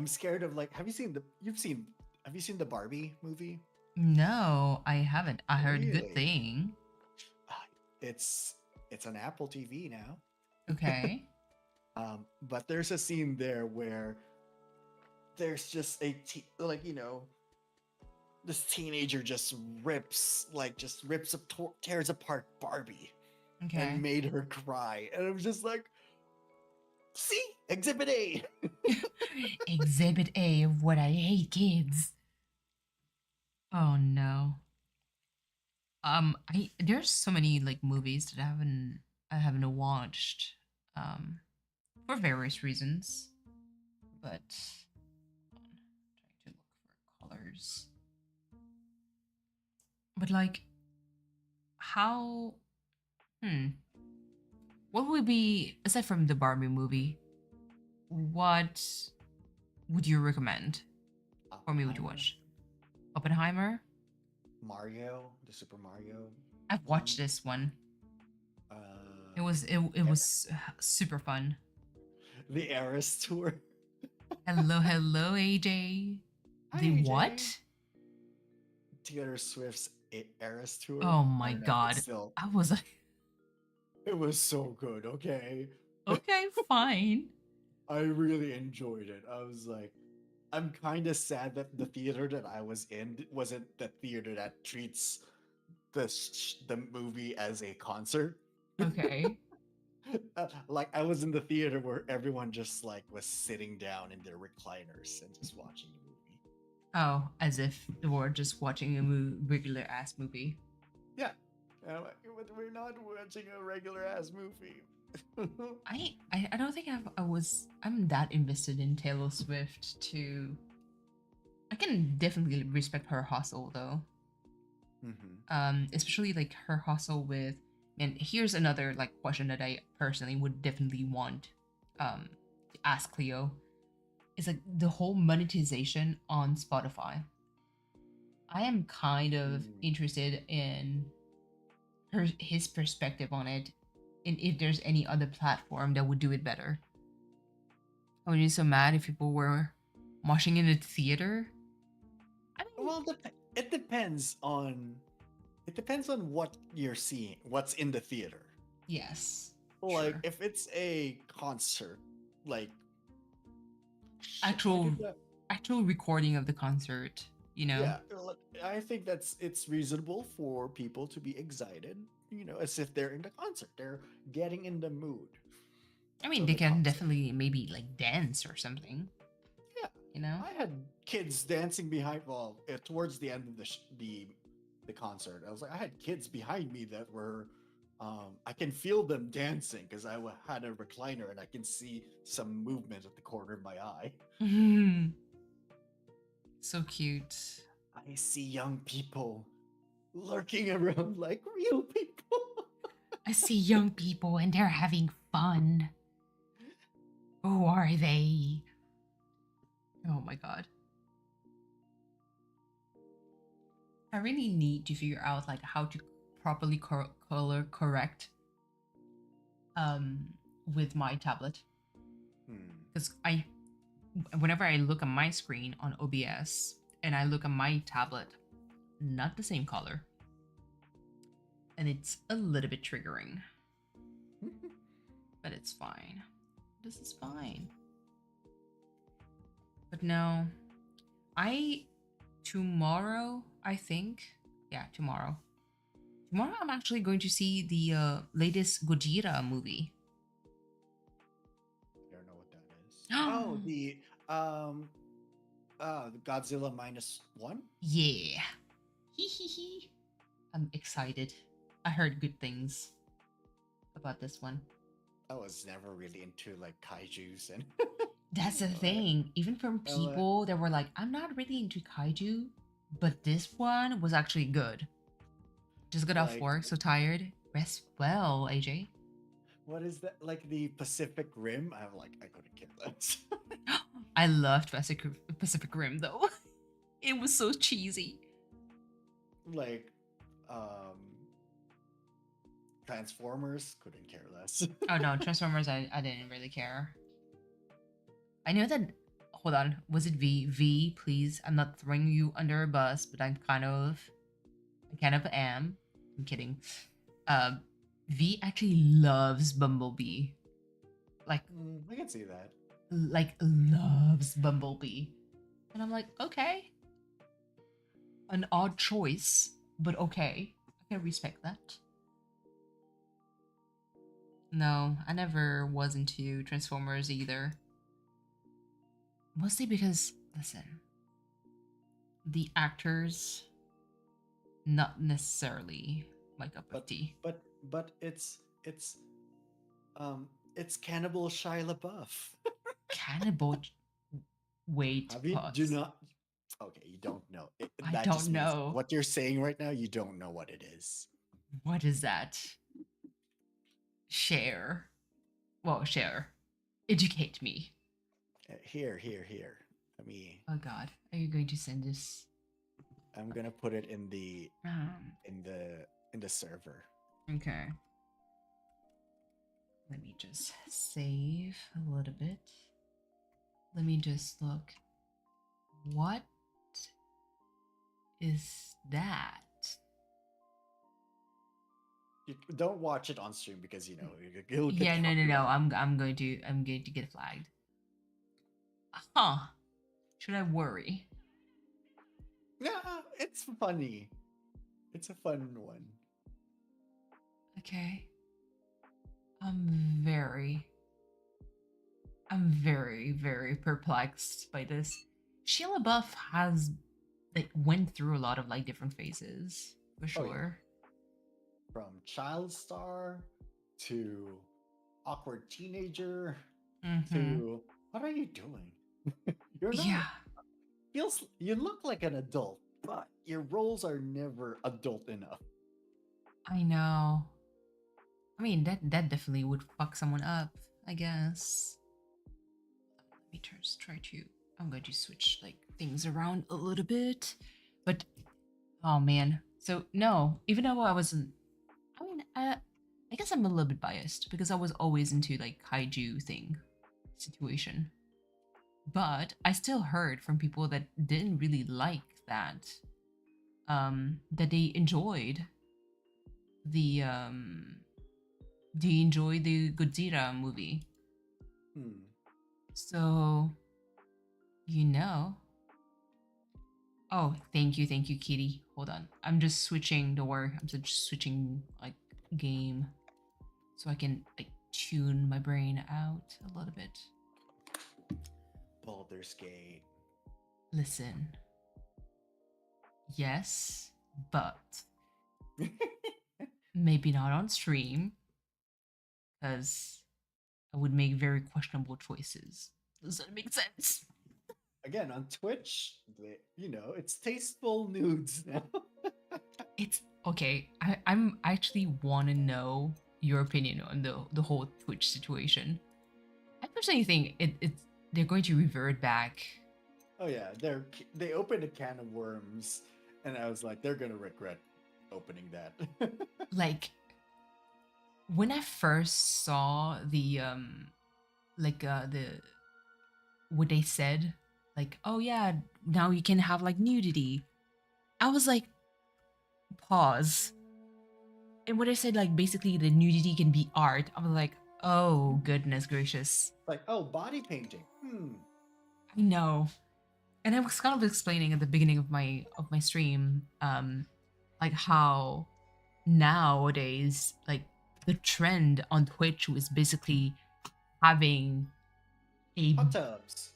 scared of like have you seen the Barbie movie? No, I haven't. I heard Really? good thing. It's an Apple TV now. Okay. But there's a scene there where there's just this teenager just tears apart Barbie Okay. and made her cry, and I was just like, see, Exhibit A. Exhibit A of what I hate kids. Oh no. There's so many like movies that I haven't watched for various reasons. But hold on, trying to look for colors. But like how what would be aside from the Barbie movie, what would you recommend for me to Oppenheimer, watch? Oppenheimer? Mario, the Super Mario. I've watched this one. Uh, It was super fun. the Eras Tour. Hello, AJ. Hi, The AJ. what? Taylor Swift's Eras Tour. Oh I my don't know if god. it's still- I was like, It was so good. Okay. okay, fine. I really enjoyed it. I was like, I'm kind of sad that the theater that I was in wasn't the theater that treats the movie as a concert. Okay. Like I was in the theater where everyone just like was sitting down in their recliners and just watching the movie. Oh, as if we're just watching a regular ass movie. Yeah, and I'm like, "But we're not watching a regular ass movie." I don't think I'm that invested in Taylor Swift to. I can definitely respect her hustle though. Especially like her hustle with. And here's another like question that I personally would definitely want to ask Cleo. Is like the whole monetization on Spotify. I am kind of interested in his perspective on it, and if there's any other platform that would do it better. I would be so mad if people were moshing in a theater. I mean, Well, it depends on what you're seeing, what's in the theater. yes. Like sure. if it's a concert, like Actual like, actual recording of the concert, you know. yeah, like, I think it's reasonable for people to be excited, as if they're in the concert. They're getting in the mood. I mean, of they the can concert. definitely maybe like dance or something. Yeah. You know. I had kids dancing behind. Well, towards the end of the concert, I was like, I had kids behind me that were. I can feel them dancing because I had a recliner and I can see some movement at the corner of my eye. So cute. I see young people lurking around like real people. I see young people and they're having fun. Who are they? Oh my god. I really need to figure out like how to properly color correct with my tablet, because whenever I look at my screen on OBS and I look at my tablet, not the same color, and it's a little bit triggering. But That's fine. This is fine. But no, tomorrow, I think. Yeah, tomorrow. Tomorrow I'm actually going to see the latest Gojira movie. I don't know what that is. Oh, the Godzilla -1. Yeah. Hee hee hee. I'm excited. I heard good things about this one. I was never really into like kaiju's and That's the Alright. thing. Even from people that were like, I'm not really into kaiju, but this one was actually good. Just got off Like- work, so tired. Rest well, AJ. what is that? Like the Pacific Rim? I couldn't care less. I loved Pacific Rim though. It was so cheesy. like, Transformers, couldn't care less. Oh no, Transformers, I didn't really care. I know that. Hold on, was it V? V, please. I'm not throwing you under a bus, but I kind of am. I'm kidding. V actually loves Bumblebee. Like I can see that. Loves Bumblebee. And I'm like, okay. An odd choice, but okay. I can respect that. No, I never was into Transformers either. Mostly because, listen, the actors, not necessarily my cup of tea. But it's Cannibal Shia LaBeouf. Cannibal. Wait, Have you pause. do not? Okay, you don't know. I That don't just means know. what you're saying right now. You don't know what it is. What is that? Share. Well, share. Educate me. Here. Let me. Oh God, are you going to send this? I'm gonna put it in the in the server. Okay. Let me just save a little bit. Let me just look. What is that? You don't watch it on stream because you know you'll get Yeah, no. copyright. I'm going to get flagged. Huh? Should I worry? Yeah, it's funny. It's a fun one. Okay. I'm very, very perplexed by this. Shia LaBeouf has went through a lot of different phases for Oh, yeah. sure. From child star to awkward teenager Mhm. to what are you doing? You're not. Yeah. You look like an adult, but your roles are never adult enough. I know. I mean, that definitely would fuck someone up, I guess. Let me just try to. I'm going to switch things around a little bit, but oh man. So no, even though I wasn't. I mean, I guess I'm a little bit biased because I was always into kaiju thing situation, but I still heard from people that didn't really like that. That they enjoyed the Godzilla movie. So, Oh, thank you, Kitty. Hold on. I'm just switching. Don't worry. I'm just switching game, so I can tune my brain out a little bit. Baldur's Gate. Listen. Yes, but maybe not on stream, because I would make very questionable choices. Does that make sense? Again, on Twitch, it's tasteful nudes now. It's okay. I'm actually want to know your opinion on the whole Twitch situation. I personally think they're going to revert back. Oh yeah, they opened a can of worms, and I was like, they're gonna regret opening that. When I first saw the what they said, oh yeah, now you can have nudity. I was like, pause. And when I said basically the nudity can be art, I was like, Oh, goodness gracious. Like, oh, body painting. I know. And I was kind of explaining at the beginning of my stream, like how nowadays, like the trend on Twitch was basically having a, Hot tubs.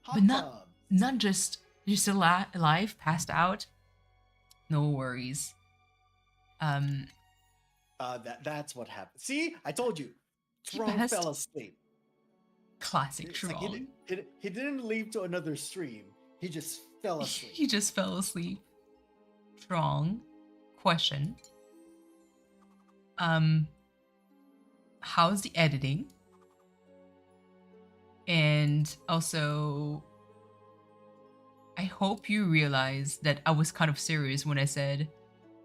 but Hot tubs. not just you're still alive, passed out, no worries. That's what happened. See, I told you. He Tron passed- fell asleep. Classic It's like Tron. he didn't leave to another stream. He just fell asleep. He just fell asleep. Strong question. How's the editing? And also, I hope you realize that I was kind of serious when I said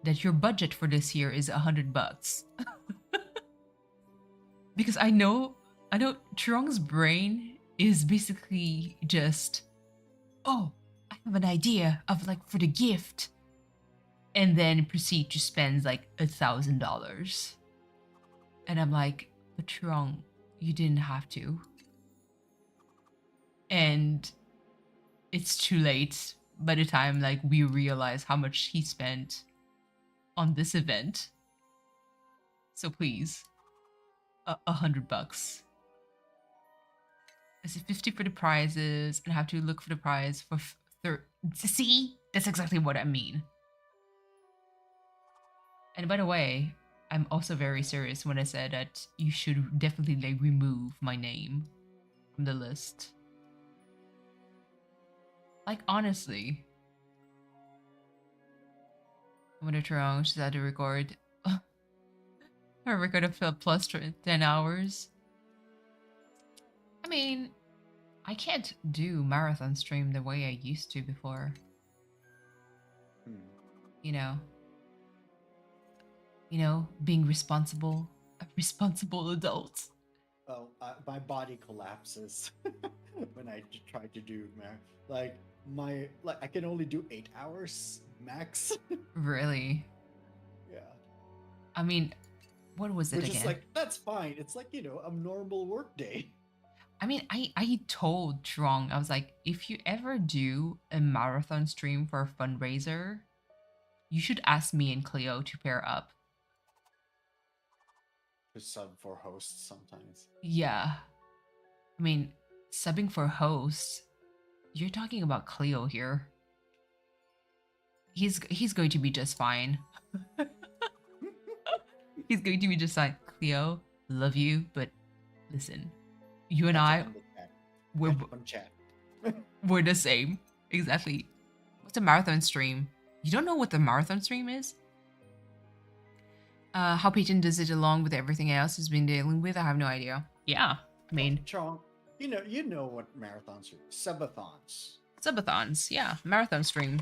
that your budget for this year is $100. Because I know Chirong's brain is basically just, oh, I have an idea of like for the gift, and then proceed to spend like $1,000. And I'm like, but Chirong, you didn't have to. And it's too late by the time like we realize how much he spent on this event. So please, $100. I said 50 for the prizes, and have to look for the prize for see, that's exactly what I mean. And by the way, I'm also very serious when I said that you should definitely like remove my name from the list. Like honestly, I'm gonna try. She's had to record. Her record of plus 10 hours. I mean, I can't do marathon stream the way I used to before. You know, being responsible, a responsible adult. Oh, my body collapses when I try to do like I can only do 8 hours max. Really? Yeah. I mean, what was it Which again? is like, that's fine. It's like, a normal work day. I mean, I told Trong, I was like, if you ever do a marathon stream for a fundraiser, you should ask me and Cleo to pair up. To sub for hosts sometimes. Yeah. I mean, subbing for hosts, you're talking about Cleo here. He's going to be just fine. He's going to be just like, Cleo, love you, but listen, you and I, we're the same. Exactly. What's a marathon stream? You don't know what the marathon stream is? How Peyton does it along with everything else he's been dealing with, I have no idea. Yeah, I mean, Chong, you know what marathons are. Subathons. subathons, yeah, marathon stream.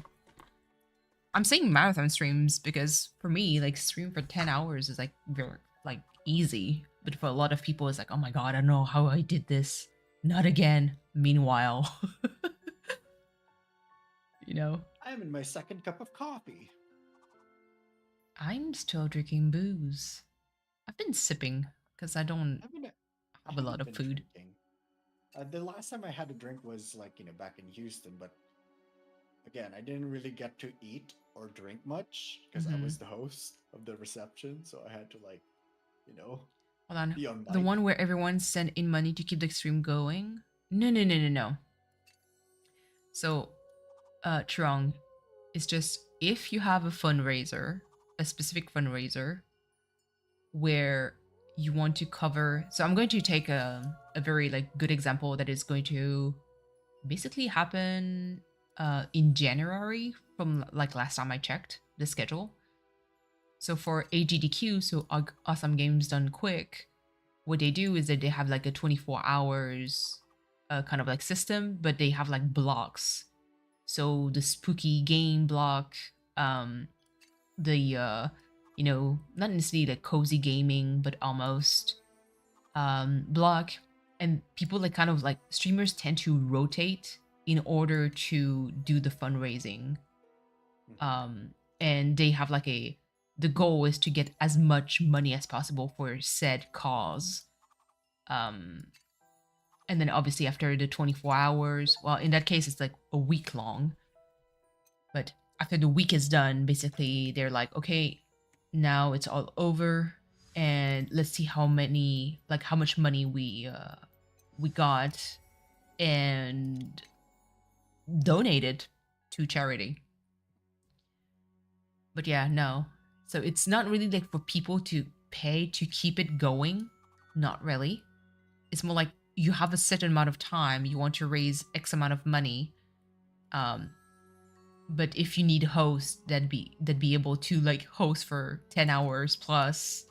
I'm saying marathon streams because for me, like stream for 10 hours is like very like easy, but for a lot of people it's like, oh my god, I don't know how I did this. Not again. Meanwhile, I'm in my second cup of coffee. I'm still drinking booze. I've been sipping because I don't have a lot of food. Drinking. The last time I had a drink was like, back in Houston, but again, I didn't really get to eat or drink much because I was the host of the reception, so I had to Hold on. be on The mic. one where everyone sent in money to keep the stream going? No. So, Trong, it's just if you have a fundraiser, a specific fundraiser, where you want to cover. So I'm going to take a very good example that is going to basically happen in January from last time I checked the schedule. So for AGDQ, so Awesome Games Done Quick, what they do is that they have a 24 hours kind of system, but they have blocks. So the spooky game block, the not necessarily cozy gaming, but almost block, and people streamers tend to rotate in order to do the fundraising. And they have the goal is to get as much money as possible for said cause. And then obviously after the 24 hours, well, in that case, it's like a week long. But after the week is done, basically they're like, okay, now it's all over, and let's see how much money we got and donate it to charity. But yeah, no. So it's not really like for people to pay to keep it going. Not really. It's more like you have a certain amount of time, you want to raise X amount of money. But if you need hosts that'd be able to like host for 10 hours plus,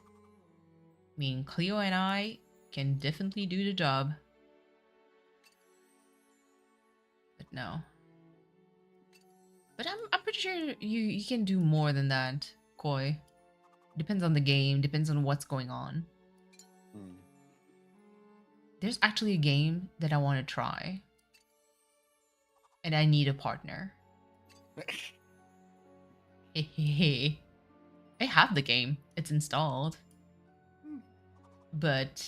I mean, Cleo and I can definitely do the job. But no. But I'm pretty sure you can do more than that, Koi. Depends on the game, depends on what's going on. There's actually a game that I want to try. And I need a partner. I have the game. It's installed. But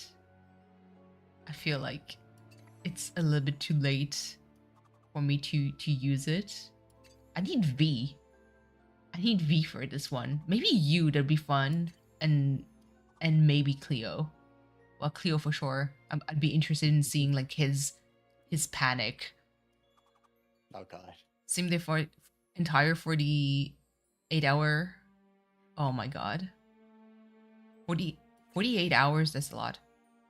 I feel like it's a little bit too late for me to use it. I need V. I need V for this one. Maybe you, that'd be fun. And maybe Cleo. Well, Cleo for sure. I'd be interested in seeing like his panic. Oh god. Same there for entire 48 hour. Oh my god. 48 hours, that's a lot.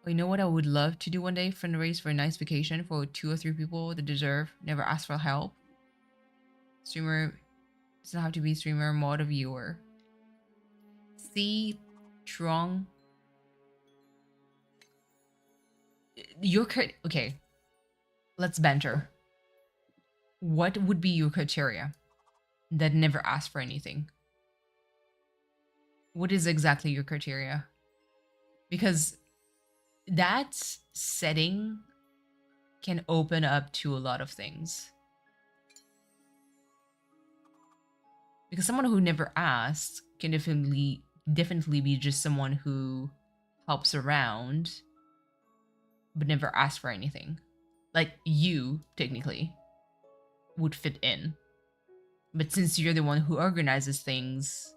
Oh, you know what I would love to do one day? Fundraise for a nice vacation for 2 or 3 people that deserve, never ask for help. Streamer doesn't have to be streamer, mod, or viewer. See, Trong. Okay. Let's banter. What would be your criteria that never ask for anything? What is exactly your criteria? Because that setting can open up to a lot of things. Because someone who never asks can definitely be just someone who helps around but never asks for anything. Like you, technically, would fit in. But since you're the one who organizes things,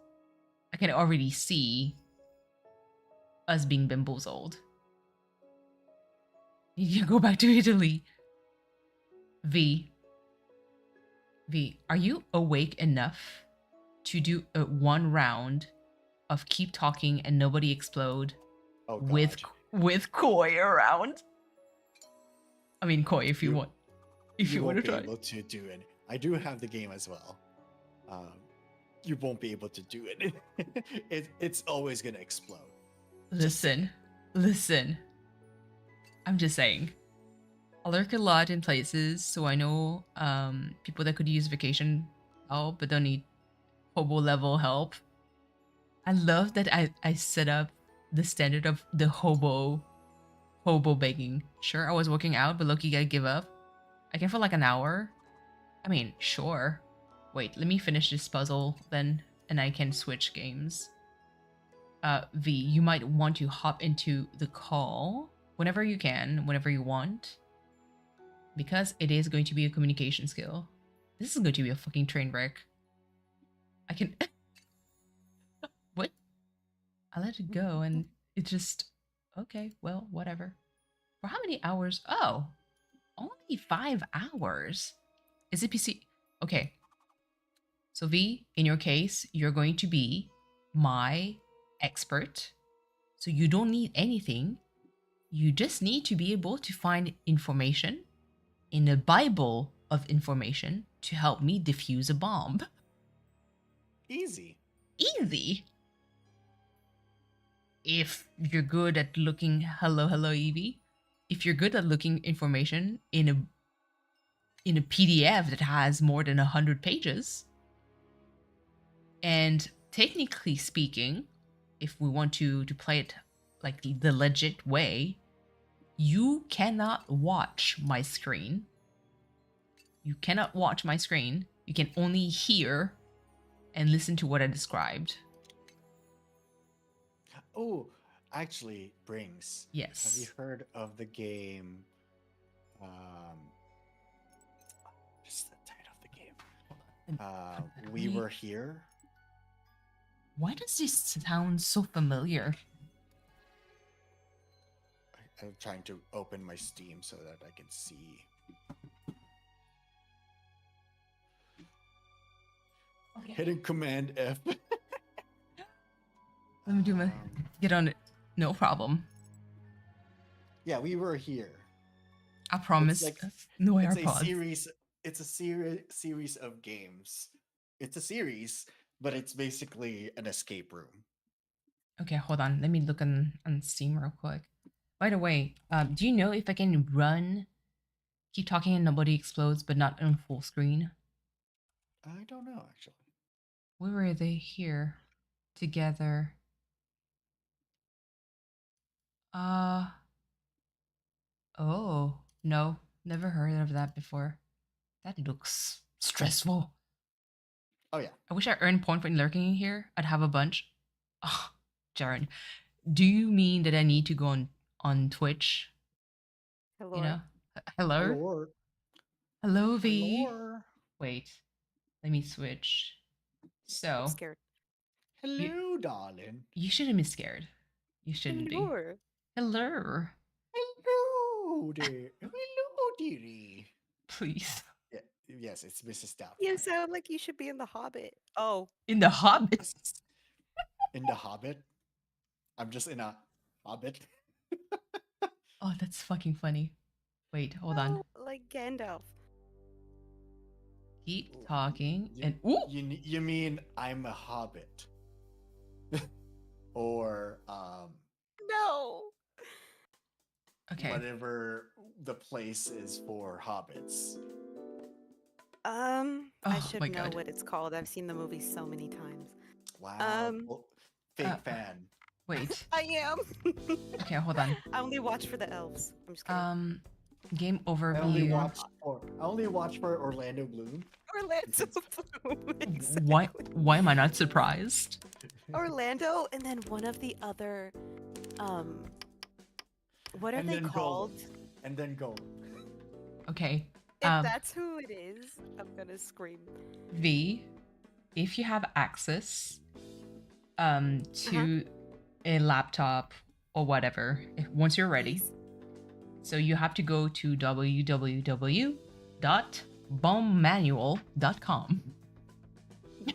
I can already see us being bamboozled. You go back to Italy. V, are you awake enough to do a 1 round of keep talking and nobody explode with Koi around? I mean, Koi, if you want. If you want to try. You won't be able to do it. I do have the game as well. You won't be able to do it. It's always gonna explode. Listen. I'm just saying. I lurk a lot in places, so I know people that could use vacation help, but don't need hobo level help. I love that I set up the standard of the hobo begging. Sure, I was working out, but look, you gotta give up. I can for like an hour. I mean, sure. Wait, let me finish this puzzle then, and I can switch games. V, you might want to hop into the call whenever you can, whenever you want. Because it is going to be a communication skill. This is going to be a fucking train wreck. I can... What? I let it go and it just... Okay, well, whatever. For how many hours? Oh, only 5 hours. Is it PC? Okay. So V, in your case, you're going to be my expert. So you don't need anything. You just need to be able to find information in a Bible of information to help me defuse a bomb. Easy. Easy. If you're good at looking, hello Evie. If you're good at looking information in a PDF that has more than 100 pages, and technically speaking, if we want to play it like the legit way, you cannot watch my screen. You cannot watch my screen. You can only hear and listen to what I described. Oh, actually brings. Have you Yes. heard of the game? Just the title of the game. We Wait, Were Here. why does this sound so familiar? I'm trying to open my Steam so that I can see. Okay. Hitting Command F. Let me do my get on it. No problem. Yeah, We Were Here. I promise. like- No It's a AirPods. series. It's a series of games. It's a series, but it's basically an escape room. Okay, hold on. Let me look on Steam real quick. By the way, do you know if I can run Keep Talking and Nobody Explodes but not on full screen? I don't know actually. Where were they here together? Oh, no. Never heard of that before. That looks stressful. Oh yeah. I wish I earned point for lurking in here. I'd have a bunch. Oh, Jared, do you mean that I need to go on Twitch? Hello. You know? Hello? Hello. Hello, V. Hello. Wait, let me switch. I'm So, scared. Hello, darling. you shouldn't be scared. You shouldn't be. Hello. Hello. Hello there. Hello, dearie. Please. Yeah, yes, it's Mrs. Doubtfire. You sound like you should be in The Hobbit. Oh, In the Hobbit. In the Hobbit. I'm just in a Hobbit. Oh, that's fucking funny. Wait, hold on. no, like Gandalf. Keep talking You, and ooh. you mean I'm a Hobbit? Or No. Okay. whatever the place is for hobbits. I Oh should my know God. what it's called. I've seen the movie so many times. Wow. Well, fake fan. Wait. I am. Okay, hold on. I only watch for the elves. I'm just kidding. Game I overview. only watch for Orlando Bloom. Orlando Bloom. Exactly. Why am I not surprised? Orlando, and then one of the other, what are And they then called? Gold. And then Gold. Okay. If that's who it is, I'm gonna scream. V, if you have access to a laptop or whatever, once you're ready, Please. so you have to go to www.bombmanual.com.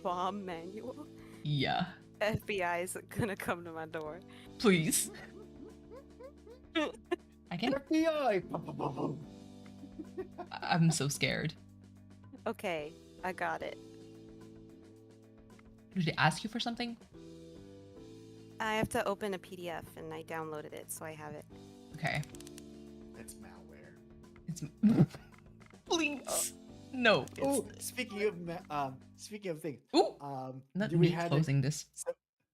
Bomb manual. Yeah, FBI is gonna come to my door. please. I can. FBI. I'm so scared. Okay, I got it. Did they ask you for something? I have to open a PDF, and I downloaded it, so I have it. Okay. It's malware. It's please. No. Oh, speaking of things, Ooh. Not we me had closing this.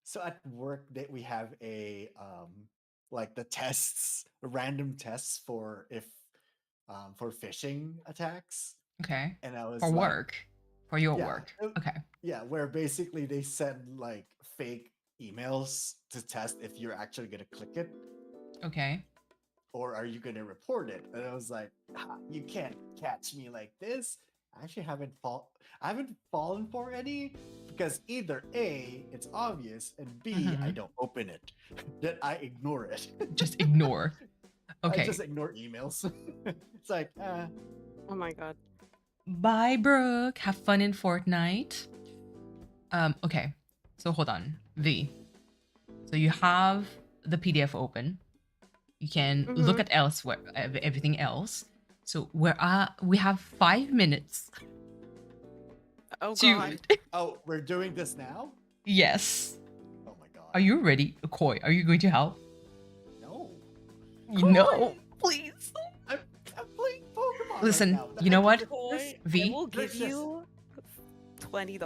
so at work that we have a like the tests, random tests for for phishing attacks, Okay. and I was For like, work. For your yeah, work. Okay. yeah, where basically they send like fake emails to test if you're actually gonna click it Okay. or are you gonna report it. And I was like, you can't catch me like this. I actually haven't fallen for any because either A, it's obvious, and B, I Mhm. don't open it. That I ignore it. Just ignore. Okay. I just ignore emails. It's like, Oh my god. Bye, Brooke. Have fun in Fortnite. Okay. So hold on. V. So you have the PDF open. You can look at elsewhere everything else. So we have 5 minutes Oh to god. oh, we're doing this now? Yes. Oh my god. Are you ready? Koi, are you going to help? No. No, please. I'm playing Pokemon. right Listen, now. you know what? Boy, V? I will give There's just- you $20.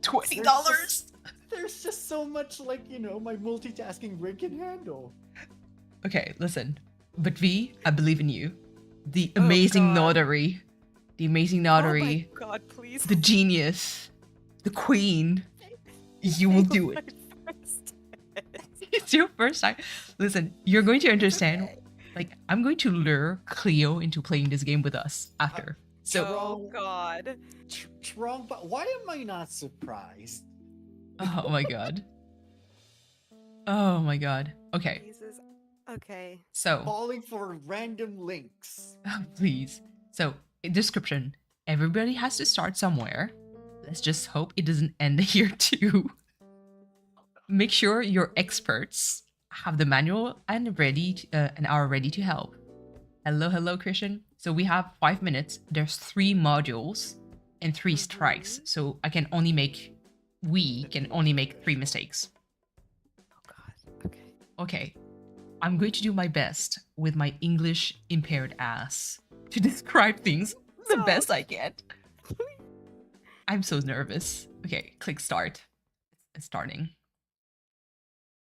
$20. There's just so much, like, my multitasking brain can handle. Okay, listen. But V, I believe in you. The amazing God. notary. The amazing Oh notary. my god, please. The genius. The queen. You will do it. My first test. it's your first time. Listen, you're going to understand. okay. Like, I'm going to lure Cleo into playing this game with us after. So, Oh God. Wrong, but why am I not surprised? oh my god. Oh my god. Okay, Jesus. Okay. so Falling for random links. please. So, description. Everybody has to start somewhere. Let's just hope it doesn't end here too. Make sure your experts have the manual and are ready to help. Hello, Christian. So we have 5 minutes. There's 3 modules and 3 strikes. So we can only make 3 mistakes. Oh God. Okay. Okay. I'm going to do my best with my English impaired ass to describe things the best I can. I'm so nervous. Okay, click start. It's starting.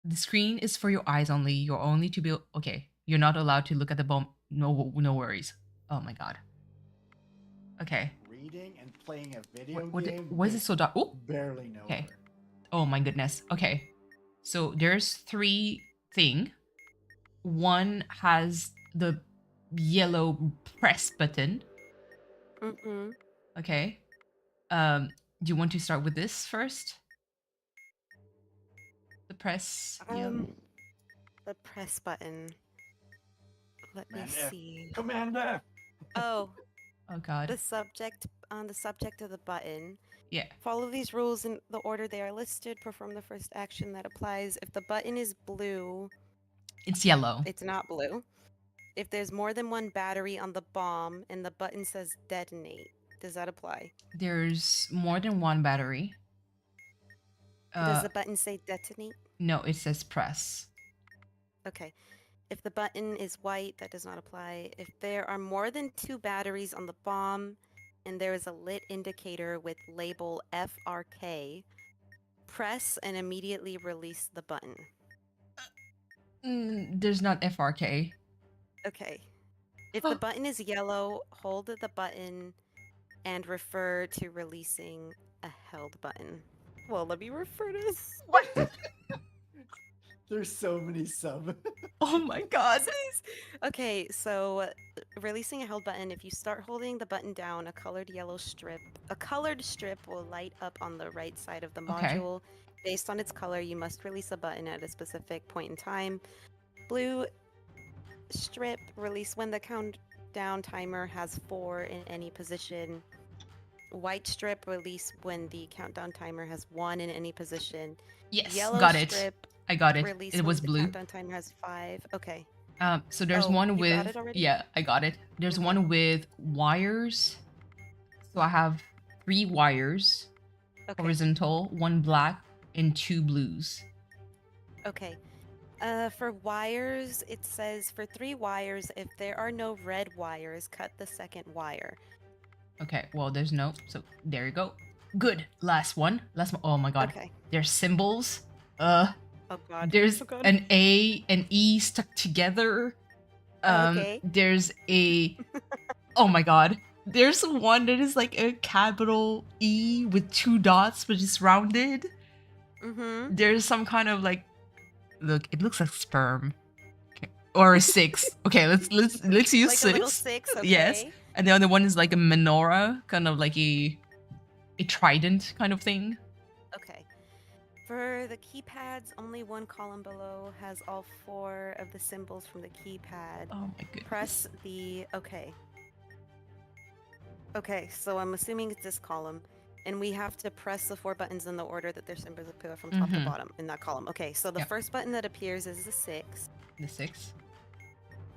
The screen is for your eyes only. You're only to be okay. You're not allowed to look at the bomb. No worries. Oh my god. Okay. Reading and playing a video What game. is it so dark? Oh, Barely know. okay. her. Oh my goodness. Okay. So there's 3 thing. One has the yellow press button. Mm-hmm. Okay. Do you want to start with this first? The press. The press button. Let me Command F. see. Command F. Oh, Oh god. the subject of the button. Yeah. Follow these rules in the order they are listed. Perform the first action that applies. If the button is blue, It's yellow. it's not blue. If there's more than one battery on the bomb and the button says detonate, does that apply? There's more than one battery. Does the button say detonate? No, it says press. Okay. If the button is white, that does not apply. If there are more than 2 batteries on the bomb and there is a lit indicator with label FRK, press and immediately release the button. There's not FRK. Okay. If the button is yellow, hold the button and refer to releasing a held button. Well, let me refer to this. What? There's so many sub. Oh my god. Okay, so releasing a held button, if you start holding the button down, a colored strip will light up on the right side of the Okay. module. Based on its color, you must release a button at a specific point in time. Blue strip, release when the countdown timer has 4 in any position. White strip, release when the countdown timer has 1 in any position. Yes, Yellow got it. strip, I got it. release It when was the blue. countdown timer has 5. Okay. So there's Oh, one you got with it already? yeah, I got it. There's Okay. one with wires. So I have 3 wires, Okay. horizontal, 1 black, and 2 blues. Okay. For wires, it says for 3 wires, if there are no red wires, cut the second wire. Okay, well there's no. So there you go. Good. Last one. Oh my god. Okay. There's symbols. Oh god. There's Oh god. an A and E stuck together. Okay. There's a oh my god. There's one that is like a capital E with 2 dots, but it's rounded. Mm-hmm. There's some kind of like look, it looks like sperm. Okay. Or a 6. Okay, let's use Like 6. a little 6, okay. Yes. And the other one is like a menorah, kind of like a trident kind of thing. Okay. For the keypads, only one column below has all 4 of the symbols from the keypad. Oh my goodness. Press the... Okay. Okay, so I'm assuming it's this column. And we have to press the 4 buttons in the order that their symbols appear from top to Mhm. bottom in that column. Okay, so the Yep. first button that appears is the 6. The 6.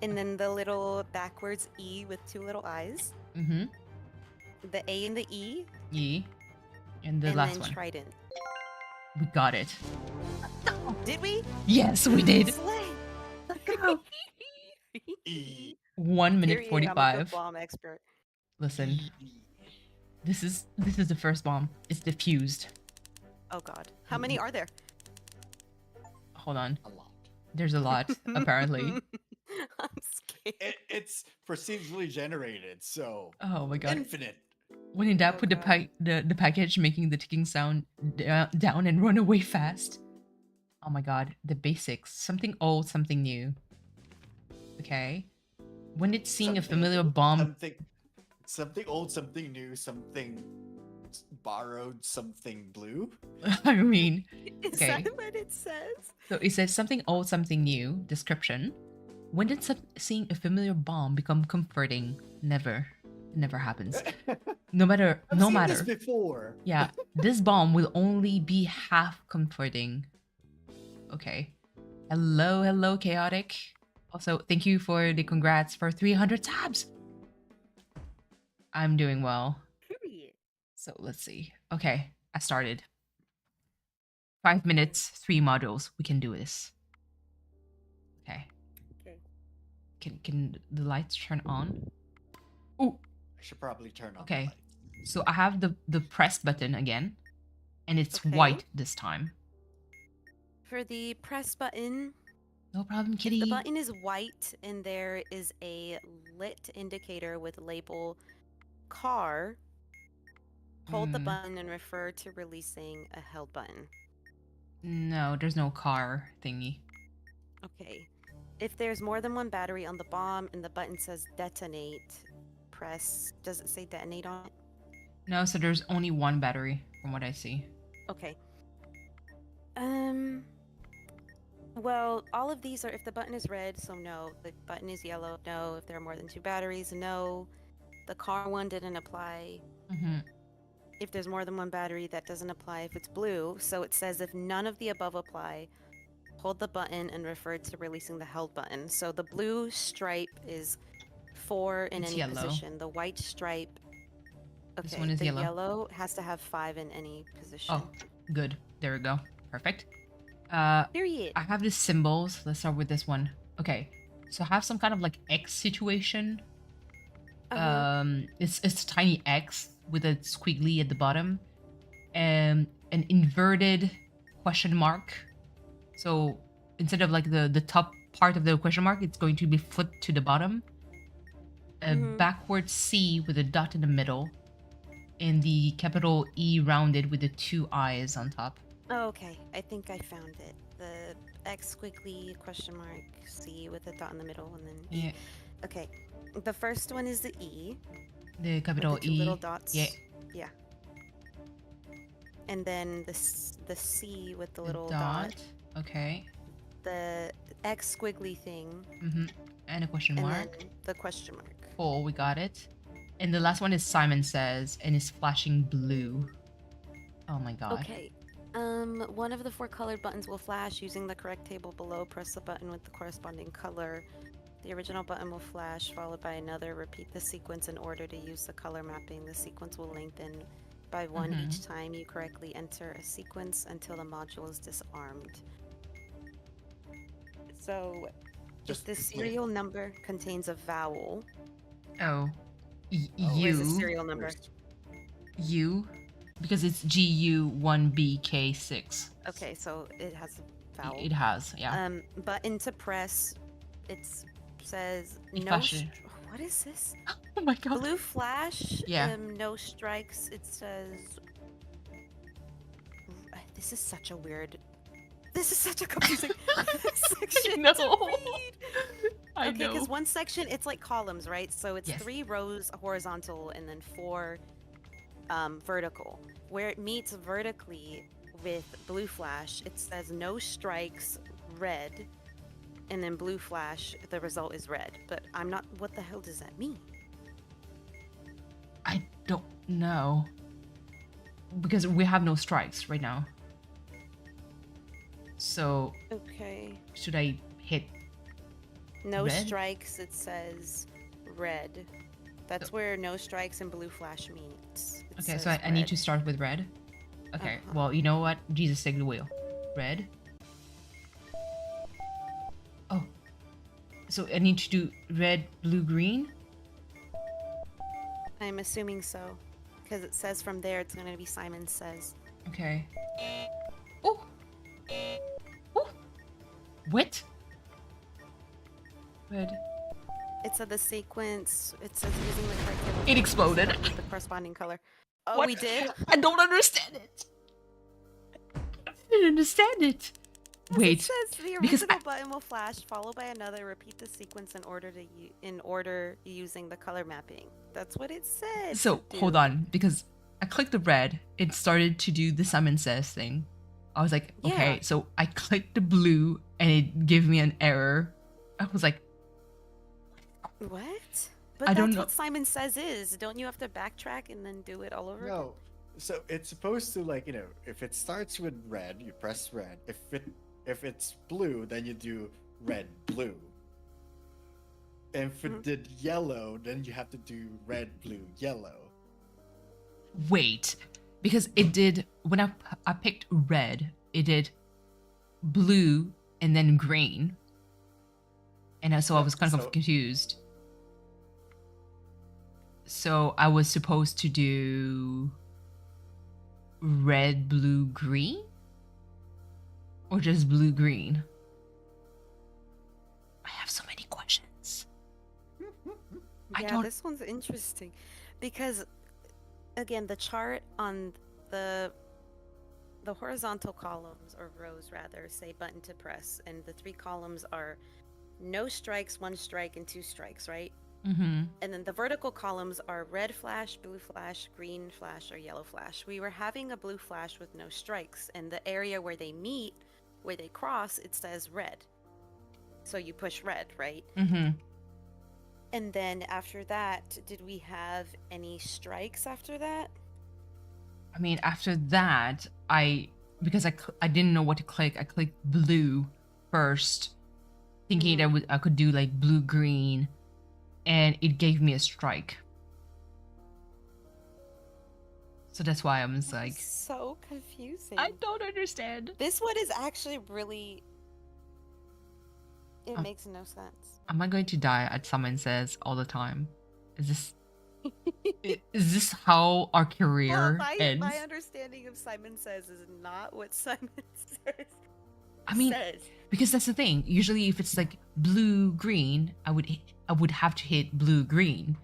And then the little backwards E with 2 little eyes. Mm-hmm. The A and the E. E. And the and last then one. trident. We got it. Did we? Yes, we did. Slay! E. 1 minute Period, I'm a good 45. bomb expert. Listen, this is the first bomb. It's diffused. Oh god. How many are there? Hold on. A lot. There's a lot, apparently. I'm scared. It's procedurally generated, so Oh my god. infinite. When in doubt, Oh put god. the package making the ticking sound down and run away fast. Oh my god, the basics. Something old, something new. Okay. When did seeing a familiar bomb... Something old, something new, something borrowed, something blue. I mean, Is okay. that what it says? So it says something old, something new. Description. When did seeing a familiar bomb become comforting? Never. It never happens. No matter. I've No seen matter. this before. Yeah, this bomb will only be half comforting. Okay. Hello, hello, chaotic. Also, thank you for the congrats for 300 tabs. I'm doing well. Period. So let's see. Okay, I started. 5 minutes, 3 modules. We can do this. Okay. Okay. Can the lights turn on? Ooh. I should probably turn on Okay. the light. So I have the press button again, and it's Okay. white this time. For the press button, No problem, if kitty. the button is white and there is a lit indicator with label car, hold the button and refer to releasing a held button. No, there's no car thingy. Okay. If there's more than one battery on the bomb and the button says detonate, press. Does it say detonate on it? No, so there's only one battery from what I see. Okay. Well, all of these are if the button is red, so no. The button is yellow, no. If there are more than 2 batteries, no. The car one didn't apply. Mm-hmm. If there's more than one battery, that doesn't apply if it's blue. So it says if none of the above apply, hold the button and refer to releasing the held button. So the blue stripe is 4 in It's any yellow. position. The white stripe. Okay, This one is the yellow. yellow has to have 5 in any position. Oh, good. There we go. Perfect. Period. I have the symbols. Let's start with this one. Okay. So I have some kind of like X situation. It's a tiny X with a squiggly at the bottom. And an inverted question mark. So instead of like the top part of the question mark, it's going to be flipped to the bottom. A backward C with a dot in the middle. And the capital E rounded with the 2 eyes on top. Oh, okay. I think I found it. The X squiggly question mark C with a dot in the middle and then E. Yeah. Okay. The first one is the E. The With capital the 2 E. little dots. Yeah. Yeah. And then the C with the The little dot. dot. Okay. The X squiggly thing. Mm-hmm. And a question And mark. then the question mark. Cool, we got it. And the last one is Simon Says, and is flashing blue. Oh my god. Okay. One of the 4 colored buttons will flash. Using the correct table below, press the button with the corresponding color. The original button will flash, followed by another. Repeat the sequence in order to use the color mapping. The sequence will lengthen by 1 each time you correctly enter a sequence until the module is disarmed. So, if the serial number contains a vowel, Oh. where's the U. serial number? U. Because it's GU1BK6. Okay, so it has a vowel. It has, yeah. Button to press. It says It no. flashes. What is this? Oh my god. Blue flash. Yeah. No strikes. It says. This is such a weird. This is such a confusing section know. to read. I Okay, know. because one section it's like columns, right? So it's Yes. 3 rows horizontal and then 4 vertical. Where it meets vertically with blue flash, it says no strikes, red, and then blue flash. The result is red. But I'm not. What the hell does that mean? I don't know. Because we have no strikes right now. So, Okay. should I hit? No Red? strikes. It says red. That's where no strikes and blue flash meets. It Okay, so says I need red. to start with red. Okay, Uh-huh. well, you know what? Jesus, take the wheel. Red. Oh. So I need to do red, blue, green? I'm assuming so, because it says from there it's going to be Simon Says. Okay. Oh! Oh! What? Red. It said the sequence. It says using the correct table. It exploded. with the corresponding color. Oh, What? we did. I don't understand it. I didn't understand it. Yes, Wait, it says the because original button will flash, followed by another. Repeat the sequence in order in order using the color mapping. That's what it said. so to hold do. on, because I clicked the red, it started to do the Simon Says thing. I was like, okay, Yeah. so I clicked the blue and it gave me an error. I was like, What? But I don't that's know. what Simon Says is. Don't you have to backtrack and then do it all over again? No. So it's supposed to, like, if it starts with red, you press red. If it's blue, then you do red blue. And if it did yellow, then you have to do red blue yellow. Wait, because it did when I picked red, it did blue and then green, and so I No, was kind of so- confused. So I was supposed to do red, blue, green, or just blue, green. I have so many questions. I Yeah, don't. this one's interesting because, again, the chart on the horizontal columns or rows rather say button to press, and the 3 columns are no strikes, 1 strike, and 2 strikes, right? Mm-hmm. And then the vertical columns are red flash, blue flash, green flash, or yellow flash. We were having a blue flash with no strikes, and the area where they meet, where they cross, it says red. So you push red, right? Mm-hmm. And then after that, did we have any strikes after that? I mean, after that, because I didn't know what to click. I clicked blue first, thinking that I could do like blue green, and it gave me a strike. So that's why I'm just like, So confusing. I don't understand. This one is actually really. It makes no sense. Am I going to die at Simon Says all the time? Is this is this how our career ends? My understanding of Simon Says is not what Simon Says. I mean, says. because that's the thing. Usually, if it's like blue green, I would have to hit blue green.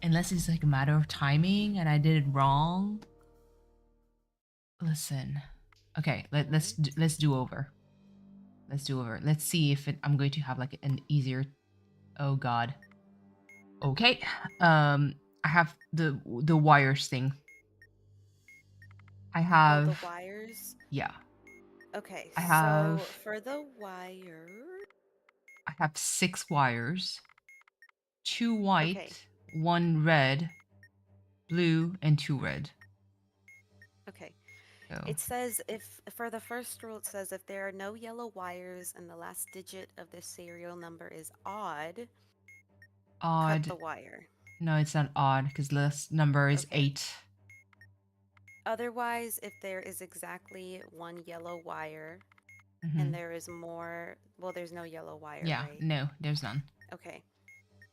Unless it's like a matter of timing and I did it wrong. Listen, okay, let's do over. Let's do over. Let's see if I'm going to have like an easier. Oh God. Okay. I have the wires thing. I have the wires. yeah. Okay. I have- So for the wire. I have 6 wires. 2 white, Okay. 1 red, blue, and 2 red. Okay. So It says for the first rule, it says if there are no yellow wires and the last digit of the serial number is odd, odd. cut the wire. No, it's not odd because last number is Okay. 8. Otherwise, if there is exactly 1 yellow wire Mhm. and there is more, well, there's no yellow wire, Yeah, right? no, there's none. Okay.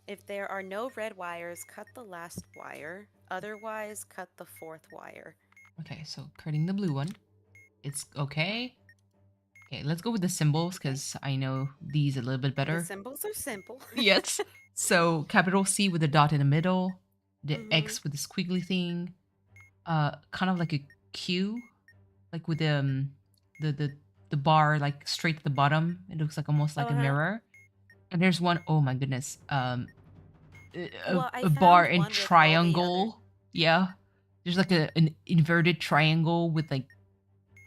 If there are no red wires, cut the last wire. Otherwise, cut the 4th wire. Okay, so cutting the blue one. It's okay. Okay, let's go with the symbols because I know these a little bit The better. symbols are simple. Yes. So capital C with a dot in the middle, the Mhm. X with the squiggly thing, kind of like a Q, like with the bar like straight to the bottom. It looks like almost like a Uh-huh. mirror. And there's one, oh my goodness, Well, I a bar found in one with all the triangle. Yeah, there's like an inverted triangle with like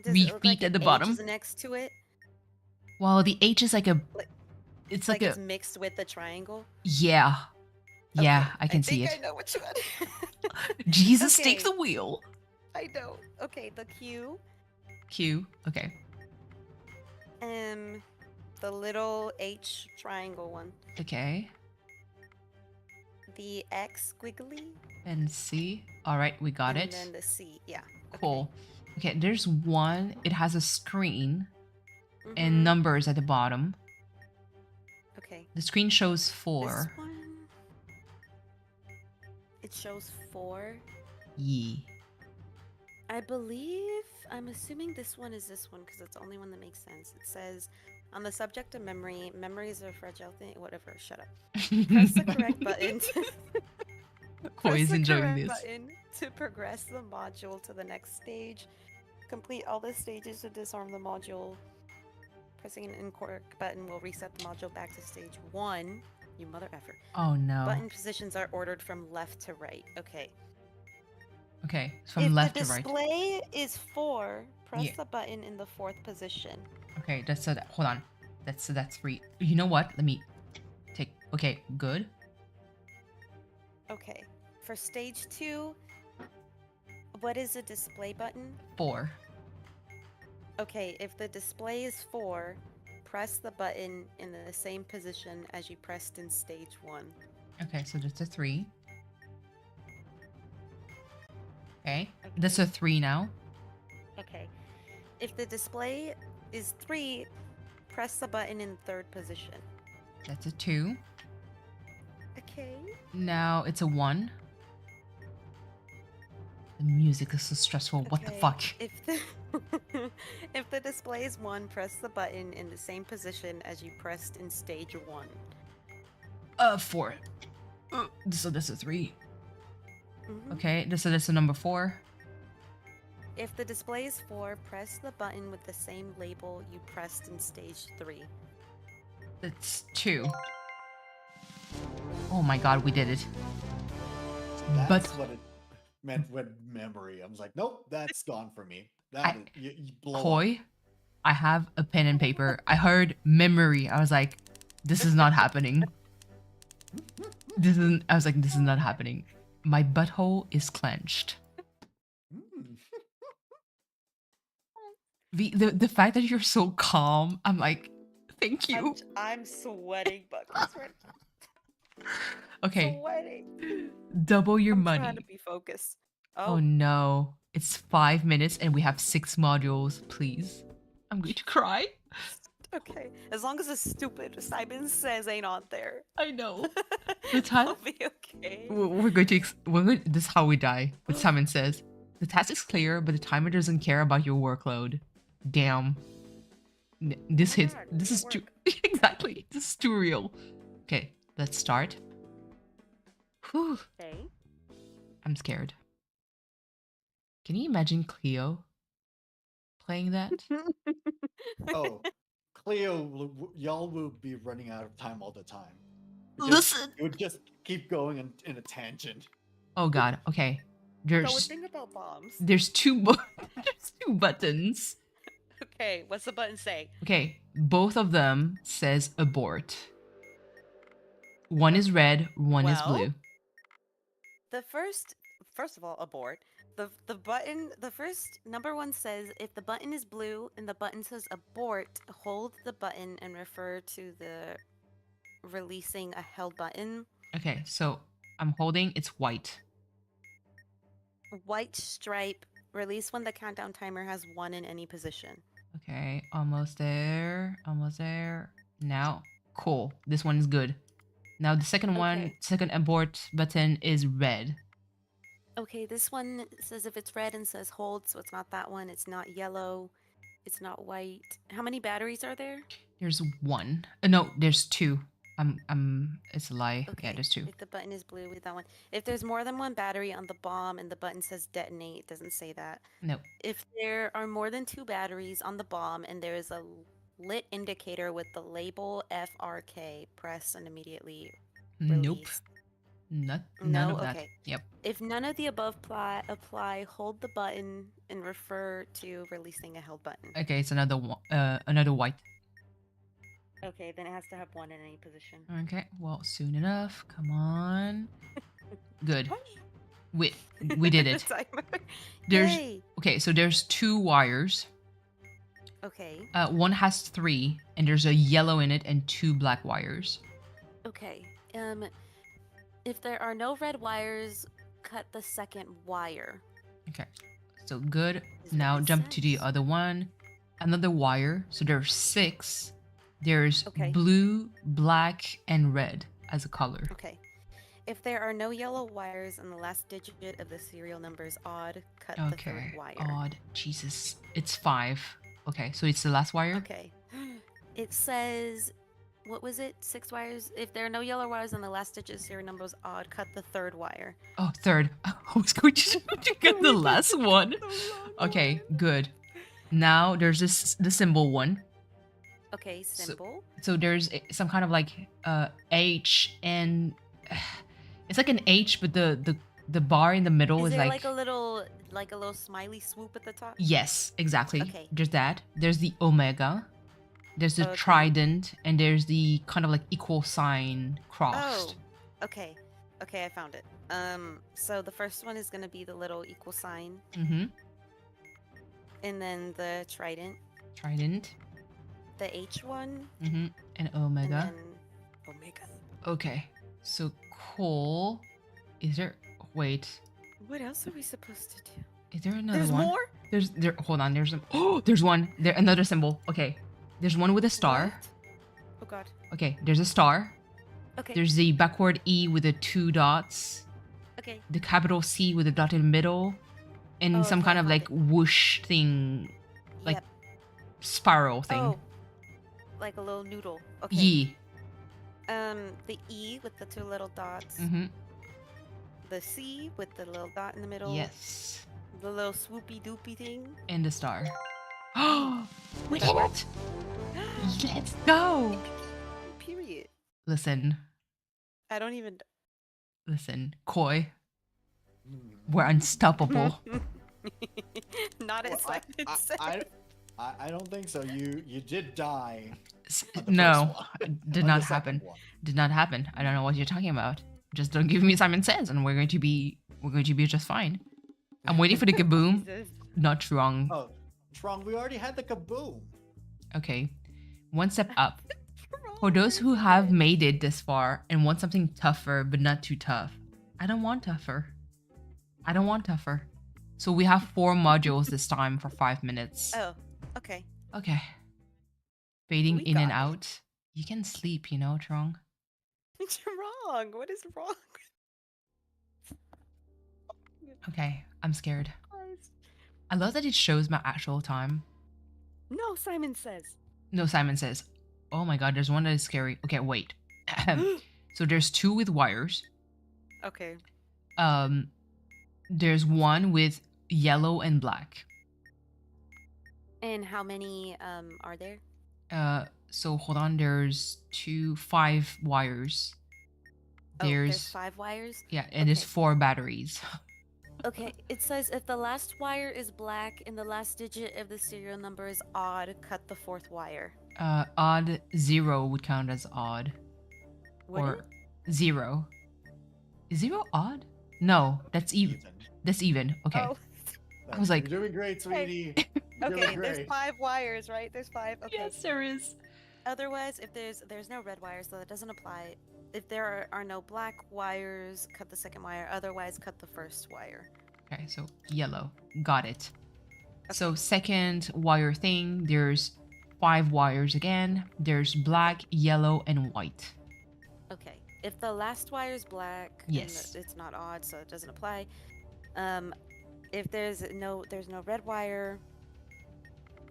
Does 3 it look feet like at an the H bottom. is next to it? Well, the H is like a, Like- it's Like like it's a, mixed with the triangle? yeah, yeah, Okay, I can see think it. I know which one. Jesus, take Okay. the wheel. I know. Okay, the Q. Q. Okay. The little H triangle one. Okay. The X squiggly. And C. All right, we got and it. then the C. Yeah. okay. Cool. Okay, there's one. It has a screen Mhm. and numbers at the bottom. Okay. The screen shows This 4. one. It shows 4. Yee. I believe, I'm assuming this one is this one because it's the only one that makes sense. It says, on the subject of memory, memory is a fragile thing. Whatever, shut up. Press the correct button. Always Press the enjoying correct this. button to progress the module to the next stage. Complete all the stages to disarm the module. Pressing an incorrect button will reset the module back to stage 1. You mother effer. Oh no. Button positions are ordered from left to right. Okay. Okay, from If left the to right. display is 4, press Yeah. the button in the 4th position. Okay, that's a hold on. That's 3. You know what? Let me take. Okay, good. Okay. For stage 2, what is the display button? 4. Okay, if the display is 4, press the button in the same position as you pressed in stage 1. Okay, so that's a 3. Okay, that's a 3 now. Okay. If the display is 3, press the button in 3rd position. That's a 2. Okay. Now it's a 1. The music is so stressful. What the Okay, fuck? If the if the display is 1, press the button in the same position as you pressed in stage 1. 4. So that's a 3. Mhm. Okay, so that's a number 4. If the display is 4, press the button with the same label you pressed in stage 3. That's 2. Oh my god, we did it. That's But what it meant with memory. I was like, nope, that's gone for me. That I- you blow up. Koi, I have a pen and paper. I heard memory. I was like, this is not happening. I was like, this is not happening. My butthole is clenched. Mm. The fact that you're so calm, I'm like, thank you. I'm sweating, buckets right Okay, Sweating. double your I'm money. trying to be focused. Oh no, it's 5 minutes and we have 6 modules. Please, I'm going to cry. Okay. As long as the stupid Simon Says ain't on there. I know. The time I'll be okay. we're going to this is how we die. What Simon says. The task is clear, but the timer doesn't care about your workload. Damn. This hits. God, This is work. too exactly. This is too real. Okay, let's start. Whew, Okay. I'm scared. Can you imagine Cleo playing that? Oh, Cleo, y'all will be running out of time all the time. Listen. It would just keep going in a tangent. Oh god. Okay. So There's think about bombs. there's two there's 2 buttons. Okay, what's the button say? Okay, both of them says abort. One is red, one is Well, blue. The first of all, abort. The first number 1 says if the button is blue and the button says abort, hold the button and refer to the releasing a held button. Okay, so I'm holding, it's white. White stripe, release when the countdown timer has 1 in any position. Okay, almost there, almost there. Now, cool, this one is good. Now the second one, Okay. second abort button is red. Okay, this one says if it's red and says hold, so it's not that one. It's not yellow. It's not white. How many batteries are there? There's 1. No, there's 2. It's a lie. Okay. Yeah, there's 2. If the button is blue, with that one. If there's more than 1 battery on the bomb and the button says detonate, it doesn't say that. No. If there are more than 2 batteries on the bomb and there is a lit indicator with the label FRK, press and immediately Nope. release. None No? of that. Okay. Yep. If none of the above apply, hold the button and refer to releasing a held button. Okay, it's another another white. Okay, then it has to have 1 in any position. Okay, well, soon enough. Come on. Good. We did it. Timer. There's Yay! okay, so there's 2 wires. Okay. One has 3, and there's a yellow in it and 2 black wires. Okay. If there are no red wires, cut the second wire. Okay, so good. Does that Now make jump to the sense? other one. Another wire. So there's 6. There's Okay. blue, black, and red as a color. Okay. If there are no yellow wires and the last digit of the serial number is odd, cut the Okay. 3rd wire. Odd. Jesus. It's 5. Okay, so it's the last wire. Okay. It says what was it? 6 wires. If there are no yellow wires on the last digit serial number is odd, cut the third wire. Oh, third. I was going to get the last one. Okay, good. Now there's the symbol one. Okay, symbol. So there's some kind of like H and it's like an H, but the bar in the middle Is is there like like a little smiley swoop at the top? yes, exactly. Okay. There's that. There's the omega. There's the Okay. trident, and there's the kind of like equal sign Oh, crossed. okay. Okay, I found it. So the first one is gonna be the little equal sign, Mm-hmm. and then the trident, Trident. the H one, Mm-hmm. And and omega. then omega. Okay. So cool. Is there wait. What else are we supposed to do? Is there another There's one? more? There's there hold on, there's there's one. There another symbol. Okay. There's one with a star. What? Oh god. Okay, there's a star. Okay. There's the backward E with the 2 dots, Okay. the capital C with a dot in the middle, and Oh, some okay, kind I of found like it. whoosh thing, like Yep. spiral thing. Oh, like a little noodle. Okay. Yee. The E with the 2 little dots. Mm-hmm. The C with the little dot in the middle. Yes. The little swoopy doopy thing. And the star. Oh, we did it! Let's go! Period. Listen, I don't even. Koi. We're unstoppable. Not as Well, Simon said. I don't think so. You did die. S- on the no, first one. did On not the second happen. one. Did not happen. I don't know what you're talking about. Just don't give me Simon Says, and we're going to be just fine. I'm waiting for the kaboom. Jesus. Not wrong. Oh, Trong, we already had the kaboom. Okay, one step up. For those who have made it this far and want something tougher but not too tough, I don't want tougher. I don't want tougher. So we have 4 modules this time for 5 minutes. Oh, okay. Okay. Fading We in and got it. out. You can sleep, you know, Trong. What's wrong? What is wrong? Okay, I'm scared. I love that it shows my actual time. No, Simon says. No, Simon Says. Oh my god, there's one that is scary. Okay, wait. So there's 2 with wires. Okay. There's one with yellow and black. And how many are there? So hold on, there's 5 wires. Oh, there's There's 5 wires. yeah, and there's okay. 4 batteries. Okay, it says if the last wire is black and the last digit of the serial number is odd, cut the 4th wire. Odd 0 would count as odd. Would or it? 0. Is 0 odd? No, that's even. That's even. Okay. Oh, I was like- You're doing great, sweetie. You're okay. doing There's great. 5 wires, right? There's 5. Okay. there is. Otherwise, if there's no red wires, so that doesn't apply. If there are no black wires, cut the 2nd wire. Otherwise, cut the 1st wire. Okay, so yellow. Got it. So second wire thing, there's 5 wires again. There's black, yellow, and white. Okay. If the last wire is black, Yes. and it's not odd, so it doesn't apply. If there's no red wire,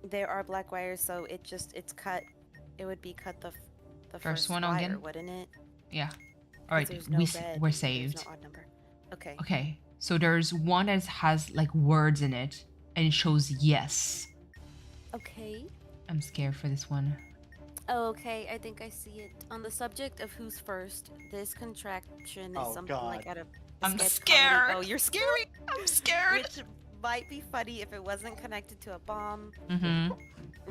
there are black wires, so it's cut. It would be cut the first one wire, again? wouldn't it? Yeah. 'Cause All right, there's no we're red, there's saved. no odd number. Okay. Okay, so there's one that has like words in it, and it shows yes. Okay. I'm scared for this one. Okay, I think I see it. On the subject of who's first, this contraction is Oh, something like God. out of I'm sketch comedy. scared. Oh, you're scary. I'm scared. Which might be funny if it wasn't connected to a bomb. Mm-hmm.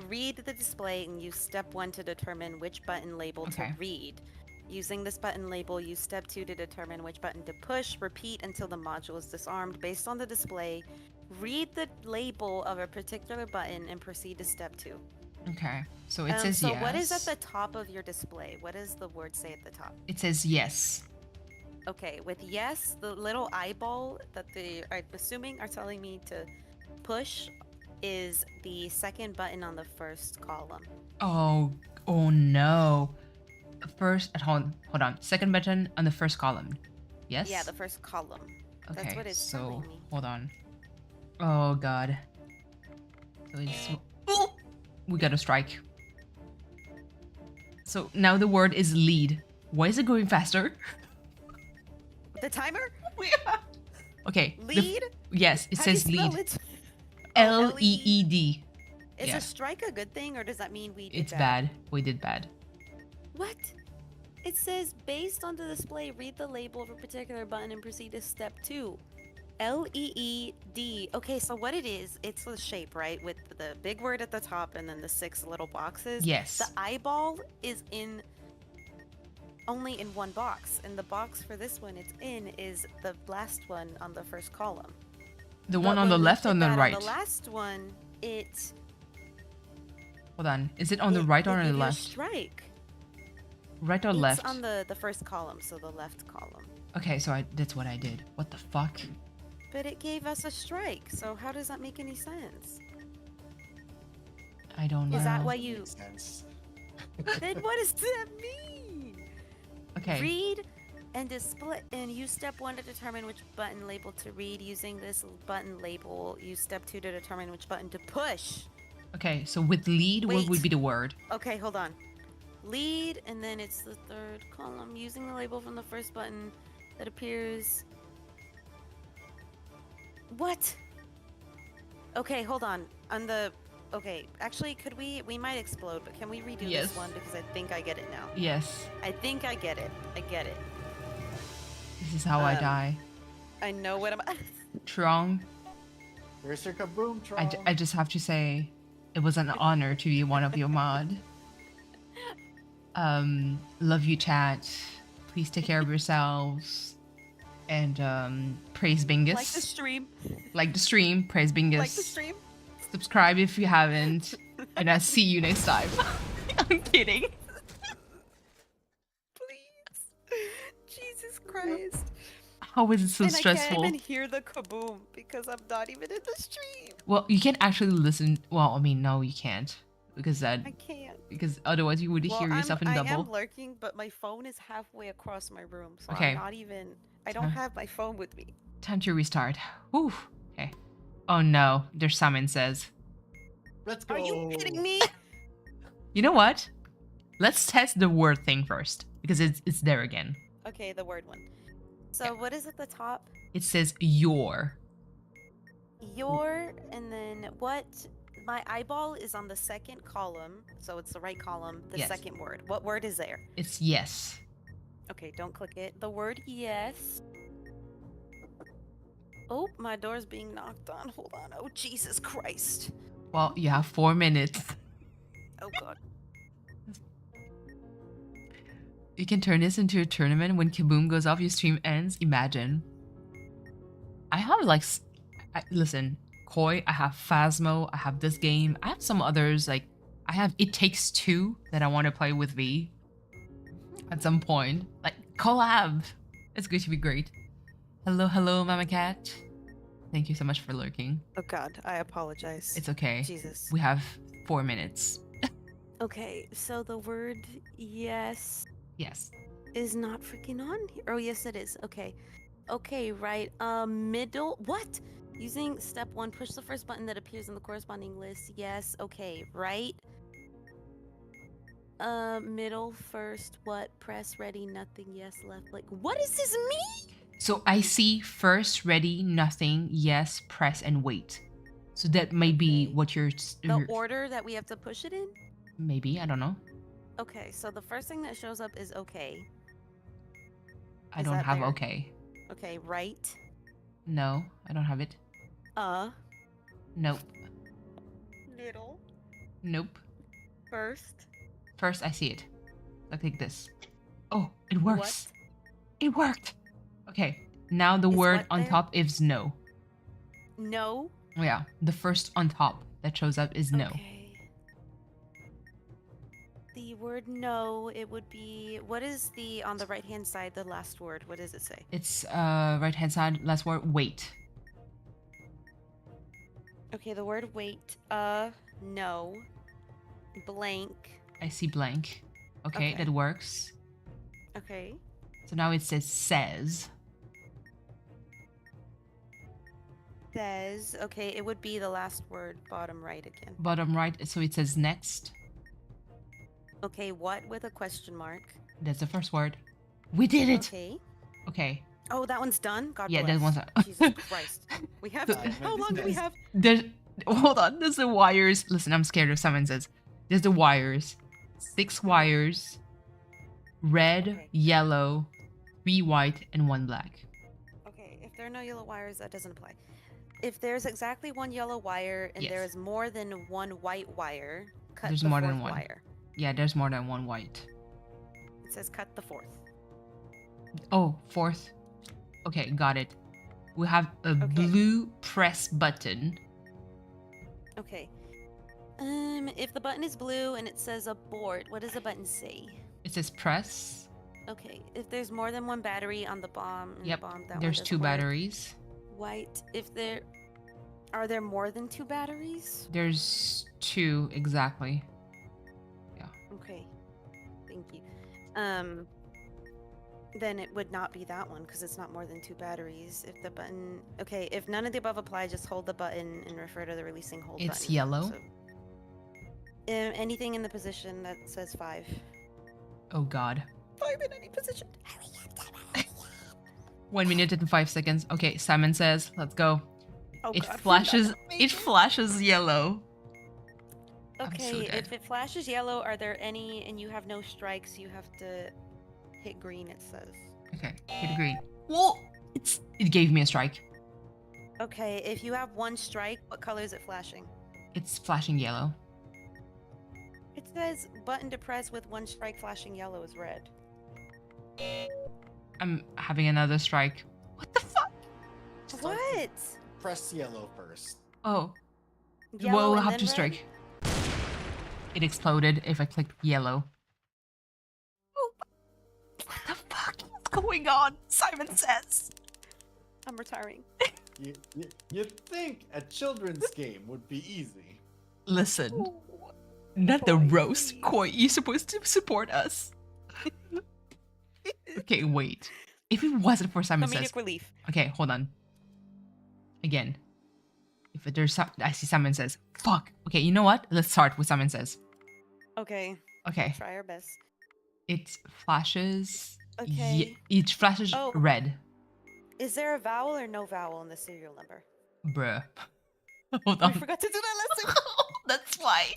Read the display and use step 1 to determine which button label Okay. to read. Using this button label, use step 2 to determine which button to push. Repeat until the module is disarmed. Based on the display, read the label of a particular button and proceed to step 2. Okay, so it says so yes. what is at the top of your display? What does the word say at the top? It says yes. Okay, with yes, the little eyeball that they, I'm assuming, are telling me to push is the 2nd button on the 1st column. Oh no. First, hold on. 2nd button on the 1st column. Yes. Yeah, the 1st column. Okay. That's what it's so telling me. hold on. Oh god. So it's. Ooh! We got a strike. So now the word is lead. Why is it going faster? The timer? Okay. Lead? Yes, it How do you says spell lead. it? Leed. Is Yeah. a strike a good thing, or does that mean we did It's bad. We did bad. What? It says, based on the display, read the label of a particular button and proceed to step 2. Leed. Okay, so what it is, it's the shape, right? With the big word at the top and then the 6 little boxes. Yes. The eyeball is only in one box, and the box for this one it's in is the last one on the first column. The But one on when the we left or did on the that right? On the last one, Hold on. Is it on the right or on gave the you a left? strike. Right or It's left? on the first column, so the left column. Okay, so that's what I did. What the fuck? But it gave us a strike, so how does that make any sense? I don't know. Is that why Doesn't you... make sense. Then what does that mean? Okay. Read and display, and use step 1 to determine which button label to read. Using this button label, use step 2 to determine which button to push. Okay, so with lead, what Wait. would be the word? Okay, hold on. Lead, and then it's the third column. Using the label from the first button that appears... What? Okay, hold on. On the... Okay, actually, could we might explode, but can we redo Yes. this one? Because I think I get it now. Yes. I think I get it. I get it. This is how I Um, die. I know what I'm... Trong, Where's your kaboom, Tron? I just have to say, it was an honor to be one of your mod. Love you, chat. Please take care of yourselves. And praise Bingus. Like the stream. Like the stream. Praise Bingus. Like the stream. Subscribe if you haven't. And I'll see you next time. I'm kidding. Please. Jesus Christ. How is it so and stressful? I can't even hear the kaboom because I'm not even in the stream. Well, you can actually listen. Well, I mean, no, you can't. Because I can't. because otherwise you would Well, hear yourself in I double. am lurking, but my phone is halfway across my room, so Okay. I'm not even... I don't have my phone with me. Time to restart. Whew. Okay. Oh no, their summon says. Let's go. Are you kidding me? You know what? Let's test the word thing first because it's there again. Okay, the word one. So what is at the top? It says your. Your, and then what? My eyeball is on the second column, so it's the right column, the Yes. second word. What word is there? It's yes. Okay, don't click it. The word yes. Oh, my door's being knocked on. Hold on. Oh, Jesus Christ. Well, you have 4 minutes. Oh, God. You can turn this into a tournament when Kaboom goes off, your stream ends. Imagine. I have like, listen, Koi, I have Phasmo, I have this game, I have some others, like, I have It Takes Two that I want to play with V at some point. Like, collab! It's going to be great. Hello, hello, Mama Cat. Thank you so much for lurking. Oh, God. I apologize. It's okay. Jesus. We have 4 minutes. Okay, so the word yes Yes. is not freaking on here. Oh, yes, it is. Okay. Okay, right. Middle. What? Using step 1, push the first button that appears in the corresponding list. Yes. Okay, right. Middle, first, what? Press, ready, nothing, yes, left. Like, what does this mean? So I see first, ready, nothing, yes, press, and wait. So that may be Okay. what you're... The order that we have to push it in? Maybe, I don't know. Okay, so the first thing that shows up is okay. I Is don't that have there? okay. Okay, right. No, I don't have it. Middle. Nope. First. First, I see it. I click this. Oh, it works. It worked. Okay, now the Is word what on there? top is no. No. Yeah, the first on top that shows up is no. Okay. The word no, it would be... What is the... On the right-hand side, the last word? What does it say? It's right hand side, last word, wait. Okay, the word wait. No. Blank. I see blank. Okay, Okay. that works. Okay. So now it says says. Says. Okay, it would be the last word, bottom right again. Bottom right, so it says next. Okay, what with a question mark? That's the first word. We did it. Okay. Okay. Oh, that one's done? God Yeah, bless. that one's Jesus Christ. We have... So- How long do we have? There's hold on. There's the wires. Listen, I'm scared of summonses. There's the wires. 6 wires. Red, Okay. yellow, 3 white, and 1 black. Okay, if there are no yellow wires, that doesn't apply. If there's exactly 1 yellow wire and there Yes. is more than 1 white wire, cut There's the more than 4th one. wire. Yeah, there's more than 1 white. It says cut the 4th. Oh, 4th. Okay, got it. We have a blue press button. Okay. If the button is blue and it says abort, what does the button say? It says press. Okay, if there's more than 1 battery on the bomb, Yep. that There's one 2 doesn't work. batteries. White. If there are there more than 2 batteries? There's 2 exactly. Okay. Thank you. Then it would not be that one because it's not more than 2 batteries. If the button... Okay, if none of the above apply, just hold the button and refer to the releasing hold button. It's yellow. So, anything in the position that says 5. Oh god. 5 in any position. 1 minute and 5 seconds. Okay, Simon says, let's go. Oh, It God, flashes forgot to it make flashes yellow. I'm so Okay, dead. if it flashes yellow, are there any and you have no strikes, you have to hit green, it says. Okay, hit green. Whoa! It gave me a strike. Okay, if you have 1 strike, what color is it flashing? It's flashing yellow. It says button to press with 1 strike flashing yellow is red. I'm having another strike. What the fuck? What? Press yellow first. Oh. Yellow Well, we'll and have then to red? strike. It exploded if I clicked yellow. What the fuck is going on? Simon says. I'm retiring. You'd think a children's game would be easy. Listen. Not the roast. Koi, you're supposed to support us. Okay, wait. If it wasn't for Simon says. Comedic relief. Okay, hold on. Again. If there's some, I see Simon says. Fuck. Okay, you know what? Let's start with Simon says. Okay, Okay. try our best. It flashes. Okay. It flashes Oh. red. Is there a vowel or no vowel in the serial number? Bruh. Hold I on. forgot to do that lesson. That's why.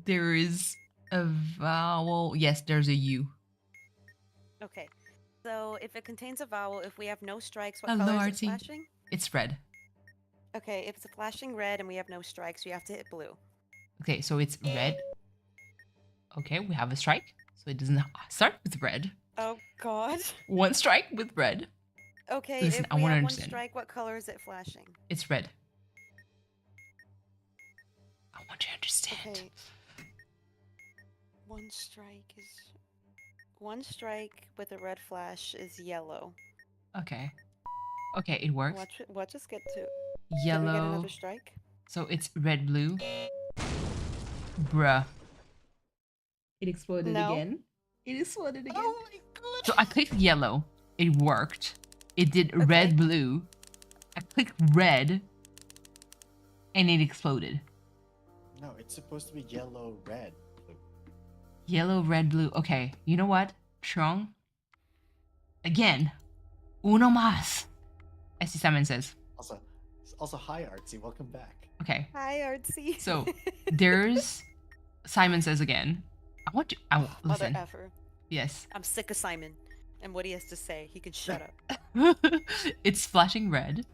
There is a vowel. Yes, there's a U. Okay, so if it contains a vowel, if we have no strikes, what Hello, color is it Artie. flashing? It's red. Okay, if it's a flashing red and we have no strikes, we have to hit blue. Okay, so it's red. Okay, we have a strike. So it doesn't start with red. Oh God. 1 strike with red. Okay, Listen, if I we wanna have 1 understand. strike, what color is it flashing? It's red. I want you to understand. Okay. 1 strike is... 1 strike with a red flash is yellow. Okay. Okay, it works. Watch us get to... Did we get Yellow. another strike? So it's red, blue. Bruh. It exploded No. again. It exploded again. Oh my God. So I clicked yellow. It worked. It did Okay. red, blue. I clicked red. And it exploded. No, it's supposed to be yellow, red. blue. Yellow, red, blue. Okay, you know what? Strong. Again. Uno más. As Simon says. Also, hi Artsy, welcome back. Okay. Hi, Artsy. So there's Simon says again. I want you. Mother Listen. effer. Yes. I'm sick of Simon and what he has to say. He can shut up. It's flashing red.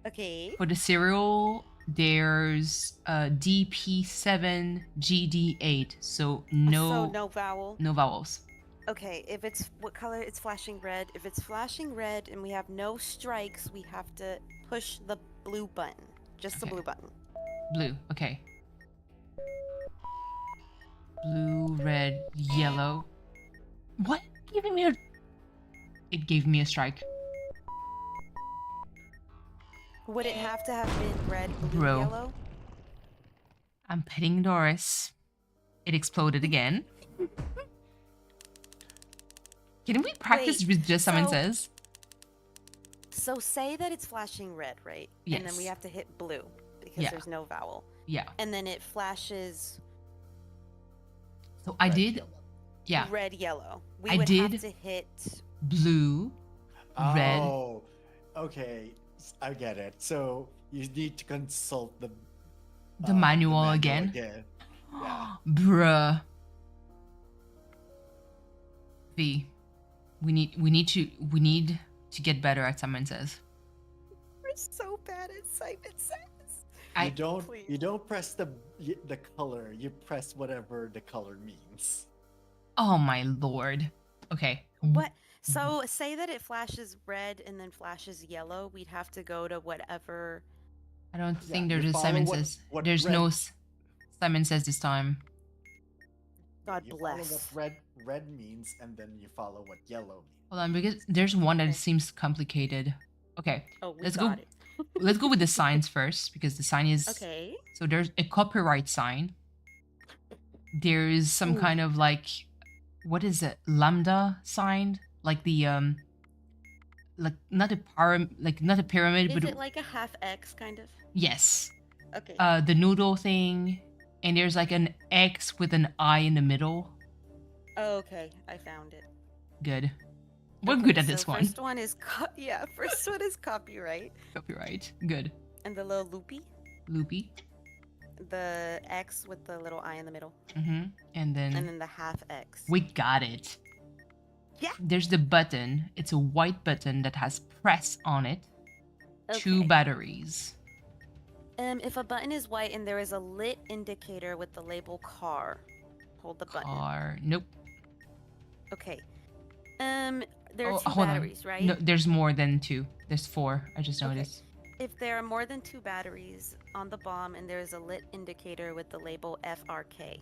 Okay. For the serial, there's DP7 GD8. So So no vowel. no vowels. Okay, if it's what color? It's flashing red. If it's flashing red and we have no strikes, we have to push the blue button. Just the Okay. blue button. Blue. Okay. Blue, red, yellow. What? Giving me a. It gave me a strike. Would it have to have been red, blue, Bro. yellow? I'm petting Doris. It exploded again. Can we practice Wait, with just Simon so- says? So say that it's flashing red, right? And then we Yes. have to hit blue. 'Cause because Yeah. there's no vowel. Yeah. And then it flashes So I Red, did, yellow. yeah, Red, yellow. We I would did- have to hit. blue, red. Oh, okay. I get it. So you need to consult The manual again. Yeah. Bruh. V. We need to get better at Simon Says. We're so bad at Simon Says. You don't Please. you don't press the color. You press whatever the color means. Oh my lord. Okay. What? So say that it flashes red and then flashes yellow. We'd have to go to whatever. I don't Yeah, think you there's a follow Simon what- Says. what There's red- no Simon Says this time. God You follow bless. what red means, and then you follow what yellow means. Hold on, because there's one that Okay. seems complicated. Okay, Oh, we let's got go. it. Let's go with the signs first because the sign is Okay. so there's a copyright sign. There's some Ooh. kind of like what is it? Lambda sign? Like the like not a pyramid, Is but it like a half X kind of? yes. Okay. The noodle thing, and there's like an X with an I in the middle. Oh, okay, I found it. Good. We're Okay, good at so this one. First one is first one is copyright, Copyright. Good. and the little loopy, Loopy. the X with the little I in the middle, Mm-hmm. And and then the half X. we got it. Yeah. There's the button. It's a white button that has press on it. Two Okay. batteries. If a button is white and there is a lit indicator with the label car, hold the button. Car. Nope. Okay. There are Oh, two hold on. batteries, right? No, there's more than two. There's four. I just Okay. noticed. If there are more than two batteries on the bomb and there is a lit indicator with the label FRK.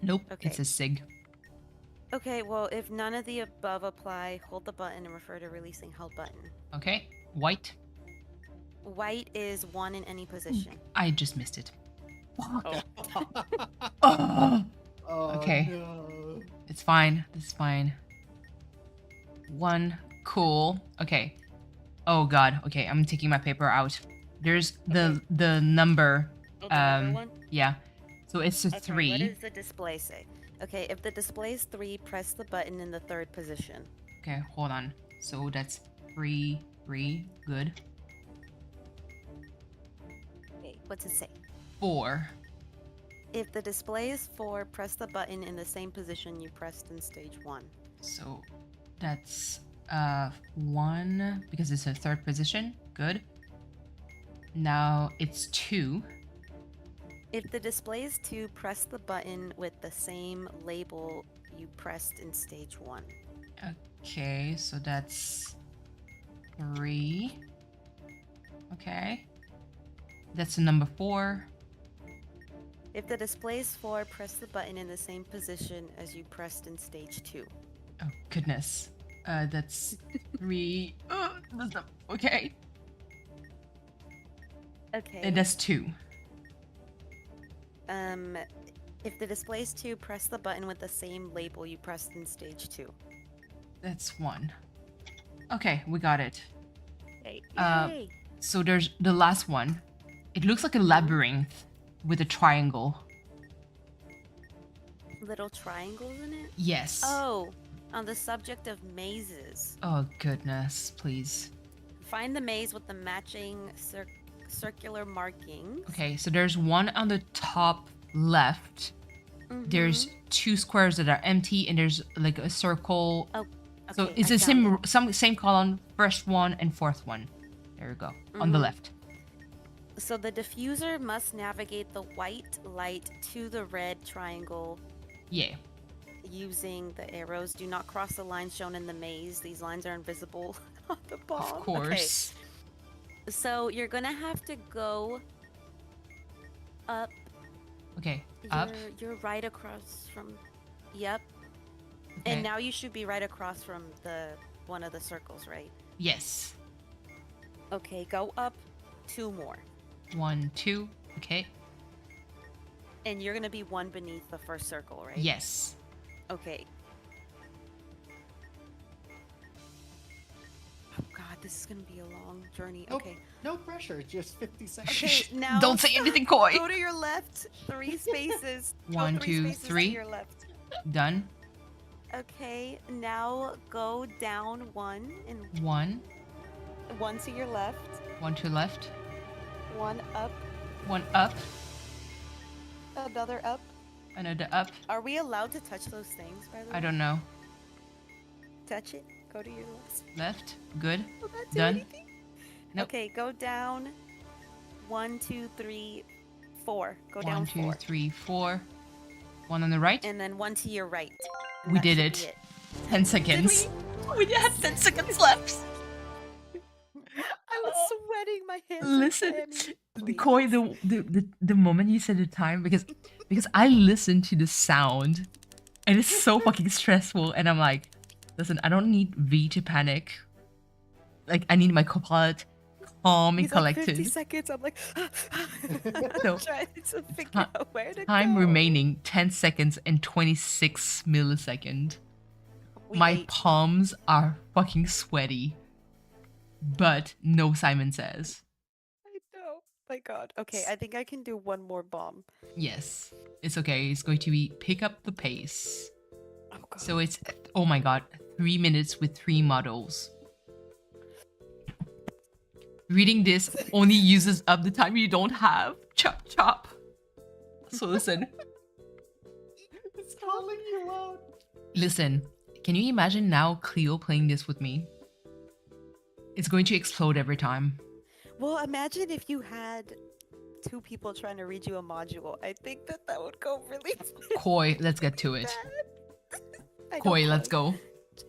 Nope. Okay. It's a SIG. Okay, well, if none of the above apply, hold the button and refer to releasing held button. Okay. White. White is one in any position. I just missed it. Oh. Oh, Oh, Okay. no. it's fine. It's fine. One. Cool. Okay. Oh god. Okay, I'm taking my paper out. There's the number. Oh, the number Um, one? Yeah. So it's a Okay, what 3. does the display say? Okay, if the display is 3, press the button in the third position. Okay, hold on. So that's 3, 3. Good. Okay, what's it say? 4. If the display is 4, press the button in the same position you pressed in stage 1. So that's 1 because it's a third position. Good. Now it's 2. If the display is 2, press the button with the same label you pressed in stage 1. Okay, so that's 3. Okay. That's the number 4. If the display is 4, press the button in the same position as you pressed in stage 2. Oh goodness. That's 3. That's not okay. Okay. And that's 2. If the display is 2, press the button with the same label you pressed in stage 2. That's 1. Okay, we got it. Yay. Yay. So there's the last one. It looks like a labyrinth with a triangle. Little triangles in it? Yes. Oh, on the subject of mazes. Oh goodness, please. Find the maze with the matching circular markings. Okay, so there's one on the top left. There's 2 squares that are empty, and there's like a circle. Oh, So okay, it's I the found same column, first one and fourth one. There you go. On the left. it. So the diffuser must navigate the white light to the red triangle Yeah. using the arrows. Do not cross the lines shown in the maze. These lines are invisible on the bomb. Of course. Okay. So you're gonna have to go up. Okay. Up. You're right across from. Yep. Okay. And now you should be right across from the one of the circles, right? Yes. Okay, go up 2 more. 1, 2. Okay. And you're gonna be one beneath the first circle, right? Yes. Okay. Oh god, God, this is gonna be a long journey. Nope. Okay. No pressure. It's just 50 seconds. Okay, now Don't say anything coy. go to your left. 3 spaces. Go 1, 3 2, spaces 3. to your left. Done. Okay, now go down 1 and 1. 1 to your left. 1 to left. 1 up. 1 up. Another up. Another up. Are we allowed to touch those things, by the way? I don't know. Touch it. Go to your left. Left. Good. Will that do Done. anything? Nope. Okay, go down 1, 2, 3, 4. Go down 1, 2, 4. 3, 4. 1 on the right. And then 1 to your right. And We that did should it. be 10 seconds. We have 10 seconds left. I was sweating my hands. are Listen, clammy. Koi, the moment you said the time, because I listened to the sound, and it's so fucking stressful, and I'm like, listen, I don't need V to panic. Like, I need my co-pilot calm and He's like, collected. 50 seconds. I'm like, No. trying to figure out where to Time go. remaining 10 seconds and 26 millisecond. We My ate. palms are fucking sweaty. But no Simon Says. I know. My God. Okay, I think I can do one more bomb. Yes. It's okay. It's going to be pick up the pace. Oh God. So it's, oh my god, 3 minutes with 3 models. Reading this only uses up the time you don't have. Chop, chop. So listen. It's calling you out. Listen. Can you imagine now Cleo playing this with me? It's going to explode every time. Well, imagine if you had 2 people trying to read you a module. I think that would go really Koi, let's get to it. bad. I know, Koi, let's go.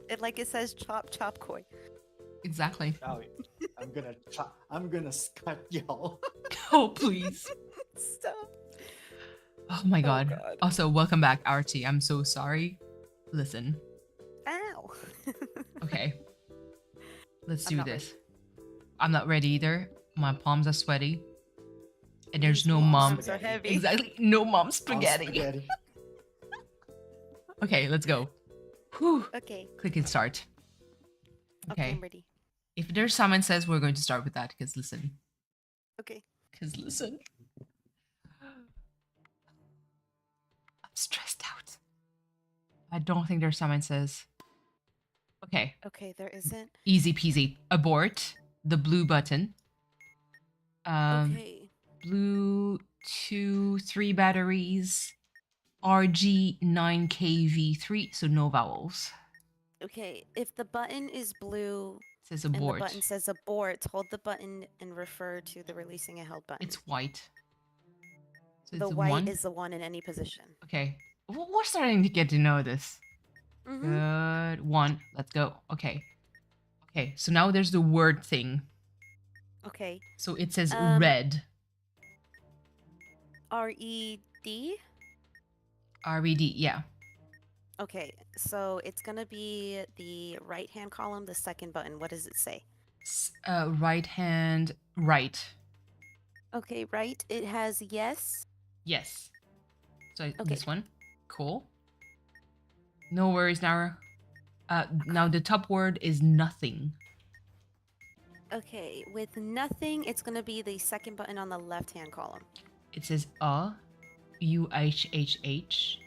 It like it says chop chop koi. Exactly. Oh, I'm gonna cut y'all. Oh, please. Stop. Oh my god. God. Also, welcome back, Artie. I'm so sorry. Listen. Ow. Okay. Let's I'm do not this. I'm not ready either. My palms are sweaty. And there's These no palms mom. are heavy. Exactly. No mom On spaghetti. spaghetti. Okay, let's go. Whew. Okay. Click and start. Okay, Okay. I'm ready. If there's someone says we're going to start with that, because listen. Okay. Because listen. I'm stressed out. I don't think there's someone says. Okay. Okay, there isn't. Easy peasy. Abort the blue button. Okay. Blue 2, 3 batteries. RG9KV3, so no vowels. Okay. If the button is blue It says and abort. the button says abort, hold the button and refer to the releasing a held button. It's white. So the it's white 1. is the one in any position. Okay. We're starting to get to know this. Mm-hmm. Good. 1. Let's go. Okay. Okay, so now there's the word thing. Okay. So it says Um, red. R-E-D? RED, yeah. Okay, so it's gonna be the right-hand column, the second button. What does it say? Right hand, right. Okay, right. It has yes. Yes. So Okay. this one. Cool. No worries, Nara. Now the top word is nothing. Okay, with nothing, it's gonna be the second button on the left-hand column. It says UHHH.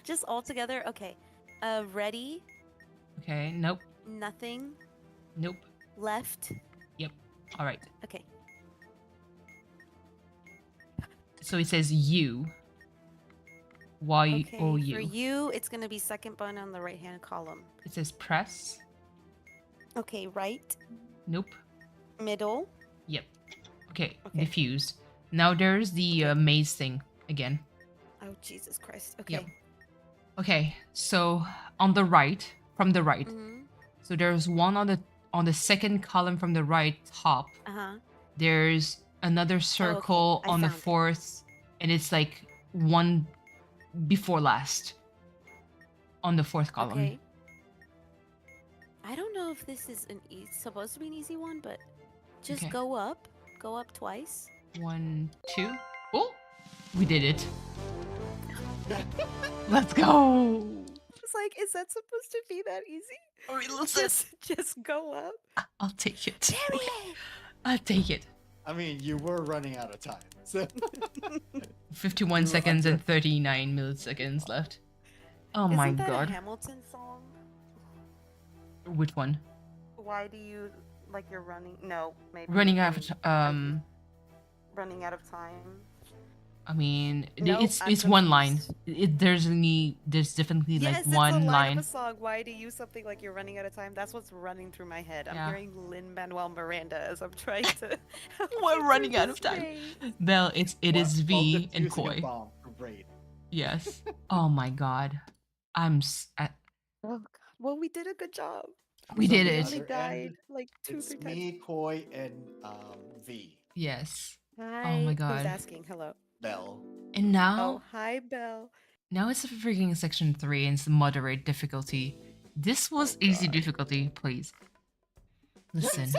Just all together. Okay. Ready, Okay, nope. nothing, Nope. left. Yep. All right. Okay. So it says U. Y Okay. O For U. you, it's gonna be second button on the right-hand column. It says press. Okay, right, Nope. middle. Yep. Okay. Okay. Diffused. Now there's the maze thing again. Oh Jesus Christ. Okay. Yep. Okay. So on the right, from the right. Mhm. So there's one on the second column from the right top. Uh huh. There's another circle I on the found it. fourth, and it's like one before last on the fourth column. Okay. I don't know if this is supposed to be an easy one, but just Okay. go up twice. 1, 2. Oh, we did it. Let's go. was like, is that supposed to be that easy? Alright, listen. Just go up. I'll take it. Damn Okay, it! I'll take it. I mean, you were running out of time, so 51 You were seconds under- and 39 milliseconds left. Oh my Isn't that god. a Hamilton song? Which one? Why do you like you're running? No, maybe Running I out of mean, running out of time. I mean, Nope, it's I'm it's one line. confused. There's definitely Yes, like it's one a line line. of a song. Why do you something like you're running out of time? That's what's running through my head. I'm Yeah. hearing Lin-Manuel Miranda as I'm trying to. help We're you running through out of this time. race. Well, it is While V and defusing a Koi. bomb. Great. Yes. Oh my god. Oh God. Well, we did a good job. We So did the it. Only other died end, like two, It's 3 times. me, Koi, and V. Yes. Hi. my God. Who's asking? Hello. And Bell. Oh, now hi, Belle. it's freaking section 3 and it's moderate difficulty. This was Oh, easy God. difficulty, please. Listen.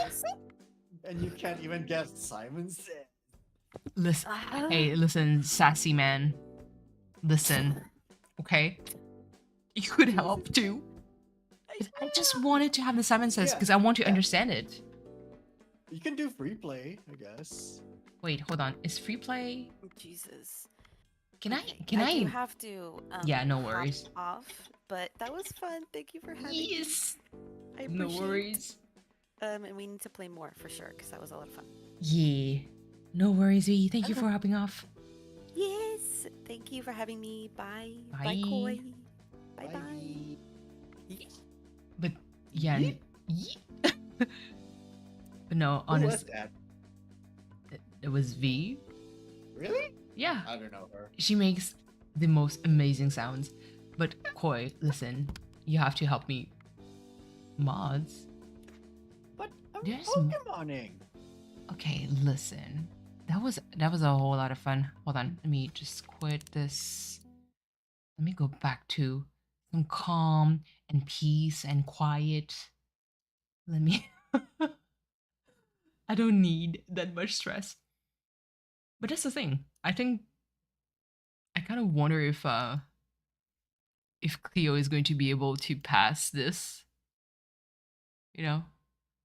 And you can't even guess Simon said. Listen. Hey, listen, sassy man. Listen. Okay? You could help too. I just wanted to have the Simon Says Yeah, because I want to yeah. understand it. You can do free play, I guess. Wait, hold on. Is free play? Jesus. Can Okay, I? Can I? do have to. Yeah, no hop worries. Off, but that was fun. Thank you for having me. Yes. I No appreciate. worries. And we need to play more for sure because that was a lot of fun. Yeah. No worries, V. Thank you Okay. for hopping off. Yes. Thank you for having me. Bye. Bye. Bye, Koi. Bye, Bye. bye. But yeah. Yeet. Yeet. But no, Who was honestly, that? it was V. Really? Yeah. I don't know her. She makes the most amazing sounds. But Koi, listen, you have to help me. Mods. But I'm There's Pokemoning. Okay, listen. That was a whole lot of fun. Hold on, let me just quit this. Let me go back to some calm and peace and quiet. Let me I don't need that much stress. But that's the thing. I think I kind of wonder if Cleo is going to be able to pass this. You know?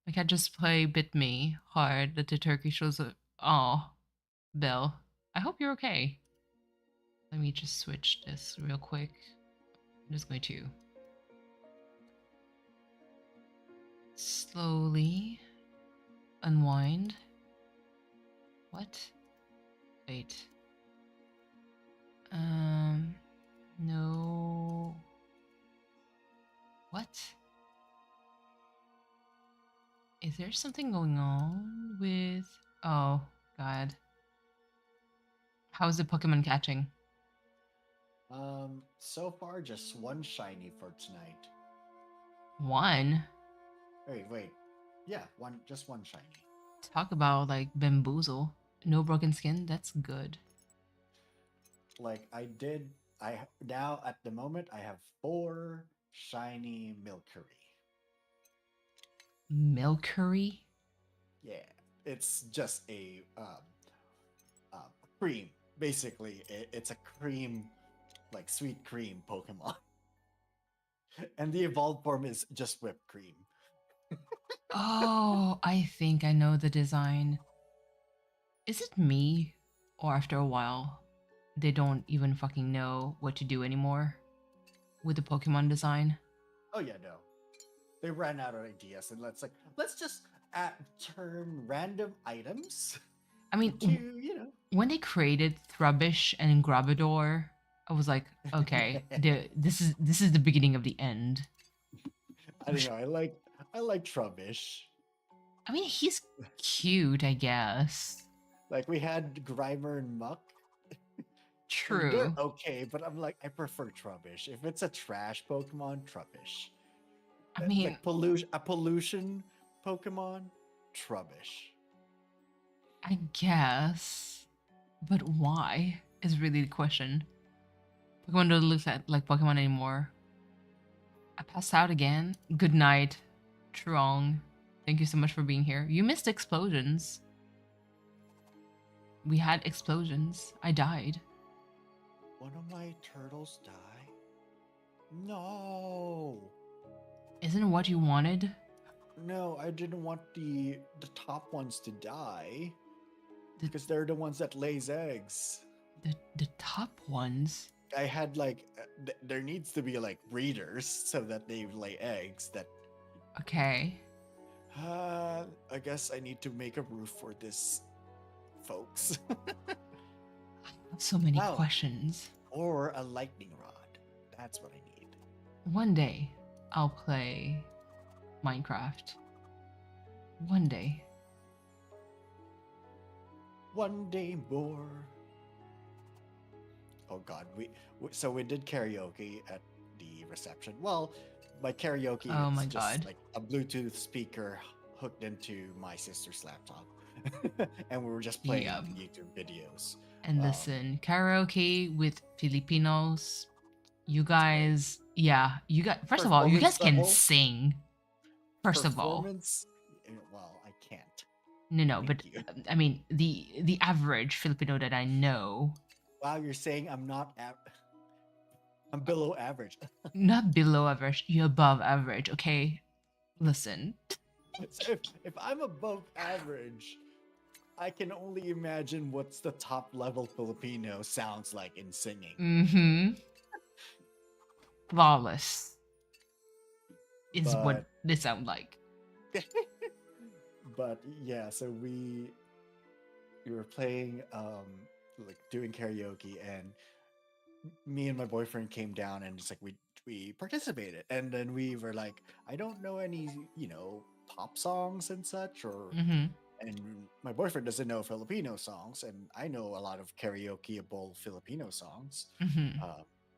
I can't just play Bit Me hard that the turkey shows up. Oh, Belle. I hope you're okay. Let me just switch this real quick. I'm just going to slowly unwind. What? Wait. No. What? Is there something going on with... Oh, God. How's the Pokemon catching? So far just one shiny for tonight. One? Wait. Yeah, just one shiny. Talk about, like, bamboozle. No broken skin? That's good. Like now at the moment I have 4 shiny Milcery. Milcery? Yeah, it's just a cream. Basically, it's a cream, like sweet cream Pokemon. And the evolved form is just whipped cream. Oh, I think I know the design. Is it me? Or after a while, they don't even fucking know what to do anymore with the Pokemon design? Oh yeah, no. They ran out of ideas and let's just turn random items I mean, to, when they created Thrubbish and Grabador, I was like, okay, this is the beginning of the end. I don't know. I like Trubbish. I mean, he's cute, I guess. Like we had Grimer and Muck. and True. They're okay, but I'm like, I prefer Trubbish. If it's a trash Pokemon, Trubbish. I mean, Like a pollution Pokemon, Trubbish. I guess. But why is really the question. Pokemon don't look like Pokemon anymore. I passed out again. Good night, Trong. Thank you so much for being here. You missed explosions. We had explosions. I died. One of my turtles died. No. Isn't it what you wanted? No, I didn't want the top ones to die The because they're the ones that lays eggs. the top ones. I had like there needs to be like breeders so that they lay eggs. That Okay. I guess I need to make a roof for this, folks. So many Wow. questions. Or a lightning rod. That's what I need. One day, I'll play Minecraft. One day. One day more. Oh God, so we did karaoke at the reception. Well, by karaoke, Oh it's my just God. like a Bluetooth speaker hooked into my sister's laptop, and we were just playing Yep. YouTube videos. And listen, karaoke with Filipinos, you guys, yeah, you guys, first of all, you guys Performance can level? sing. First of all, Performance. Well, I can't. no, Thank but you. I mean, the average Filipino that I know, Wow, you're saying I'm not. I'm below average. not below average, you're above average, okay? Listen, So if I'm above average, I can only imagine what's the top level Filipino sounds like in singing. mm-hmm, flawless is what But they sound like. but yeah, so we were playing like doing karaoke, and me and my boyfriend came down, and it's like we participated, and then we were like, I don't know any pop songs and such, or Mm-hmm, and my boyfriend doesn't know Filipino songs, and I know a lot of karaokeable Filipino songs. mm-hmm,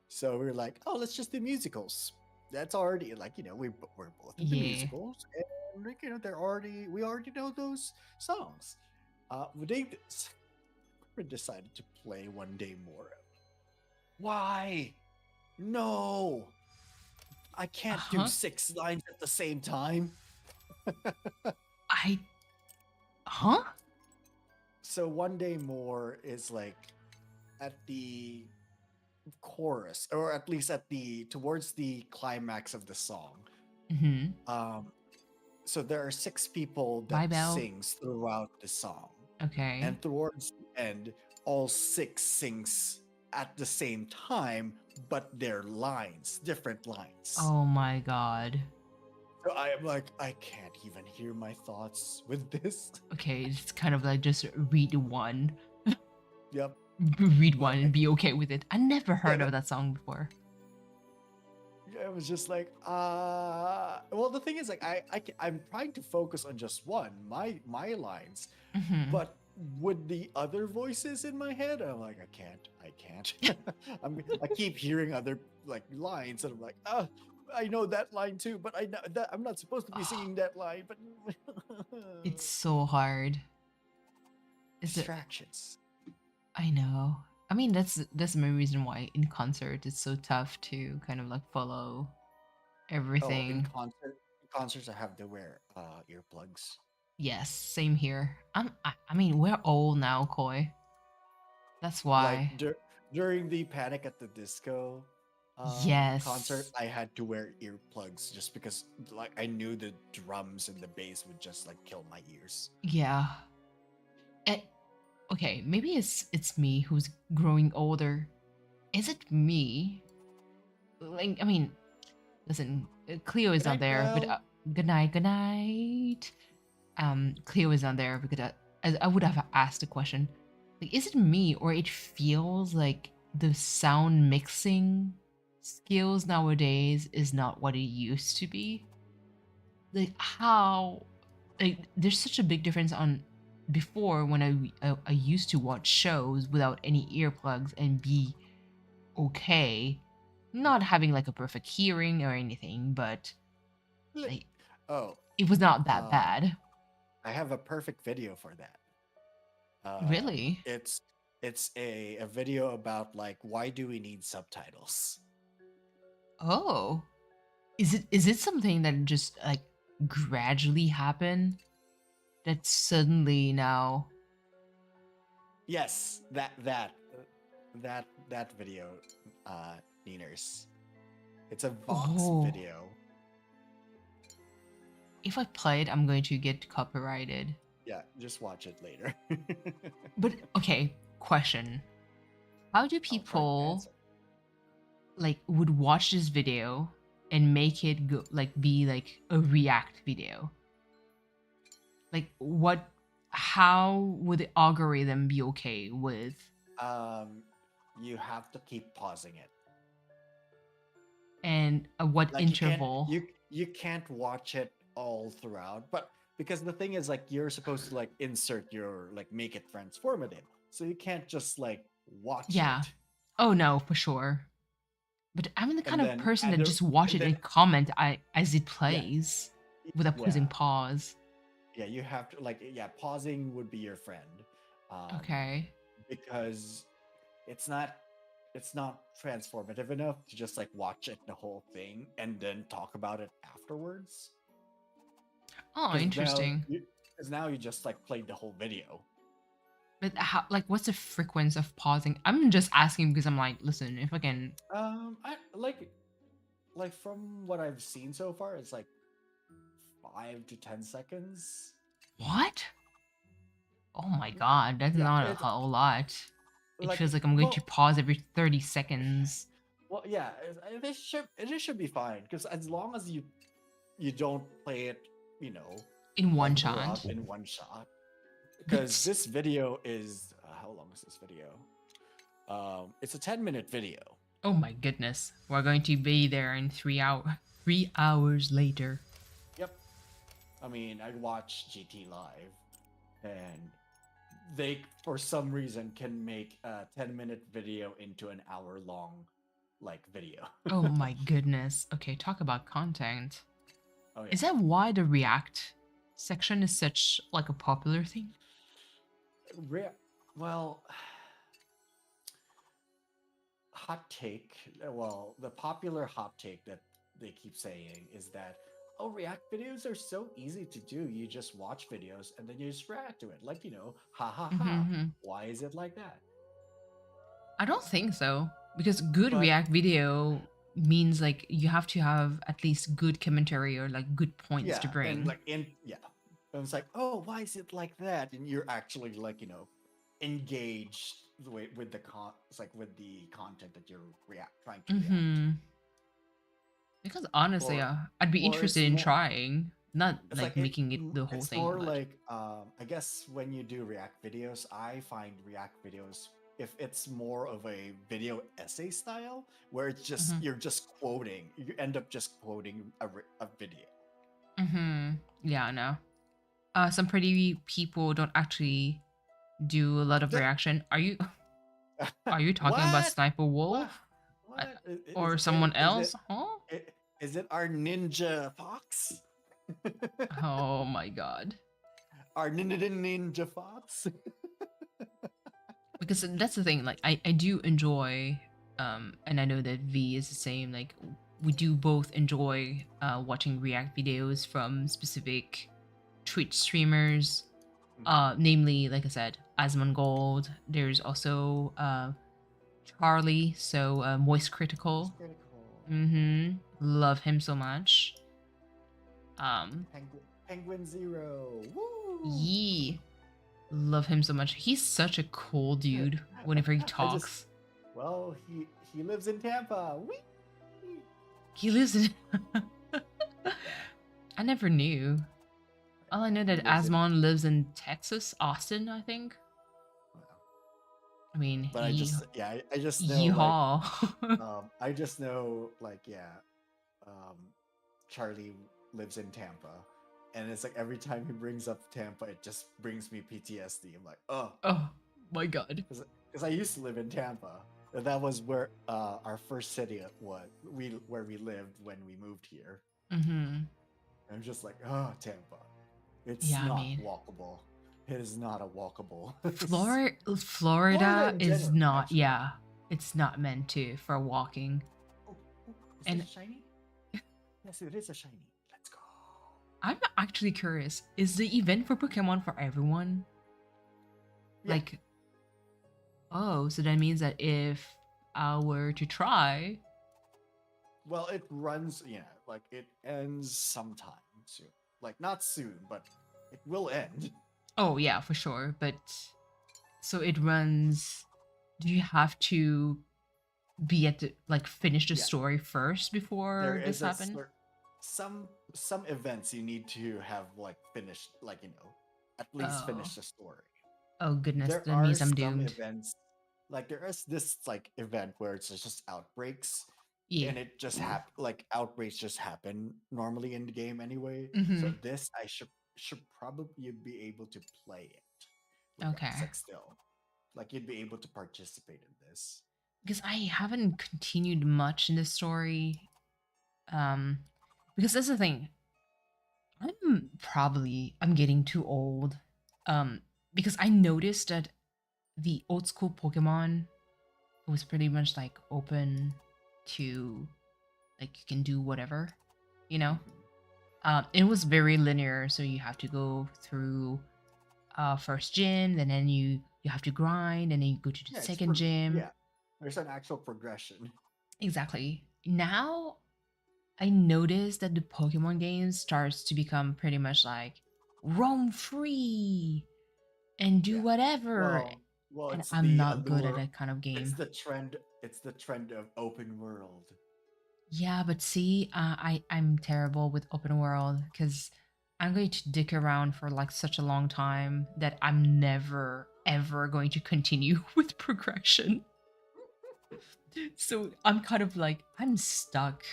So we were like, oh, let's just do musicals. That's already like we're both into yeah. musicals, and like, we already know those songs. We decided to play One Day More. Why? No, I can't do Uh-huh. 6 lines at the same time. I, huh? So One Day More is like at the chorus, or at least at the towards the climax of the song. Mm-hmm. So there are 6 people Bye, that Belle. sings throughout the song, Okay. and towards the end, all 6 sings at the same time, but their lines, different lines. Oh my god. So I am like, I can't even hear my thoughts with this. Okay, it's kind of like just read one. Yep. Read one and be okay with it. I never heard of that song before. It was just like, well, the thing is, like, I'm trying to focus on just one, my lines, Mhm. but with the other voices in my head, I'm like, I can't. I keep hearing other like lines, and I'm like, oh, I know that line too, but I know that I'm not supposed to be singing that line. But It's so hard. Is it? distractions. I know. I mean, that's my reason why in concert it's so tough to kind of like follow Oh, in everything. concerts, I have to wear earplugs. Yes, same here. I mean, we're old now, Koi. That's why. Like during the Panic at the Disco concert, Yes. I had to wear earplugs just because like I knew the drums and the bass would just like kill my ears. Yeah. Eh, okay, maybe it's me who's growing older. Is it me? Like, I mean, listen, Cleo is Good not night, there, but Belle. good night, good night. Cleo is not there because I would have asked the question. Like, is it me or it feels like the sound mixing skills nowadays is not what it used to be? Like how, like there's such a big difference on before when I used to watch shows without any earplugs and be okay, not having like a perfect hearing or anything, but Li- like Oh, it was not that uh, bad. I have a perfect video for that. Really? It's a video about like why do we need subtitles? Oh, is it something that just like gradually happened that suddenly now? Yes, that video, Neeners. It's a Vox Oh. video. If I play it, I'm going to get copyrighted. Yeah, just watch it later. But okay, question. How do I'll try to people answer. like would watch this video and make it go like be like a react video? Like what how would the algorithm be okay with? You have to keep pausing it. And what Like interval? you can't watch it all throughout, but because the thing is like you're supposed to like insert your like make it transformative. So you can't just like watch Yeah. it. Oh no, for sure. But I'm the kind And of then person and that the- just watch and it then and comment as it plays without pressing yeah. pause. Yeah, you have to like yeah, pausing would be your friend. Okay. Because it's not transformative enough to just like watch it the whole thing and then talk about it afterwards. Oh, interesting. Because now you just like played the whole video. But how, like, what's the frequency of pausing? I'm just asking because I'm like, listen, if I can. I like from what I've seen so far, it's like 5 to 10 seconds. What? Oh my god, that's Yeah, not it's a whole lot. It like feels like I'm going to well, pause every 30 seconds. well yeah, it should be fine because as long as you don't play it, you know, In one like, shot. in one shot. Because this video is how long is this video? It's a 10-minute video. Oh my goodness. We're going to be there in 3 hours later. Yep. I mean, I watched GT live, and they for some reason can make a 10-minute video into an hour-long like video. Oh my goodness. Okay, talk about content. Oh, yeah. Is that why the React section is such like a popular thing? Well, hot take. Well, the popular hot take that they keep saying is that, oh, React videos are so easy to do. You just watch videos and then you just react to it. Like, you know, ha ha ha. Mhm. Why is it like that? I don't think so. Because good But- React video means like you have to have at least good commentary or like good points to bring. And like and it's like, oh, why is it like that? And you're actually like, you know, engaged with the it's like with the content that you're trying to react. Hmm. Because honestly, I'd be or interested it's in more- trying, not It's like making it the whole it's thing. more but- like I guess when you do React videos, I find React videos if it's more of a video essay style where it's just Mhm. you're just quoting, you end up just quoting a video. Yeah, I know. Some pretty people don't actually do a lot of The- reaction. Are you talking about What? Sniper Wolf What? or someone else? Huh? Is it our ninja fox? Oh my god. Our ninja fox? Because that's the thing, like I do enjoy and I know that V is the same, like we do both enjoy watching react videos from specific Twitch streamers, namely, like I said, Asmongold. There's also Charlie, so Moist Critical. Love him so much. Penguin Zero. Woo! Yee. Love him so much. He's such a cool dude whenever he talks. Well, he lives in Tampa. Whee! He lives in. I never knew. All I know that lives in- Asmon lives in Texas, Austin, I think. I mean, But I just know yeehaw. I just know Charlie lives in Tampa, and it's like every time he brings up Tampa, it just brings me PTSD. I'm like, oh, Oh my god. because I used to live in Tampa. And that was where our first city was. Where we lived when we moved here. Mm-hmm. I'm just like, oh, Tampa. It's Yeah, I not mean- walkable. It is not a walkable. Florida Florida in is general, not. actually. Yeah, it's not meant to for walking. Is And- it shiny? Yes, it is a shiny. Let's go. I'm actually curious. Is the event for Pokemon for everyone? Yeah. Like, oh, so that means that if I were to try, Well, it runs, yeah, like it ends sometime soon. Like not soon, but it will end. Oh yeah, for sure. But so it runs. Do you have to be at the like finish the Yeah, story first there before this is happen? some events you need to have like finished, like at least Oh. finish the story. Oh goodness, There that are means I'm some doomed. events, like there is this like event where it's just outbreaks, Yeah. and it just like outbreaks just happen normally in the game anyway. So Mm-hmm. this I should probably be able to play it regardless, Okay. like still, like you'd be able to participate in this. Because I haven't continued much in the story. Um, because that's the thing. I'm getting too old. Um, because I noticed that the old school Pokemon was pretty much like open to like you can do whatever, you know. Mhm. It was very linear, so you have to go through first gym, and then you have to grind, and then you go to the Yeah, second gym. yeah. There's an actual progression. Exactly. Now I noticed that the Pokemon games starts to become pretty much like roam free and do Yeah. whatever. Well, And it's I'm the not good at allure. that kind of It's game. the trend. It's the trend of open world. Yeah, but see, I'm terrible with open world because I'm going to dick around for like such a long time that I'm never ever going to continue with progression. So I'm kind of like I'm stuck.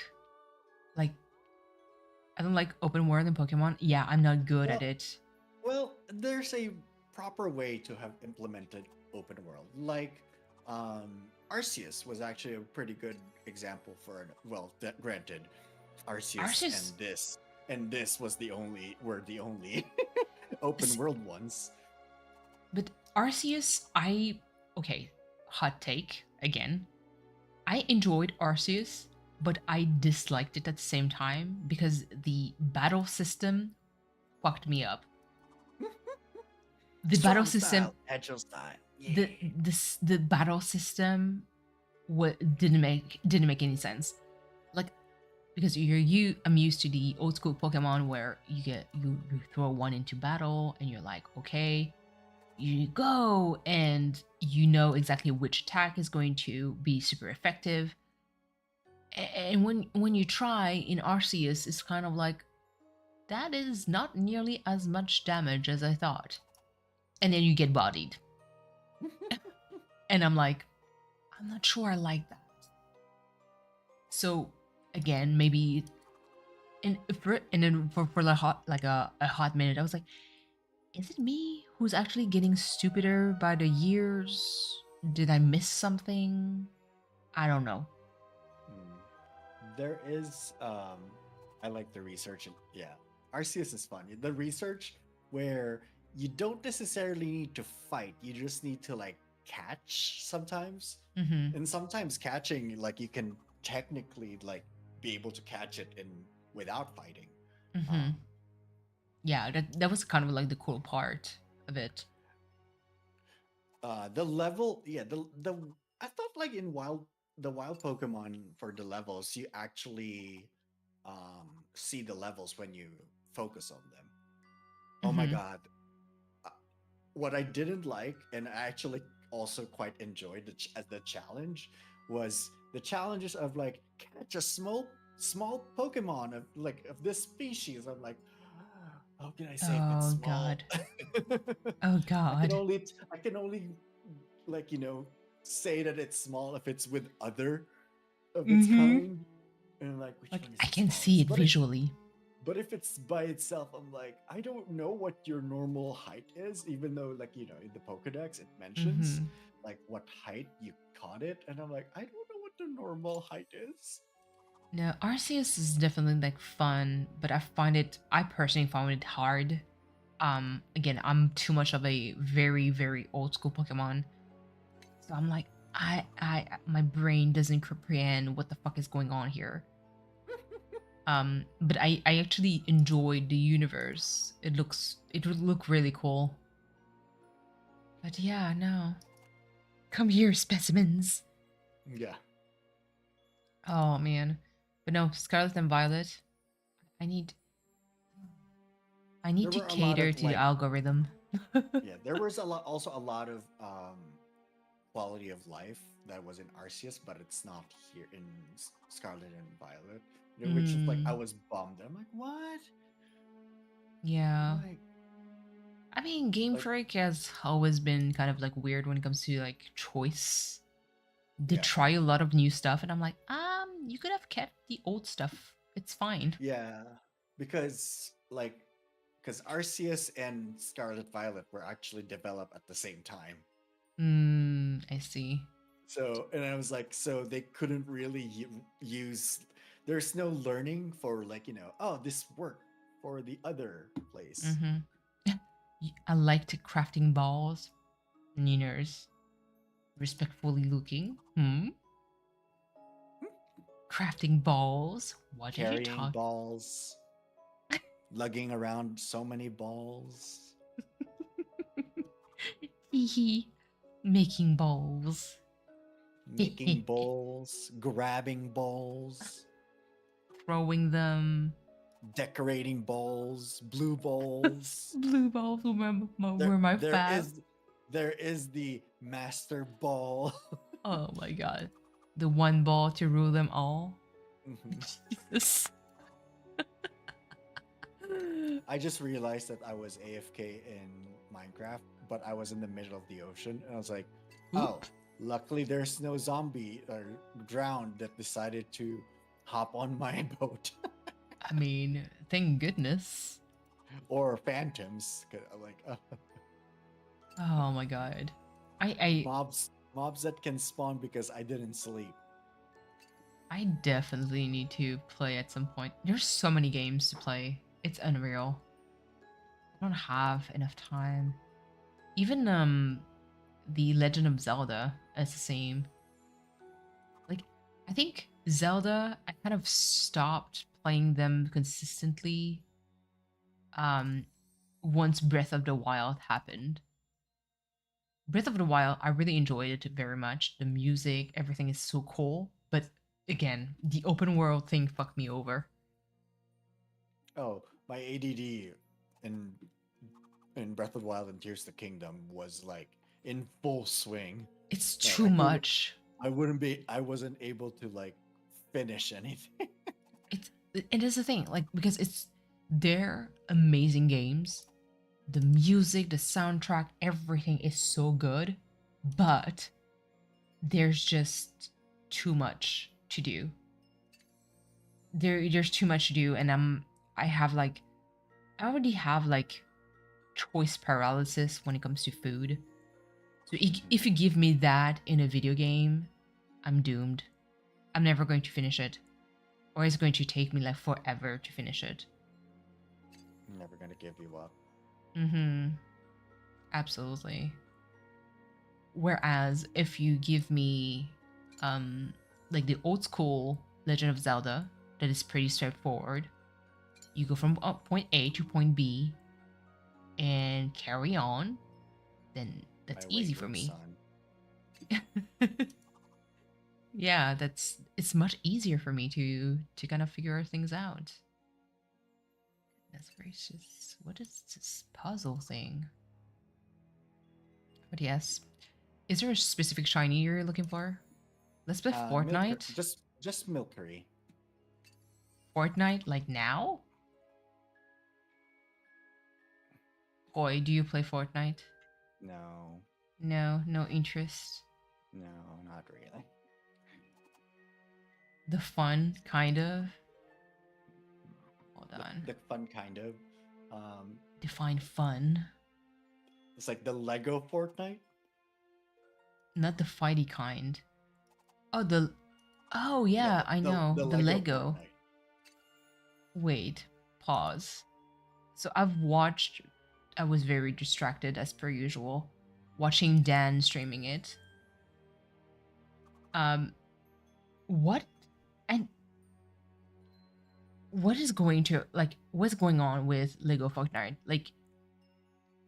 Like I don't like open world in Pokemon. Yeah, I'm not good at Well, it. there's a proper way to have implemented open world. Like, Arceus was actually a pretty good example for an, well, that granted, Arceus Arceus, and this was the only were the only open s- world ones. but Arceus, okay, hot take again. I enjoyed Arceus, but I disliked it at the same time because the battle system fucked me up. The battle Strong system, style, agile style. Yeah. the battle system, what didn't make any sense. Like because I'm used to the old school Pokemon where you throw one into battle and you're like, okay, you go and you know exactly which attack is going to be super effective. And when you try in Arceus, it's kind of like that is not nearly as much damage as I thought. And then you get bodied. And I'm like, I'm not sure I like that. So again, maybe and then for a hot minute, I was like, is it me who's actually getting stupider by the years? Did I miss something? I don't know. There is I like the research, and yeah, Arceus is fun. The research where you don't necessarily need to fight, you just need to like catch sometimes. Mm-hmm. And sometimes catching, like you can technically like be able to catch it in without fighting. Mm-hmm. Um Yeah, that was kind of like the cool part of it. the level, yeah, the I thought like in wild Pokemon, for the levels, you actually see the levels when you focus on them. Oh my Mm-hmm. god. Uh, What I didn't like, and I actually also quite enjoyed as the challenge, was the challenges of like catch a small Pokemon of this species. I'm like, how can I say if it's Oh small? God. Oh God. I can only like say that it's small if it's with other of its Mm-hmm. kind. And like, which Like one is I the can see smallest? it visually. But if it's by itself, I'm like, I don't know what your normal height is, even though, like, in the Pokedex, it mentions Mm-hmm. like what height you caught it. And I'm like, I don't know what the normal height is. No, Arceus is definitely like fun, but I personally found it hard. Again, I'm too much of a very, very old school Pokemon. So I'm like, my brain doesn't comprehend what the fuck is going on here. But I actually enjoyed the universe. It would look really cool. But yeah, no. Come here, specimens. Yeah. Oh man. But no, Scarlet and Violet. I need I need There to were a lot cater of to the like, algorithm. yeah, there was also a lot of quality of life that was in Arceus, but it's not here in Scarlet and Violet. Which is like I Mm, was bummed. I'm like, what? yeah. Like, I mean, Game like Freak has always been kind of like weird when it comes to like choice. They yeah, try a lot of new stuff, and I'm like, you could have kept the old stuff. It's fine. yeah, because like because Arceus and Scarlet Violet were actually developed at the same time. I see. So, and I was like, so they couldn't really use. There's no learning for like oh, this worked for the other place. Mm-hmm. I liked crafting balls. Niners. Respectfully looking. Crafting balls. What are you Carrying talking? balls, lugging around so many balls, Hee. Making balls. making bowls, grabbing bowls, Throwing them. decorating bowls, blue bowls. Blue balls There, were my there fab. is, there is the master ball. Oh my god. The one ball to rule them all. Mhm. Jesus. I just realized that I was AFK in Minecraft, but I was in the middle of the ocean, and I was like, oh, Oop. luckily there's no zombie or drowned that decided to hop on my boat. I mean, thank goodness. Or phantoms. 'Cause I'm like, Oh my god. I mobs that can spawn because I didn't sleep. I definitely need to play at some point. There's so many games to play. It's unreal. I don't have enough time. Even the Legend of Zelda is the same. Like I think Zelda I kind of stopped playing them consistently once Breath of the Wild happened. Breath of the Wild, I really enjoyed it very much. The music, everything is so cool. But again, the open world thing fucked me over. Oh, my ADD in Breath of the Wild and Tears of the Kingdom was like in full swing. It's No, too much. I wasn't able to like finish anything. It is the thing, like because they're amazing games. The music, the soundtrack, everything is so good, but there's just too much to do. There's too much to do, and I already have like choice paralysis when it comes to food. So if you give me that in a video game, I'm doomed. I'm never going to finish it, or it's going to take me like forever to finish it. I'm never gonna give you up. Absolutely. Whereas if you give me like the old school Legend of Zelda, that is pretty straightforward. You go from point A to point B and carry on, then that's My easy for wayward me. son. Yeah, it's much easier for me to kind of figure things out. That's gracious. What is this puzzle thing? But yes. Is there a specific shiny you're looking for? Let's play Fortnite. Just Milkery. Fortnite like now? Boy, do you play Fortnite? No, No, no interest. no, not really. The fun, kind of. Hold on. The fun kind of. Define fun. It's like the Lego Fortnite. Not the fighty kind. Oh yeah, I know. The Lego. Fortnite. Wait, pause. So I was very distracted as per usual, watching Dan streaming it. What and what's going on with Lego Fortnite? Like,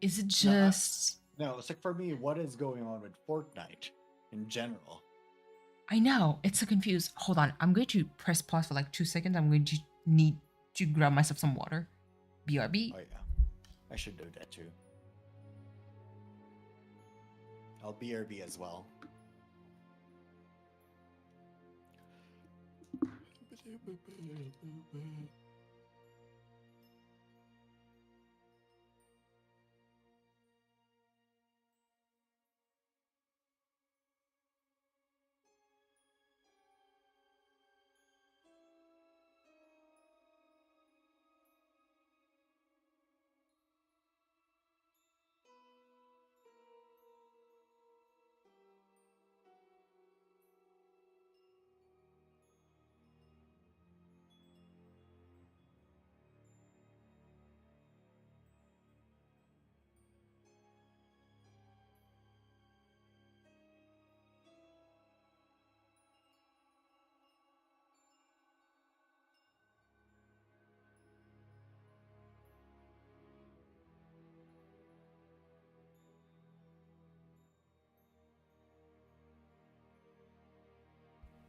is it No, just no, it's like for me, what is going on with Fortnite in general? I know, it's so confused. Hold on, I'm going to press pause for like 2 seconds. I'm going to need to grab myself some water. BRB. Oh yeah, I should do that too. I'll BRB as well.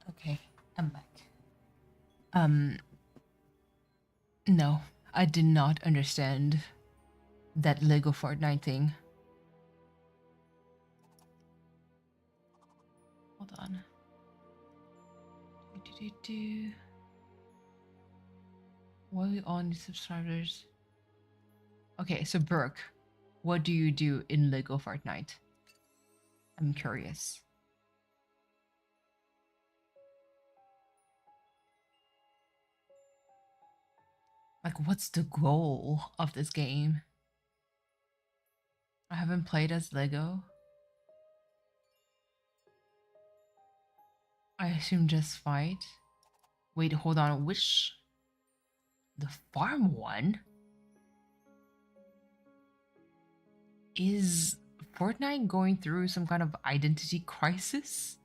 Okay, I'm back. No, I did not understand that Lego Fortnite thing. Hold on. Why are we all new subscribers? Okay, so Brooke, what do you do in Lego Fortnite? I'm curious. Like, what's the goal of this game? I haven't played as Lego. I assume just fight. Wait, hold on. Which? The farm one? Is Fortnite going through some kind of identity crisis?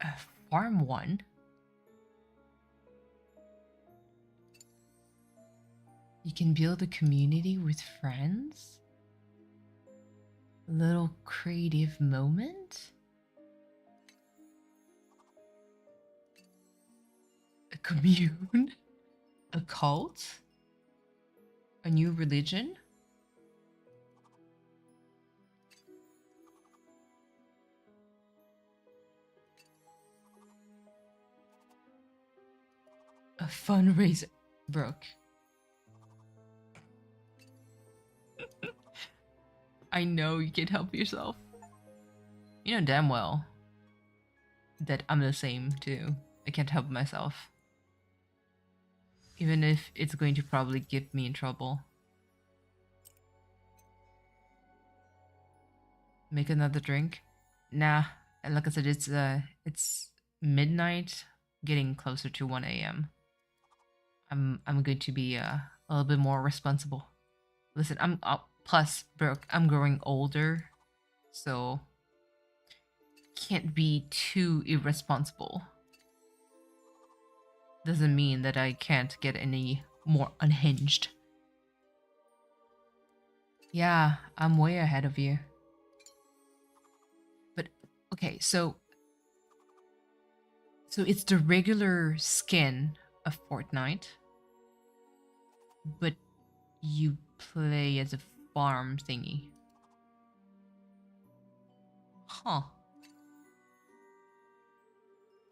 A farm one? You can build a community with friends? A little creative moment? A commune? A cult? A new religion? A fundraiser? Brooke. I know you can't help yourself. You know damn well that I'm the same too. I can't help myself. Even if it's going to probably get me in trouble. Make another drink? Nah. And like I said, it's midnight, getting closer to 1 a.m. I'm going to be a little bit more responsible. Listen, I'm plus Brooke, I'm growing older, so can't be too irresponsible. Doesn't mean that I can't get any more unhinged. Yeah, I'm way ahead of you. But okay, so it's the regular skin of Fortnite, but you play as a farm thingy. Huh.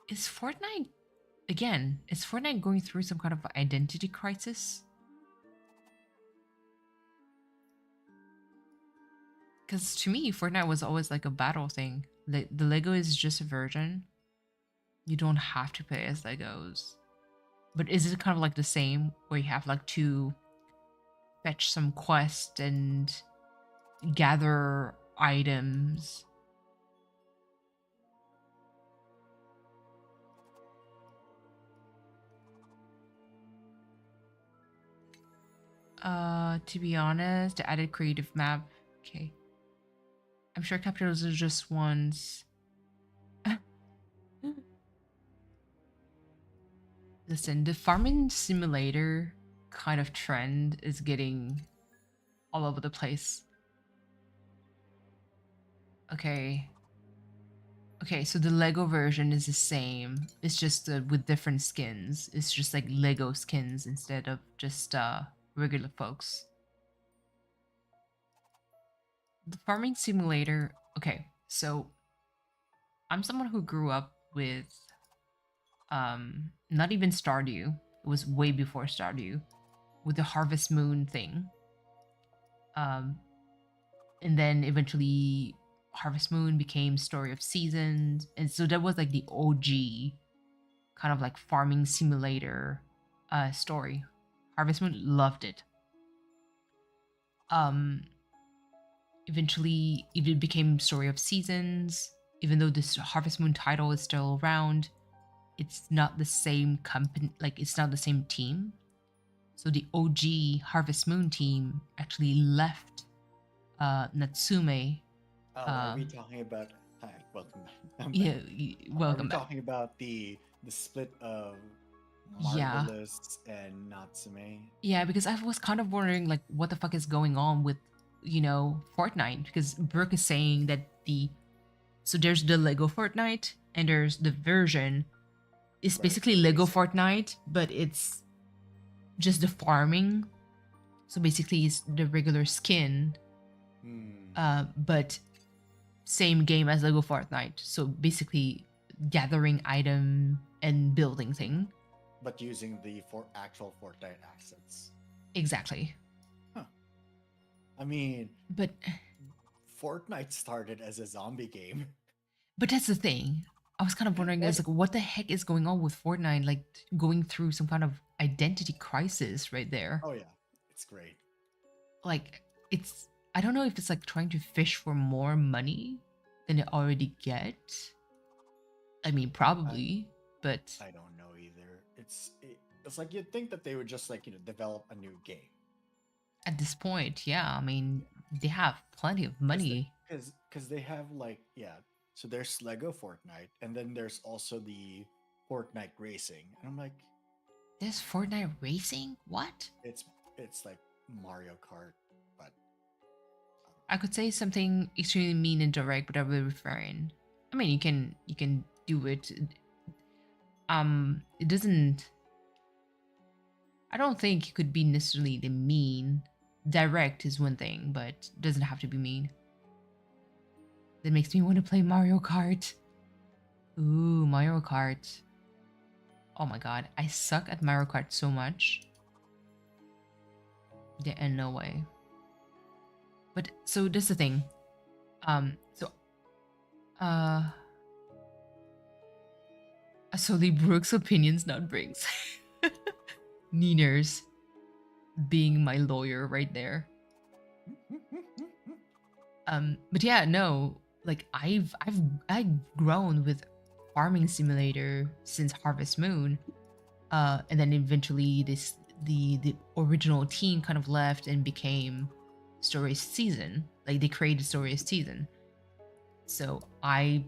Is Fortnite going through some kind of identity crisis? Because to me, Fortnite was always like a battle thing. The Lego is just a version. You don't have to play as Legos. But is it kind of like the same, where you have like to fetch some quest and gather items? To be honest, the added creative map. Okay. I'm sure capitalism just wants. Listen, the farming simulator kind of trend is getting all over the place. Okay. Okay, so the Lego version is the same. It's just with different skins. It's just like Lego skins instead of just regular folks. The farming simulator. Okay, so I'm someone who grew up with not even Stardew. It was way before Stardew with the Harvest Moon thing. And then eventually Harvest Moon became Story of Seasons, and so that was like the OG kind of like farming simulator story. Harvest Moon loved it. Um Eventually it became Story of Seasons. Even though this Harvest Moon title is still around, it's not the same company, like it's not the same team. So the OG Harvest Moon team actually left Natsume. Oh, are we talking about? Hi, welcome back. I'm Yeah, back. Are we welcome back. talking about the split of Yeah. Marvelous and Natsume? Yeah, because I was kind of wondering like what the fuck is going on with, Fortnite, because Brooke is saying that there's the Lego Fortnite and there's the version. It's Right, basically the Lego racing. Fortnite, but it's just the farming. So basically it's the regular skin, but same game as Lego Fortnite. So basically gathering item and building thing. But using the actual Fortnite assets. Exactly. Huh. I mean, But Fortnite started as a zombie game. that's the thing. I was kind of wondering, Like- is like, what the heck is going on with Fortnite? Like going through some kind of identity crisis right there. Oh yeah, it's great. Like I don't know if it's like trying to fish for more money than it already get. I mean, probably, but I don't know either. It's like you'd think that they would just like develop a new game. at this point, yeah, I mean, they have plenty of money. Because they have like so there's Lego Fortnite and then there's also the Fortnite Racing and I'm like There's Fortnite racing? What? it's like Mario Kart but I could say something extremely mean and direct, but I will refrain. I mean, you can do it. It doesn't. I don't think it could be necessarily the mean. Direct is one thing, but it doesn't have to be mean. That makes me want to play Mario Kart. Ooh, Mario Kart. Oh my god, I suck at Mario Kart so much. There ain't no way. But so that's the thing. So the Brooks opinions not brings. Neeners being my lawyer right there. But yeah, no, like I've grown with farming simulator since Harvest Moon. And then eventually the original team kind of left and became Story Season. Like they created Story Season. So I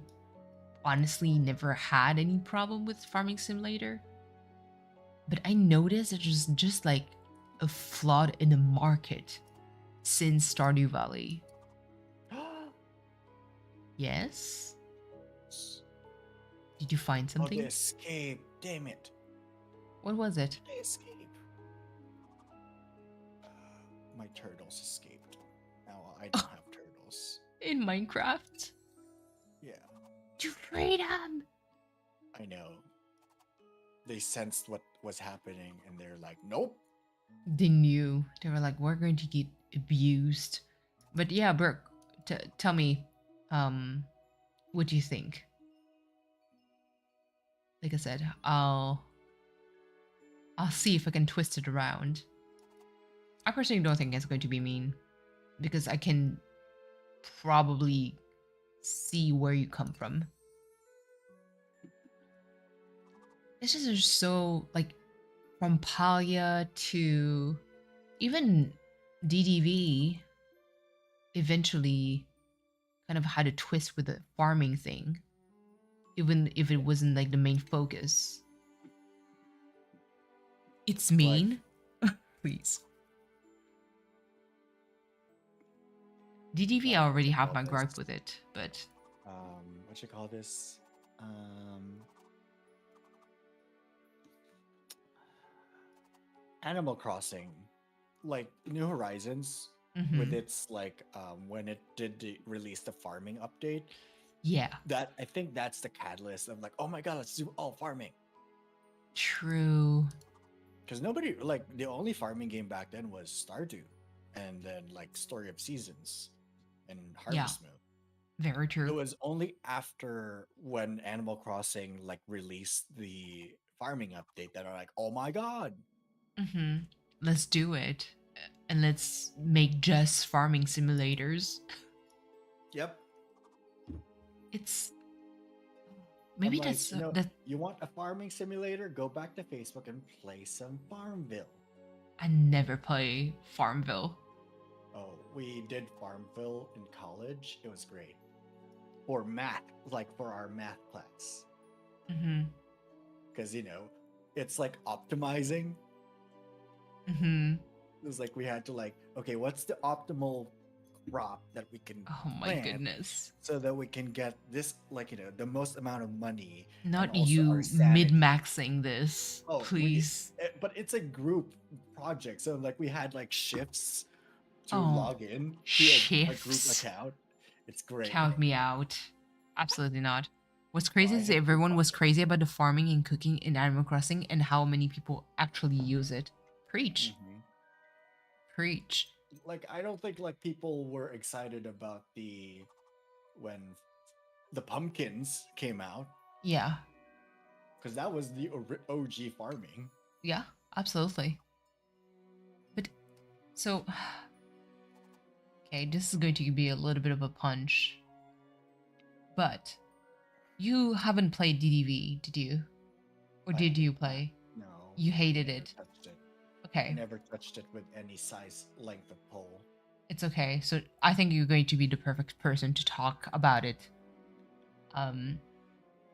honestly never had any problem with farming simulator. But I noticed that there's just like a flood in the market since Stardew Valley. Yes? Did you find oh, something? the escape, damn it. What was it? The escape. My turtles escaped. Now I don't have turtles. In Minecraft? Yeah, You freed him! I know. They sensed what was happening and they're like, nope. They knew. They were like, we're going to get abused. But yeah, Brooke, tell me, what do you think? Like I said, I'll see if I can twist it around. I personally don't think it's going to be mean, because I can probably see where you come from. It's just so, like, from Palia to even DDV eventually kind of had a twist with the farming thing, even if it wasn't like the main focus. It's mean. Please. DDV, I what already you have call my gripe this? with it, but What you call this? Animal Crossing, like New Horizons, with mhm, its like when it did release the farming update. yeah, That I think that's the catalyst of like, oh my god, let's do all farming. true. Because nobody like the only farming game back then was Stardew, and then like Story of Seasons and Yeah, Harvest Moon. very It true. was only after when Animal Crossing like released the farming update that are like, oh my god. Mm-hmm. Let's do it. And let's make just farming simulators. Yep. It's I'm maybe like, that's you know, that you want a farming simulator? Go back to Facebook and play some Farmville. I never play Farmville. Oh, we did Farmville in college. It was great. For math, like for our math class. Mm-hmm. Because, you know, it's like optimizing. Mm-hmm. It was like we had to like, okay, what's the optimal crop that we can Oh my plant goodness. so that we can get this, like, you know, the most amount of money and Not also our you sanity. mid-maxing this, Oh, please. but it's a group project. So like we had like shifts to Oh, log in to a group shifts. account. It's great. Count me out. Absolutely not. What's Oh, crazy I is hit group everyone was project. crazy about the farming and cooking in Animal Crossing and how many people actually use it. Preach. Mhm. Preach. Like I don't think like people were excited about the when the pumpkins came out Yeah. because that was the OG farming. Yeah, absolutely. But so okay, this is going to be a little bit of a punch. But you haven't played DDV, did you? Or I did hate you that. play? No, You hated never it. touched it. I Okay, never touched it with any size length of pole. it's okay. So I think you're going to be the perfect person to talk about it.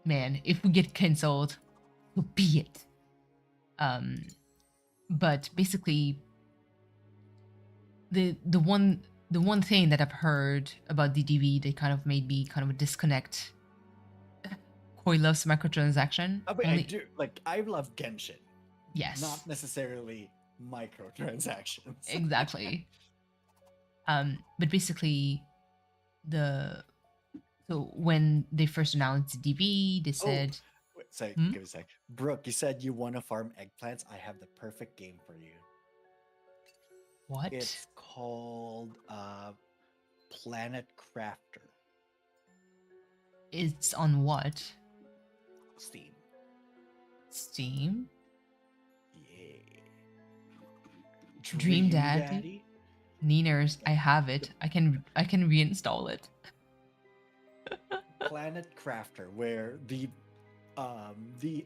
Man, if we get cancelled, so be it. But basically, the one thing that I've heard about DDV that kind of made me kind of disconnect. Koi loves microtransaction. I mean, I Only do like I love Genshin, yes, not necessarily microtransactions. exactly. But basically, the so when they first announced DDV, they Oh, said, wait, sorry, Hmm? give me a sec. Brooke, you said you want to farm eggplants. I have the perfect game for you. "What? It's called Planet Crafter. It's on what? Steam. Steam? Yeah. Dream Daddy? Niners, I have it. I can reinstall it. Planet Crafter, where the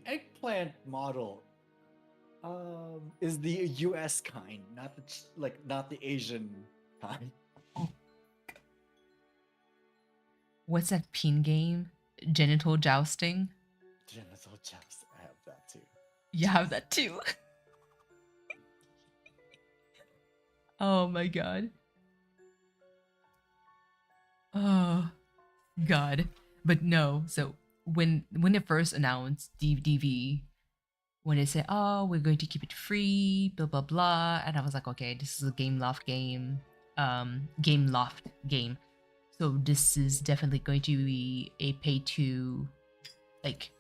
eggplant model is the US kind, not the not the Asian kind. What's that pin game? Genital jousting? Genital joust. I have that too. You have that too. Oh my god. Oh god. But no, so when they first announced DDV, when they said, "Oh, we're going to keep it free," blah blah blah, and I was like, "Okay, this is a Game Loft game, so this is definitely going to be a pay to, like,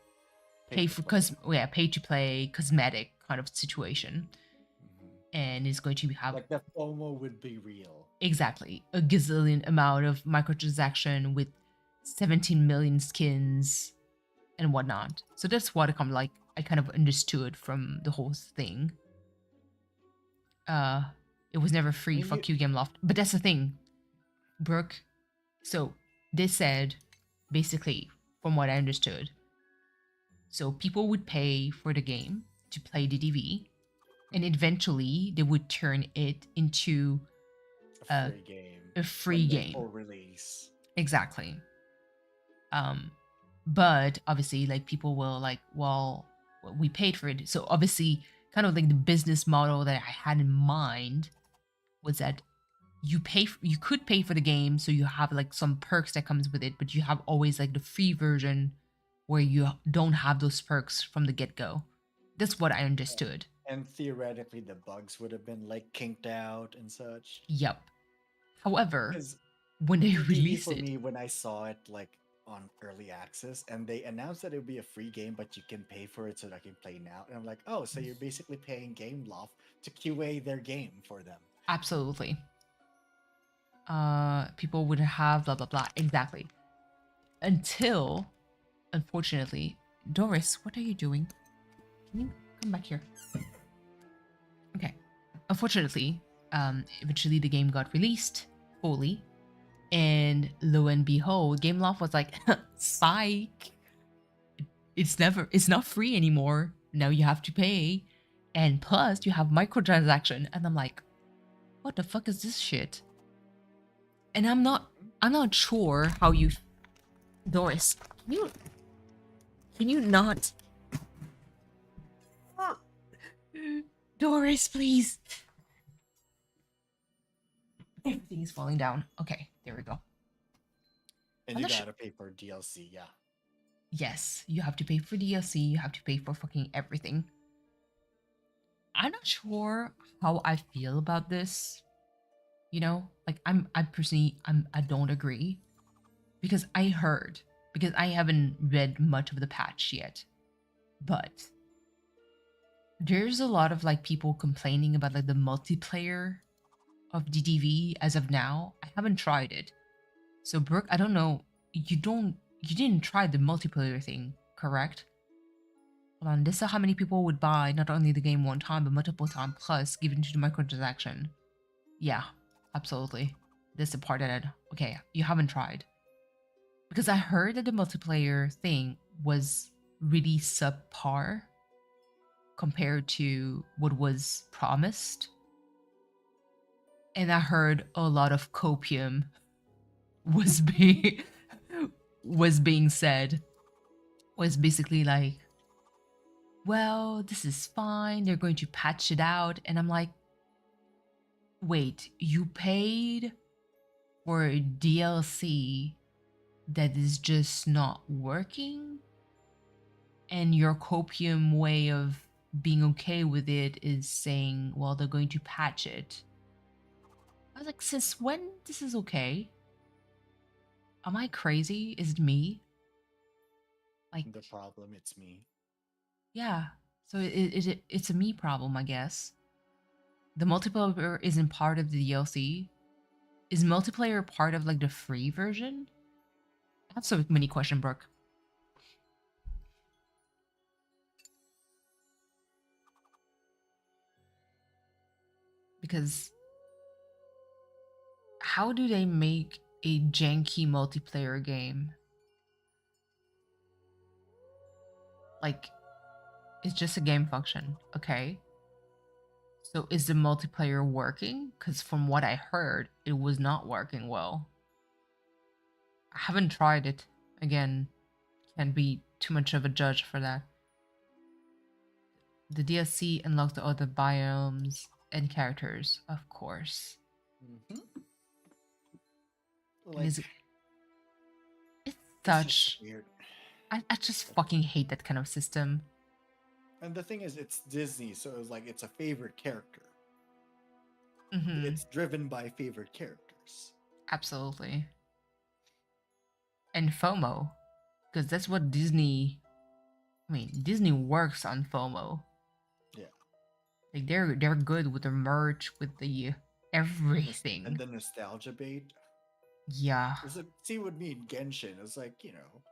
pay to for play. pay to play cosmetic kind of situation, Mhm. and it's going to have Like the FOMO would be real. exactly a gazillion amount of microtransaction with 17 million skins and whatnot. So that's what I kind of understood from the whole thing. It was never free. mean, Fuck you, Gameloft. But that's the thing, Brooke. So they said, basically, from what I understood, so people would pay for the game to play the DDV, and eventually they would turn it into A free game. a free when the game. full release. Exactly. But obviously, like, people will like, well, we paid for it. So obviously, kind of like the business model that I had in mind was that you could pay for the game, so you have like some perks that comes with it, but you have always like the free version where you don't have those perks from the get-go. That's what I understood. And theoretically, the bugs would have been like kinked out and such. Yep. However, Because when they DTV released for it, me, when I saw it like on early access, and they announced that it would be a free game, but you can pay for it so that I can play now. And I'm like, oh, so you're basically paying Gameloft to QA their game for them. absolutely. People would have blah blah blah. Exactly. Until, unfortunately, Doris, what are you doing? Can you come back here? Okay. Unfortunately, eventually the game got released fully, and lo and behold, Gameloft was like, "Psych! It's not free anymore. Now you have to pay, and plus you have microtransaction." And I'm like, "What the fuck is this shit?" And I'm not sure how you, Doris. Can you not? Doris, please. Everything is falling down. Okay, there we go. And I'm you not su- gotta pay for DLC, yeah. Yes, you have to pay for DLC, you have to pay for fucking everything. I'm not sure how I feel about this. You know, like I personally I don't agree. Because I haven't read much of the patch yet. But there's a lot of like people complaining about like the multiplayer of DDV as of now. I haven't tried it. So Brooke, I don't know. You didn't try the multiplayer thing, correct? Hold on, this is how many people would buy not only the game one time but multiple times plus given to the microtransaction. Yeah, absolutely. This is the part that okay, you haven't tried. Because I heard that the multiplayer thing was really subpar compared to what was promised. And I heard a lot of copium was being said, was basically like, well, this is fine, they're going to patch it out. And I'm like, wait, you paid for a DLC that is just not working? And your copium way of being okay with it is saying, well, they're going to patch it. I was like, since when this is okay? Am I crazy? Is it me? Like, The problem, it's me. yeah. So it's a me problem, I guess. The multiplayer isn't part of the DLC. Is multiplayer part of like the free version? I have so many questions, Brooke. Because how do they make a janky multiplayer game? Like, it's just a game function, okay? So is the multiplayer working? Because from what I heard, it was not working well. I haven't tried it. Again, can't be too much of a judge for that. The DLC unlocks the other biomes and characters, of course. Mm-hmm. And Like, it's it's such... just weird. I just fucking hate that kind of system. And the thing is, it's Disney, so it's like it's a favorite character. Mhm. It's driven by favorite characters. Absolutely. And FOMO. Because that's what Disney... I mean, Disney works on FOMO. Yeah. Like, they're good with the merch, with the everything. And the nostalgia bait. Yeah. It's like, see with me in Genshin, it's like, you know,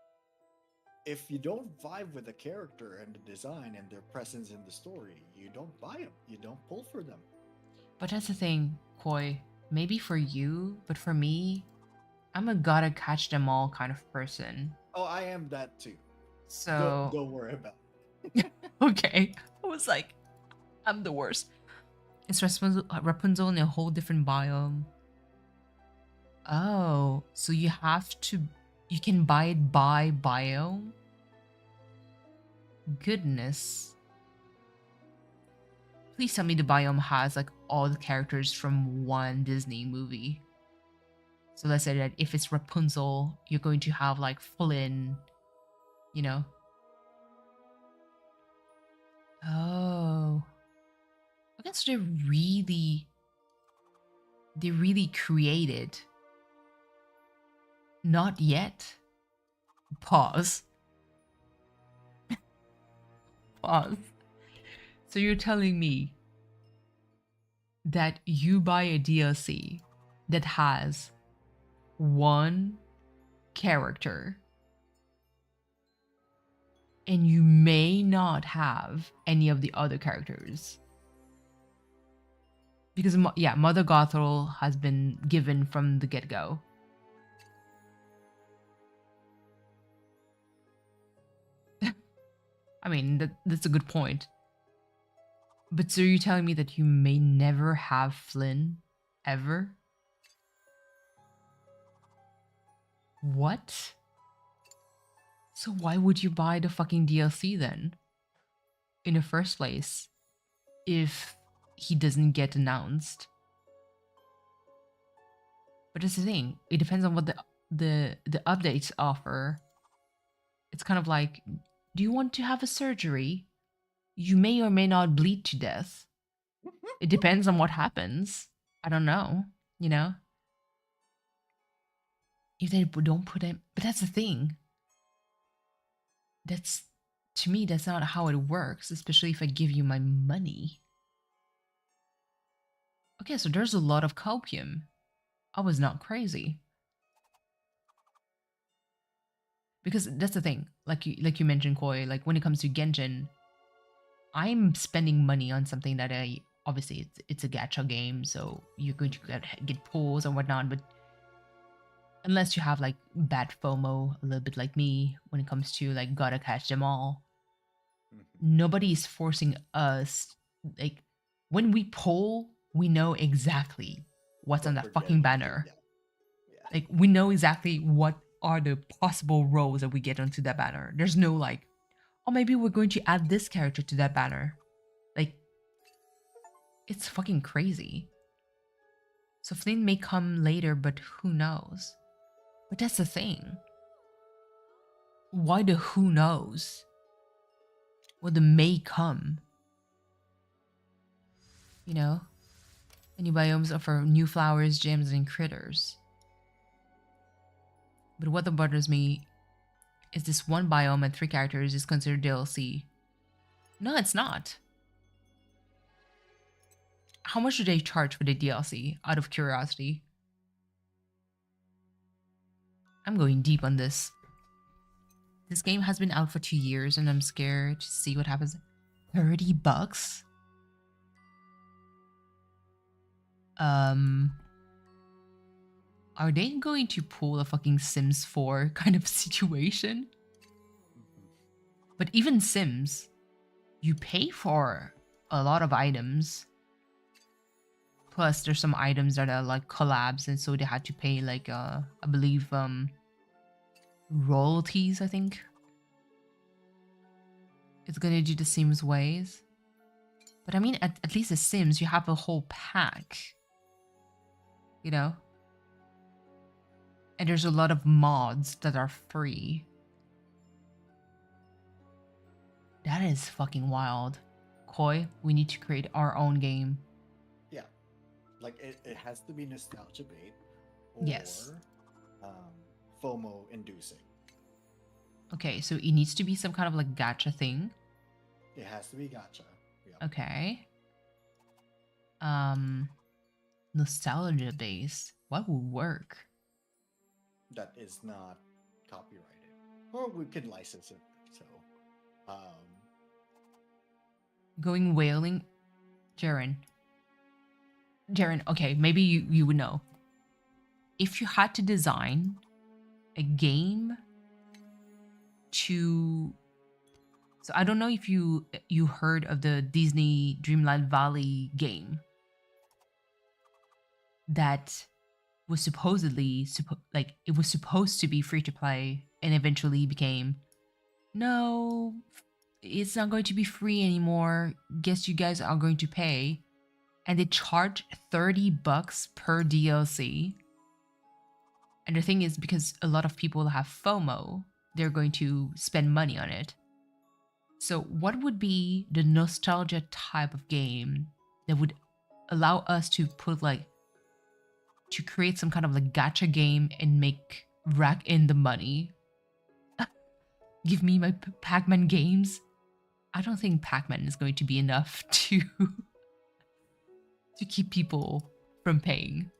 if you don't vibe with the character and the design and their presence in the story, you don't buy them. You don't pull for them. But that's the thing, Koi. Maybe for you, but for me, I'm a gotta catch them all kind of person. Oh, I am that too. So... Don't worry about it. Okay. I was like, I'm the worst. It's Rapunzel in a whole different biome. Oh, so you can buy it by biome? Goodness. Please tell me the biome has like all the characters from one Disney movie. So let's say that if it's Rapunzel, you're going to have like Flynn, you know. Oh. I guess they really created. Not yet. Pause. Pause. So you're telling me that you buy a DLC that has one character and you may not have any of the other characters? Because yeah, Mother Gothel has been given from the get-go. I mean, that's a good point. But so you're telling me that you may never have Flynn ever? What? So why would you buy the fucking DLC then? In the first place, if he doesn't get announced. But that's the thing. It depends on what the updates offer. It's kind of like, do you want to have a surgery? You may or may not bleed to death. It depends on what happens. I don't know, you know? If they don't put him, but that's the thing. That's, to me, that's not how it works, especially if I give you my money. Okay, so there's a lot of copium. I was not crazy. Because that's the thing, like you mentioned, Koi, like when it comes to Genshin, I'm spending money on something that obviously it's a gacha game, so you're going to get pulls and whatnot, but unless you have like bad FOMO, a little bit like me, when it comes to like gotta catch them all, nobody is forcing us. Like when we pull, we know exactly what's on that fucking banner. Yeah. Like we know exactly what are the possible roles that we get onto that banner. There's no like, oh, maybe we're going to add this character to that banner. Like, it's fucking crazy. So Flynn may come later, but who knows? But that's the thing. Why the who knows? Well, the may come. You know? Any biomes offer new flowers, gems, and critters. But what bothers me is this one biome and 3 characters is considered DLC. No, it's not. How much do they charge for the DLC, out of curiosity? I'm going deep on this. This game has been out for 2 years and I'm scared to see what happens. $30? Are they going to pull a fucking Sims 4 kind of situation? But even Sims, you pay for a lot of items. Plus, there's some items that are like collabs, and so they had to pay like I believe royalties. I think it's gonna do the Sims ways. But I mean, at least the Sims, you have a whole pack, you know. And there's a lot of mods that are free. That is fucking wild. Koi, we need to create our own game. Yeah. Like it has to be nostalgia bait or Yes. FOMO inducing. Okay, so it needs to be some kind of like gacha thing. It has to be gacha. Yeah. Okay. Nostalgia based. What would work? That is not copyrighted. Or we can license it. So Going whaling? Jaren, okay, maybe you would know. If you had to design a game to... So I don't know if you heard of the Disney Dreamlight Valley game that was supposedly it was supposed to be free to play and eventually became, no, it's not going to be free anymore. Guess you guys are going to pay. And they charge $30 per DLC. And the thing is, because a lot of people have FOMO, they're going to spend money on it. So what would be the nostalgia type of game that would allow us to put like, to create some kind of like gacha game and rack in the money? Give me my Pac-Man games. I don't think Pac-Man is going to be enough to keep people from paying.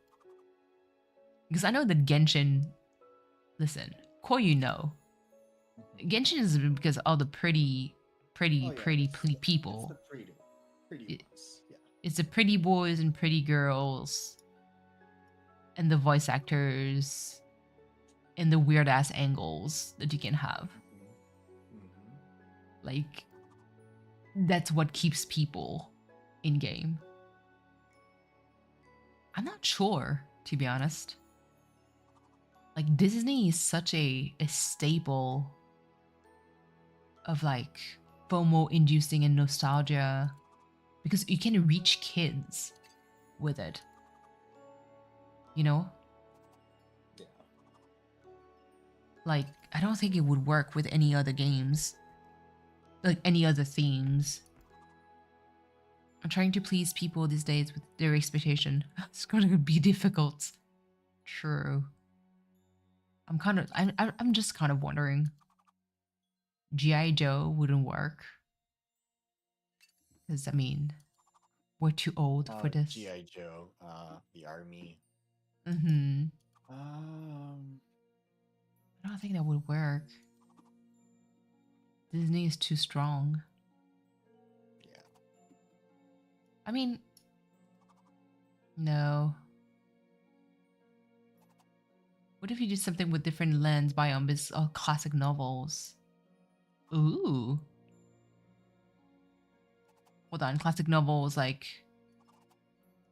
Because I know that Genshin, listen, Koyu know. Genshin is because all the pretty Oh, yeah, people. It's the pretty ones. Yeah. It's the pretty boys and pretty girls, and the voice actors, and the weird ass angles that you can have. Like, that's what keeps people in game. I'm not sure, to be honest. Like, Disney is such a staple of like FOMO inducing and nostalgia, because you can reach kids with it. You know? Yeah. Like, I don't think it would work with any other games. Like, any other themes. I'm trying to please people these days with their expectation. It's going to be difficult. True. I'm just kind of wondering. G.I. Joe wouldn't work. Because, I mean, we're too old for this. G.I. Joe, the army. Mm-hmm. I I don't think that would work. Disney is too strong. Yeah. I mean, no. What if you did something with different lens, biomes, or classic novels? Ooh. Hold on, classic novels like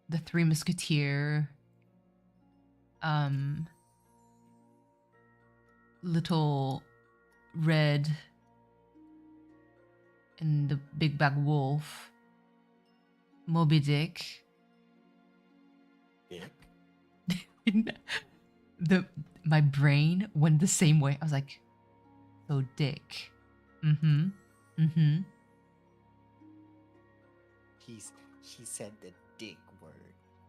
The Three Musketeer, Little Red and the Big Bad Wolf, Moby Dick. Dick. My brain went the same way. I was like, so Dick. Mm-hmm. Mm-hmm. She said the dick word.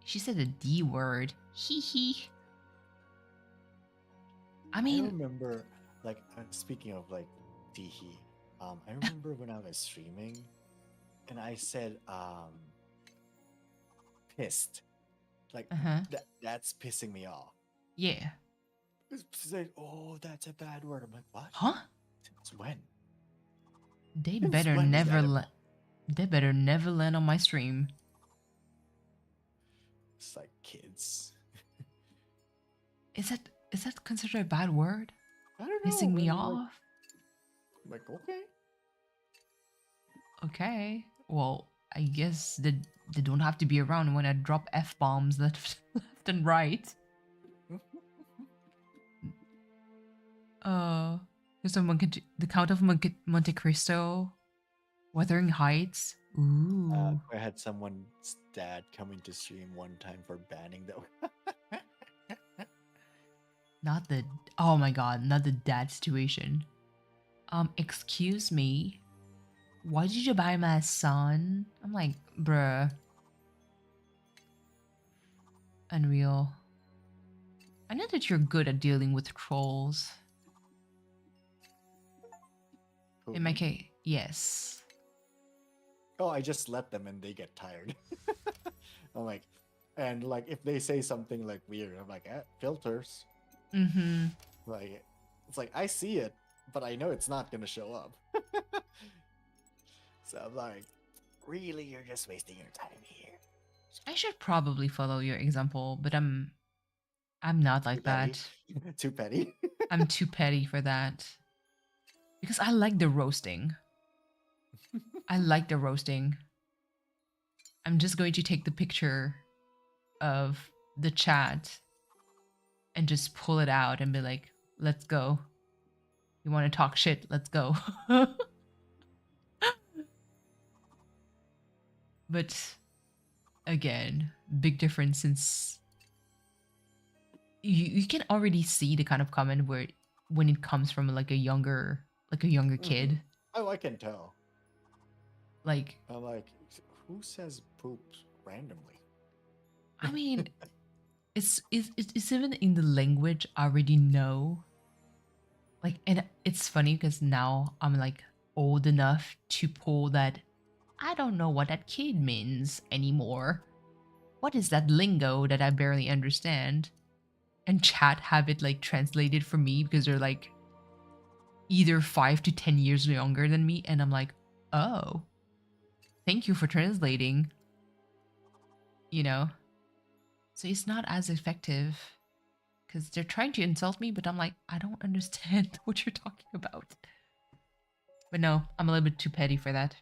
She said the D word. Hee hee. I I mean, remember, like, speaking of like teehee, I remember when I was streaming, and I said, pissed, like uh-huh. that's pissing me off. Yeah. It's like, oh, that's a bad word. I'm like, what? Huh? Since when? They Since better when is never that let. They better never land on my stream. It's like kids. Is that considered a bad word? I don't know. Pissing me like- off? Like, okay. Okay. Well, I guess they don't have to be around when I drop F-bombs left and right. There's the Count of Monte Cristo, Wuthering Heights. Ooh. I had someone's dad come into stream one time for banning that. Not the, oh my god, not the dad situation. Excuse me. Why did you buy my son? I'm like, bruh. Unreal. I know that you're good at dealing with trolls. In my case, yes. Oh, I just let them and they get tired. I'm like, and like if they say something like weird, I'm like, filters. Mm-hmm. Like, it's like I see it, but I know it's not gonna show up. So I'm like, really, you're just wasting your time here. I should probably follow your example, but I'm not like that. Too petty. I'm too petty for that. Because I like the roasting. I like the roasting. I'm just going to take the picture of the chat and just pull it out and be like, let's go. You want to talk shit? Let's go. But again, big difference since you can already see the kind of comment where when it comes from like a younger kid. Oh, I can tell. Like, I'm like, who says poops randomly? I mean, it's even in the language I already know. Like, and it's funny because now I'm like old enough to pull that. I don't know what that kid means anymore. What is that lingo that I barely understand? And chat have it like translated for me because they're like either 5 to 10 years younger than me, and I'm like, oh, thank you for translating. You know, so it's not as effective because they're trying to insult me, but I'm like, I don't understand what you're talking about. But no, I'm a little bit too petty for that.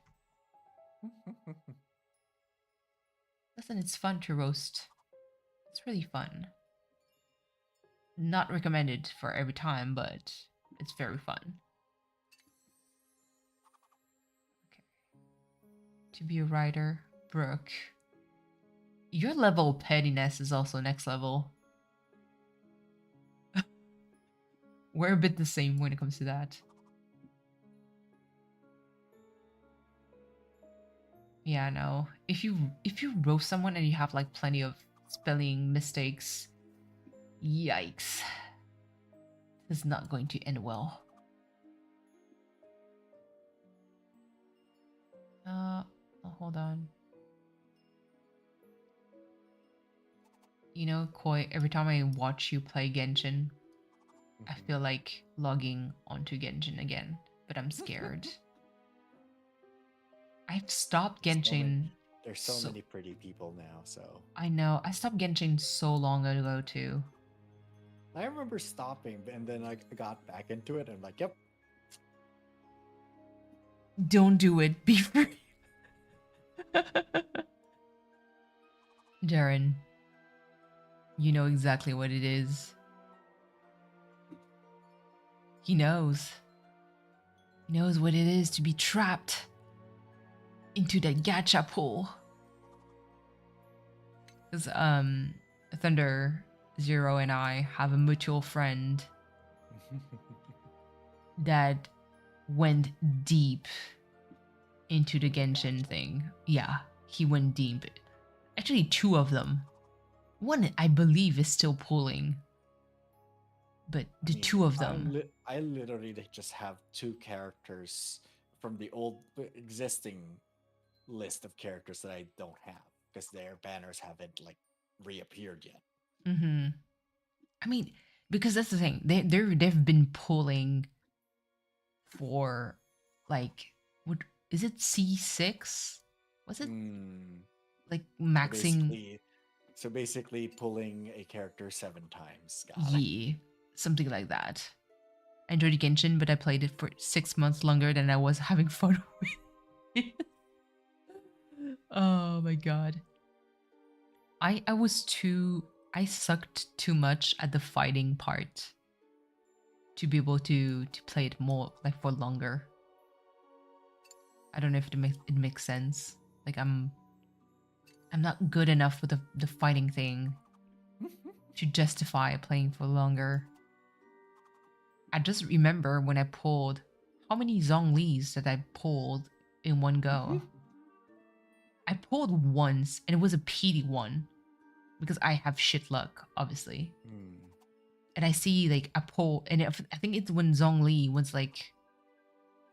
Listen, it's fun to roast. It's really fun. Not recommended for every time, but it's very fun. Okay. To be a writer, Brooke. Your level of pettiness is also next level. We're a bit the same when it comes to that. Yeah, no. If you roast someone and you have like plenty of spelling mistakes, yikes. It's not going to end well. Oh, hold on. You know, Koi, every time I watch you play Genshin, I feel like logging onto Genshin again, but I'm scared. I've stopped Genshin. There's so many pretty people now, so. I know. I stopped Genshin so long ago too. I remember stopping, and then I got back into it, and I'm like, yep. Don't do it. Be free. Darren, you know exactly what it is. He knows. He knows what it is to be trapped into that gacha pool. Because Thunder Zero and I have a mutual friend that went deep into the Genshin thing. Yeah, he went deep. Actually, two of them. One, I believe, is still pulling. But the two of them. I literally just have 2 characters from the old existing list of characters that I don't have because their banners haven't like reappeared yet. Mm-hmm. I mean, because that's the thing. They've been pulling for like, what is it, C6? Was it like maxing? So basically pulling a character 7 times. Yeah, something like that. I enjoyed Genshin, but I played it for 6 months longer than I was having fun with it. Oh my god. I sucked too much at the fighting part to be able to play it more like for longer. I don't know if it makes sense. Like I'm not good enough with the fighting thing to justify playing for longer. I just remember when I pulled how many Zhonglis that I pulled in one go. I pulled once and it was a PD1 because I have shit luck, obviously. And I see like a pull, and I think it's when Zhongli was like.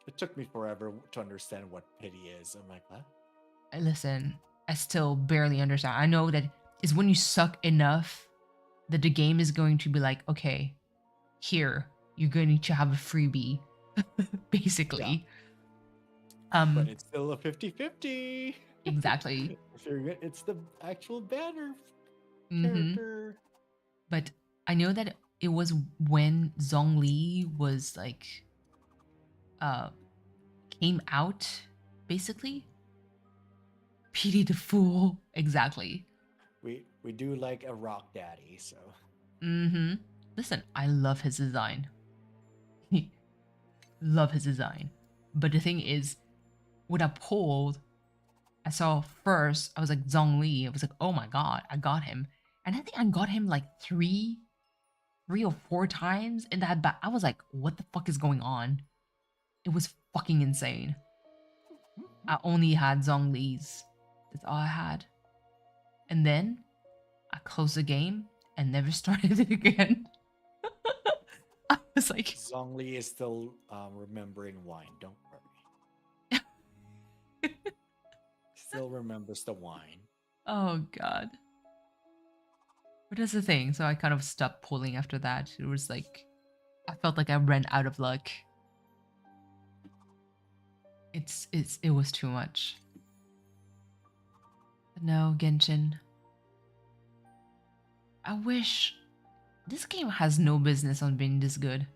It took me forever to understand what pity is. I'm like, what? Listen, I still barely understand. I know that is when you suck enough that the game is going to be like, okay, here, you're going to have a freebie, basically. Yeah. But it's still a 50-50. Exactly. It's the actual banner character. But I know that it was when Zhongli was like came out, basically. Pity the fool. Exactly. We do like a rock daddy, so. Listen, I love his design. Love his design. But the thing is, when I pulled I saw first, I was like Zhongli. I was like, oh my god, I got him. And I think I got him like three or four times in that I was like, what the fuck is going on? It was fucking insane. I only had Zhongli's. That's all I had. And then I closed the game and never started it again. I was like, Zhongli is still remembering wine. Don't worry. Still remembers the wine. oh god. But that's the thing. So I kind of stopped pulling after that. It was like, I felt like I ran out of luck. It was too much. But no, Genshin. I wish this game has no business on being this good.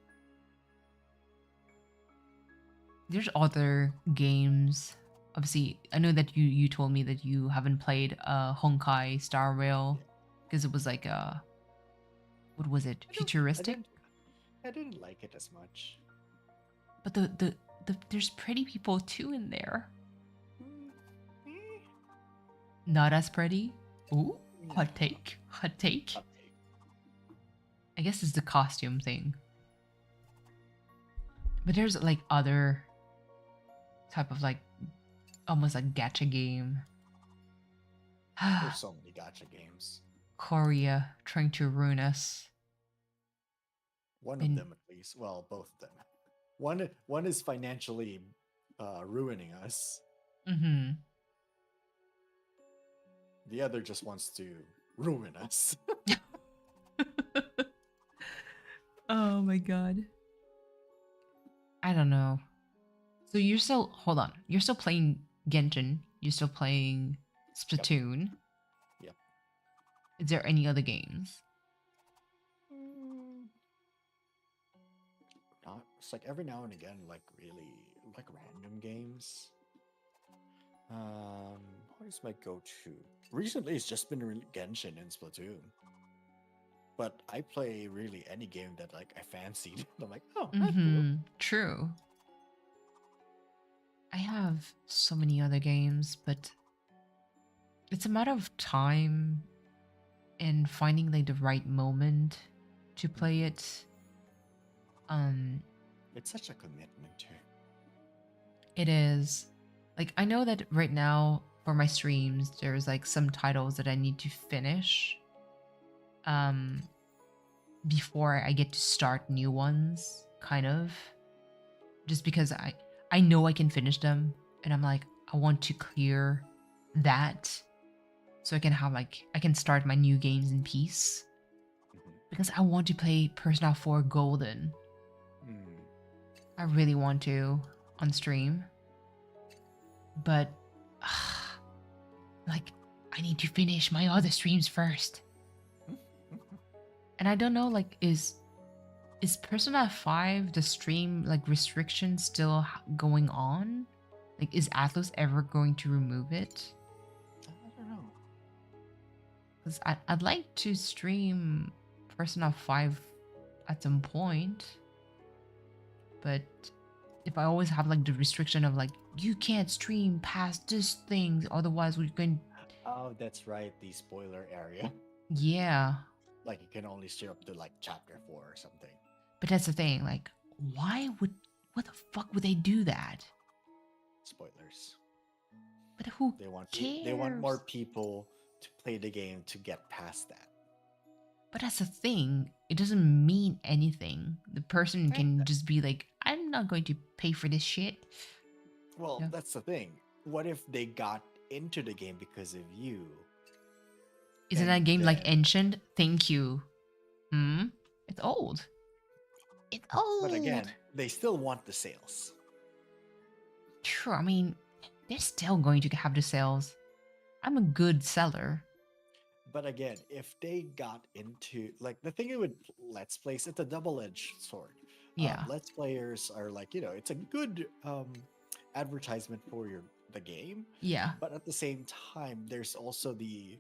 There's other games. Obviously, I know that you told me that you haven't played Honkai Star Rail because it was like what was it? Futuristic? I didn't like it as much. But the there's pretty people too in there. Not as pretty. Ooh, hot take. Hot take. Hot take. I guess it's the costume thing. But there's like other type of like almost like gacha game. There's so many gacha games. Korea trying to ruin us. One In- of them at least. Well, both of them. One is financially ruining us. Mm-hmm. The other just wants to ruin us. Oh my god. I don't know. So you're still hold on. You're still playing Genshin. You're still playing Splatoon. Yep. Is there any other games? Not, it's like every now and again, like really like random games. What is my go-to? Recently, it's just been Genshin and Splatoon. But I play really any game that like I fancied. I'm like, oh, that's cool. Mm-hmm. True. I have so many other games, but it's a matter of time and finding like the right moment to play it. It's such a commitment too. It is. Like I know that right now for my streams there's like some titles that I need to finish before I get to start new ones, kind of. Just because I know I can finish them and I'm like I want to clear that so I can have like I can start my new games in peace. Because I want to play Persona 4 Golden. I really want to on stream. But like I need to finish my other streams first. And I don't know like is Persona 5 the stream like restriction still going on? Like is Atlus ever going to remove it? I don't know. Cuz I'd like to stream Persona 5 at some point. But if I always have like the restriction of like you can't stream past this thing otherwise we're going Oh, that's right. The spoiler area. yeah. Like you can only steer up to like chapter 4 or something. But that's the thing, like, what the fuck would they do that? Spoilers. But who They want cares? they want more people to play the game to get past that. But that's the thing, it doesn't mean anything. The person can just be like, I'm not going to pay for this shit. Well, Yeah. that's the thing. What if they got into the game because of you? Isn't And that game like then- ancient? Thank you. It's old. It's old. But again, they still want the sales. True, I mean, they're still going to have the sales. I'm a good seller. But again, if they got into like the thing with Let's Plays, it's a double-edged sword. Yeah. Let's Players are like, it's a good advertisement for the game, Yeah. but at the same time, there's also the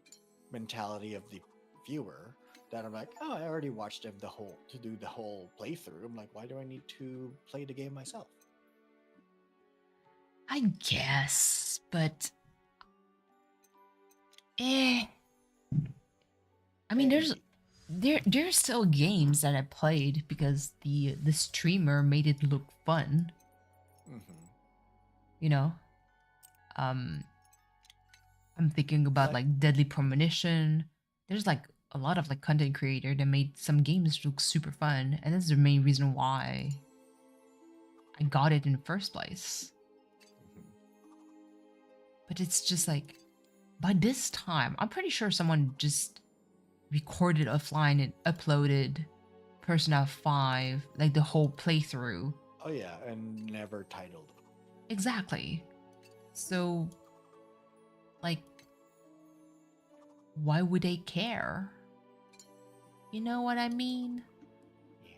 mentality of the viewer that I'm like, oh, I already watched them to do the whole playthrough. I'm like, why do I need to play the game myself? I guess, but Eh. I mean, Hey. there's still games that I played because the streamer made it look fun. Mhm. You know, um, I'm thinking about Like, like Deadly Premonition. There's like a lot of like content creator that made some games look super fun, and that's the main reason why I got it in the first place. mhm. But it's just like by this time, I'm pretty sure someone just recorded offline and uploaded Persona 5, like the whole playthrough. Oh yeah, and never titled. Exactly. So, like, why would they care? You know what I mean? Yeah.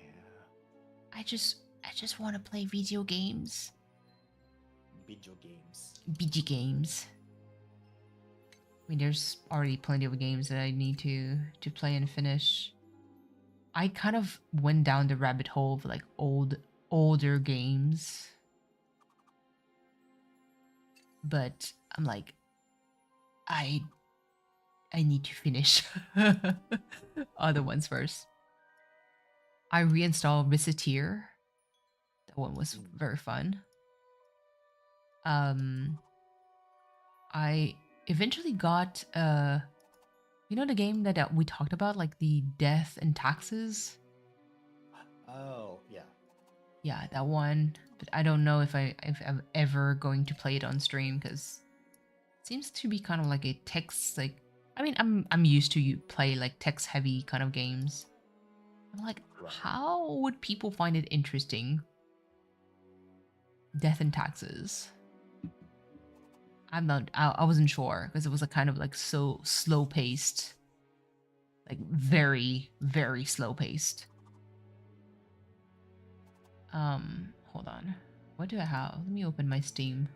I just want to play video games. Video games. BG games. I mean, there's already plenty of games that I need to play and finish. I kind of went down the rabbit hole of like older games. But I'm like, I I need to finish other ones first. I reinstalled Visiteer. That one was Mm. very fun. Um, I eventually got you know the game that we talked about, like the Death and Taxes. Oh yeah. Yeah, that one. But I don't know if I'm ever going to play it on stream because it seems to be kind of like a text like. I mean, I'm used to you play like text heavy kind of games. I'm like, Right. how would people find it interesting? Death and Taxes. I'm not. I wasn't sure because it was a kind of like so slow paced, like very very slow paced. Hold on. What do I have? Let me open my Steam.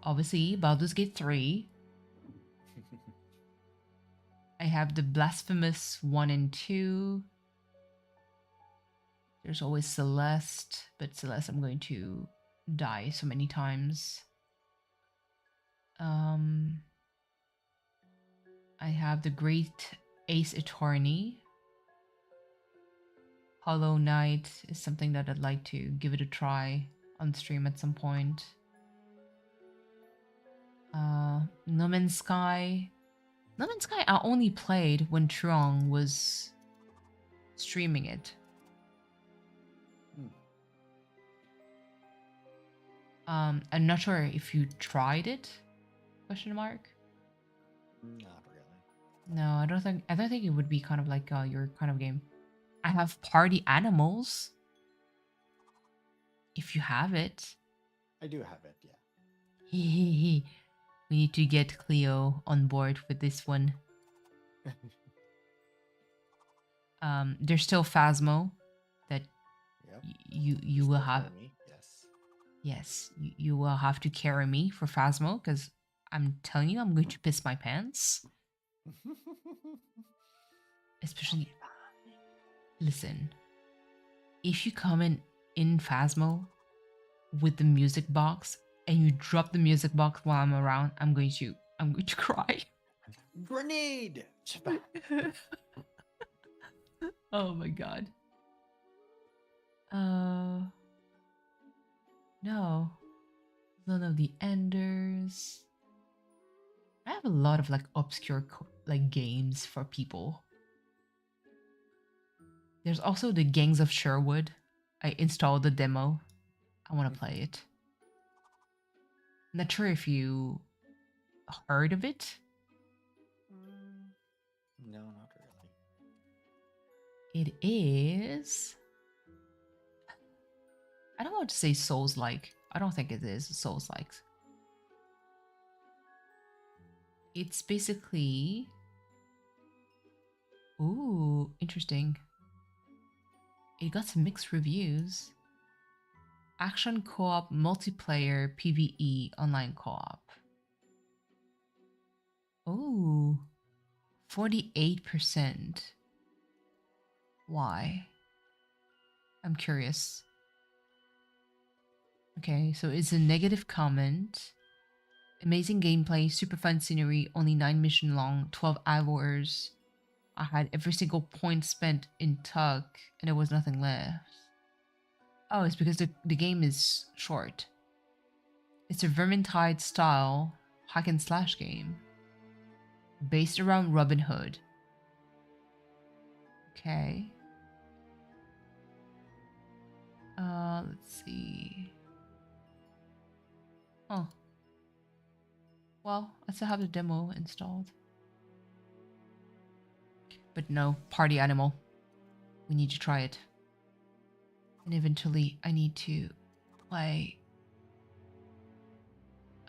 Obviously, Baldur's Gate 3. I have the Blasphemous 1 and 2. There's always Celeste, but Celeste I'm going to die so many times. I have the Great Ace Attorney. Hollow Knight is something that I'd like to give it a try on stream at some point. No Man's Sky. No Man's Sky I only played when Truong was streaming it. I'm not sure if you tried it. Question mark. Not really. No, I don't think it would be kind of like your kind of game. I have Party Animals. If you have it. I do have it, yeah. We need to get Cleo on board with this one. There's still Phasmo that Yep. you will Still have. for me, yes. Yes, you will have to carry me for Phasmo because I'm telling you, I'm going to piss my pants. Especially, listen, if you come in Phasmo with the music box and you drop the music box while I'm around, I'm going to cry. Grenade! Oh my god. No. None of the Enders. I have a lot of like obscure like games for people. There's also the Gangs of Sherwood. I installed the demo. I want to play it. Not sure if you heard of it. No, not really. It is. I don't want to say Souls-like. I don't think it is Souls-like. It's basically. Ooh, interesting. It got some mixed reviews. Action co-op multiplayer PvE online co-op. Ooh, 48%. Why? I'm curious. Okay, so it's a negative comment. Amazing gameplay, super fun scenery, only 9 mission long, 12 hours. I had every single point spent in Tug, and there was nothing left. Oh, it's because the game is short. It's a Vermintide style hack and slash game based around Robin Hood. Okay. Let's see. Oh. Well, I still have the demo installed. But no, party animal. We need to try it. And eventually I need to play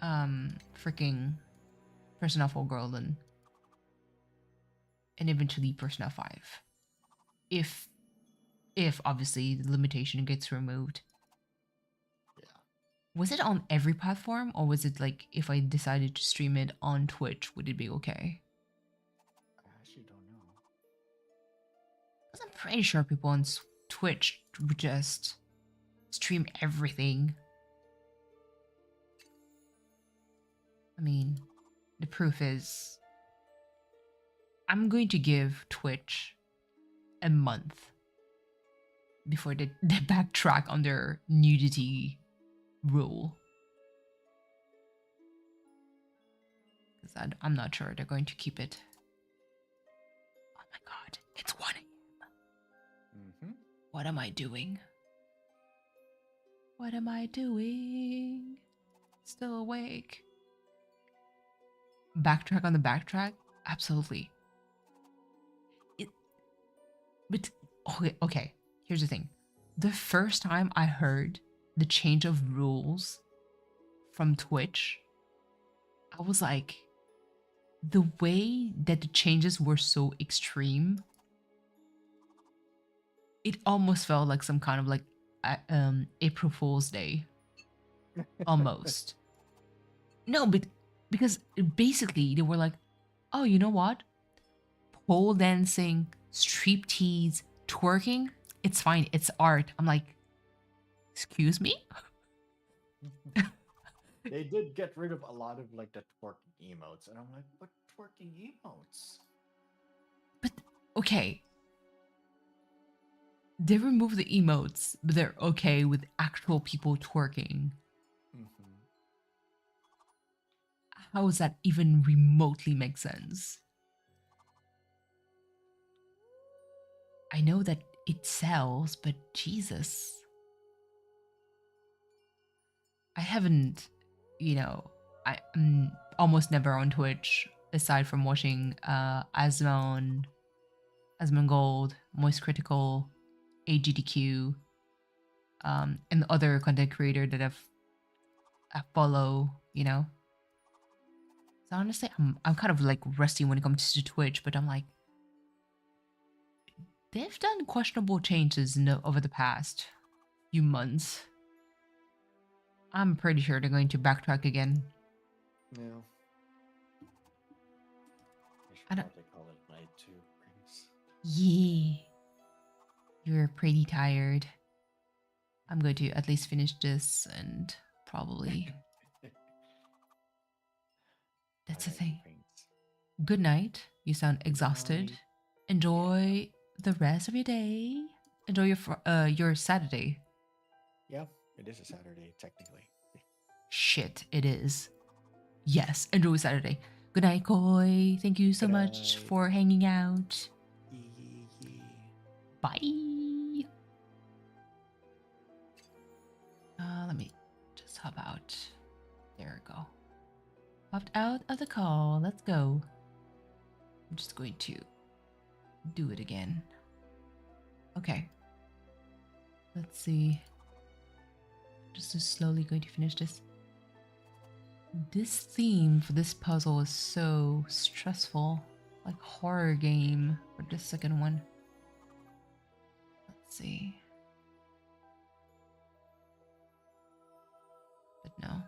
freaking Persona 4 Golden. And eventually Persona 5. If obviously the limitation gets removed. Yeah. Was it on every platform, or was it like if I decided to stream it on Twitch, would it be okay? I actually don't know. Because I'm pretty sure people on Twitch would just stream everything. I mean, the proof is I'm going to give Twitch a month before they backtrack on their nudity rule. Because I'm not sure they're going to keep it. Oh my god, it's 1 a.m. Mm-hmm. What am I doing? What am I doing? Still awake. Backtrack on the backtrack? Absolutely. But okay, here's the thing. The first time I heard the change of rules from Twitch, I was like, the way that the changes were so extreme, it almost felt like some kind of like April Fool's Day. Almost. No, but because basically they were like, oh, you know what? Pole dancing, striptease, twerking, it's fine, it's art. I'm like, excuse me? They did get rid of a lot of like the twerking emotes, and I'm like, what twerking emotes? But okay. They removed the emotes, but they're okay with actual people twerking. Mm-hmm. How does that even remotely make sense? I know that it sells, but Jesus. I haven't, I'm almost never on Twitch aside from watching Asmongold, Moist Critical, AGDQ, and other content creator that I follow, So honestly, I'm kind of like rusty when it comes to Twitch, but I'm like, they've done questionable changes over the past few months. I'm pretty sure they're going to backtrack again. Yeah. They should I don't- probably call it night too, Prince. Yeah. You're pretty tired. I'm going to at least finish this and probably... That's the Alright, thing. Prince. Good night. You sound exhausted. night. Enjoy the rest of your day. Enjoy your Saturday. Yeah, it is a Saturday, technically. Shit, it is. Yes, enjoy Saturday. Good night, Koi. Thank you so Good much night. for hanging out. Yee. Bye. Let me just hop out. There we go. Hopped out of the call. Let's go. I'm just going to do it again. Okay. Let's see. Just slowly going to finish this. This theme for this puzzle is so stressful. Like horror game for the second one. Let's see. But no.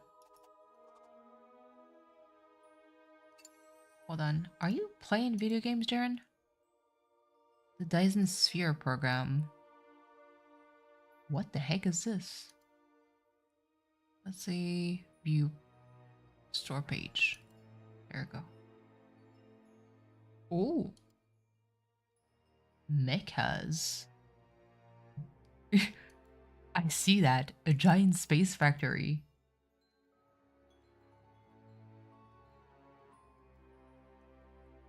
Hold on. Are you playing video games, Jaren? The Dyson Sphere program. What the heck is this? Let's see. View Store page. There we go. Oh. Mechas. I see that. A giant space factory.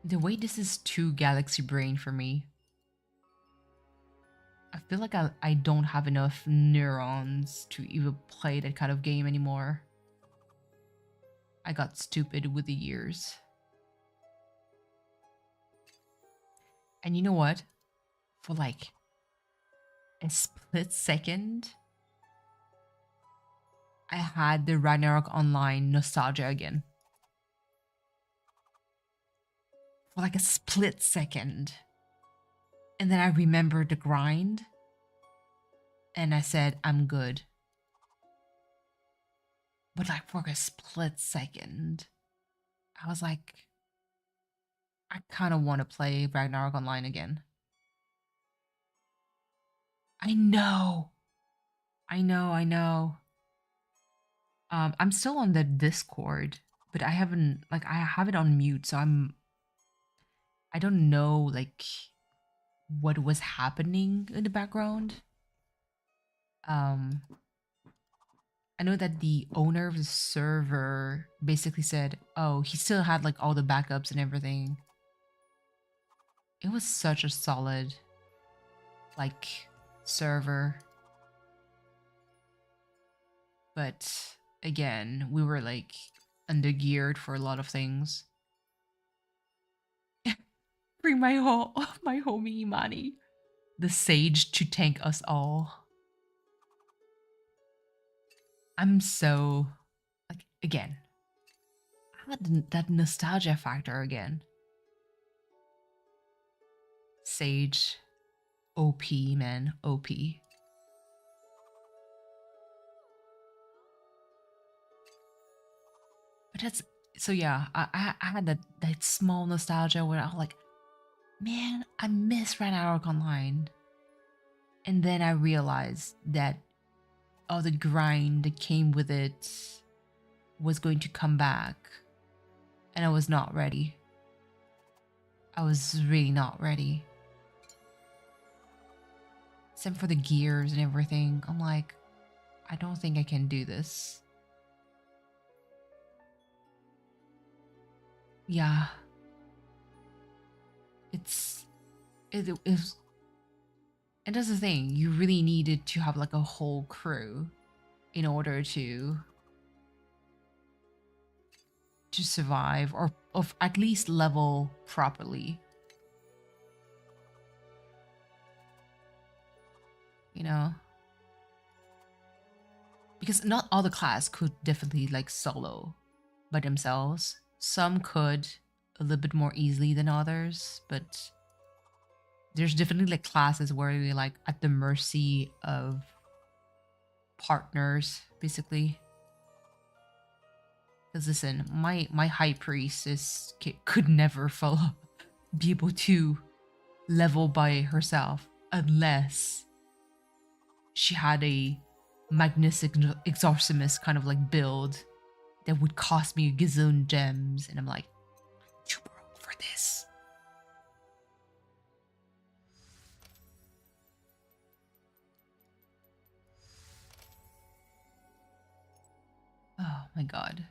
The way this is too Galaxy Brain for me. I feel like I don't have enough neurons to even play that kind of game anymore. I got stupid with the years. And you know what? For like a split second, I had the Ragnarok Online nostalgia again. For like a split second. And then I remembered the grind. And I said, I'm good. But like for a split second, I was like, I kind of want to play Ragnarok Online again. I know. I know. I'm still on the Discord, but I haven't, like, I have it on mute, so I don't know, like, what was happening in the background. I know that the owner of the server basically said, oh, he still had, like, all the backups and everything. It was such a solid, like, server. But again, we were like undergeared for a lot of things. Bring my homie Imani, the sage, to tank us all. I'm so like, again, I had that nostalgia factor again. Sage, OP, man, OP. But that's, so yeah, I had that small nostalgia where I was like, man, I miss Ragnarok Online. And then I realized that all the grind that came with it was going to come back. And I was not ready. I was really not ready. Except for the gears and everything. I'm like, I don't think I can do this. Yeah. It was, and that's the thing, you really needed to have like a whole crew in order to survive, or of at least level properly. You know? Because not all the class could definitely like solo by themselves. Some could a little bit more easily than others, but there's definitely like classes where you're like at the mercy of partners, basically. Because listen, my high priest could never be able to level by herself unless she had a magnetic exorcismus kind of like build that would cost me a gazillion gems, and I'm like, too broke for this. Oh my god.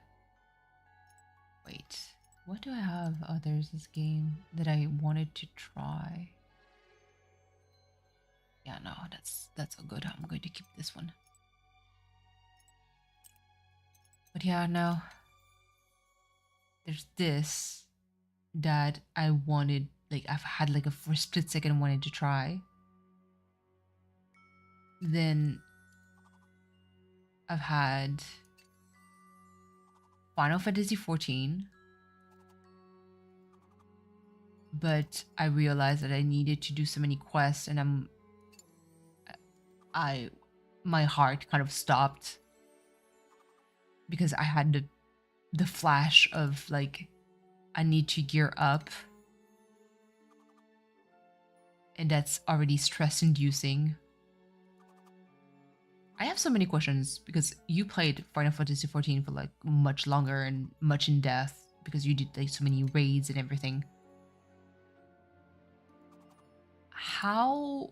Wait, what do I have others this game that I wanted to try? Yeah, no, that's all good. I'm going to keep this one. But yeah, no. There's this that I wanted, like I've had like a for a split second wanted to try. Then I've had Final Fantasy 14. But I realized that I needed to do so many quests, and my heart kind of stopped because I had the flash of like, I need to gear up, and that's already stress inducing. I have so many questions because you played Final Fantasy 14 for like much longer and much in depth because you did like so many raids and everything. How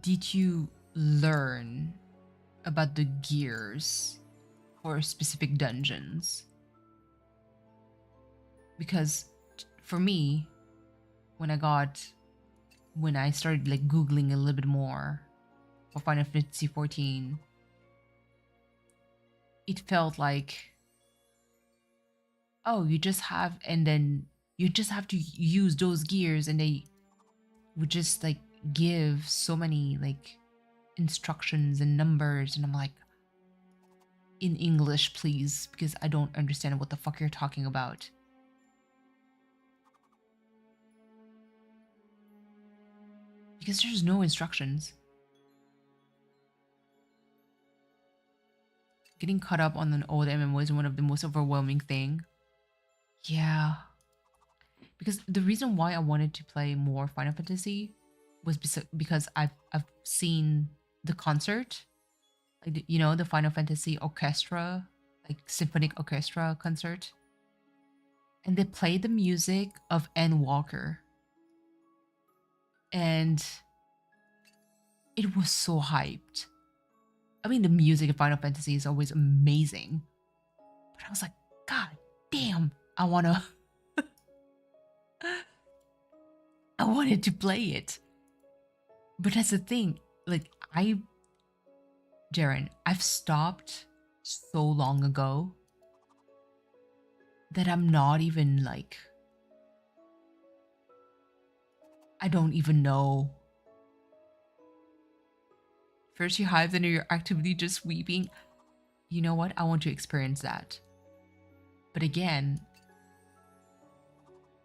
did you learn about the gears for specific dungeons? Because for me, when I started like Googling a little bit more for Final Fantasy 14, it felt like, oh, you just have to use those gears, and they would just like give so many like instructions and numbers, and I'm like, in English please, because I don't understand what the fuck you're talking about. Because there's no instructions. Getting caught up on an old MMO is one of the most overwhelming thing. Yeah. Because the reason why I wanted to play more Final Fantasy was because I've seen the concert, like the Final Fantasy orchestra, like symphonic orchestra concert, and they played the music of Anne Walker, and it was so hyped. I mean, the music of Final Fantasy is always amazing, but I was like, God damn, I wanted to play it. But that's the thing, like Jaren, I've stopped so long ago that I'm not even like, I don't even know. First you hype, then you're actively just weeping. You know what? I want to experience that. But again,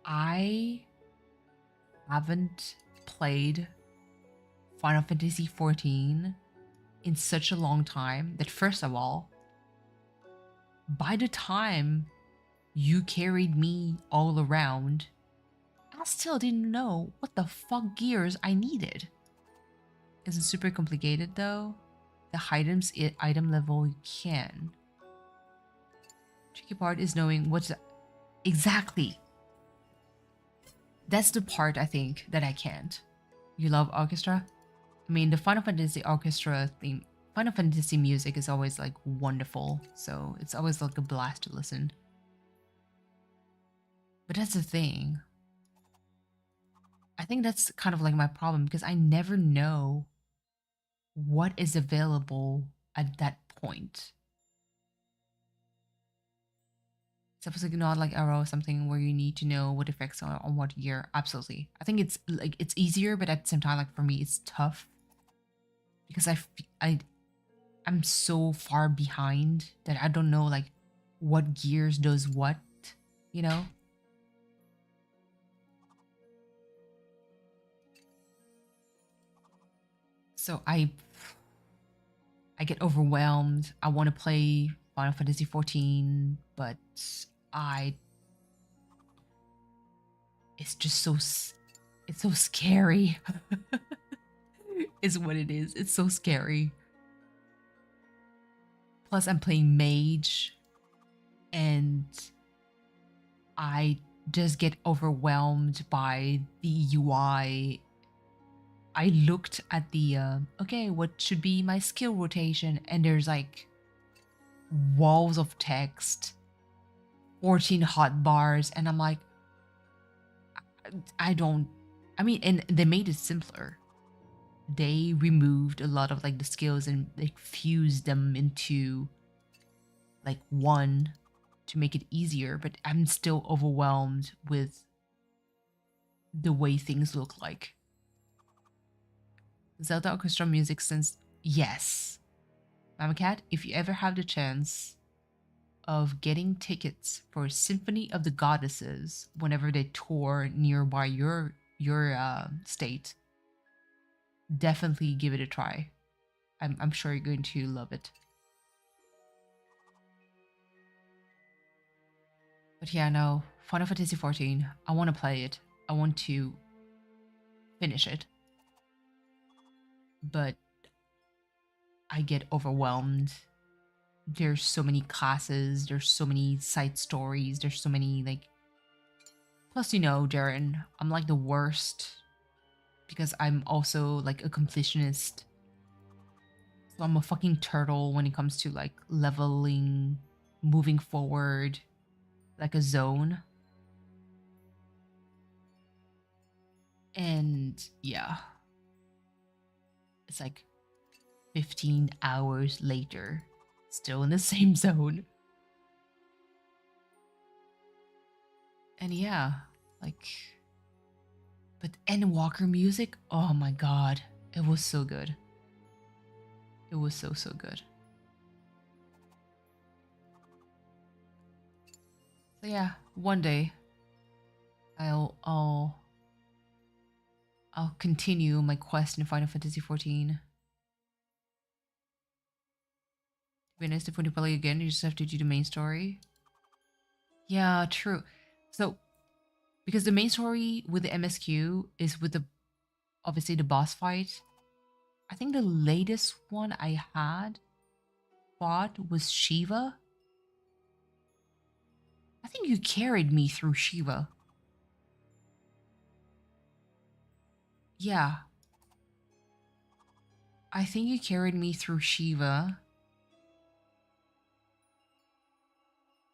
I haven't played Final Fantasy 14 in such a long time that, first of all, by the time you carried me all around, I still didn't know what the fuck gears I needed. Isn't super complicated though. The item level you can. Tricky part is knowing what's exactly. That's the part I think that I can't. You love orchestra? I mean, the Final Fantasy orchestra theme, Final Fantasy music is always like wonderful, so it's always like a blast to listen. But that's the thing. I think that's kind of like my problem because I never know what is available at that point. Suppose like not like Arrow or something where you need to know what effects are on what year. Absolutely. I think it's like it's easier, but at the same time, like for me, it's tough because I'm so far behind that I don't know like what gears does what, you know? So I get overwhelmed. I want to play Final Fantasy 14, but it's just it's so scary. Is what it is. It's so scary. Plus I'm playing mage and I just get overwhelmed by the UI. I looked at the okay, what should be my skill rotation, and there's like walls of text, 14 hotbars, and I'm like, I mean, and they made it simpler. They removed a lot of like the skills and like fused them into like one to make it easier, but I'm still overwhelmed with the way things look like. Zelda orchestra music since yes. Mama Cat, if you ever have the chance of getting tickets for Symphony of the Goddesses whenever they tour nearby your state, definitely give it a try. I'm sure you're going to love it. But yeah, no, Final Fantasy 14, I want to play it. I want to finish it. But I get overwhelmed. There's so many classes, there's so many side stories, there's so many like, plus Darren, I'm like the worst because I'm also like a completionist. So I'm a fucking turtle when it comes to like leveling, moving forward, like a zone. And yeah, it's like 15 hours later, still in the same zone. And yeah, like, but Endwalker music, oh my god, it was so good. It was so good. So yeah, one day I'll continue my quest in Final Fantasy XIV. To be honest, if when you play again, you just have to do the main story. Yeah, true. So, because the main story with the MSQ is with the, obviously the boss fight. I think the latest one I had fought was Shiva. I think you carried me through Shiva. Yeah. I think you carried me through Shiva.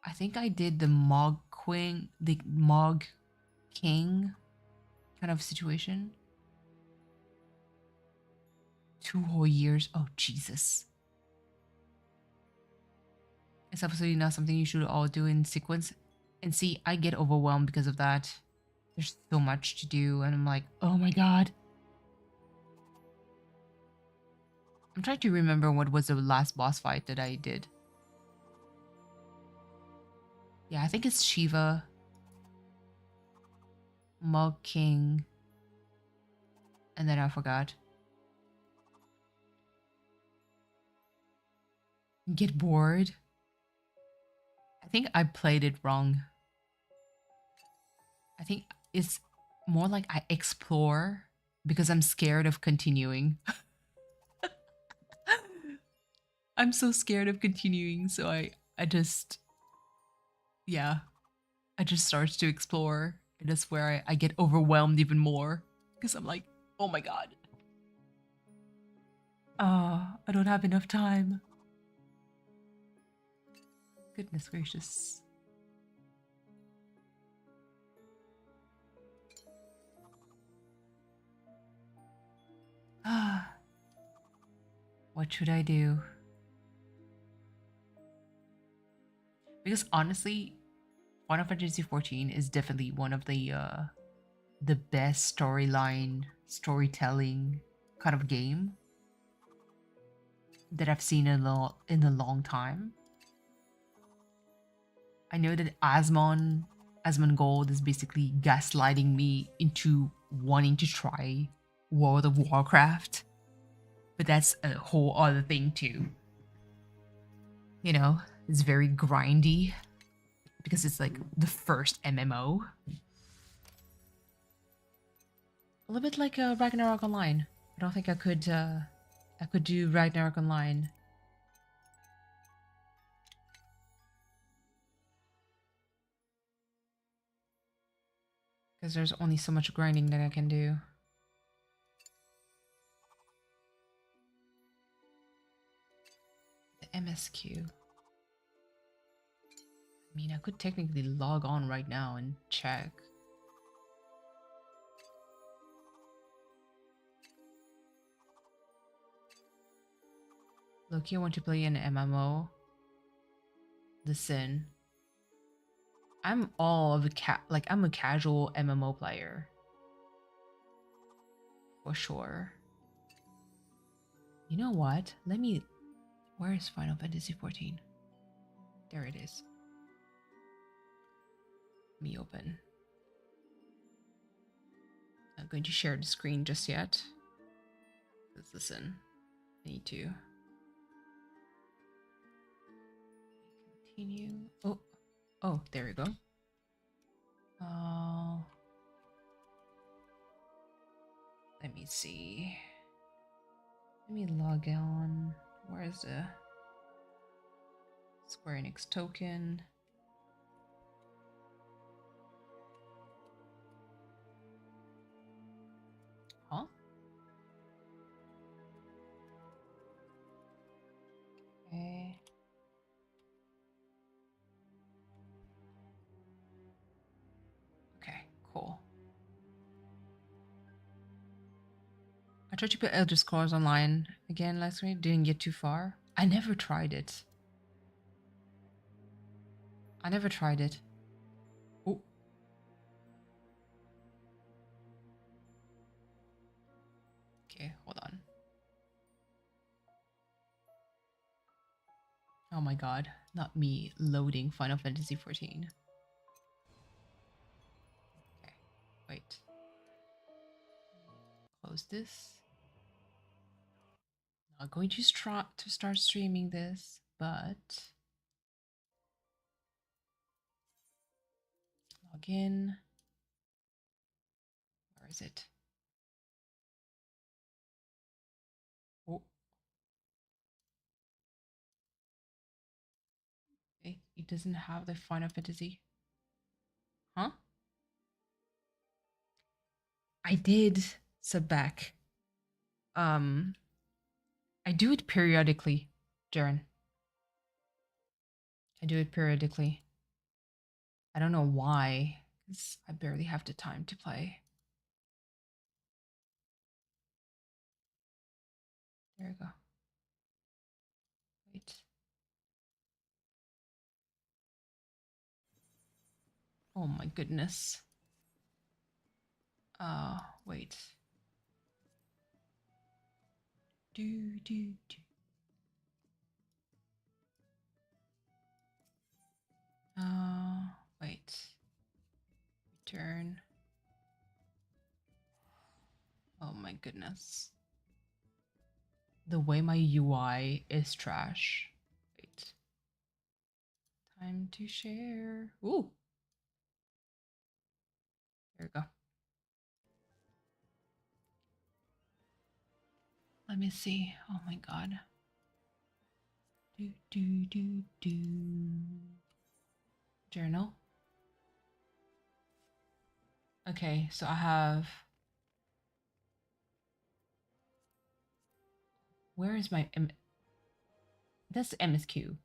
I think I did the Mog Queen, the Mog King kind of situation. 2 whole years. Oh, Jesus. It's absolutely not something you should all do in sequence. And see, I get overwhelmed because of that. There's so much to do, and I'm like, oh my god. I'm trying to remember what was the last boss fight that I did. Yeah, I think it's Shiva, Mug King, and then I forgot. Get bored. I think I played it wrong. I think it's more like I explore because I'm scared of continuing. I'm so scared of continuing, so I just, yeah, I just start to explore. And that's where I get overwhelmed even more because I'm like, oh my god. I don't have enough time. Goodness gracious. What should I do? Because honestly, Final Fantasy XIV is definitely one of the best storytelling kind of game that I've seen in a long time. I know that Asmongold is basically gaslighting me into wanting to try World of Warcraft, but that's a whole other thing too. It's very grindy because it's like the first MMO. A little bit like Ragnarok Online. I don't think I could do Ragnarok Online. Because there's only so much grinding that I can do. The MSQ. I mean, I could technically log on right now and check. Look, you want to play an MMO? The Sin. I'm all of I'm a casual MMO player. For sure. You know what? Where is Final Fantasy XIV? There it is. Let me open. Not going to share the screen just yet. Let's listen. I need to continue. Oh, there we go. Let me see. Let me log on. Where's the Square Enix token? Huh? Okay. Okay, cool. I tried to put Elder Scrolls Online again last week, didn't get too far. I never tried it. I never tried it. Oh. Okay, hold on. Oh my god, not me loading Final Fantasy XIV. Okay, wait. Close this. Not going to start streaming this, but log in. Where is it? Oh. Okay, it doesn't have the Final Fantasy. Huh? I did sub back. I do it periodically, Jaren. I do it periodically. I don't know why, because I barely have the time to play. There we go. Wait. Oh my goodness. Wait. Do. Wait. Return. Oh my goodness. The way my UI is trash. Wait. Time to share. Ooh. There we go. Let me see. Oh my god. Do. Journal. Okay, so I have. Where is my That's MSQ.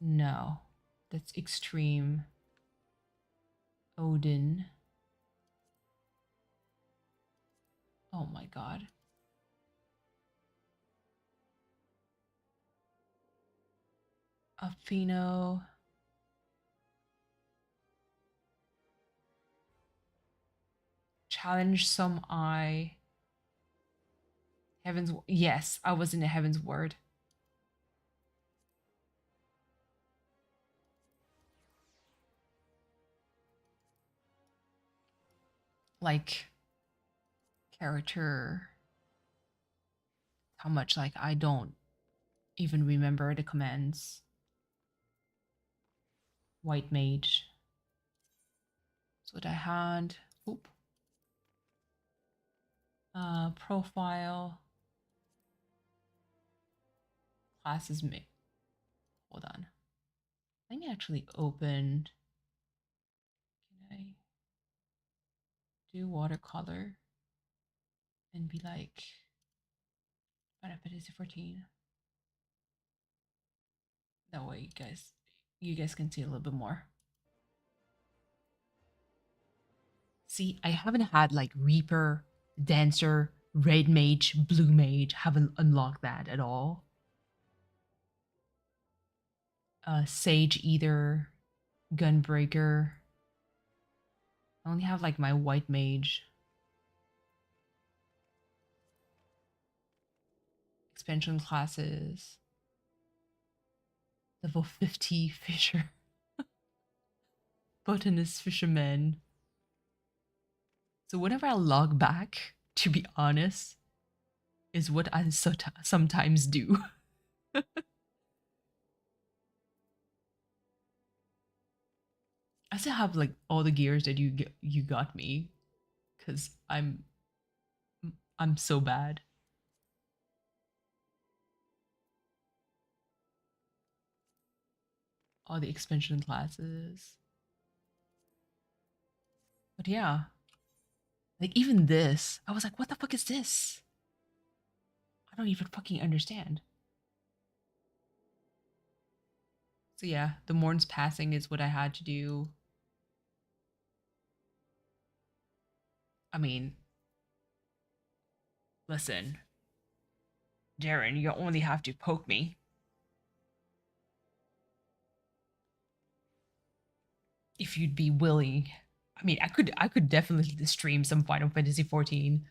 No, that's extreme. Odin. Oh my god. Afino. Challenge some eye. Heaven's. Yes, I was in the Heaven's Word. Like character. How much like I don't even remember the commands. White mage. That's what I had. Oop. Profile. Classes me. Hold on. Let me actually open. Can I do watercolor and be like Final Fantasy 14? That way you guys can see a little bit more. See, I haven't had like Reaper, Dancer, Red Mage, Blue Mage. Haven't unlocked that at all. Sage either, Gunbreaker. I only have like my White Mage. Expansion classes. Level 50 Fisher. Botanist Fisherman. So whenever I log back, to be honest, is what I sometimes do. I still have like all the gears that you got me, cause I'm so bad. all the expansion classes. But yeah, like even this, I was like, what the fuck is this? I don't even fucking understand. So yeah, the morn's passing is what I had to do. I mean, listen, Darren, you only have to poke me. If you'd be willing. I mean, I could definitely stream some Final Fantasy 14.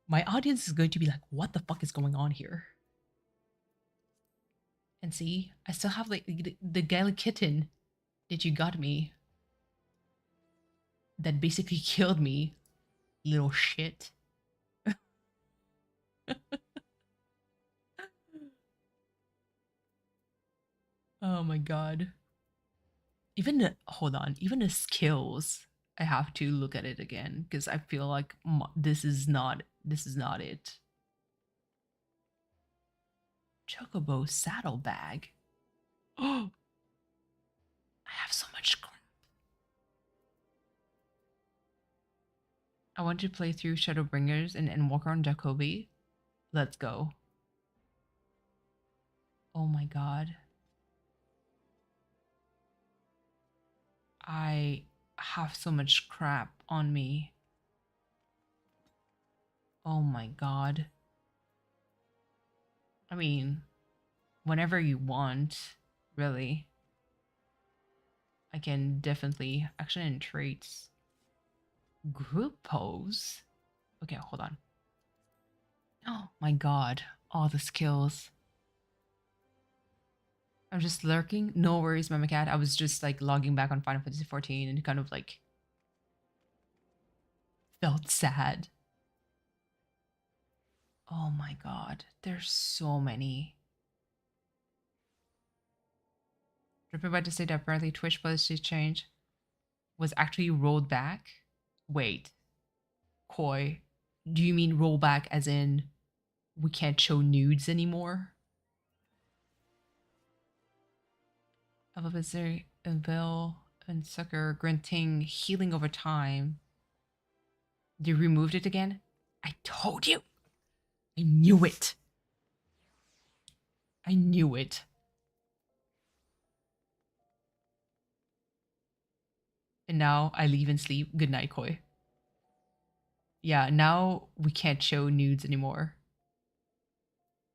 My audience is going to be like, what the fuck is going on here? And see, I still have like the Gaelic kitten that you got me. That basically killed me, little shit. Oh my god. Even the, hold on, even the skills, I have to look at it again because I feel like this is not it. Chocobo saddlebag. Oh, I have so much crap. I want to play through Shadowbringers and walk around Jacoby. Let's go. Oh my god. I have so much crap on me. Oh my god. I mean, whenever you want, really. I can definitely action and traits. Group pose? Okay, hold on. Oh my god, all the skills. I'm just lurking. No worries, Mama Cat. I was just like logging back on Final Fantasy 14 and kind of like felt sad. Oh my god, there's so many. Dripping about to say that apparently Twitch policy change was actually rolled back. Wait, Koi, do you mean roll back as in we can't show nudes anymore? Elvisary, Bill, and Sucker granting healing over time. They removed it again? I told you! I knew it! I knew it. And now I leave and sleep. Good night, Koi. Yeah, now we can't show nudes anymore.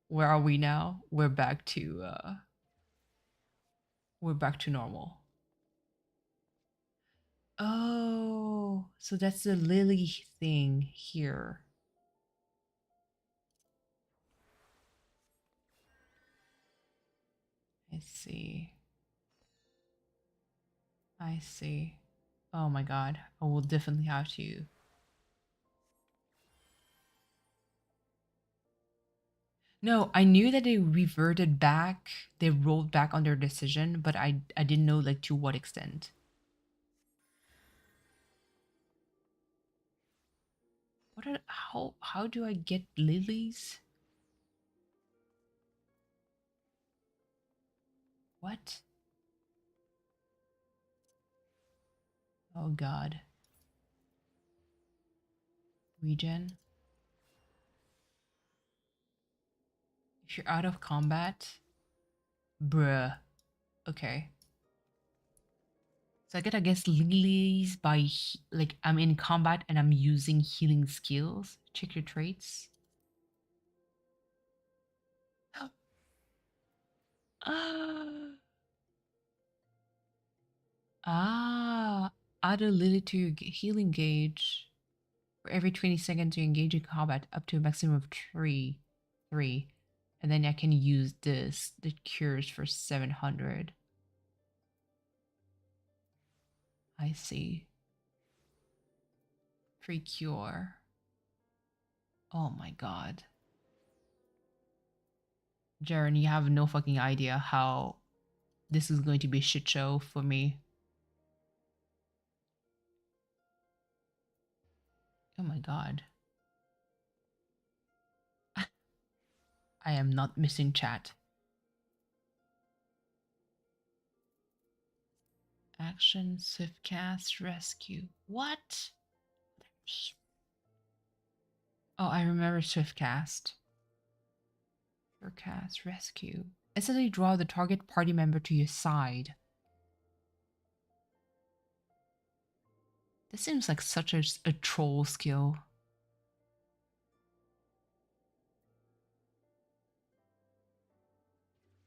Where are we now? We're back to normal. Oh, so that's the Lily thing here. I see. I see. Oh my god. I will definitely have to. No, I knew that they reverted back. They rolled back on their decision, but I didn't know like to what extent. What are how do I get lilies? What? Oh god. Regen. If you're out of combat, bruh. Okay. So I get, I guess, lilies by like I'm in combat and I'm using healing skills. Check your traits. Add a lily to your healing gauge. For every 20 seconds you engage in combat, up to a maximum of three. And then I can use this, the cures for 700. I see. Free cure. Oh my god. Jaren, you have no fucking idea how this is going to be a shit show for me. Oh my god. I am not missing chat. action, swift cast, rescue. What? Oh, I remember swift cast. Swift cast, rescue. Instantly draw the target party member to your side. This seems like such a troll skill.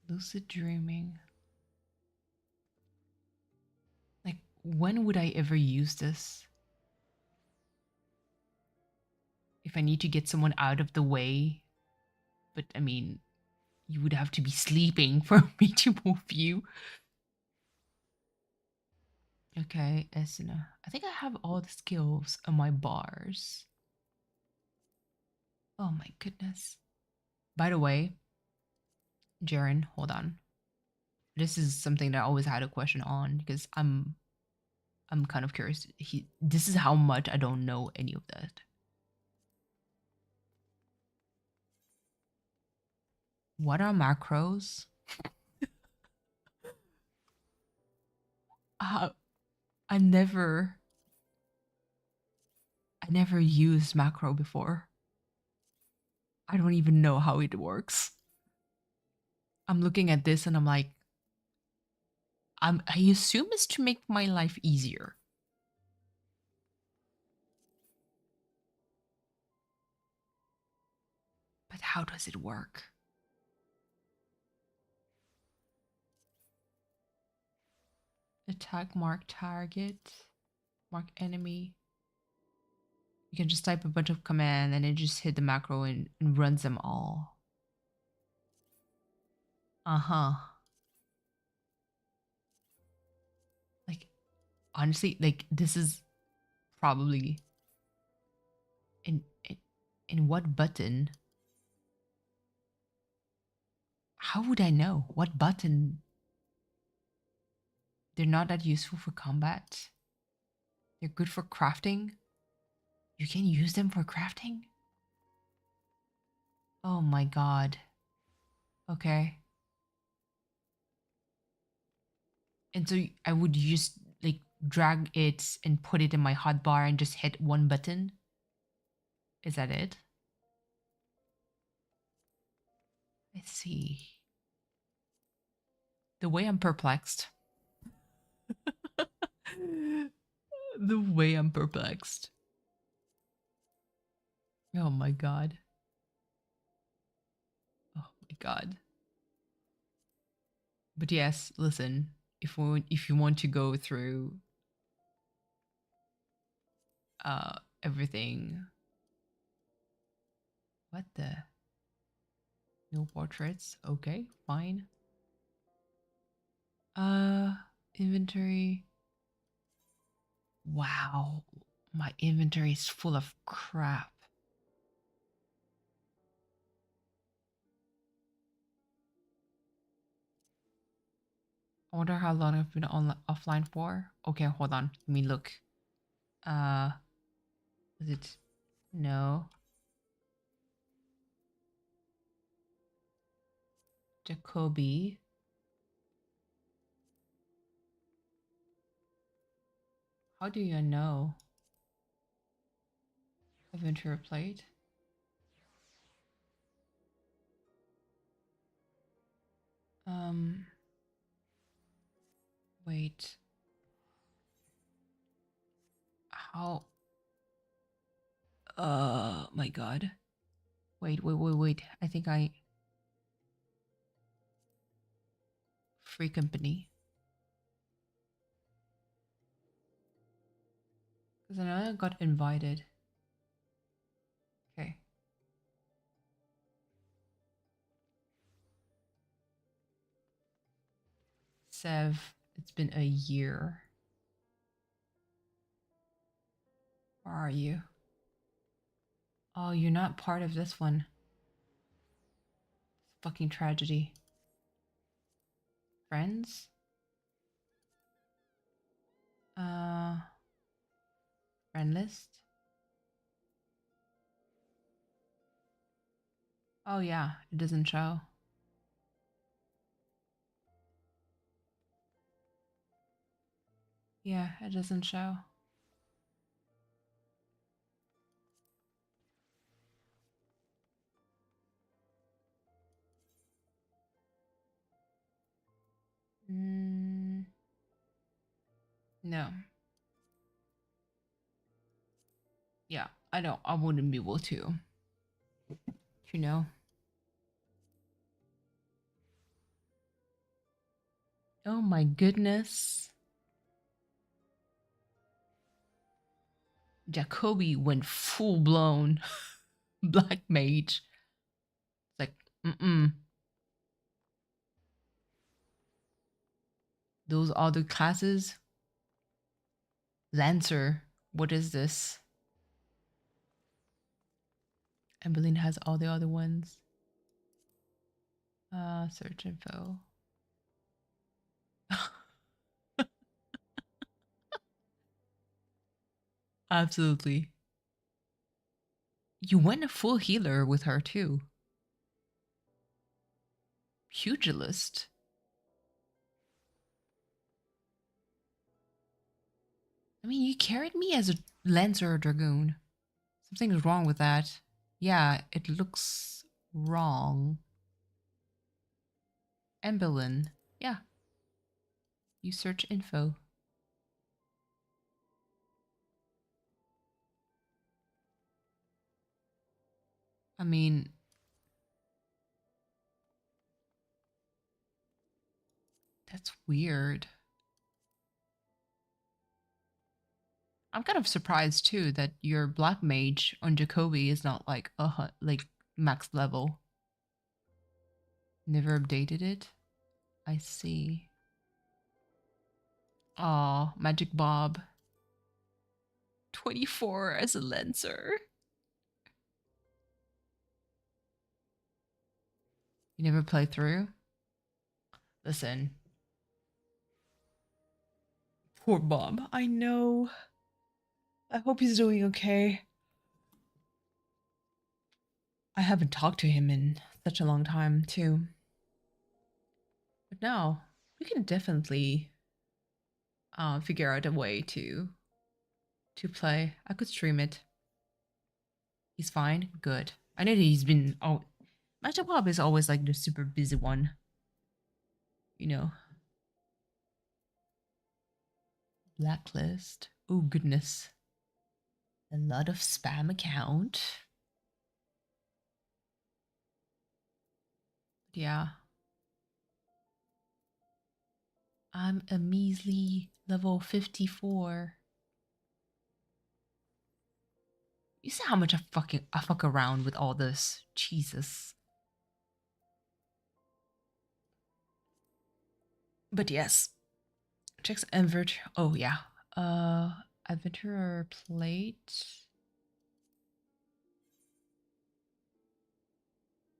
Lucid dreaming. Like, when would I ever use this? If I need to get someone out of the way. But I mean, you would have to be sleeping for me to move you. Okay, Esuna. I think I have all the skills on my bars. Oh my goodness. By the way, Jaren, hold on. This is something that I always had a question on because I'm kind of curious. This is how much I don't know any of that. What are macros? I never used macro before. I don't even know how it works. I'm looking at this and I'm like, I assume it's to make my life easier. But how does it work? Attack, mark target, mark enemy. You can just type a bunch of command and it just hit the macro and runs them all. Uh-huh. Like, honestly, like this is probably in what button? How would I know? What button? They're not that useful for combat. They're good for crafting. You can use them for crafting? Oh my god. Okay. And so I would just like drag it and put it in my hotbar and just hit one button? Is that it? I see. The way I'm perplexed. The way I'm perplexed. Oh my god. Oh my god. But yes, listen, if you want to go through everything. What the? No portraits. Okay, fine. Inventory. Wow, my inventory is full of crap. I wonder how long I've been offline for. Okay, hold on. Let me look. Is it? No. Jacoby. How do you know? Adventure plate. Wait. How? My god. Wait. I think free company. Because I know I got invited. Okay. Sev, it's been a year. Where are you? Oh, you're not part of this one. Fucking tragedy. Friends? Friend list? Oh yeah, it doesn't show. Yeah, it doesn't show. No. Yeah, I don't. I wouldn't be able to. You know. Oh my goodness. Jacoby went full blown black mage. It's like, those other classes. Lancer. What is this? Emmeline has all the other ones. Search info. Absolutely. You went a full healer with her too. Pugilist. I mean, you carried me as a Lancer or Dragoon. Something's wrong with that. Yeah, it looks wrong. Embolin. Yeah. You search info. I mean, that's weird. I'm kind of surprised too that your black mage on Jacoby is not like like max level. Never updated it. I see. Aw, Magic Bob. 24 as a Lancer. You never play through? Listen. Poor Bob. I know. I hope he's doing okay. I haven't talked to him in such a long time, too. But no, we can definitely figure out a way to play. I could stream it. He's fine? Good. I know that he's been... Oh, Magic Bob is always like the super busy one. You know. Blacklist. Oh, goodness. A lot of spam account. Yeah. I'm a measly level 54. You see how much I fuck around with all this? Jesus. But yes. Checks invert. Oh yeah. Adventurer plate.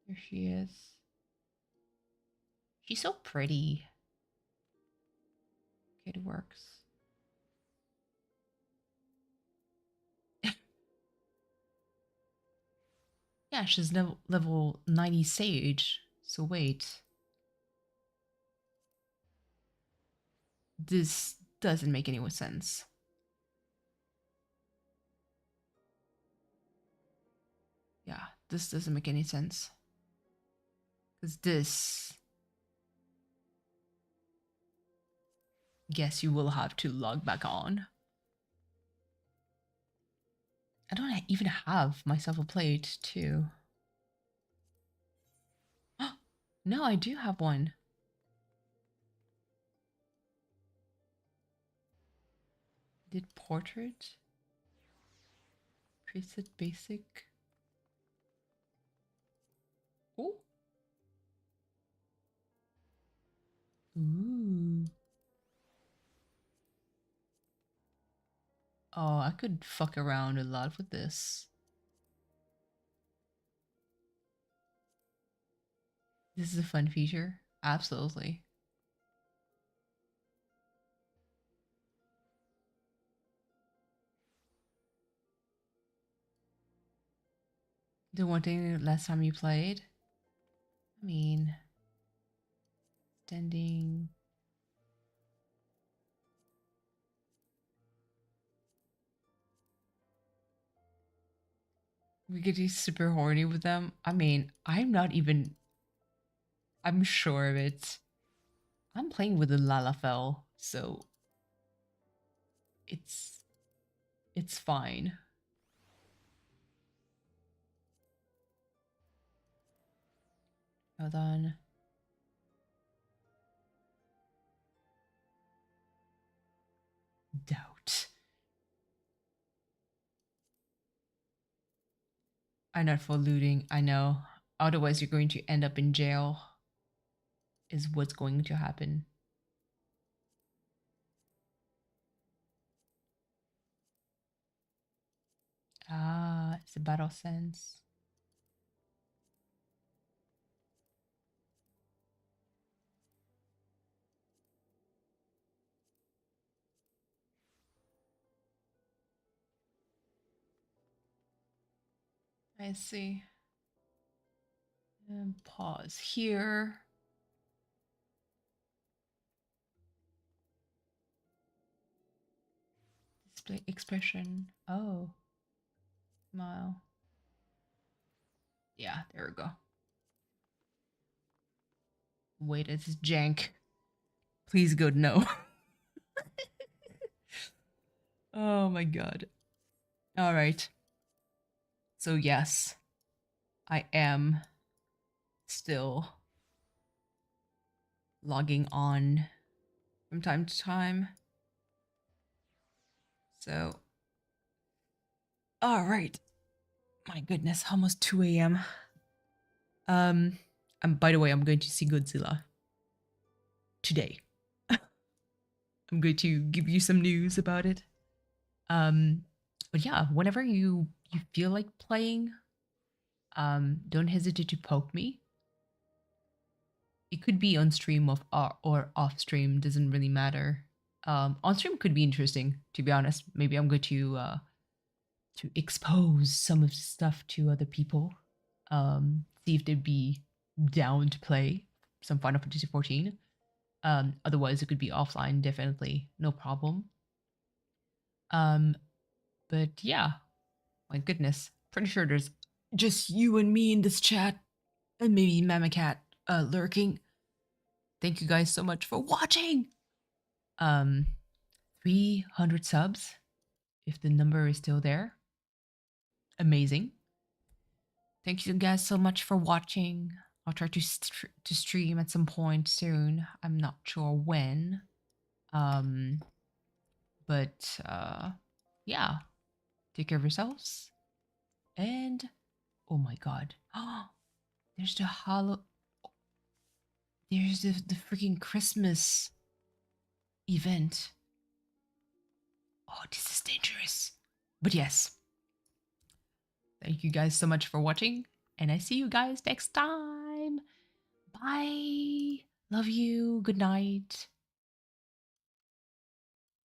There she is. She's so pretty. Okay, it works. Yeah, she's level 90 sage. So wait. This doesn't make any sense. Yeah, this doesn't make any sense. Because this... Guess you will have to log back on. I don't even have myself a plate, too. No, I do have one. Did portrait? Preset basic. Oh. Ooh. Oh, I could fuck around a lot with this. This is a fun feature. Absolutely. The one thing last time you played? I mean, standing. we get super horny with them. I mean, I'm sure of it. I'm playing with a Lalafell, so it's fine. Hold on. Doubt. I'm not for looting, I know. Otherwise you're going to end up in jail. Is what's going to happen. Ah, it's a battle sense. I see. And pause here. Display expression. Oh. Smile. Yeah, there we go. Wait, it's jank. Please go no. Oh my god. All right. So yes, I am still logging on from time to time. So, all right. My goodness, almost 2 a.m. And by the way, I'm going to see Godzilla today. I'm going to give you some news about it. But yeah, whenever you feel like playing, don't hesitate to poke me. It could be on stream or off stream, doesn't really matter. On stream could be interesting, to be honest. Maybe I'm going to expose some of the stuff to other people. See if they'd be down to play some Final Fantasy 14. Otherwise it could be offline, definitely, no problem. But yeah, my goodness, pretty sure there's just you and me in this chat, and maybe Mama Cat lurking. Thank you guys so much for watching. 300 subs, if the number is still there. Amazing. Thank you guys so much for watching. I'll try to stream at some point soon. I'm not sure when. But yeah. Take care of yourselves. And oh my god. There's the there's the freaking Christmas event. Oh, this is dangerous. But yes. Thank you guys so much for watching, and I see you guys next time. Bye. Love you. Good night.